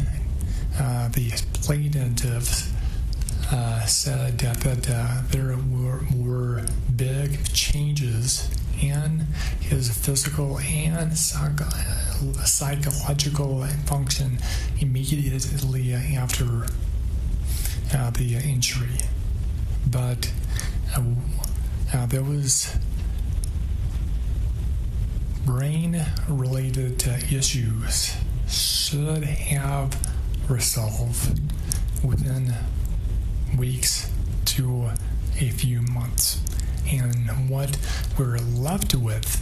the plaintiffs said that there were big changes in his physical and psychological function immediately after the injury. But there was brain-related issues should have resolved within weeks to a few months. And what we're left with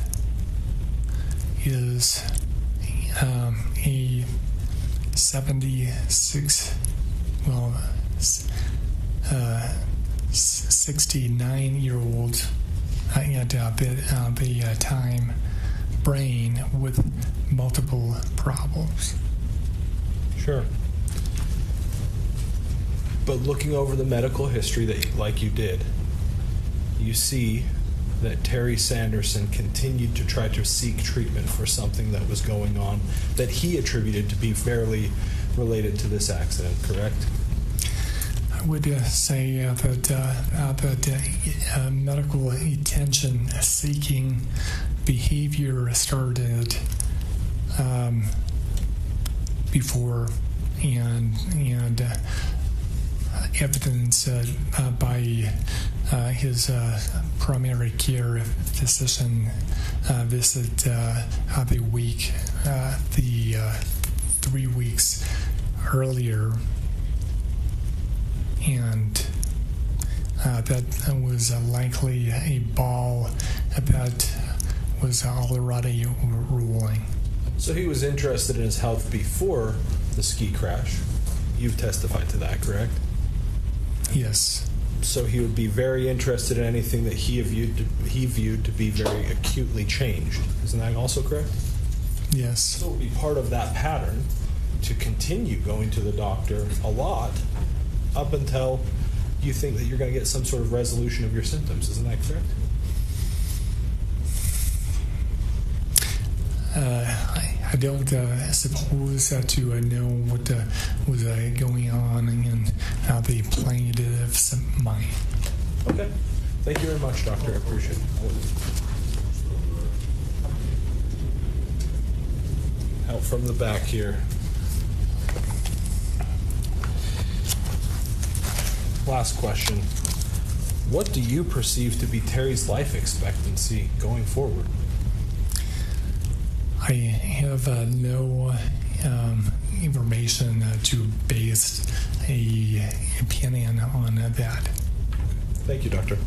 is a 69-year-old at the time brain with multiple problems. Sure. But looking over the medical history that, like you did, you see that Terry Sanderson continued to try to seek treatment for something that was going on that he attributed to be fairly related to this accident, correct? I would say that medical attention-seeking behavior started before, and evidence by his primary care physician visit the 3 weeks earlier, and that was likely a ball that was already rolling. So he was interested in his health before the ski crash. You've testified to that, correct? Yes. So he would be very interested in anything that he viewed to be very acutely changed. Isn't that also correct? Yes. So it would be part of that pattern to continue going to the doctor a lot up until you think that you're going to get some sort of resolution of your symptoms. Isn't that correct? I don't suppose to know what was going on in the plaintiff's mind. Okay. Thank you very much, Doctor. I appreciate it. Out from the back here. Last question. What do you perceive to be Terry's life expectancy going forward? I have no information to base a opinion on that. Thank you, Doctor.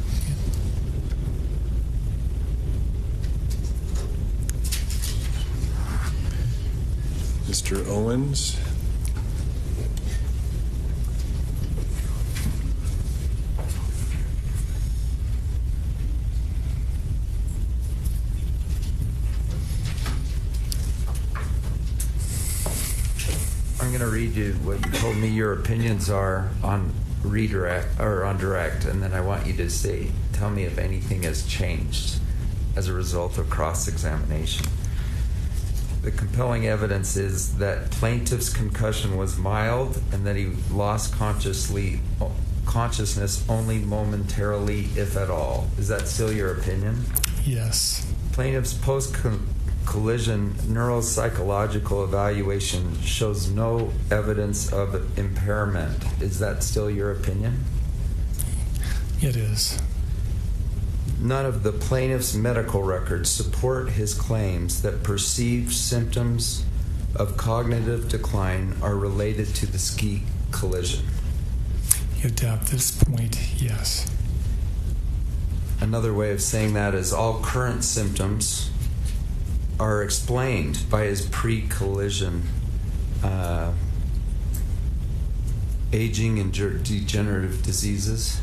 Mr. Owens. I'm going to read you what you told me your opinions are on redirect or on direct, and then I want you to tell me if anything has changed as a result of cross-examination. The compelling evidence is that plaintiff's concussion was mild and that he lost consciousness only momentarily, if at all. Is that still your opinion? Yes. Plaintiff's post-concussion collision neuropsychological evaluation shows no evidence of impairment. Is that still your opinion? It is. None of the plaintiff's medical records support his claims that perceived symptoms of cognitive decline are related to the ski collision. At this point, yes. Another way of saying that is all current symptoms are explained by his pre-collision aging and degenerative diseases.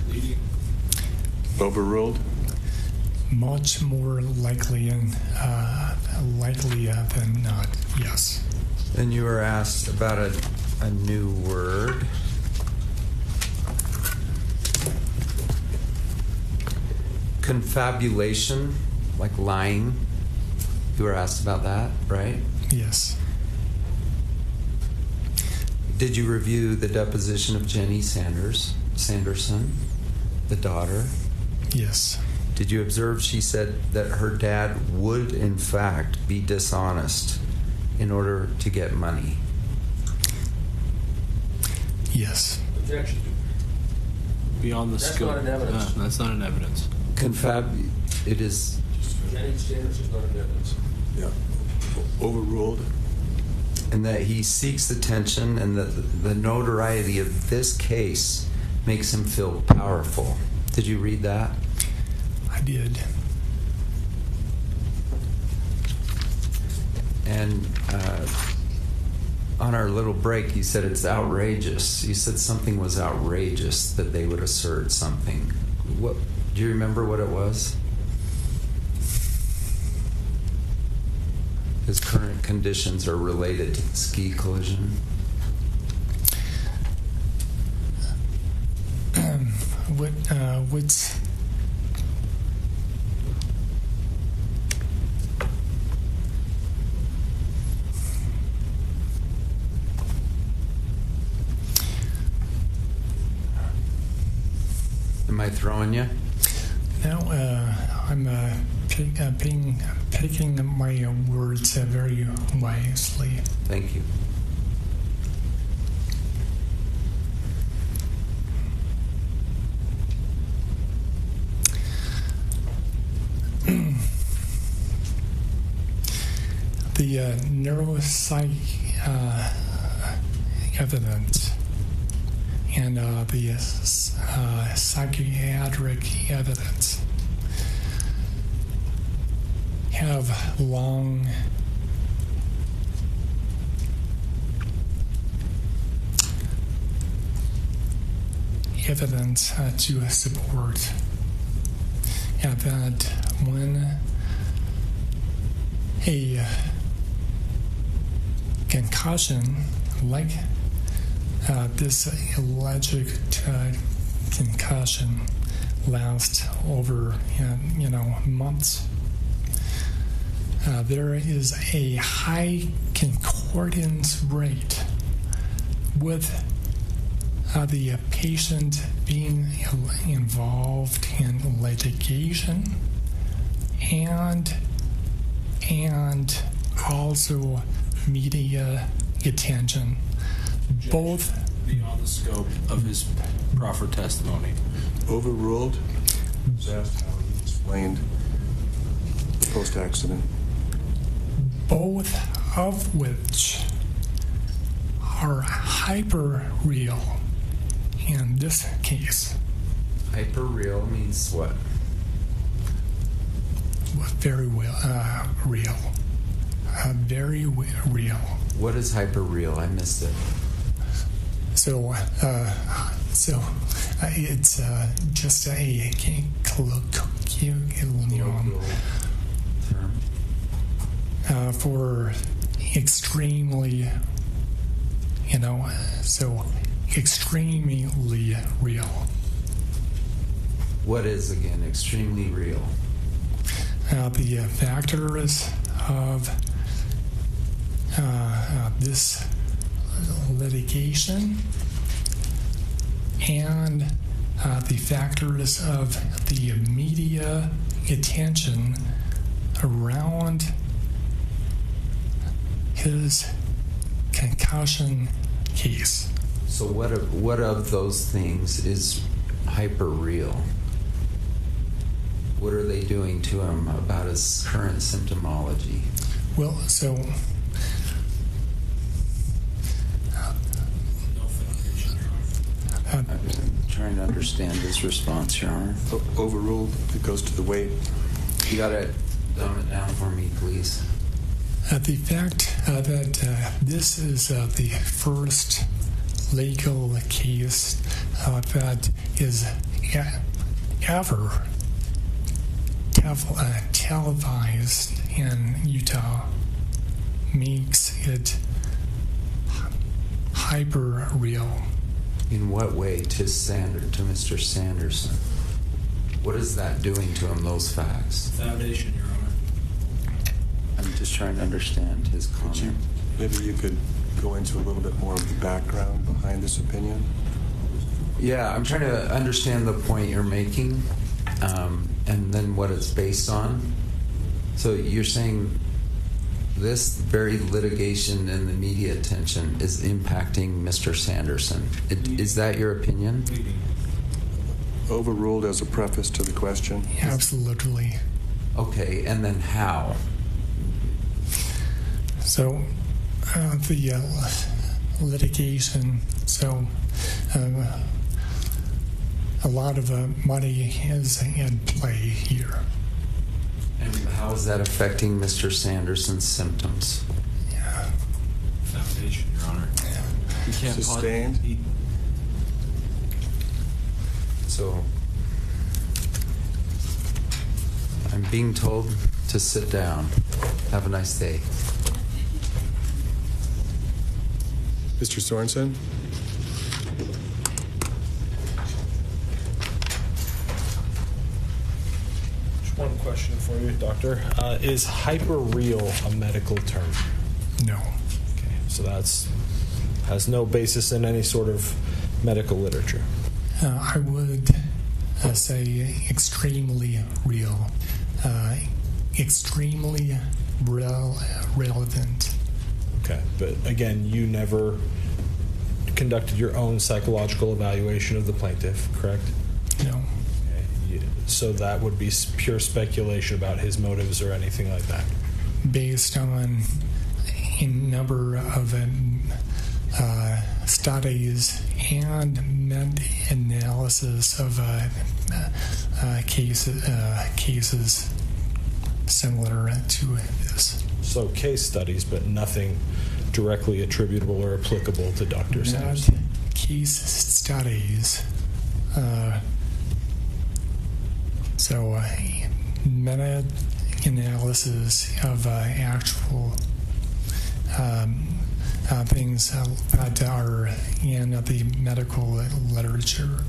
Overruled? Much more likely than not, yes. Then you were asked about a new word. Confabulation, like lying. You were asked about that, right? Yes. Did you review the deposition of Jenny Sanderson, the daughter? Yes. Did you observe she said that her dad would, in fact, be dishonest in order to get money? Yes. Objection. Beyond the scope. That's not an evidence. That's not an evidence. It is. Jenny Sanderson is not an evidence. Yeah. Overruled. And that he seeks attention, and that the notoriety of this case makes him feel powerful. Did you read that? I did. And on our little break, you said it's outrageous. You said something was outrageous, that they would assert something. What? Do you remember what it was? His current conditions are related to the ski collision. What's Am I throwing you? now? I'm picking my words very wisely. Thank you. The neuropsych evidence and the psychiatric evidence have long evidence to support that when a concussion like this alleged concussion lasts over months, there is a high concordance rate with the patient being involved in litigation and also media attention. Both beyond the scope of his proffered testimony. Overruled. Was asked how he explained the post-accident. Both of which are hyper real in this case. Hyper real means what? Very well, real. Very real. What is hyper real? I missed it. So it's just a colloquial term for extremely, so extremely real. What is, again, extremely real? The factors of this litigation and the factors of the media attention around his concussion case. So what of those things is hyper real? What are they doing to him about his current symptomology? Well, so I'm trying to understand his response, Your Honor. Overruled. It goes to the weight. You got to dumb it down for me, please. the fact that this is the first legal case that is ever televised in Utah makes it hyper real. In what way to Mr. Sanderson? What is that doing to him, those facts? Foundation, Your Honor. I'm just trying to understand his comment. Maybe you could go into a little bit more of the background behind this opinion? Yeah, I'm trying to understand the point you're making, and then what it's based on. So you're saying this very litigation and the media attention is impacting Mr. Sanderson. Is that your opinion? Overruled as a preface to the question? Absolutely. Okay, and then how? So the litigation, so a lot of money is in play here. And how is that affecting Mr. Sanderson's symptoms? Yeah. Foundation, Your Honor. Yeah. He can't Sustained? So I'm being told to sit down. Have a nice day. Mr. Sorensen? Just one question for you, Doctor. Is hyper-real a medical term? No. Okay, so that's has no basis in any sort of medical literature. I would say extremely real, extremely relevant. Okay, but again, you never conducted your own psychological evaluation of the plaintiff, correct? No. Okay. So that would be pure speculation about his motives or anything like that? Based on a number of studies and meta-analysis of cases similar to this. So case studies, but nothing directly attributable or applicable to Dr. Sanderson. Case studies. So meta-analysis of actual things that are in the medical literature.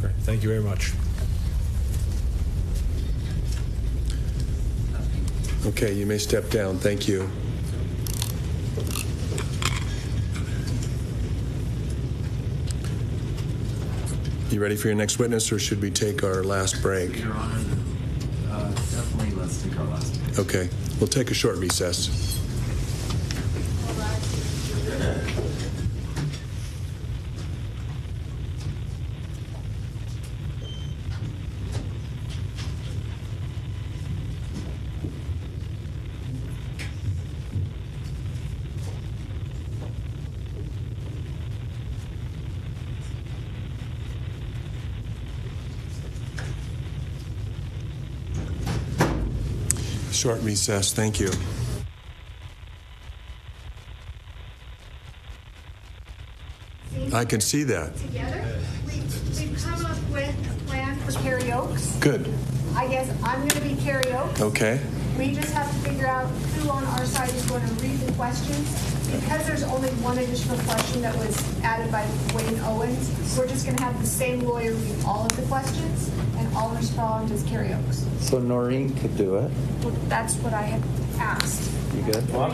Great. Thank you very much. Okay, you may step down. Thank you. You ready for your next witness, or should we take our last break? Your Honor, definitely let's take our last break. Okay, we'll take a short recess. Short recess. Thank you. I can see that. Together, we've come up with a plan for Carrie Oaks. Good. I guess I'm going to be Carrie Oaks. Okay. We just have to figure out who on our side is going to read the questions. Because there's only one additional question that was added by Wayne Owens, we're just going to have the same lawyer read all of the questions, and I'll respond as Carrie Oaks. So Noreen could do it. Well, that's what I had asked. You good? Or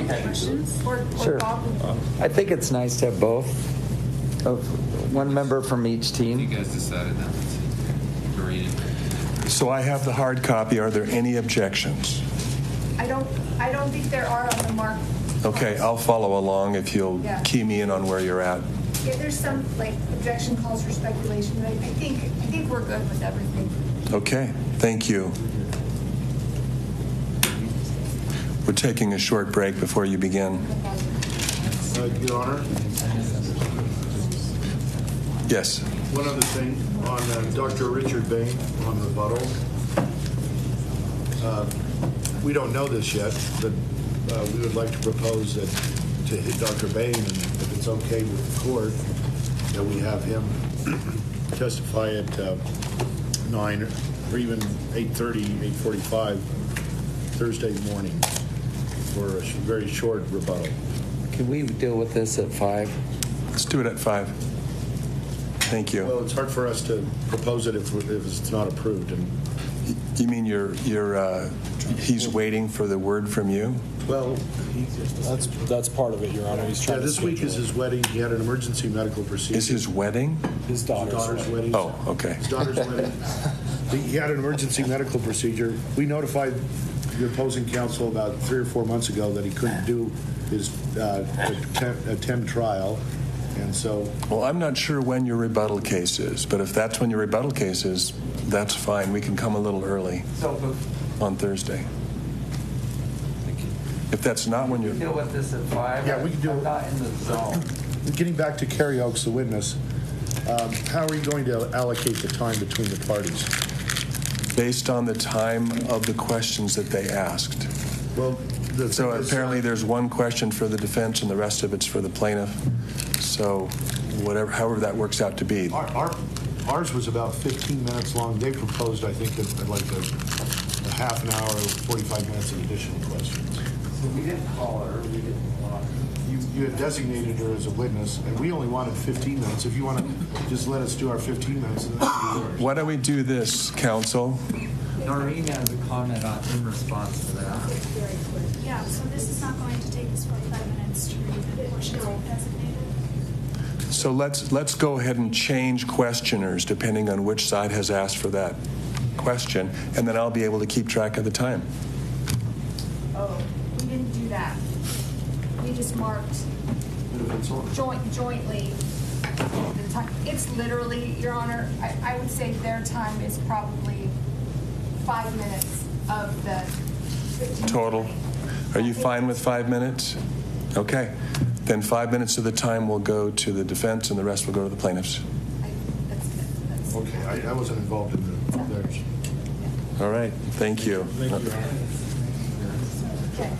Sure. Bob would- I think it's nice to have both, of one member from each team. You guys decided that. To read it. So I have the hard copy. Are there any objections? I don't think there are on the mark. Okay, I'll follow along if you'll key me in on where you're at. Yeah, there's some like objection calls for speculation, but I think we're good with everything. Okay, thank you. We're taking a short break before you begin. Your Honor? Yes. One other thing on Dr. Richard Bain on rebuttal. We don't know this yet, but we would like to propose that to hit Dr. Bain, and if it's okay with the court, that we have him testify at 9 or even 8:30, 8:45 Thursday morning for a very short rebuttal. Can we deal with this at 5? Let's do it at 5. Thank you. Well, it's hard for us to propose it if it's not approved. And you mean he's waiting for the word from you? well, That's part of it, Your Honor. He's trying this to week is his wedding. He had an emergency medical procedure. Is his wedding? His daughter's wedding. Oh, okay. His daughter's wedding. He had an emergency medical procedure. We notified the opposing counsel about 3 or 4 months ago that he couldn't do his attend trial, and so. Well, I'm not sure when your rebuttal case is, but if that's when your rebuttal case is, that's fine. We can come a little early on Thursday. If that's not when you're... Deal with this at 5? Yeah, we can do it. I'm not in the zone. Getting back to Carrie Oakes, the witness, how are you going to allocate the time between the parties? Based on the time of the questions that they asked. Well, so apparently there's one question for the defense and the rest of it's for the plaintiff. So however that works out to be. Ours was about 15 minutes long. They proposed, I think, like a half an hour, 45 minutes of additional questions. So we didn't call her. We didn't want you had designated her as a witness, and we only wanted 15 minutes. If you want to just let us do our 15 minutes, then that's yours. Why don't we do this, counsel? Noreen has a comment in response to that. Yeah, so this is not going to take us 45 minutes to read the portions we've designated. So let's go ahead and change questioners depending on which side has asked for that question, and then I'll be able to keep track of the time. Oh, we didn't do that. We just marked jointly the time. It's literally, Your Honor, I would say their time is probably 5 minutes of the 15 Total. Are you fine with 5 minutes? Okay. Then 5 minutes of the time will go to the defense and the rest will go to the plaintiffs. Okay, I wasn't involved in theirs. All right. Thank you. Thank you, Your Honor. Okay.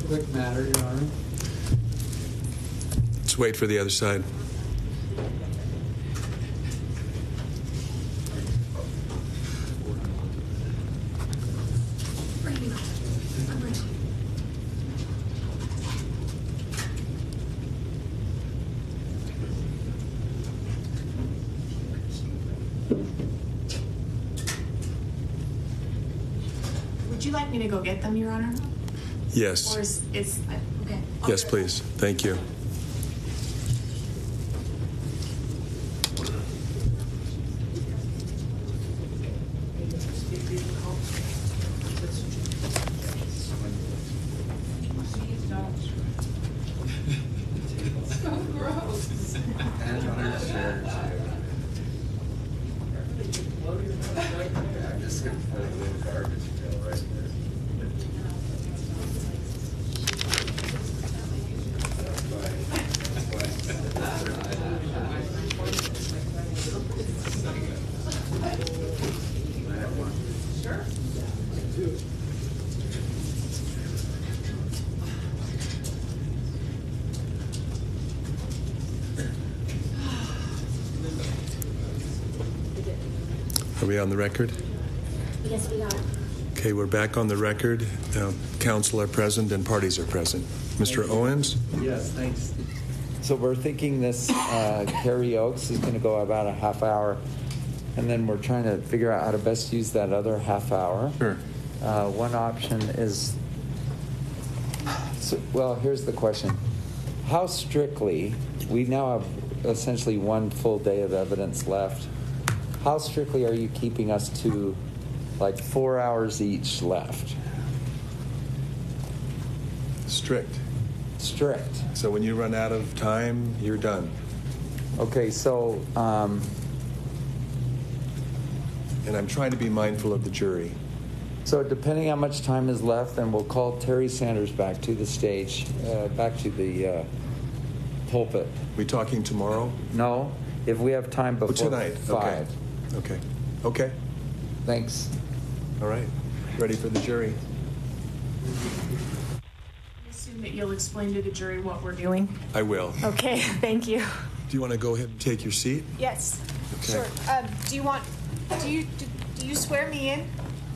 quick matter, Your Honor. Let's wait for the other side. Would you like me to go get them, Your Honor? Yes. Or is okay? Yes, please. Thank you. Are we on the record? Yes, we are. Okay, we're back on the record. Counsel are present and parties are present. Mr. Owens? Yes, thanks. So we're thinking this Carrie Oaks is going to go about a half hour, and then we're trying to figure out how to best use that other half hour. Sure. One option is, well, here's the question. How strictly, we now have essentially one full day of evidence left. How strictly are you keeping us to like 4 hours each left? Strict. Strict. So when you run out of time, you're done. Okay, so... and I'm trying to be mindful of the jury. So depending how much time is left, then we'll call Terry Sanders back to the stage, back to the pulpit. We talking tomorrow? No, if we have time before tonight. 5. Okay. Thanks. All right. Ready for the jury. I assume that you'll explain to the jury what we're doing. I will. Okay, thank you. Do you want to go ahead and take your seat? Yes. Okay. Sure. Do you swear me in?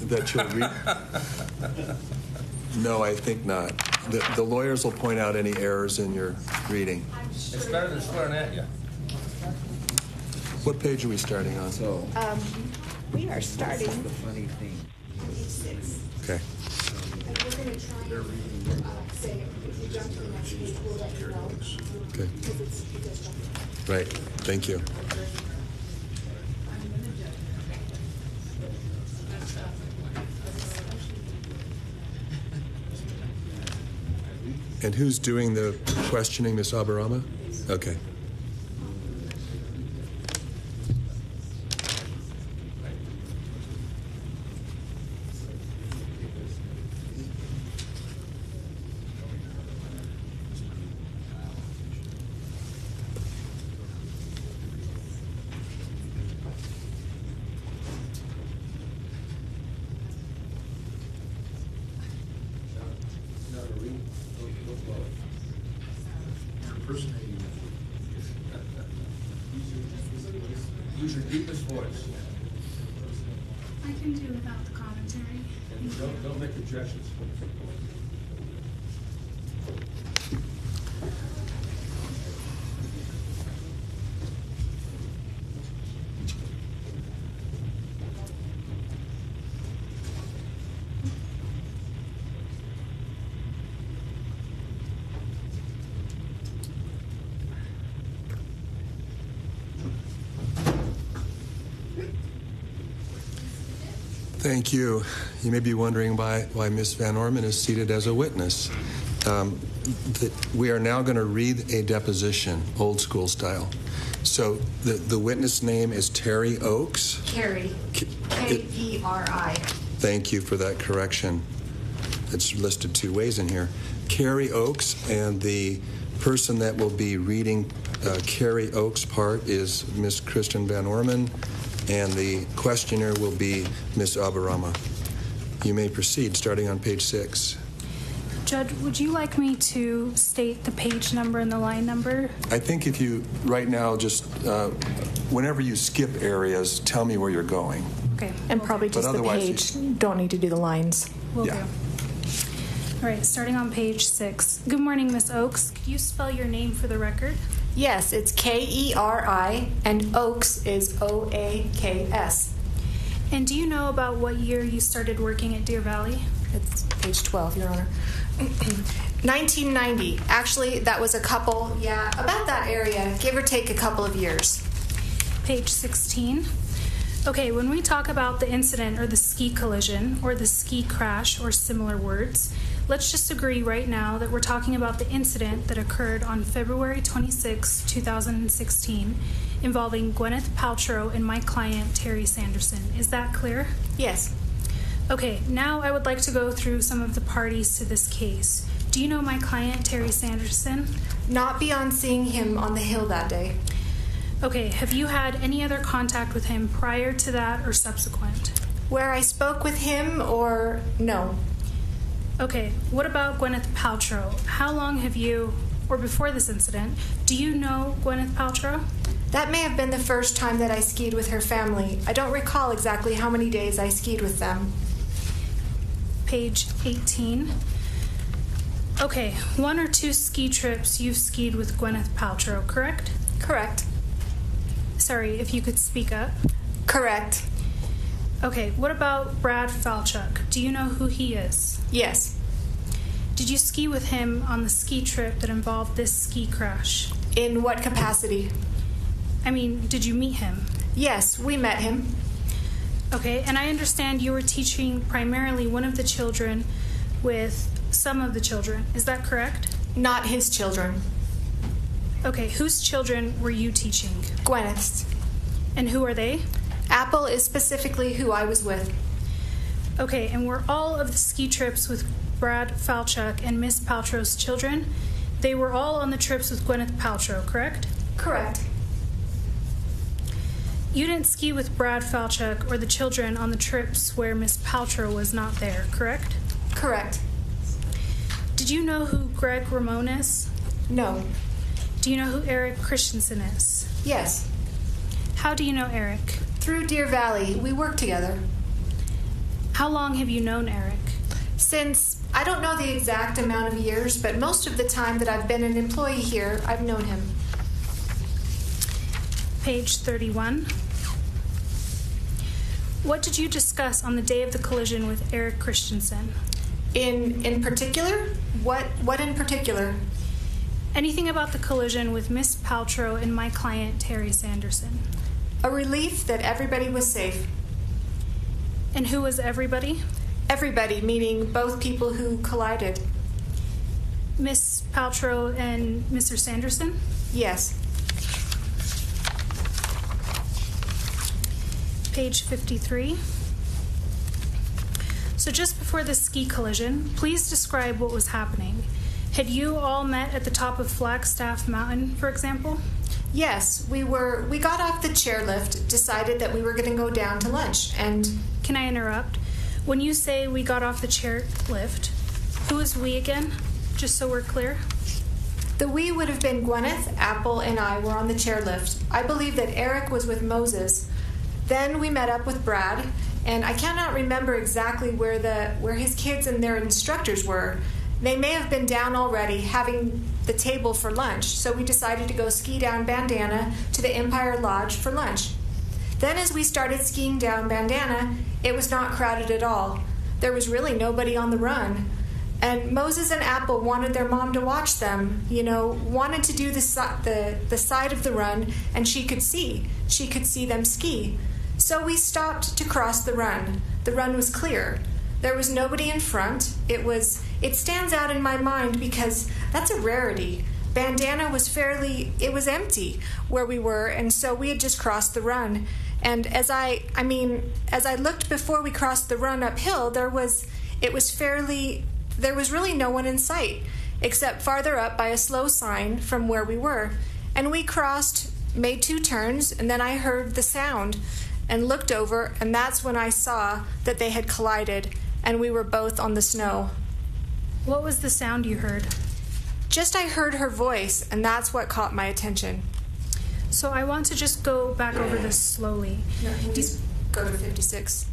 That you'll read? No, I think not. The lawyers will point out any errors in your reading. It's better than swearing at you. What page are we starting on? So, we are starting. the funny thing. Page 6. Okay. And we're going to try and say if you jump to the next page, we'll let you know. Okay. Because it does jump. Right. Thank you. And who's doing the questioning, Ms. Abarama? Okay. Use your deepest voice. I can do without the commentary. Don't make objections. Thank you. You may be wondering why Ms. Van Orman is seated as a witness. We are now going to read a deposition, old school style. So the witness name is Terry Oaks. Carrie. K-E-R-I. Thank you for that correction. It's listed two ways in here. Carrie Oaks, and the person that will be reading Carrie Oaks' part is Ms. Kristen Van Orman, and the questioner will be Ms. Abarama. You may proceed, starting on page 6. Judge, would you like me to state the page number and the line number? I think if you, right now, just whenever you skip areas, tell me where you're going. Okay. And probably just the page. Don't need to do the lines. Will do. All right, starting on page 6. Good morning, Miss Oakes. Could you spell your name for the record? Yes, it's Keri, and Oakes is Oaks. And do you know about what year you started working at Deer Valley? It's page 12, Your Honor. 1990. Actually, that was about that area, give or take a couple of years. Page 16. Okay, when we talk about the incident or the ski collision or the ski crash or similar words, let's just agree right now that we're talking about the incident that occurred on February 26, 2016, involving Gwyneth Paltrow and my client, Terry Sanderson. Is that clear? Yes. Okay, now I would like to go through some of the parties to this case. Do you know my client, Terry Sanderson? Not beyond seeing him on the hill that day. Okay, have you had any other contact with him prior to that or subsequent? Where I spoke with him or no? Okay, what about Gwyneth Paltrow? How long have you, or before this incident, do you know Gwyneth Paltrow? That may have been the first time that I skied with her family. I don't recall exactly how many days I skied with them. Page 18. Okay, 1 or 2 ski trips you've skied with Gwyneth Paltrow, correct? Correct. Sorry, if you could speak up. Correct. Okay, what about Brad Falchuk? Do you know who he is? Yes. Did you ski with him on the ski trip that involved this ski crash? In what capacity? I mean, did you meet him? Yes, we met him. Okay, and I understand you were teaching primarily one of the children with some of the children. Is that correct? Not his children. Okay, whose children were you teaching? Gwyneth's. And who are they? Apple is specifically who I was with. Okay, and were all of the ski trips with Brad Falchuk and Miss Paltrow's children, they were all on the trips with Gwyneth Paltrow, correct? Correct. You didn't ski with Brad Falchuk or the children on the trips where Miss Paltrow was not there, correct? Correct. Did you know who Greg Ramon is? No. Do you know who Eric Christensen is? Yes. How do you know Eric? Through Deer Valley. We work together. How long have you known Eric? Since, I don't know the exact amount of years, but most of the time that I've been an employee here, I've known him. Page 31. What did you discuss on the day of the collision with Eric Christensen? In particular? What in particular? Anything about the collision with Miss Paltrow and my client, Terry Sanderson? A relief that everybody was safe. And who was everybody? Everybody, meaning both people who collided. Miss Paltrow and Mr. Sanderson? Yes. Page 53. So just before the ski collision, please describe what was happening. Had you all met at the top of Flagstaff Mountain, for example? Yes, we got off the chairlift, decided that we were going to go down to lunch, and... Can I interrupt? When you say we got off the chairlift, who is we again? Just so we're clear. The we would have been Gwyneth, Apple, and I were on the chairlift. I believe that Eric was with Moses. Then we met up with Brad, and I cannot remember exactly where his kids and their instructors were. They may have been down already, having the table for lunch, so we decided to go ski down Bandana to the Empire Lodge for lunch. Then as we started skiing down Bandana, it was not crowded at all. There was really nobody on the run. And Moses and Apple wanted their mom to watch them, wanted to do the side of the run, and she could see them ski. So we stopped to cross the run. The run was clear. There was nobody in front. It stands out in my mind because that's a rarity. Bandana was empty where we were, and so we had just crossed the run. And as I looked before we crossed the run uphill, there was really no one in sight, except farther up by a slow sign from where we were. And we crossed, made 2 turns, and then I heard the sound and looked over, and that's when I saw that they had collided, and we were both on the snow. What was the sound you heard? Just I heard her voice, and that's what caught my attention. So I want to just go back over this slowly. No, can you go to 56?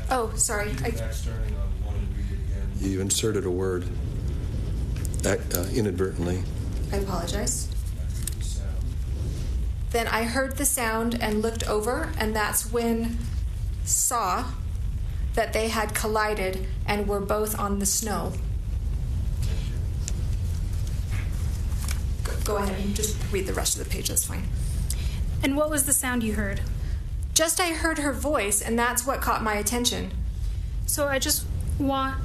Oh, sorry. You inserted a word inadvertently. I apologize. Then I heard the sound and looked over, and that's when saw that they had collided and were both on the snow. Go ahead and just read the rest of the page, that's fine. And what was the sound you heard? Just I heard her voice, and that's what caught my attention. So I just want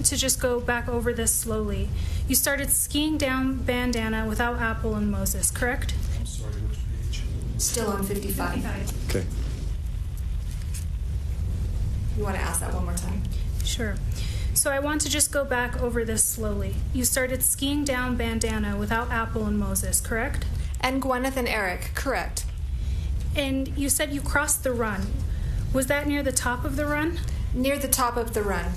to just go back over this slowly. You started skiing down Bandana without Apple and Moses, correct? I'm sorry, which page? Still on 55. Okay. You want to ask that one more time? Sure. So I want to just go back over this slowly. You started skiing down Bandana without Apple and Moses, correct? And Gwyneth and Eric, correct. And you said you crossed the run. Was that near the top of the run? Near the top of the run.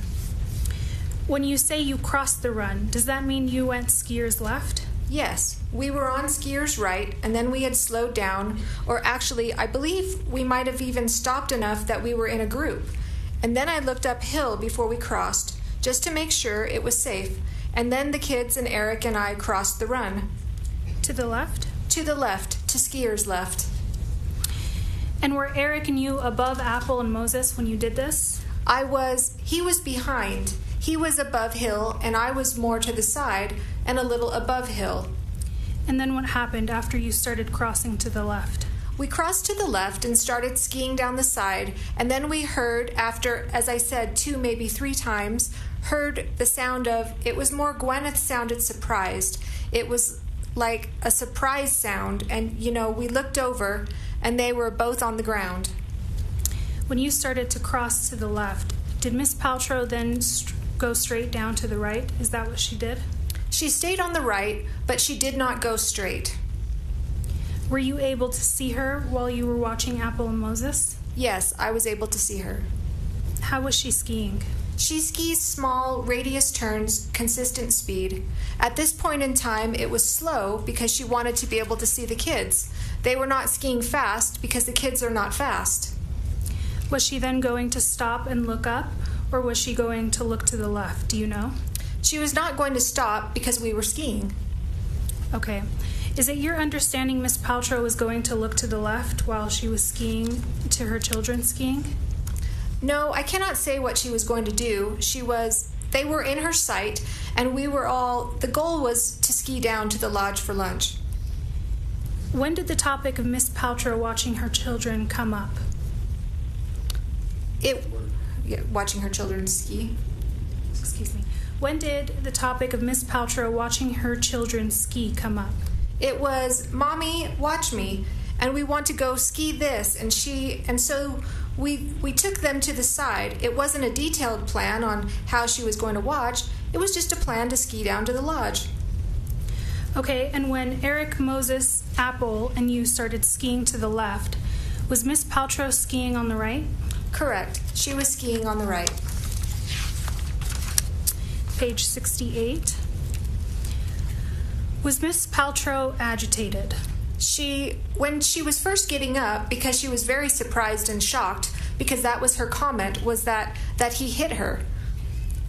When you say you crossed the run, does that mean you went skiers left? Yes, we were on skiers right, and then we had slowed down, or actually, I believe we might have even stopped enough that we were in a group. And then I looked uphill before we crossed, just to make sure it was safe. And then the kids and Eric and I crossed the run. To the left? To the left, to skiers left. And were Eric and you above Apple and Moses when you did this? He was behind. He was above hill, and I was more to the side and a little above hill. And then what happened after you started crossing to the left? We crossed to the left and started skiing down the side, and then we heard, after, as I said, 2, maybe 3 times, heard the sound of, it was more Gwyneth sounded surprised. It was like a surprise sound, and, we looked over, and they were both on the ground. When you started to cross to the left, did Miss Paltrow then go straight down to the right? Is that what she did? She stayed on the right, but she did not go straight. Were you able to see her while you were watching Apple and Moses? Yes, I was able to see her. How was she skiing? She skis small, radius turns, consistent speed. At this point in time, it was slow because she wanted to be able to see the kids. They were not skiing fast because the kids are not fast. Was she then going to stop and look up, or was she going to look to the left? Do you know? She was not going to stop because we were skiing. Okay. Is it your understanding Miss Paltrow was going to look to the left while she was skiing to her children skiing? No, I cannot say what she was going to do. They were in her sight, and the goal was to ski down to the lodge for lunch. When did the topic of Miss Paltrow watching her children come up? Watching her children ski. Excuse me. When did the topic of Miss Paltrow watching her children ski come up? It was, Mommy, watch me, and we want to go ski this, and so we took them to the side. It wasn't a detailed plan on how she was going to watch. It was just a plan to ski down to the lodge. Okay, and when Eric, Moses, Apple, and you started skiing to the left, was Miss Paltrow skiing on the right? Correct. She was skiing on the right. Page 68. Was Miss Paltrow agitated? When she was first getting up, because she was very surprised and shocked, because that was her comment, was that he hit her.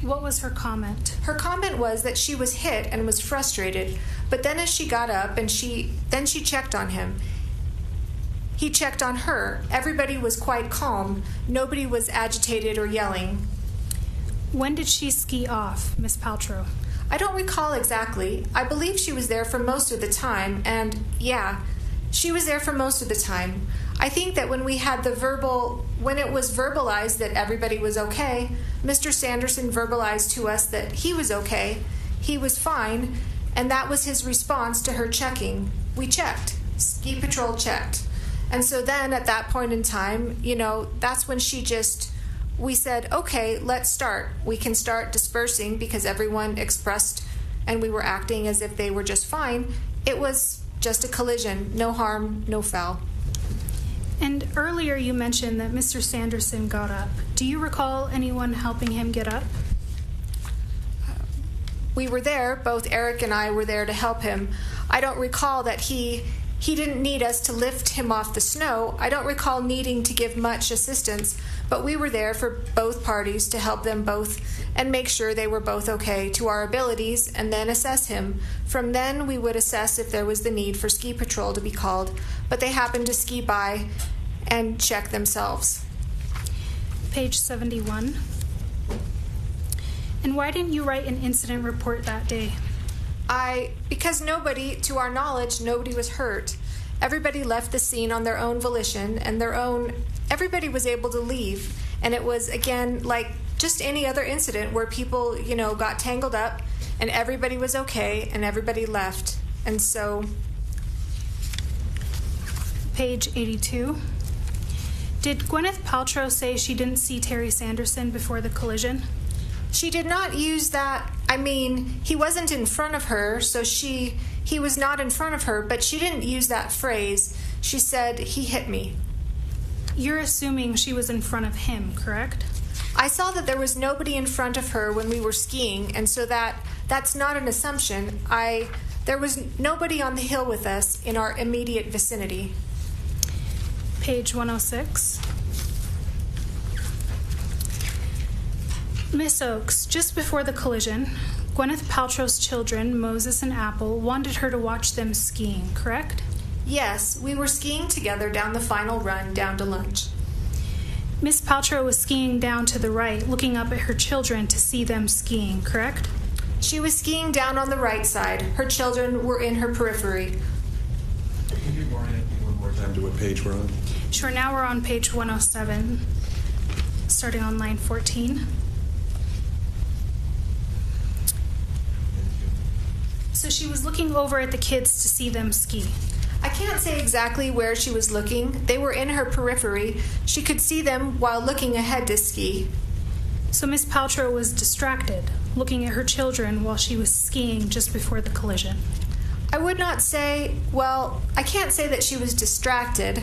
What was her comment? Her comment was that she was hit and was frustrated, but then as she got up and she checked on him. He checked on her. Everybody was quite calm. Nobody was agitated or yelling. When did she ski off, Miss Paltrow? I don't recall exactly. I believe she was there for most of the time, and she was there for most of the time. I think that when it was verbalized that everybody was okay, Mr. Sanderson verbalized to us that he was okay, he was fine, and that was his response to her checking. We checked. Ski Patrol checked. And so then at that point in time, that's when we said, okay, let's start. We can start dispersing because everyone expressed and we were acting as if they were just fine. It was just a collision. No harm, no foul. And earlier you mentioned that Mr. Sanderson got up. Do you recall anyone helping him get up? We were there, both Eric and I were there to help him. I don't recall that he didn't need us to lift him off the snow. I don't recall needing to give much assistance, but we were there for both parties to help them both and make sure they were both okay to our abilities and then assess him. From then, we would assess if there was the need for ski patrol to be called, but they happened to ski by and check themselves. Page 71. And why didn't you write an incident report that day? Because nobody, to our knowledge, nobody was hurt. Everybody left the scene on their own volition and everybody was able to leave. And it was, again, like just any other incident where people, got tangled up and everybody was okay and everybody left. And so. Page 82. Did Gwyneth Paltrow say she didn't see Terry Sanderson before the collision? She did not use that. I mean, he wasn't in front of her, so he was not in front of her, but she didn't use that phrase. She said, he hit me. You're assuming she was in front of him, correct? I saw that there was nobody in front of her when we were skiing, and so that's not an assumption. There was nobody on the hill with us in our immediate vicinity. Page 106. Miss Oakes, just before the collision, Gwyneth Paltrow's children, Moses and Apple, wanted her to watch them skiing, correct? Yes, we were skiing together down the final run down to lunch. Miss Paltrow was skiing down to the right, looking up at her children to see them skiing, correct? She was skiing down on the right side. Her children were in her periphery. Can you orient me one more time to what page we're on? Sure, now we're on page 107, starting on line 14. So she was looking over at the kids to see them ski. I can't say exactly where she was looking. They were in her periphery. She could see them while looking ahead to ski. So Miss Paltrow was distracted, looking at her children while she was skiing just before the collision. I would not say, I can't say that she was distracted.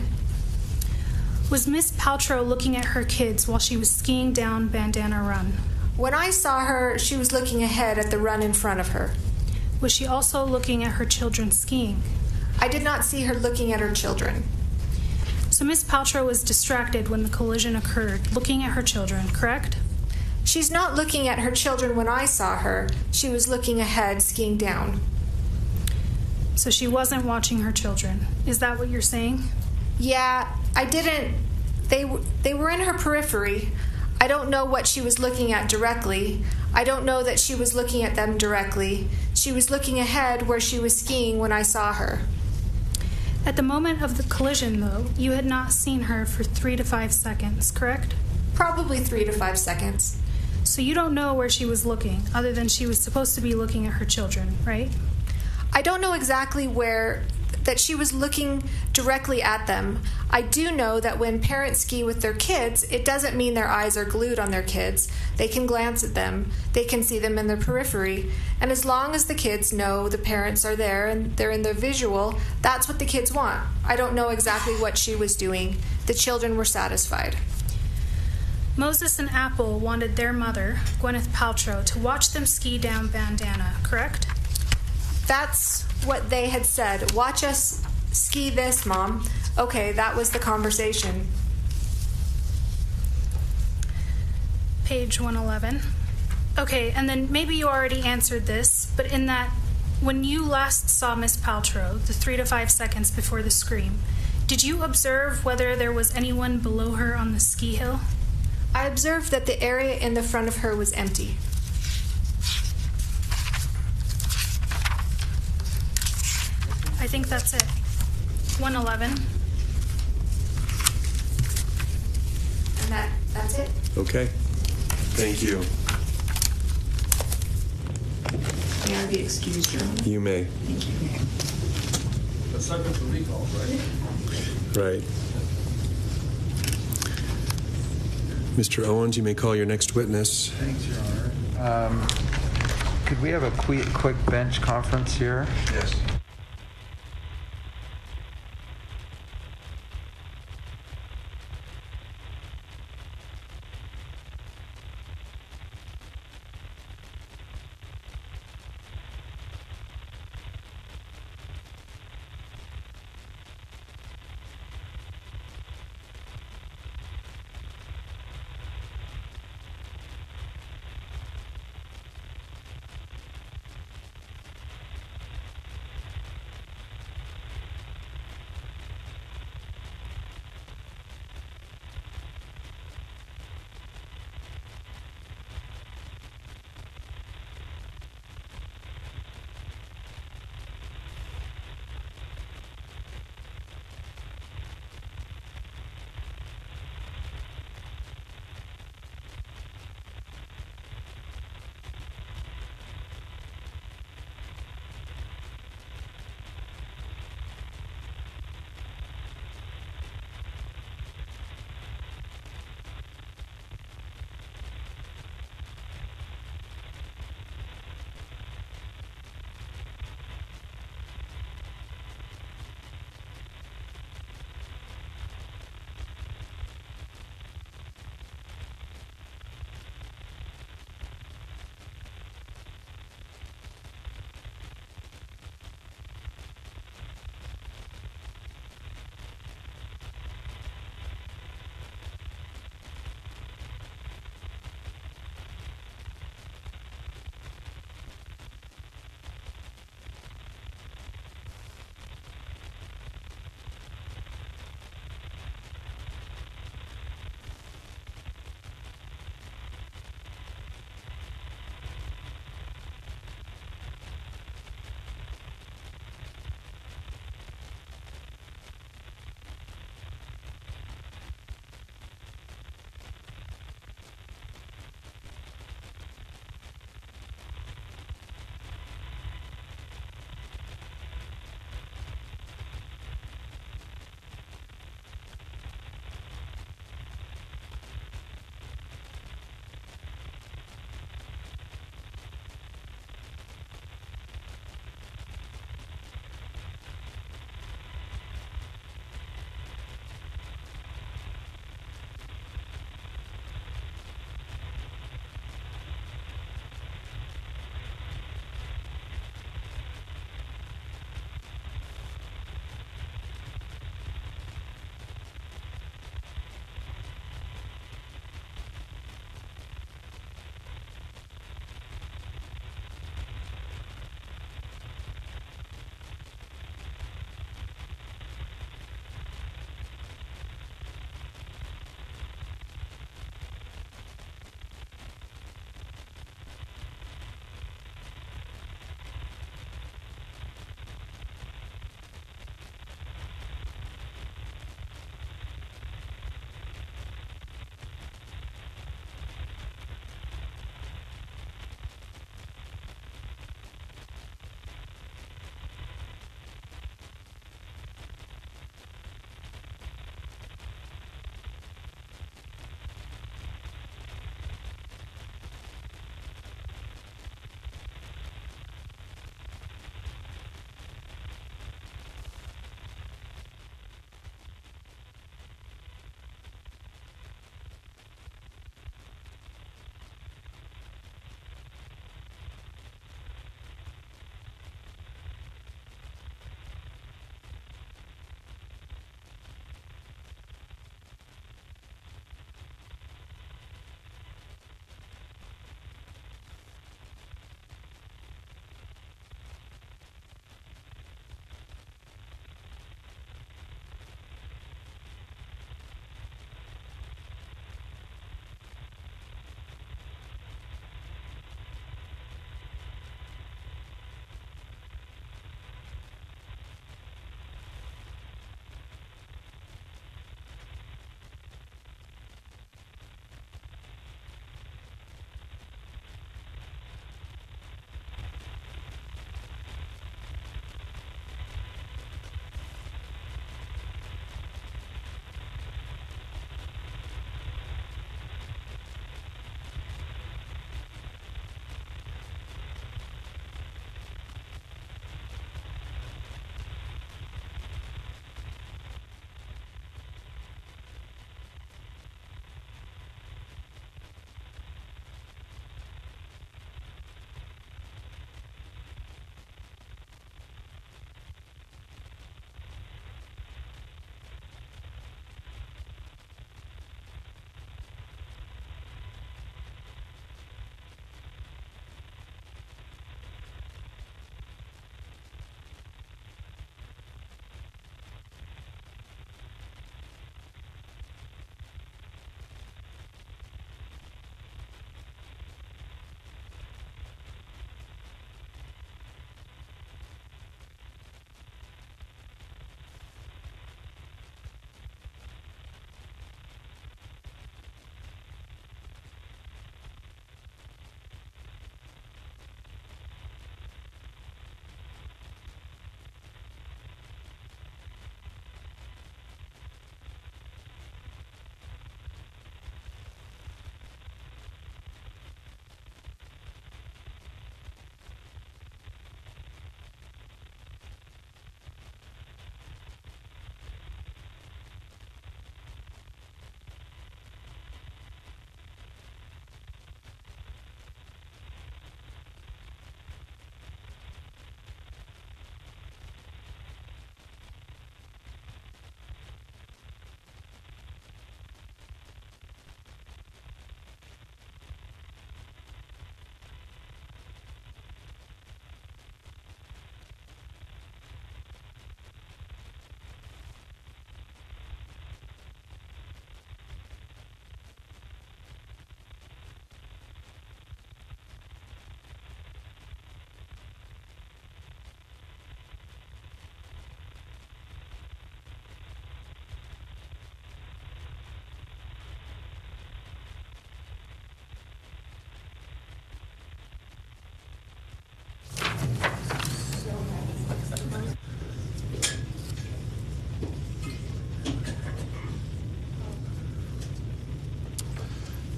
Was Miss Paltrow looking at her kids while she was skiing down Bandana Run? When I saw her, she was looking ahead at the run in front of her. Was she also looking at her children skiing? I did not see her looking at her children. So Miss Paltrow was distracted when the collision occurred, looking at her children, correct? She's not looking at her children when I saw her. She was looking ahead, skiing down. So she wasn't watching her children. Is that what you're saying? Yeah, I didn't. They were in her periphery. I don't know what she was looking at directly. I don't know that she was looking at them directly. She was looking ahead where she was skiing when I saw her. At the moment of the collision, though, you had not seen her for 3 to 5 seconds, correct? Probably 3 to 5 seconds. So you don't know where she was looking, other than she was supposed to be looking at her children, right? I don't know exactly where that she was looking directly at them. I do know that when parents ski with their kids, it doesn't mean their eyes are glued on their kids. They can glance at them. They can see them in their periphery. And as long as the kids know the parents are there and they're in their visual, that's what the kids want. I don't know exactly what she was doing. The children were satisfied. Moses and Apple wanted their mother, Gwyneth Paltrow, to watch them ski down Bandana, correct? That's what they had said. Watch us ski this, Mom. Okay, that was the conversation. Page 111. Okay, and then maybe you already answered this, but in that, when you last saw Miss Paltrow, the 3 to 5 seconds before the scream, did you observe whether there was anyone below her on the ski hill? I observed that the area in the front of her was empty. I think that's it. 111. And that's it. Okay. Thank you. May I be excused, Your Honor? You may. Thank you. That's subject to recalls, right? Right. Mr. Owens, you may call your next witness. Thanks, Your Honor. Could we have a quick bench conference here? Yes.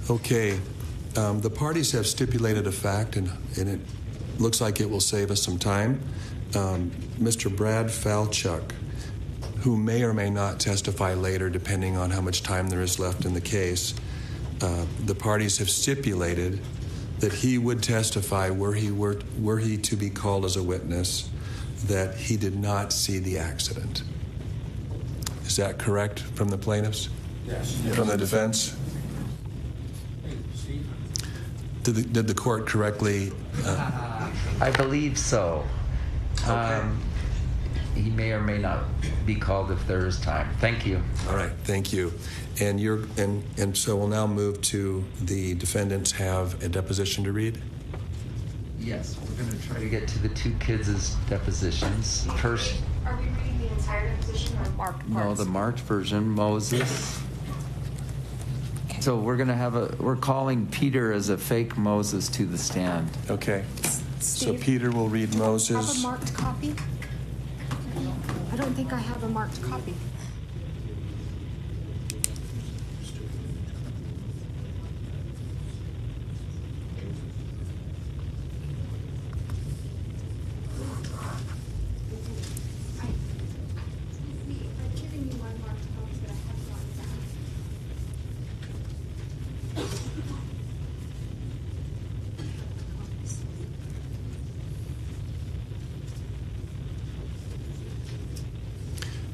Okay. The parties have stipulated a fact, and it looks like it will save us some time. Mr. Brad Falchuk, who may or may not testify later, depending on how much time there is left in the case, the parties have stipulated that he would testify were he to be called as a witness, that he did not see the accident. Is that correct from the plaintiffs? Yes. From the defense? Did the court correctly? I believe so. Okay. He may or may not be called if there is time. Thank you. All right, thank you. And so we'll now move to the defendants have a deposition to read. Yes, we're going to try to get to the two kids' depositions. First, Are we reading the entire deposition or marked parts? No, the marked version, Moses. So we're calling Peter as a fake Moses to the stand. Okay. So Steve, Peter will read have Moses. a marked copy? I don't think I have a marked copy.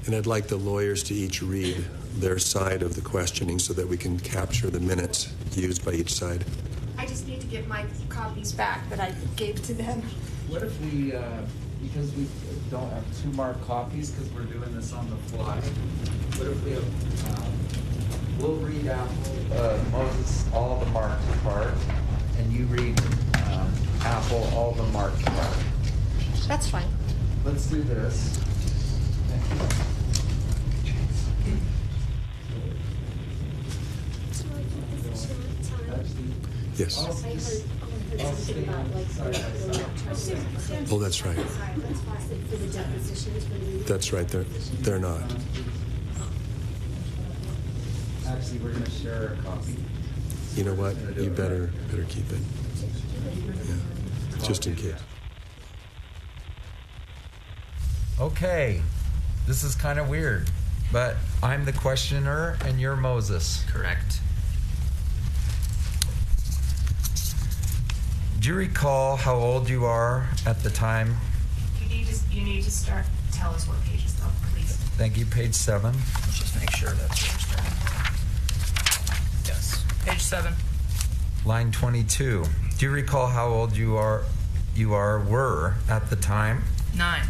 And I'd like the lawyers to each read their side of the questioning so that we can capture the minutes used by each side. I just need to get my copies back that I gave to them. what if we, because we don't have two marked copies because we're doing this on the fly, what if we have, we'll read out Moses all the marked part, and you read Apple all the marked part. That's fine. Let's do this. Yes. Oh, that's right. That's right. They're not. Actually, we're going to share a copy. You know what? You better keep it. Yeah. Just in case. Okay, this is kind of weird, but I'm the questioner and you're Moses. Correct. Do you recall how old you are at the time? You need to start. Tell us what pages, though, please. Thank you. Page 7. Let's just make sure that's where we're starting. Yes, page 7. Line 22. Do you recall how old you were at the time? 9.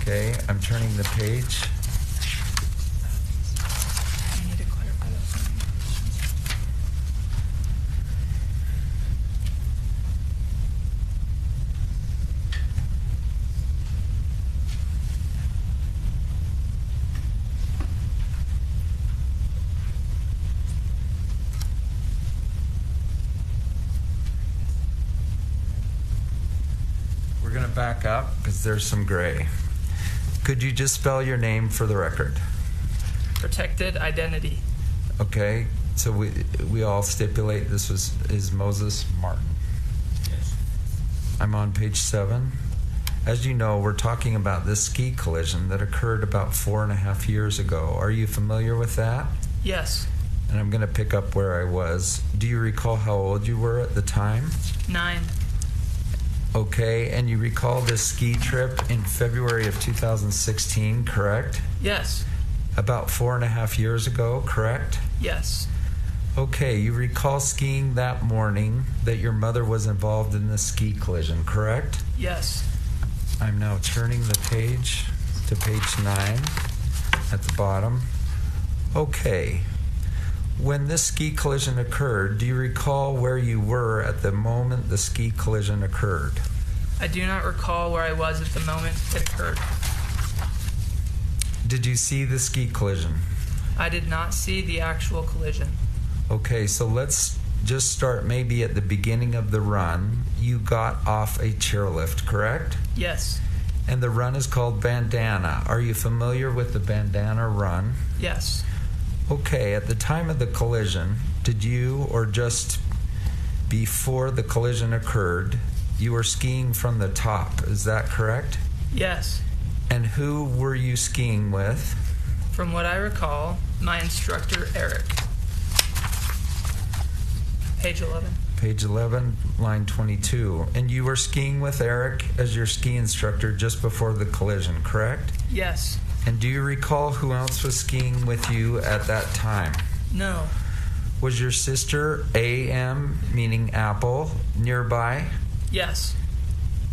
Okay, I'm turning the page. I need to clarify that. We're going to back up because there's some gray. Could you just spell your name for the record? Protected identity. Okay, so we all stipulate this is Moses Martin. Yes. I'm on page 7. As you know, we're talking about this ski collision that occurred about 4.5 years ago. Are you familiar with that? Yes. And I'm going to pick up where I was. Do you recall how old you were at the time? 9. Okay, and you recall this ski trip in February of 2016, correct? Yes. About 4.5 years ago, correct? Yes. Okay, you recall skiing that morning that your mother was involved in the ski collision, correct? Yes. I'm now turning the page to page 9 at the bottom. Okay. When this ski collision occurred, do you recall where you were at the moment the ski collision occurred? I do not recall where I was at the moment it occurred. Did you see the ski collision? I did not see the actual collision. Okay, so let's just start maybe at the beginning of the run. You got off a chairlift, correct? Yes. And the run is called Bandana. Are you familiar with the Bandana run? Yes. Okay, at the time of the collision, did you, or just before the collision occurred, you were skiing from the top? Is that correct? Yes. And who were you skiing with? From what I recall, my instructor, Eric. Page 11. Page 11, line 22. And you were skiing with Eric as your ski instructor just before the collision, correct? Yes. And do you recall who else was skiing with you at that time? No. Was your sister, AM, meaning Apple, nearby? Yes.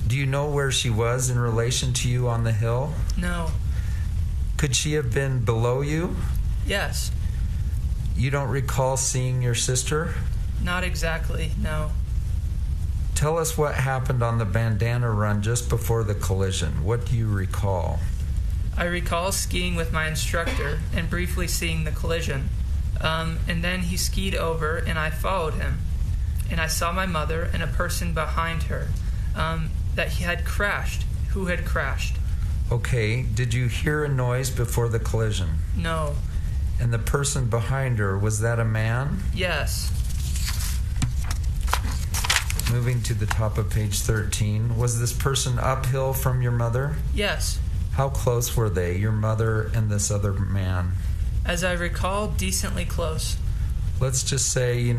Do you know where she was in relation to you on the hill? No. Could she have been below you? Yes. You don't recall seeing your sister? Not exactly, no. Tell us what happened on the bandana run just before the collision. What do you recall? I recall skiing with my instructor and briefly seeing the collision. And then he skied over and I followed him. And I saw my mother and a person behind her that he had crashed. Who had crashed? Okay, did you hear a noise before the collision? No. And the person behind her, was that a man? Yes. Moving to the top of page 13, was this person uphill from your mother? Yes. How close were they, your mother and this other man? As I recall, decently close. Let's just say,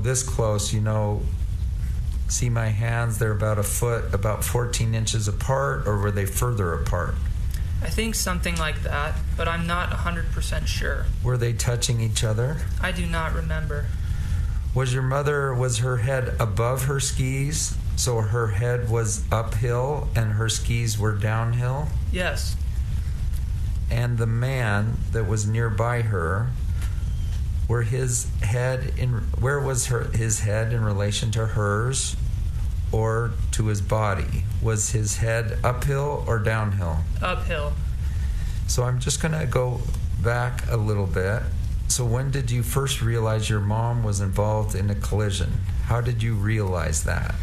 this close, see my hands, they're about a foot, about 14 inches apart, or were they further apart? I think something like that, but I'm not 100% sure. Were they touching each other? I do not remember. Was her head above her skis, so her head was uphill and her skis were downhill? Yes. And the man that was nearby her, where his head where was his head in relation to hers or to his body? Was his head uphill or downhill? Uphill. So I'm just going to go back a little bit. So when did you first realize your mom was involved in a collision? How did you realize that?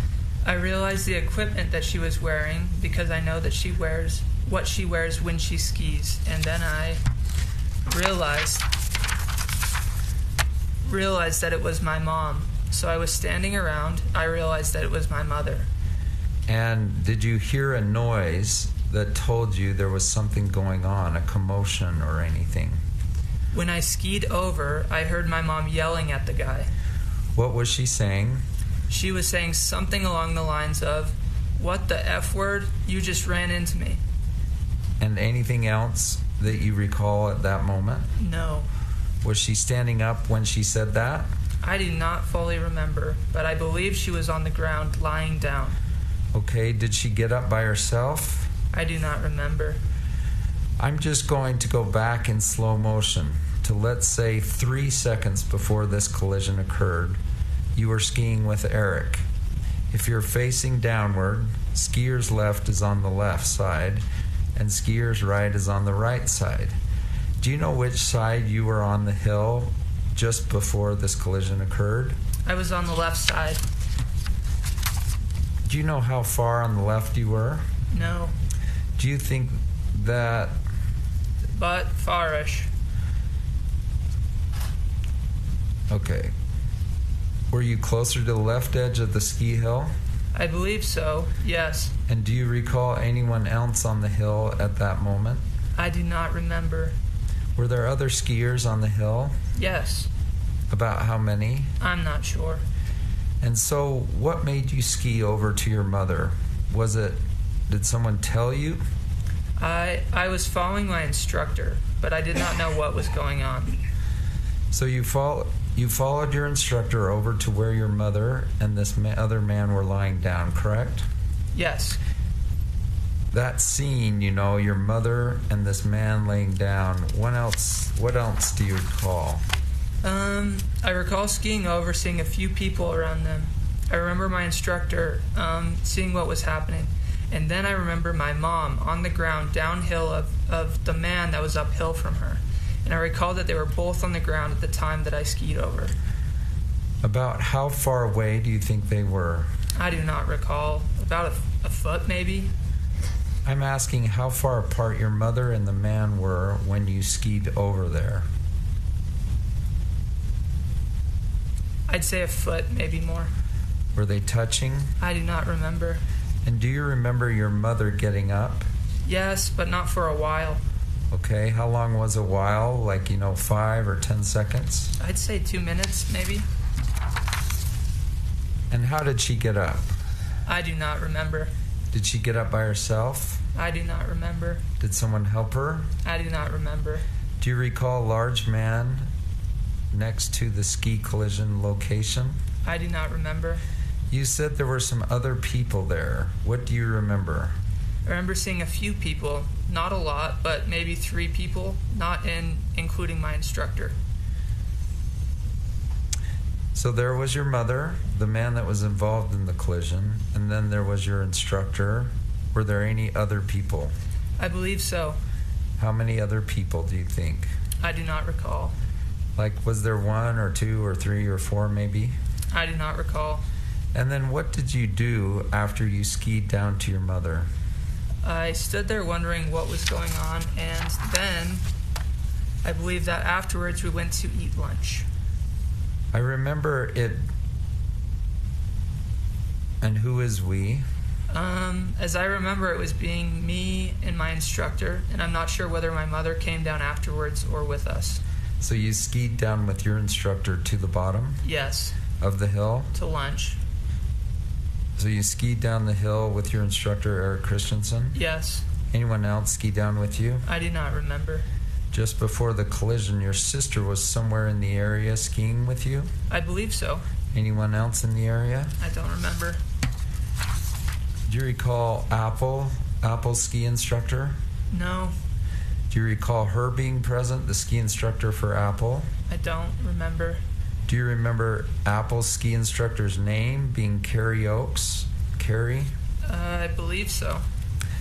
I realized the equipment that she was wearing because I know that she wears what she wears when she skis. And then I realized that it was my mom. So I was standing around. I realized that it was my mother. And did you hear a noise that told you there was something going on, a commotion or anything? When I skied over, I heard my mom yelling at the guy. What was she saying? She was saying something along the lines of, "What the F word? You just ran into me." And anything else that you recall at that moment? No. Was she standing up when she said that? I do not fully remember, but I believe she was on the ground lying down. Okay, did she get up by herself? I do not remember. I'm just going to go back in slow motion to, let's say, 3 seconds before this collision occurred. You were skiing with Eric. If you're facing downward, skier's left is on the left side and skier's right is on the right side. Do you know which side you were on the hill just before this collision occurred? I was on the left side. Do you know how far on the left you were? No. Do you think that... But farish. Okay. Were you closer to the left edge of the ski hill? I believe so, yes. And do you recall anyone else on the hill at that moment? I do not remember. Were there other skiers on the hill? Yes. About how many? I'm not sure. And so, what made you ski over to your mother? Did someone tell you? I was following my instructor, but I did not know what was going on. So you followed your instructor over to where your mother and this other man were lying down, correct? Yes. That scene, your mother and this man laying down, what else do you recall? I recall skiing over, seeing a few people around them. I remember my instructor seeing what was happening. And then I remember my mom on the ground downhill of the man that was uphill from her. And I recall that they were both on the ground at the time that I skied over. About how far away do you think they were? I do not recall. About a foot, maybe. I'm asking how far apart your mother and the man were when you skied over there. I'd say a foot, maybe more. Were they touching? I do not remember. And do you remember your mother getting up? Yes, but not for a while. Okay, how long was a while? Like, 5 or 10 seconds? I'd say 2 minutes, maybe. And how did she get up? I do not remember. Did she get up by herself? I do not remember. Did someone help her? I do not remember. Do you recall a large man next to the ski collision location? I do not remember. You said there were some other people there. What do you remember? I remember seeing a few people, not a lot, but maybe 3 people, including my instructor. So there was your mother, the man that was involved in the collision, and then there was your instructor. Were there any other people? I believe so. How many other people do you think? I do not recall. Like, was there 1 or 2 or 3 or 4 maybe? I do not recall. And then what did you do after you skied down to your mother? I stood there wondering what was going on, and then I believe that afterwards we went to eat lunch. I remember it. And who is we? As I remember, it was being me and my instructor, and I'm not sure whether my mother came down afterwards or with us. So you skied down with your instructor to the bottom? Yes. Of the hill? To lunch. So you skied down the hill with your instructor, Eric Christensen? Yes. Anyone else ski down with you? I do not remember. Just before the collision, your sister was somewhere in the area skiing with you? I believe so. Anyone else in the area? I don't remember. Do you recall Apple's ski instructor? No. Do you recall her being present, the ski instructor for Apple? I don't remember. Do you remember Apple's ski instructor's name being Carrie Oakes? Carrie? I believe so.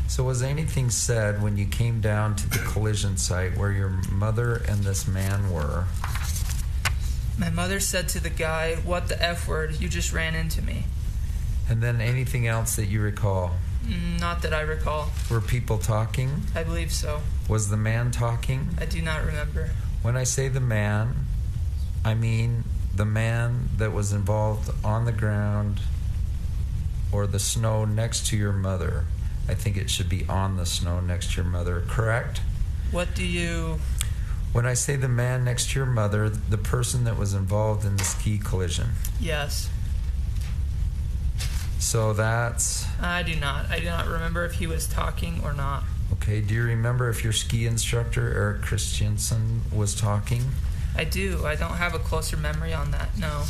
So was anything said when you came down to the collision site where your mother and this man were? My mother said to the guy, "What the F word, you just ran into me." And then anything else that you recall? Not that I recall. Were people talking? I believe so. Was the man talking? I do not remember. When I say the man, I mean the man that was involved on the ground or the snow next to your mother. I think it should be on the snow next to your mother, correct? What do you... When I say the man next to your mother, the person that was involved in the ski collision. Yes. So that's... I do not remember if he was talking or not. Okay, do you remember if your ski instructor, Eric Christensen, was talking? I do. I don't have a closer memory on that, no.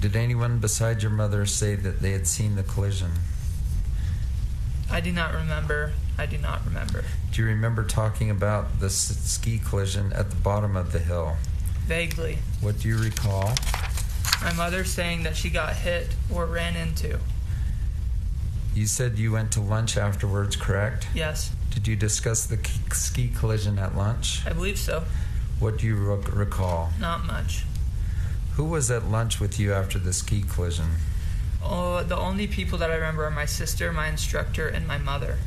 Did anyone besides your mother say that they had seen the collision? I do not remember. Do you remember talking about the ski collision at the bottom of the hill? Vaguely. What do you recall? My mother saying that she got hit or ran into. You said you went to lunch afterwards, correct? Yes. Did you discuss the ski collision at lunch? I believe so. What do you recall? Not much. Who was at lunch with you after the ski collision? Oh, the only people that I remember are my sister, my instructor, and my mother.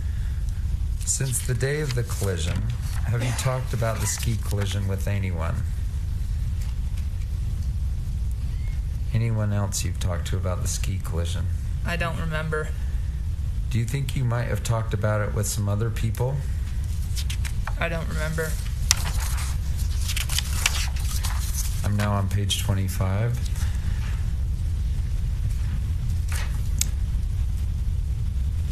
Since the day of the collision, have you talked about the ski collision with anyone? Anyone else you've talked to about the ski collision? I don't remember. Do you think you might have talked about it with some other people? I don't remember. I'm now on page 25.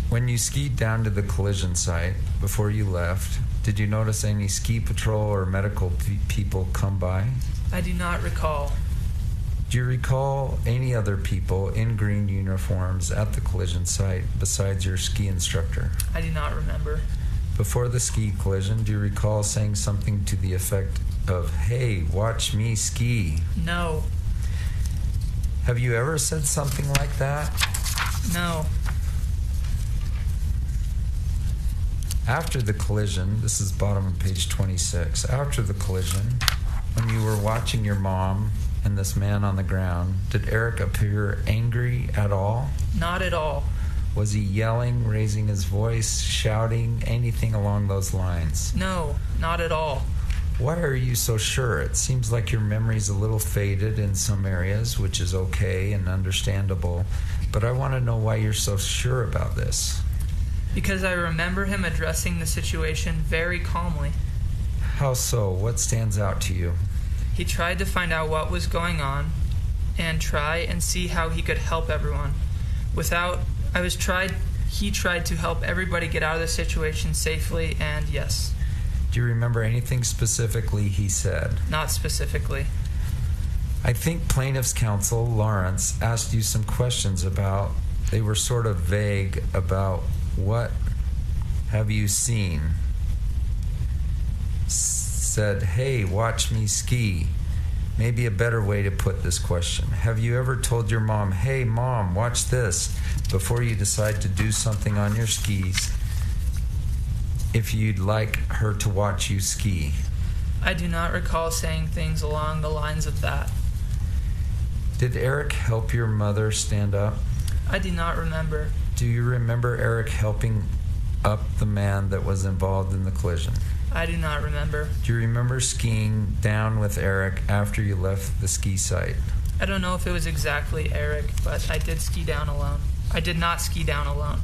When you skied down to the collision site before you left, did you notice any ski patrol or medical people come by? I do not recall. Do you recall any other people in green uniforms at the collision site besides your ski instructor? I do not remember. Before the ski collision, do you recall saying something to the effect of, "Hey, watch me ski"? No. Have you ever said something like that? No. After the collision, this is bottom of page 26. After the collision, when you were watching your mom and this man on the ground, did Eric appear angry at all? Not at all. Was he yelling, raising his voice, shouting, anything along those lines? No, not at all. Why are you so sure? It seems like your memory's a little faded in some areas, which is okay and understandable, but I want to know why you're so sure about this. Because I remember him addressing the situation very calmly. How so? What stands out to you? He tried to find out what was going on and try and see how he could help everyone. He tried to help everybody get out of the situation safely, and yes. Do you remember anything specifically he said? Not specifically. I think plaintiff's counsel, Lawrence, asked you some questions about, they were sort of vague about what have you seen? Said, hey, watch me ski. Maybe a better way to put this question. Have you ever told your mom, hey, Mom, watch this, before you decide to do something on your skis, if you'd like her to watch you ski? I do not recall saying things along the lines of that. Did Eric help your mother stand up? I do not remember. Do you remember Eric helping up the man that was involved in the collision? I do not remember. Do you remember skiing down with Eric after you left the ski site? I don't know if it was exactly Eric, but I did ski down alone. I did not ski down alone.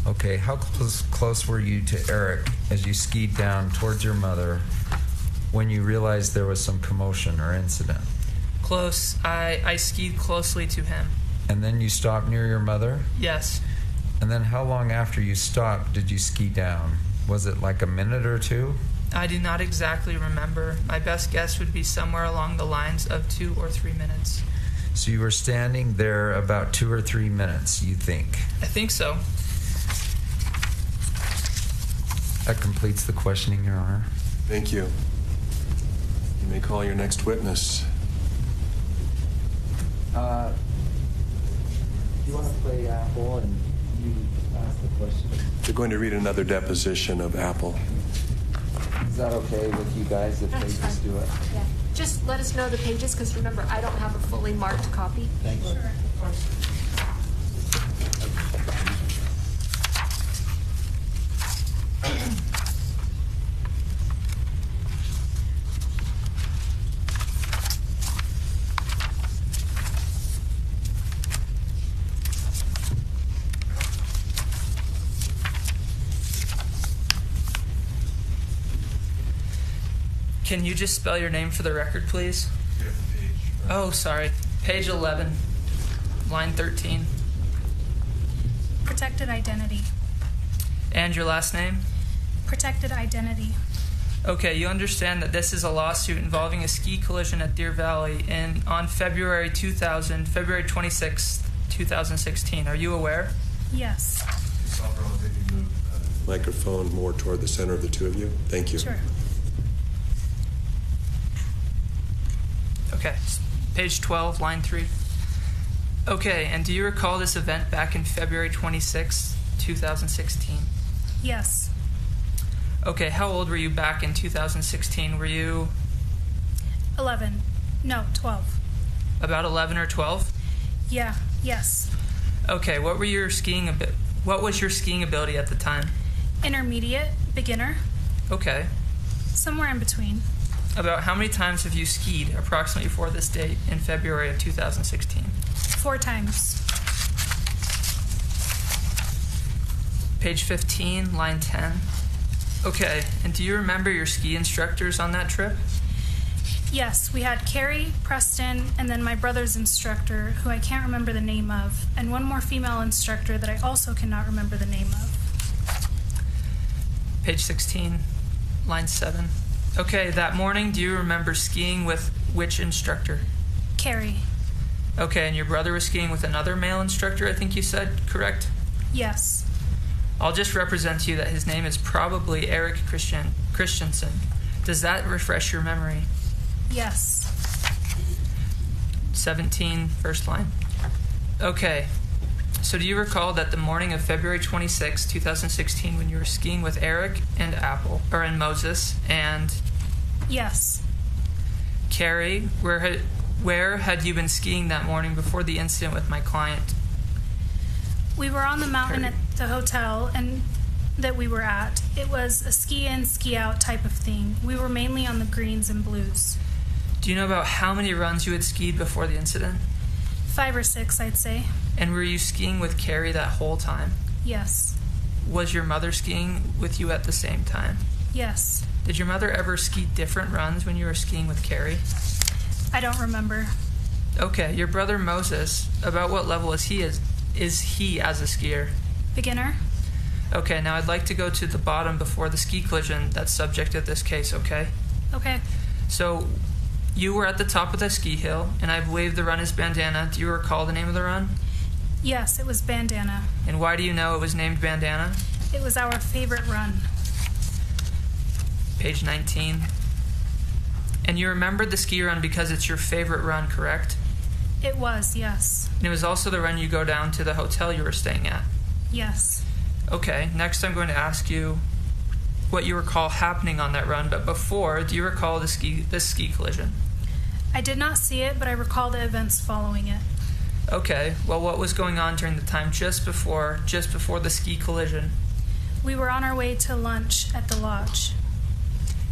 Okay, how close were you to Eric as you skied down towards your mother when you realized there was some commotion or incident? Close. I skied closely to him. And then you stopped near your mother? Yes. And then how long after you stopped did you ski down? Was it like a minute or two? I do not exactly remember. My best guess would be somewhere along the lines of 2 or 3 minutes. So you were standing there about 2 or 3 minutes, you think? I think so. That completes the questioning, Your Honor. Thank you. You may call your next witness. You want to play Apple and you ask the question? They're going to read another deposition of Apple. Is that okay with you guys if they just do it? Yeah. Just let us know the pages, because remember, I don't have a fully marked copy. Thanks. Sure. Can you just spell your name for the record, please? Oh, sorry. Page 11, line 13. Protected identity. And your last name? Protected identity. Okay, you understand that this is a lawsuit involving a ski collision at Deer Valley on February 26, 2016. Are you aware? Yes. Microphone more toward the center of the two of you. Thank you. Sure. Okay, page 12, line 3. Okay, and do you recall this event back in February 26, 2016? Yes. Okay, how old were you back in 2016? Were you 11. No, 12. about 11 or 12? Yeah, yes. Okay, what was your skiing ability at the time? Intermediate, beginner. Okay. Somewhere in between. About how many times have you skied approximately before this date in February of 2016? 4 times. Page 15, line 10. Okay, and do you remember your ski instructors on that trip? Yes, we had Carrie, Preston, and then my brother's instructor, who I can't remember the name of, and one more female instructor that I also cannot remember the name of. Page 16, line 7. Okay, that morning, do you remember skiing with which instructor? Carrie. Okay, and your brother was skiing with another male instructor, I think you said, correct? Yes. I'll just represent to you that his name is probably Eric Christensen. Does that refresh your memory? Yes. 17, first line. Okay, so do you recall that the morning of February 26, 2016, when you were skiing with Eric and Moses and... Yes. Carrie, where had you been skiing that morning before the incident with my client? We were on the mountain at the hotel, and that we were at. It was a ski in, ski out type of thing. We were mainly on the greens and blues. Do you know about how many runs you had skied before the incident? 5 or 6, I'd say. And were you skiing with Carrie that whole time? Yes. Was your mother skiing with you at the same time? Yes. Did your mother ever ski different runs when you were skiing with Carrie? I don't remember. Okay, your brother Moses, about what level is he as a skier? Beginner. Okay, now I'd like to go to the bottom before the ski collision that's subject of this case, okay? Okay. So, you were at the top of the ski hill, and I believe the run is Bandana. Do you recall the name of the run? Yes, it was Bandana. And why do you know it was named Bandana? It was our favorite run. Page 19. And you remembered the ski run because it's your favorite run, correct? It was, yes. And it was also the run you go down to the hotel you were staying at? Yes. Okay, next I'm going to ask you what you recall happening on that run, but before, do you recall this ski collision? I did not see it, but I recall the events following it. Okay, well, what was going on during the time just before the ski collision? We were on our way to lunch at the lodge.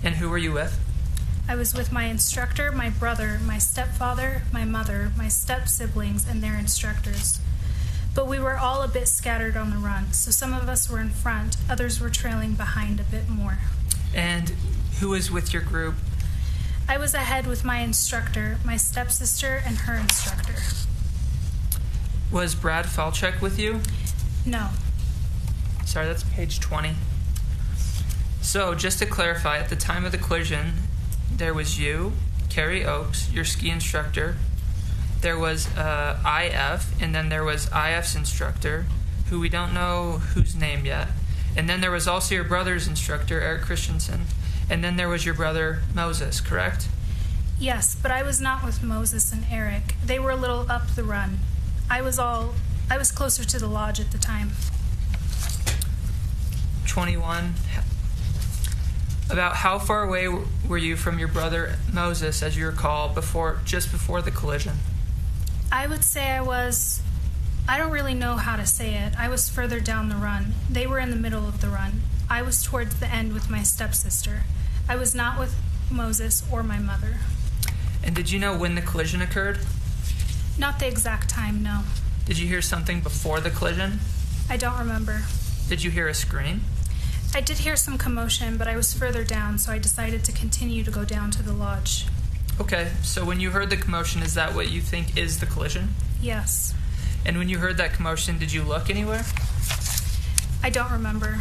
And who were you with? I was with my instructor, my brother, my stepfather, my mother, my step-siblings, and their instructors. But we were all a bit scattered on the run, so some of us were in front, others were trailing behind a bit more. And who was with your group? I was ahead with my instructor, my stepsister, and her instructor. Was Brad Falchuk with you? No. Sorry, that's page 20. So, just to clarify, at the time of the collision, there was you, Carrie Oakes, your ski instructor. There was IF, and then there was IF's instructor, who we don't know whose name yet. And then there was also your brother's instructor, Eric Christensen. And then there was your brother, Moses, correct? Yes, but I was not with Moses and Eric. They were a little up the run. I was closer to the lodge at the time. 21. About how far away were you from your brother Moses, as you recall, just before the collision? I would say I don't really know how to say it. I was further down the run. They were in the middle of the run. I was towards the end with my stepsister. I was not with Moses or my mother. And did you know when the collision occurred? Not the exact time, no. Did you hear something before the collision? I don't remember. Did you hear a scream? I did hear some commotion, but I was further down, so I decided to continue to go down to the lodge. Okay, so when you heard the commotion, is that what you think is the collision? Yes. And when you heard that commotion, did you look anywhere? I don't remember.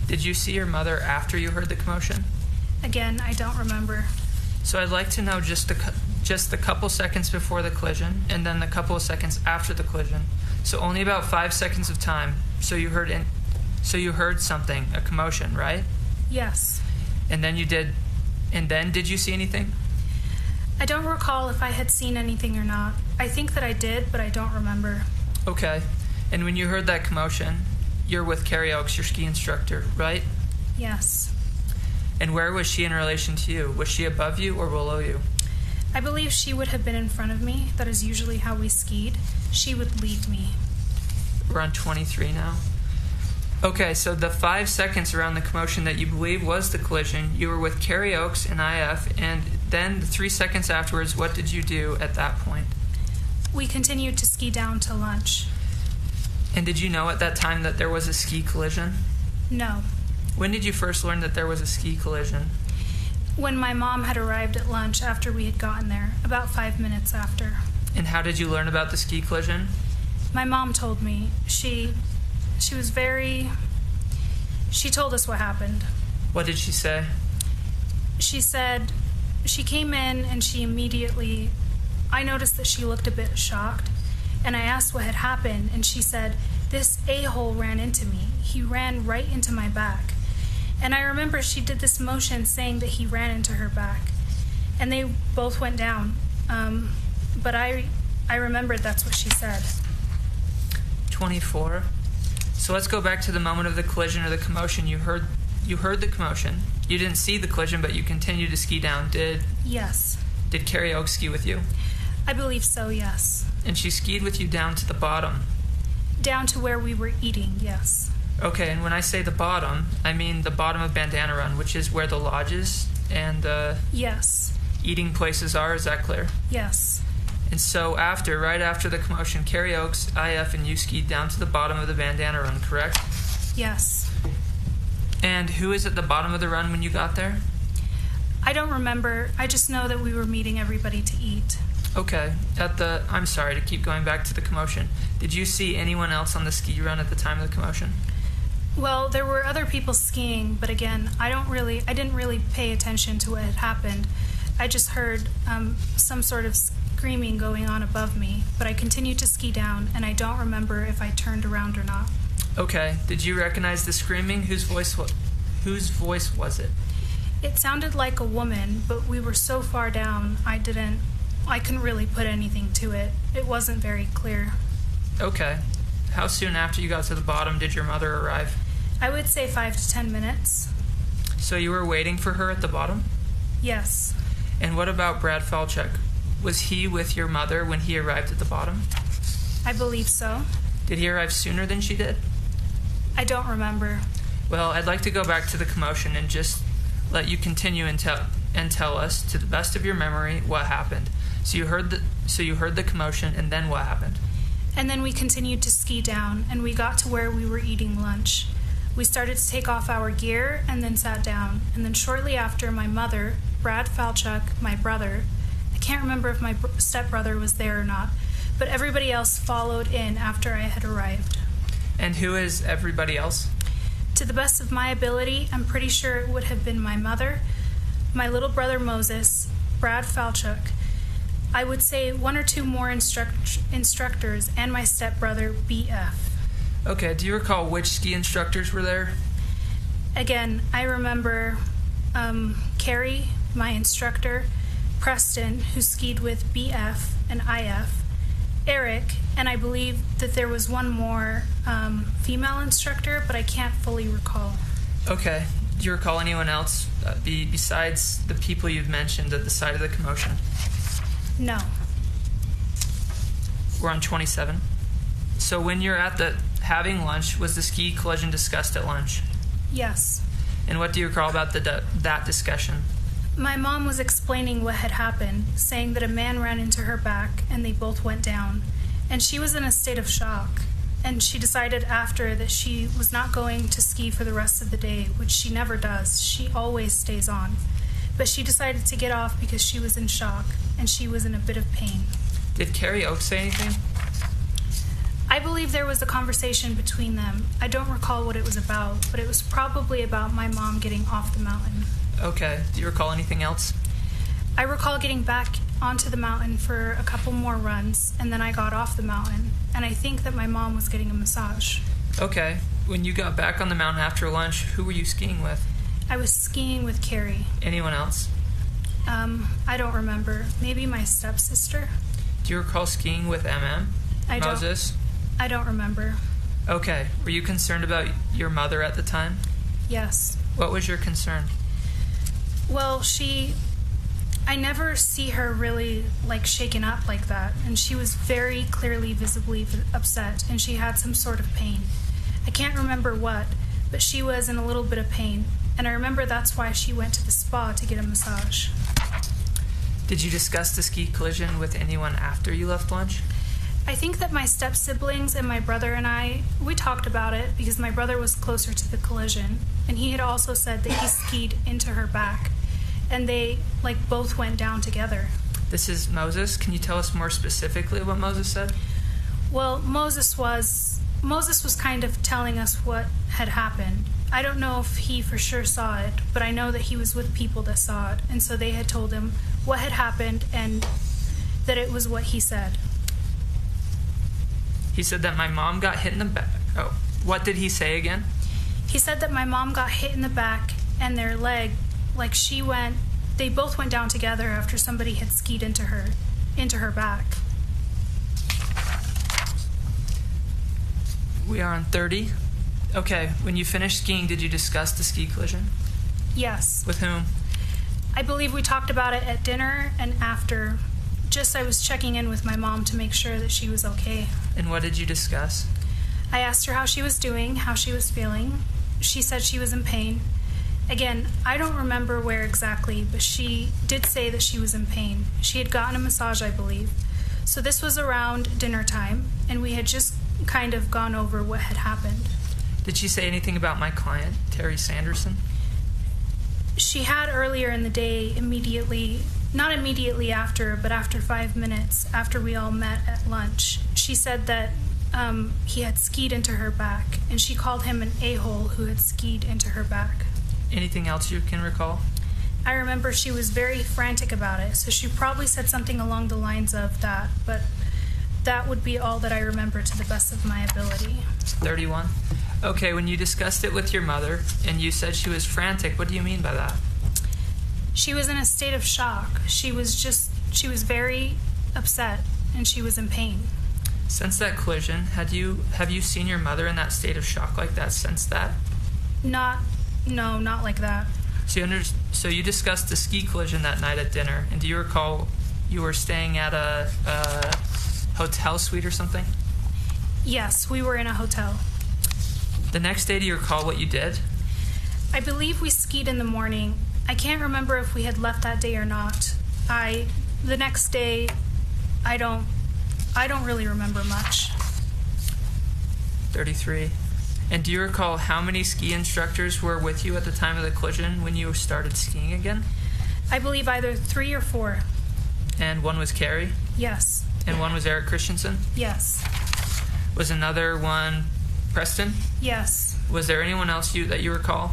Did you see your mother after you heard the commotion? Again, I don't remember. So I'd like to know just the couple seconds before the collision, and then the couple of seconds after the collision. So only about 5 seconds of time. So you heard something, a commotion, right? Yes. And then did you see anything? I don't recall if I had seen anything or not. I think that I did, but I don't remember. Okay. And when you heard that commotion, you're with Carrie Oakes, your ski instructor, right? Yes. And where was she in relation to you? Was she above you or below you? I believe she would have been in front of me. That is usually how we skied. She would lead me. We're on 23 now. Okay, so the 5 seconds around the commotion that you believe was the collision, you were with Carrie Oakes and IF, and then the 3 seconds afterwards, what did you do at that point? We continued to ski down to lunch. And did you know at that time that there was a ski collision? No. When did you first learn that there was a ski collision? When my mom had arrived at lunch after we had gotten there, about 5 minutes after. And how did you learn about the ski collision? My mom told me. She told us what happened. What did she say? She said she came in and I noticed that she looked a bit shocked, and I asked what had happened, and she said, "This a-hole ran into me. He ran right into my back." And I remember she did this motion saying that he ran into her back, and they both went down. But I remembered that's what she said. 24. So let's go back to the moment of the collision or the commotion. You heard the commotion. You didn't see the collision, but you continued to ski down. Yes. Did Carrie Oakes ski with you? I believe so, yes. And she skied with you down to the bottom? Down to where we were eating, yes. Okay, and when I say the bottom, I mean the bottom of Bandana Run, which is where the lodges and the Yes. eating places are. Is that clear? Yes. And so right after the commotion, Carrie Oaks, IF, and you skied down to the bottom of the Bandana Run, correct? Yes. And who is at the bottom of the run when you got there? I don't remember. I just know that we were meeting everybody to eat. Okay. I'm sorry to keep going back to the commotion. Did you see anyone else on the ski run at the time of the commotion? Well, there were other people skiing, but again, I didn't really pay attention to what had happened. I just heard some sort of screaming going on above me, but I continued to ski down, and I don't remember if I turned around or not. Okay. Did you recognize the screaming? Whose voice was it? It sounded like a woman, but we were so far down, I couldn't really put anything to it. It wasn't very clear. Okay. How soon after you got to the bottom did your mother arrive? I would say 5 to 10 minutes. So you were waiting for her at the bottom? Yes. And what about Brad Falchuk? Was he with your mother when he arrived at the bottom? I believe so. Did he arrive sooner than she did? I don't remember. Well, I'd like to go back to the commotion and just let you continue and tell us, to the best of your memory, what happened. So you heard the commotion, and then what happened? And then we continued to ski down, and we got to where we were eating lunch. We started to take off our gear and then sat down. And then shortly after, my mother, Brad Falchuk, my brother, I can't remember if my stepbrother was there or not, but everybody else followed in after I had arrived. And who is everybody else? To the best of my ability, I'm pretty sure it would have been my mother, my little brother Moses, Brad Falchuk. I would say one or two more instructors, and my stepbrother BF. Okay, do you recall which ski instructors were there? Again, I remember Carrie, my instructor, Preston, who skied with BF and IF, Eric, and I believe that there was one more female instructor, but I can't fully recall. Okay. Do you recall anyone else besides the people you've mentioned at the site of the commotion? No. We're on 27. So when you're at having lunch, was the ski collision discussed at lunch? Yes. And what do you recall about that discussion? My mom was explaining what had happened, saying that a man ran into her back and they both went down. And she was in a state of shock. And she decided after that she was not going to ski for the rest of the day, which she never does. She always stays on. But she decided to get off because she was in shock and she was in a bit of pain. Did Carrie Oaks say anything? I believe there was a conversation between them. I don't recall what it was about, but it was probably about my mom getting off the mountain. Okay. Do you recall anything else? I recall getting back onto the mountain for a couple more runs, and then I got off the mountain, and I think that my mom was getting a massage. Okay. When you got back on the mountain after lunch, who were you skiing with? I was skiing with Carrie. Anyone else? I don't remember. Maybe my stepsister. Do you recall skiing with Moses? I don't remember. Okay. Were you concerned about your mother at the time? Yes. What was your concern? Well, I never see her really shaken up like that, and she was very clearly, visibly upset, and she had some sort of pain. I can't remember what, but she was in a little bit of pain, and I remember that's why she went to the spa to get a massage. Did you discuss the ski collision with anyone after you left lunch? I think that my step-siblings and my brother and we talked about it because my brother was closer to the collision, and he had also said that he skied into her back, and they both went down together. This is Moses. Can you tell us more specifically what Moses said? Well, Moses was kind of telling us what had happened. I don't know if he for sure saw it, but I know that he was with people that saw it, and so they had told him what had happened and that it was what he said. He said that my mom got hit in the back. Oh, what did he say again? He said that my mom got hit in the back and their leg, they both went down together after somebody had skied into her back. We are on 30. Okay, when you finished skiing, did you discuss the ski collision? Yes. With whom? I believe we talked about it at dinner and after. I was checking in with my mom to make sure that she was okay. And what did you discuss? I asked her how she was doing, how she was feeling. She said she was in pain. Again, I don't remember where exactly, but she did say that she was in pain. She had gotten a massage, I believe. So this was around dinner time, and we had just kind of gone over what had happened. Did she say anything about my client, Terry Sanderson? She had earlier in the day, not immediately after, but after 5 minutes after we all met at lunch, she said that he had skied into her back, and she called him an a-hole who had skied into her back. Anything else you can recall? I remember she was very frantic about it, so she probably said something along the lines of that, but that would be all that I remember to the best of my ability. 31. Okay, when you discussed it with your mother and you said she was frantic, what do you mean by that? She was in a state of shock. She was very upset, and she was in pain. Since that collision, have you seen your mother in that state of shock like that since that? No, not like that. So you discussed the ski collision that night at dinner, and do you recall you were staying at a hotel suite or something? Yes, we were in a hotel. The next day, do you recall what you did? I believe we skied in the morning. I can't remember if we had left that day or not. The next day, I don't really remember much. 33. And do you recall how many ski instructors were with you at the time of the collision when you started skiing again? I believe either 3 or 4. And one was Carrie? Yes. And one was Eric Christensen? Yes. Was another one Preston? Yes. Was there anyone else that you recall?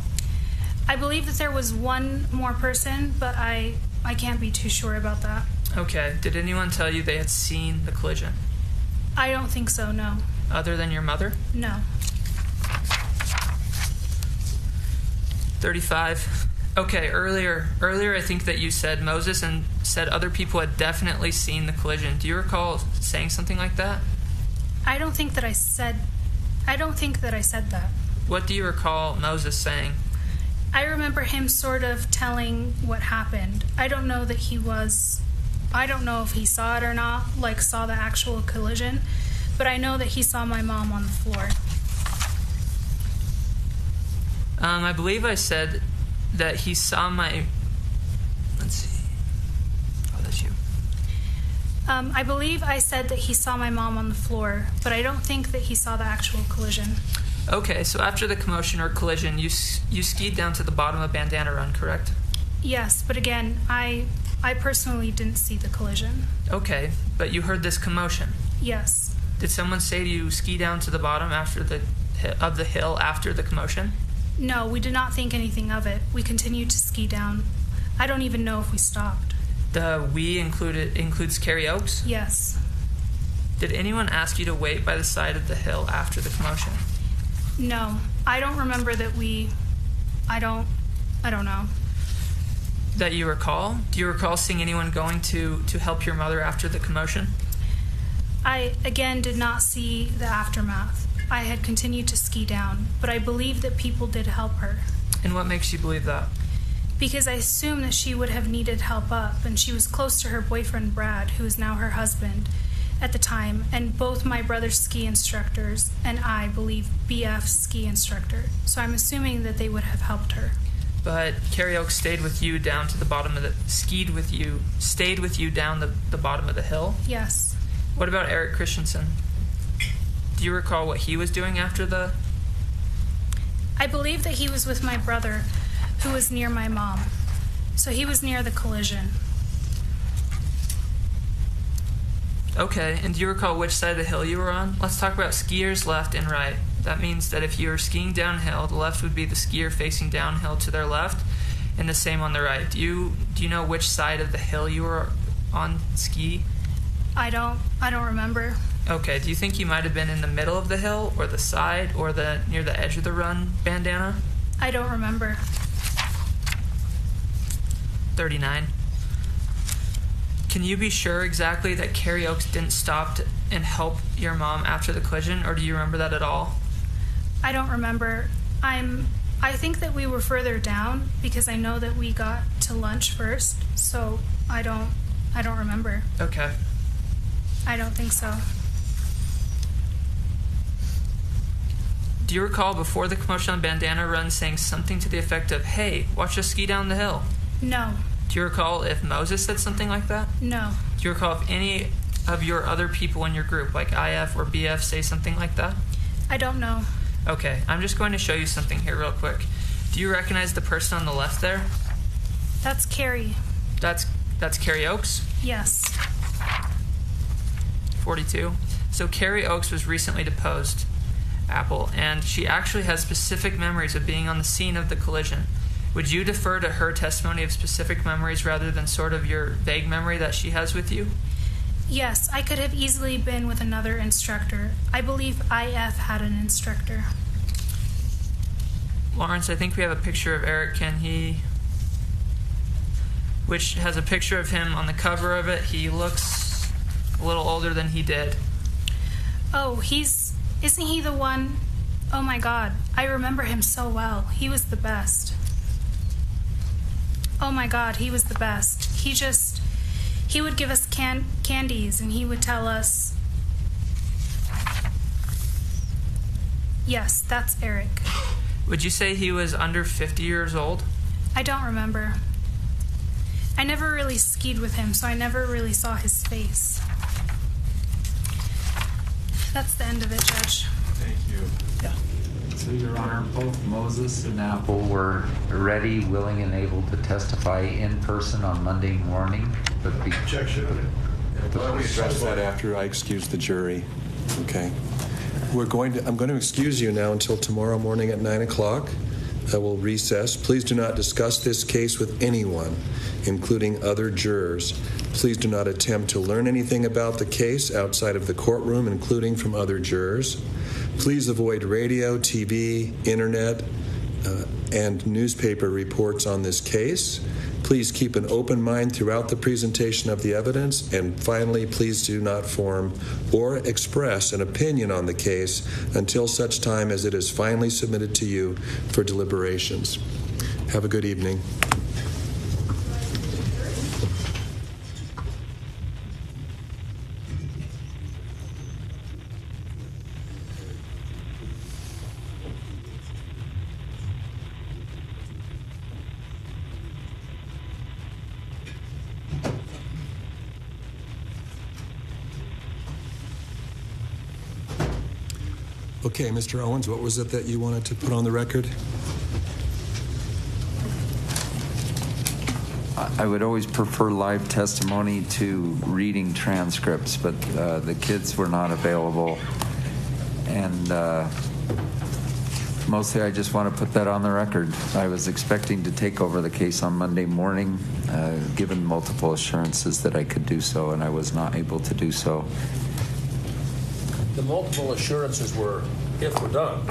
I believe that there was one more person, but I can't be too sure about that. Okay. Did anyone tell you they had seen the collision? I don't think so, no. Other than your mother? No. 35. Okay, earlier I think that you said Moses and said other people had definitely seen the collision. Do you recall saying something like that? I don't think that I said that. What do you recall Moses saying? I remember him sort of telling what happened. I don't know if he saw it or not, like saw the actual collision, but I know that he saw my mom on the floor. I believe I said that he saw my... Let's see. Oh, that's you. I believe I said that he saw my mom on the floor, but I don't think that he saw the actual collision. Okay, so after the commotion or collision, you skied down to the bottom of Bandana Run, correct? Yes, but again, I personally didn't see the collision. Okay, but you heard this commotion? Yes. Did someone say to you ski down to the bottom of the hill after the commotion? No, we did not think anything of it. We continued to ski down. I don't even know if we stopped. The we includes Carrie Oaks? Yes. Did anyone ask you to wait by the side of the hill after the commotion? No. I don't remember that I don't know. That you recall? Do you recall seeing anyone going to help your mother after the commotion? I, again, did not see the aftermath. I had continued to ski down, but I believe that people did help her. And what makes you believe that? Because I assume that she would have needed help up, and she was close to her boyfriend, Brad, who is now her husband at the time, and both my brother's ski instructors and I believe BF's ski instructor. So I'm assuming that they would have helped her. But Carrie Oaks stayed with you down to the bottom of stayed with you down the bottom of the hill? Yes. What about Eric Christensen? Do you recall what he was doing after the... I believe that he was with my brother, who was near my mom. So he was near the collision. Okay, and do you recall which side of the hill you were on? Let's talk about skiers left and right. That means that if you were skiing downhill, the left would be the skier facing downhill to their left, and the same on the right. Do you know which side of the hill you were on ski? I don't remember. Okay, do you think you might have been in the middle of the hill, or the side, or near the edge of the run, Bandana? I don't remember. 39. Can you be sure exactly that Carrie Oaks didn't stop and help your mom after the collision, or do you remember that at all? I don't remember. I think that we were further down because I know that we got to lunch first, so I don't remember. Okay. I don't think so. Do you recall before the commotion on Bandana Run saying something to the effect of, "Hey, watch us ski down the hill"? No. Do you recall if Moses said something like that? No. Do you recall if any of your other people in your group, like IF or BF, say something like that? I don't know. Okay, I'm just going to show you something here real quick. Do you recognize the person on the left there? That's Carrie. That's Carrie Oakes? Yes. 42. So Carrie Oakes was recently deposed, Apple, and she actually has specific memories of being on the scene of the collision. Would you defer to her testimony of specific memories rather than sort of your vague memory that she has with you? Yes, I could have easily been with another instructor. I believe IF had an instructor. Lawrence, I think we have a picture of Eric Kenhe, which has a picture of him on the cover of it. He looks a little older than he did. Oh, isn't he the one? Oh my God, I remember him so well. He was the best. Oh my God, he was the best. He would give us candies and he would tell us. Yes, that's Eric. Would you say he was under 50 years old? I don't remember. I never really skied with him, so I never really saw his face. That's the end of it, Judge. Thank you. Yeah. So, Your Honor, both Moses and Apple were ready, willing, and able to testify in person on Monday morning. But Objection. Why don't we address that after I excuse the jury? Okay. I'm going to excuse you now until tomorrow morning at 9 o'clock. I will recess. Please do not discuss this case with anyone, including other jurors. Please do not attempt to learn anything about the case outside of the courtroom, including from other jurors. Please avoid radio, TV, internet, and newspaper reports on this case. Please keep an open mind throughout the presentation of the evidence. And finally, please do not form or express an opinion on the case until such time as it is finally submitted to you for deliberations. Have a good evening. Okay, Mr. Owens, what was it that you wanted to put on the record? I would always prefer live testimony to reading transcripts, but the kids were not available. And mostly I just want to put that on the record. I was expecting to take over the case on Monday morning, given multiple assurances that I could do so, and I was not able to do so. The multiple assurances were, if we're done,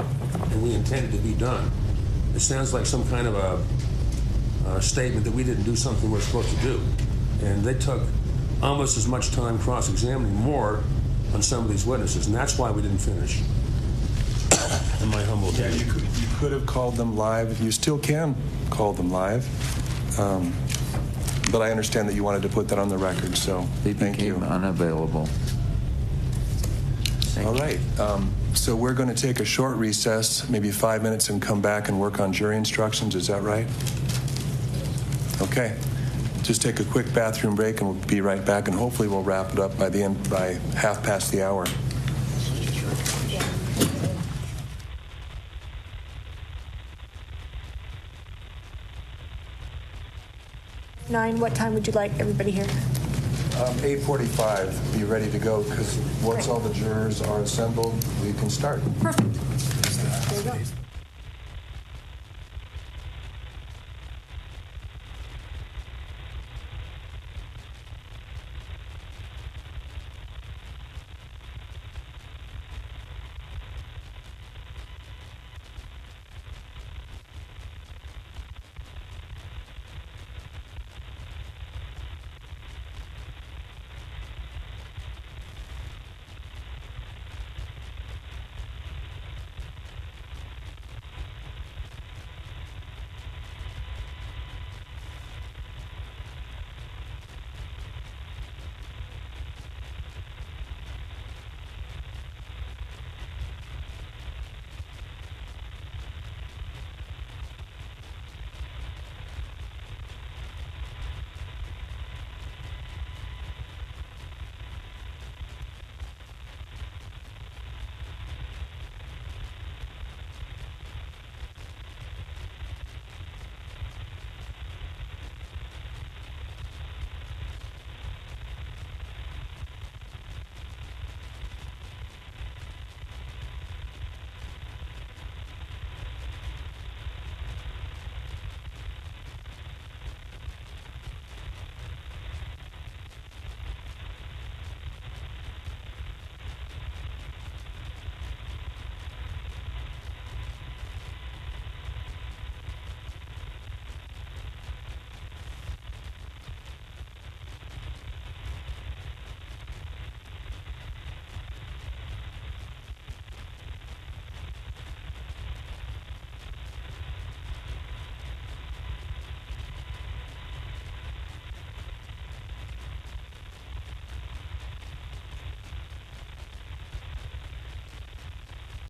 and we intended to be done. It sounds like some kind of a statement that we didn't do something we're supposed to do. And they took almost as much time cross-examining more on some of these witnesses, and that's why we didn't finish. In my humble opinion. Yeah, you could have called them live. You still can call them live. But I understand that you wanted to put that on the record, so they thank you. became unavailable. All right. So we're going to take a short recess, maybe 5 minutes, and come back and work on jury instructions. Is that right? Okay. Just take a quick bathroom break, and we'll be right back, and hopefully we'll wrap it up by 1/2 the hour. What time would you like everybody here? 8:45. Be ready to go, because once all the jurors are assembled, we can start. Perfect. There you go.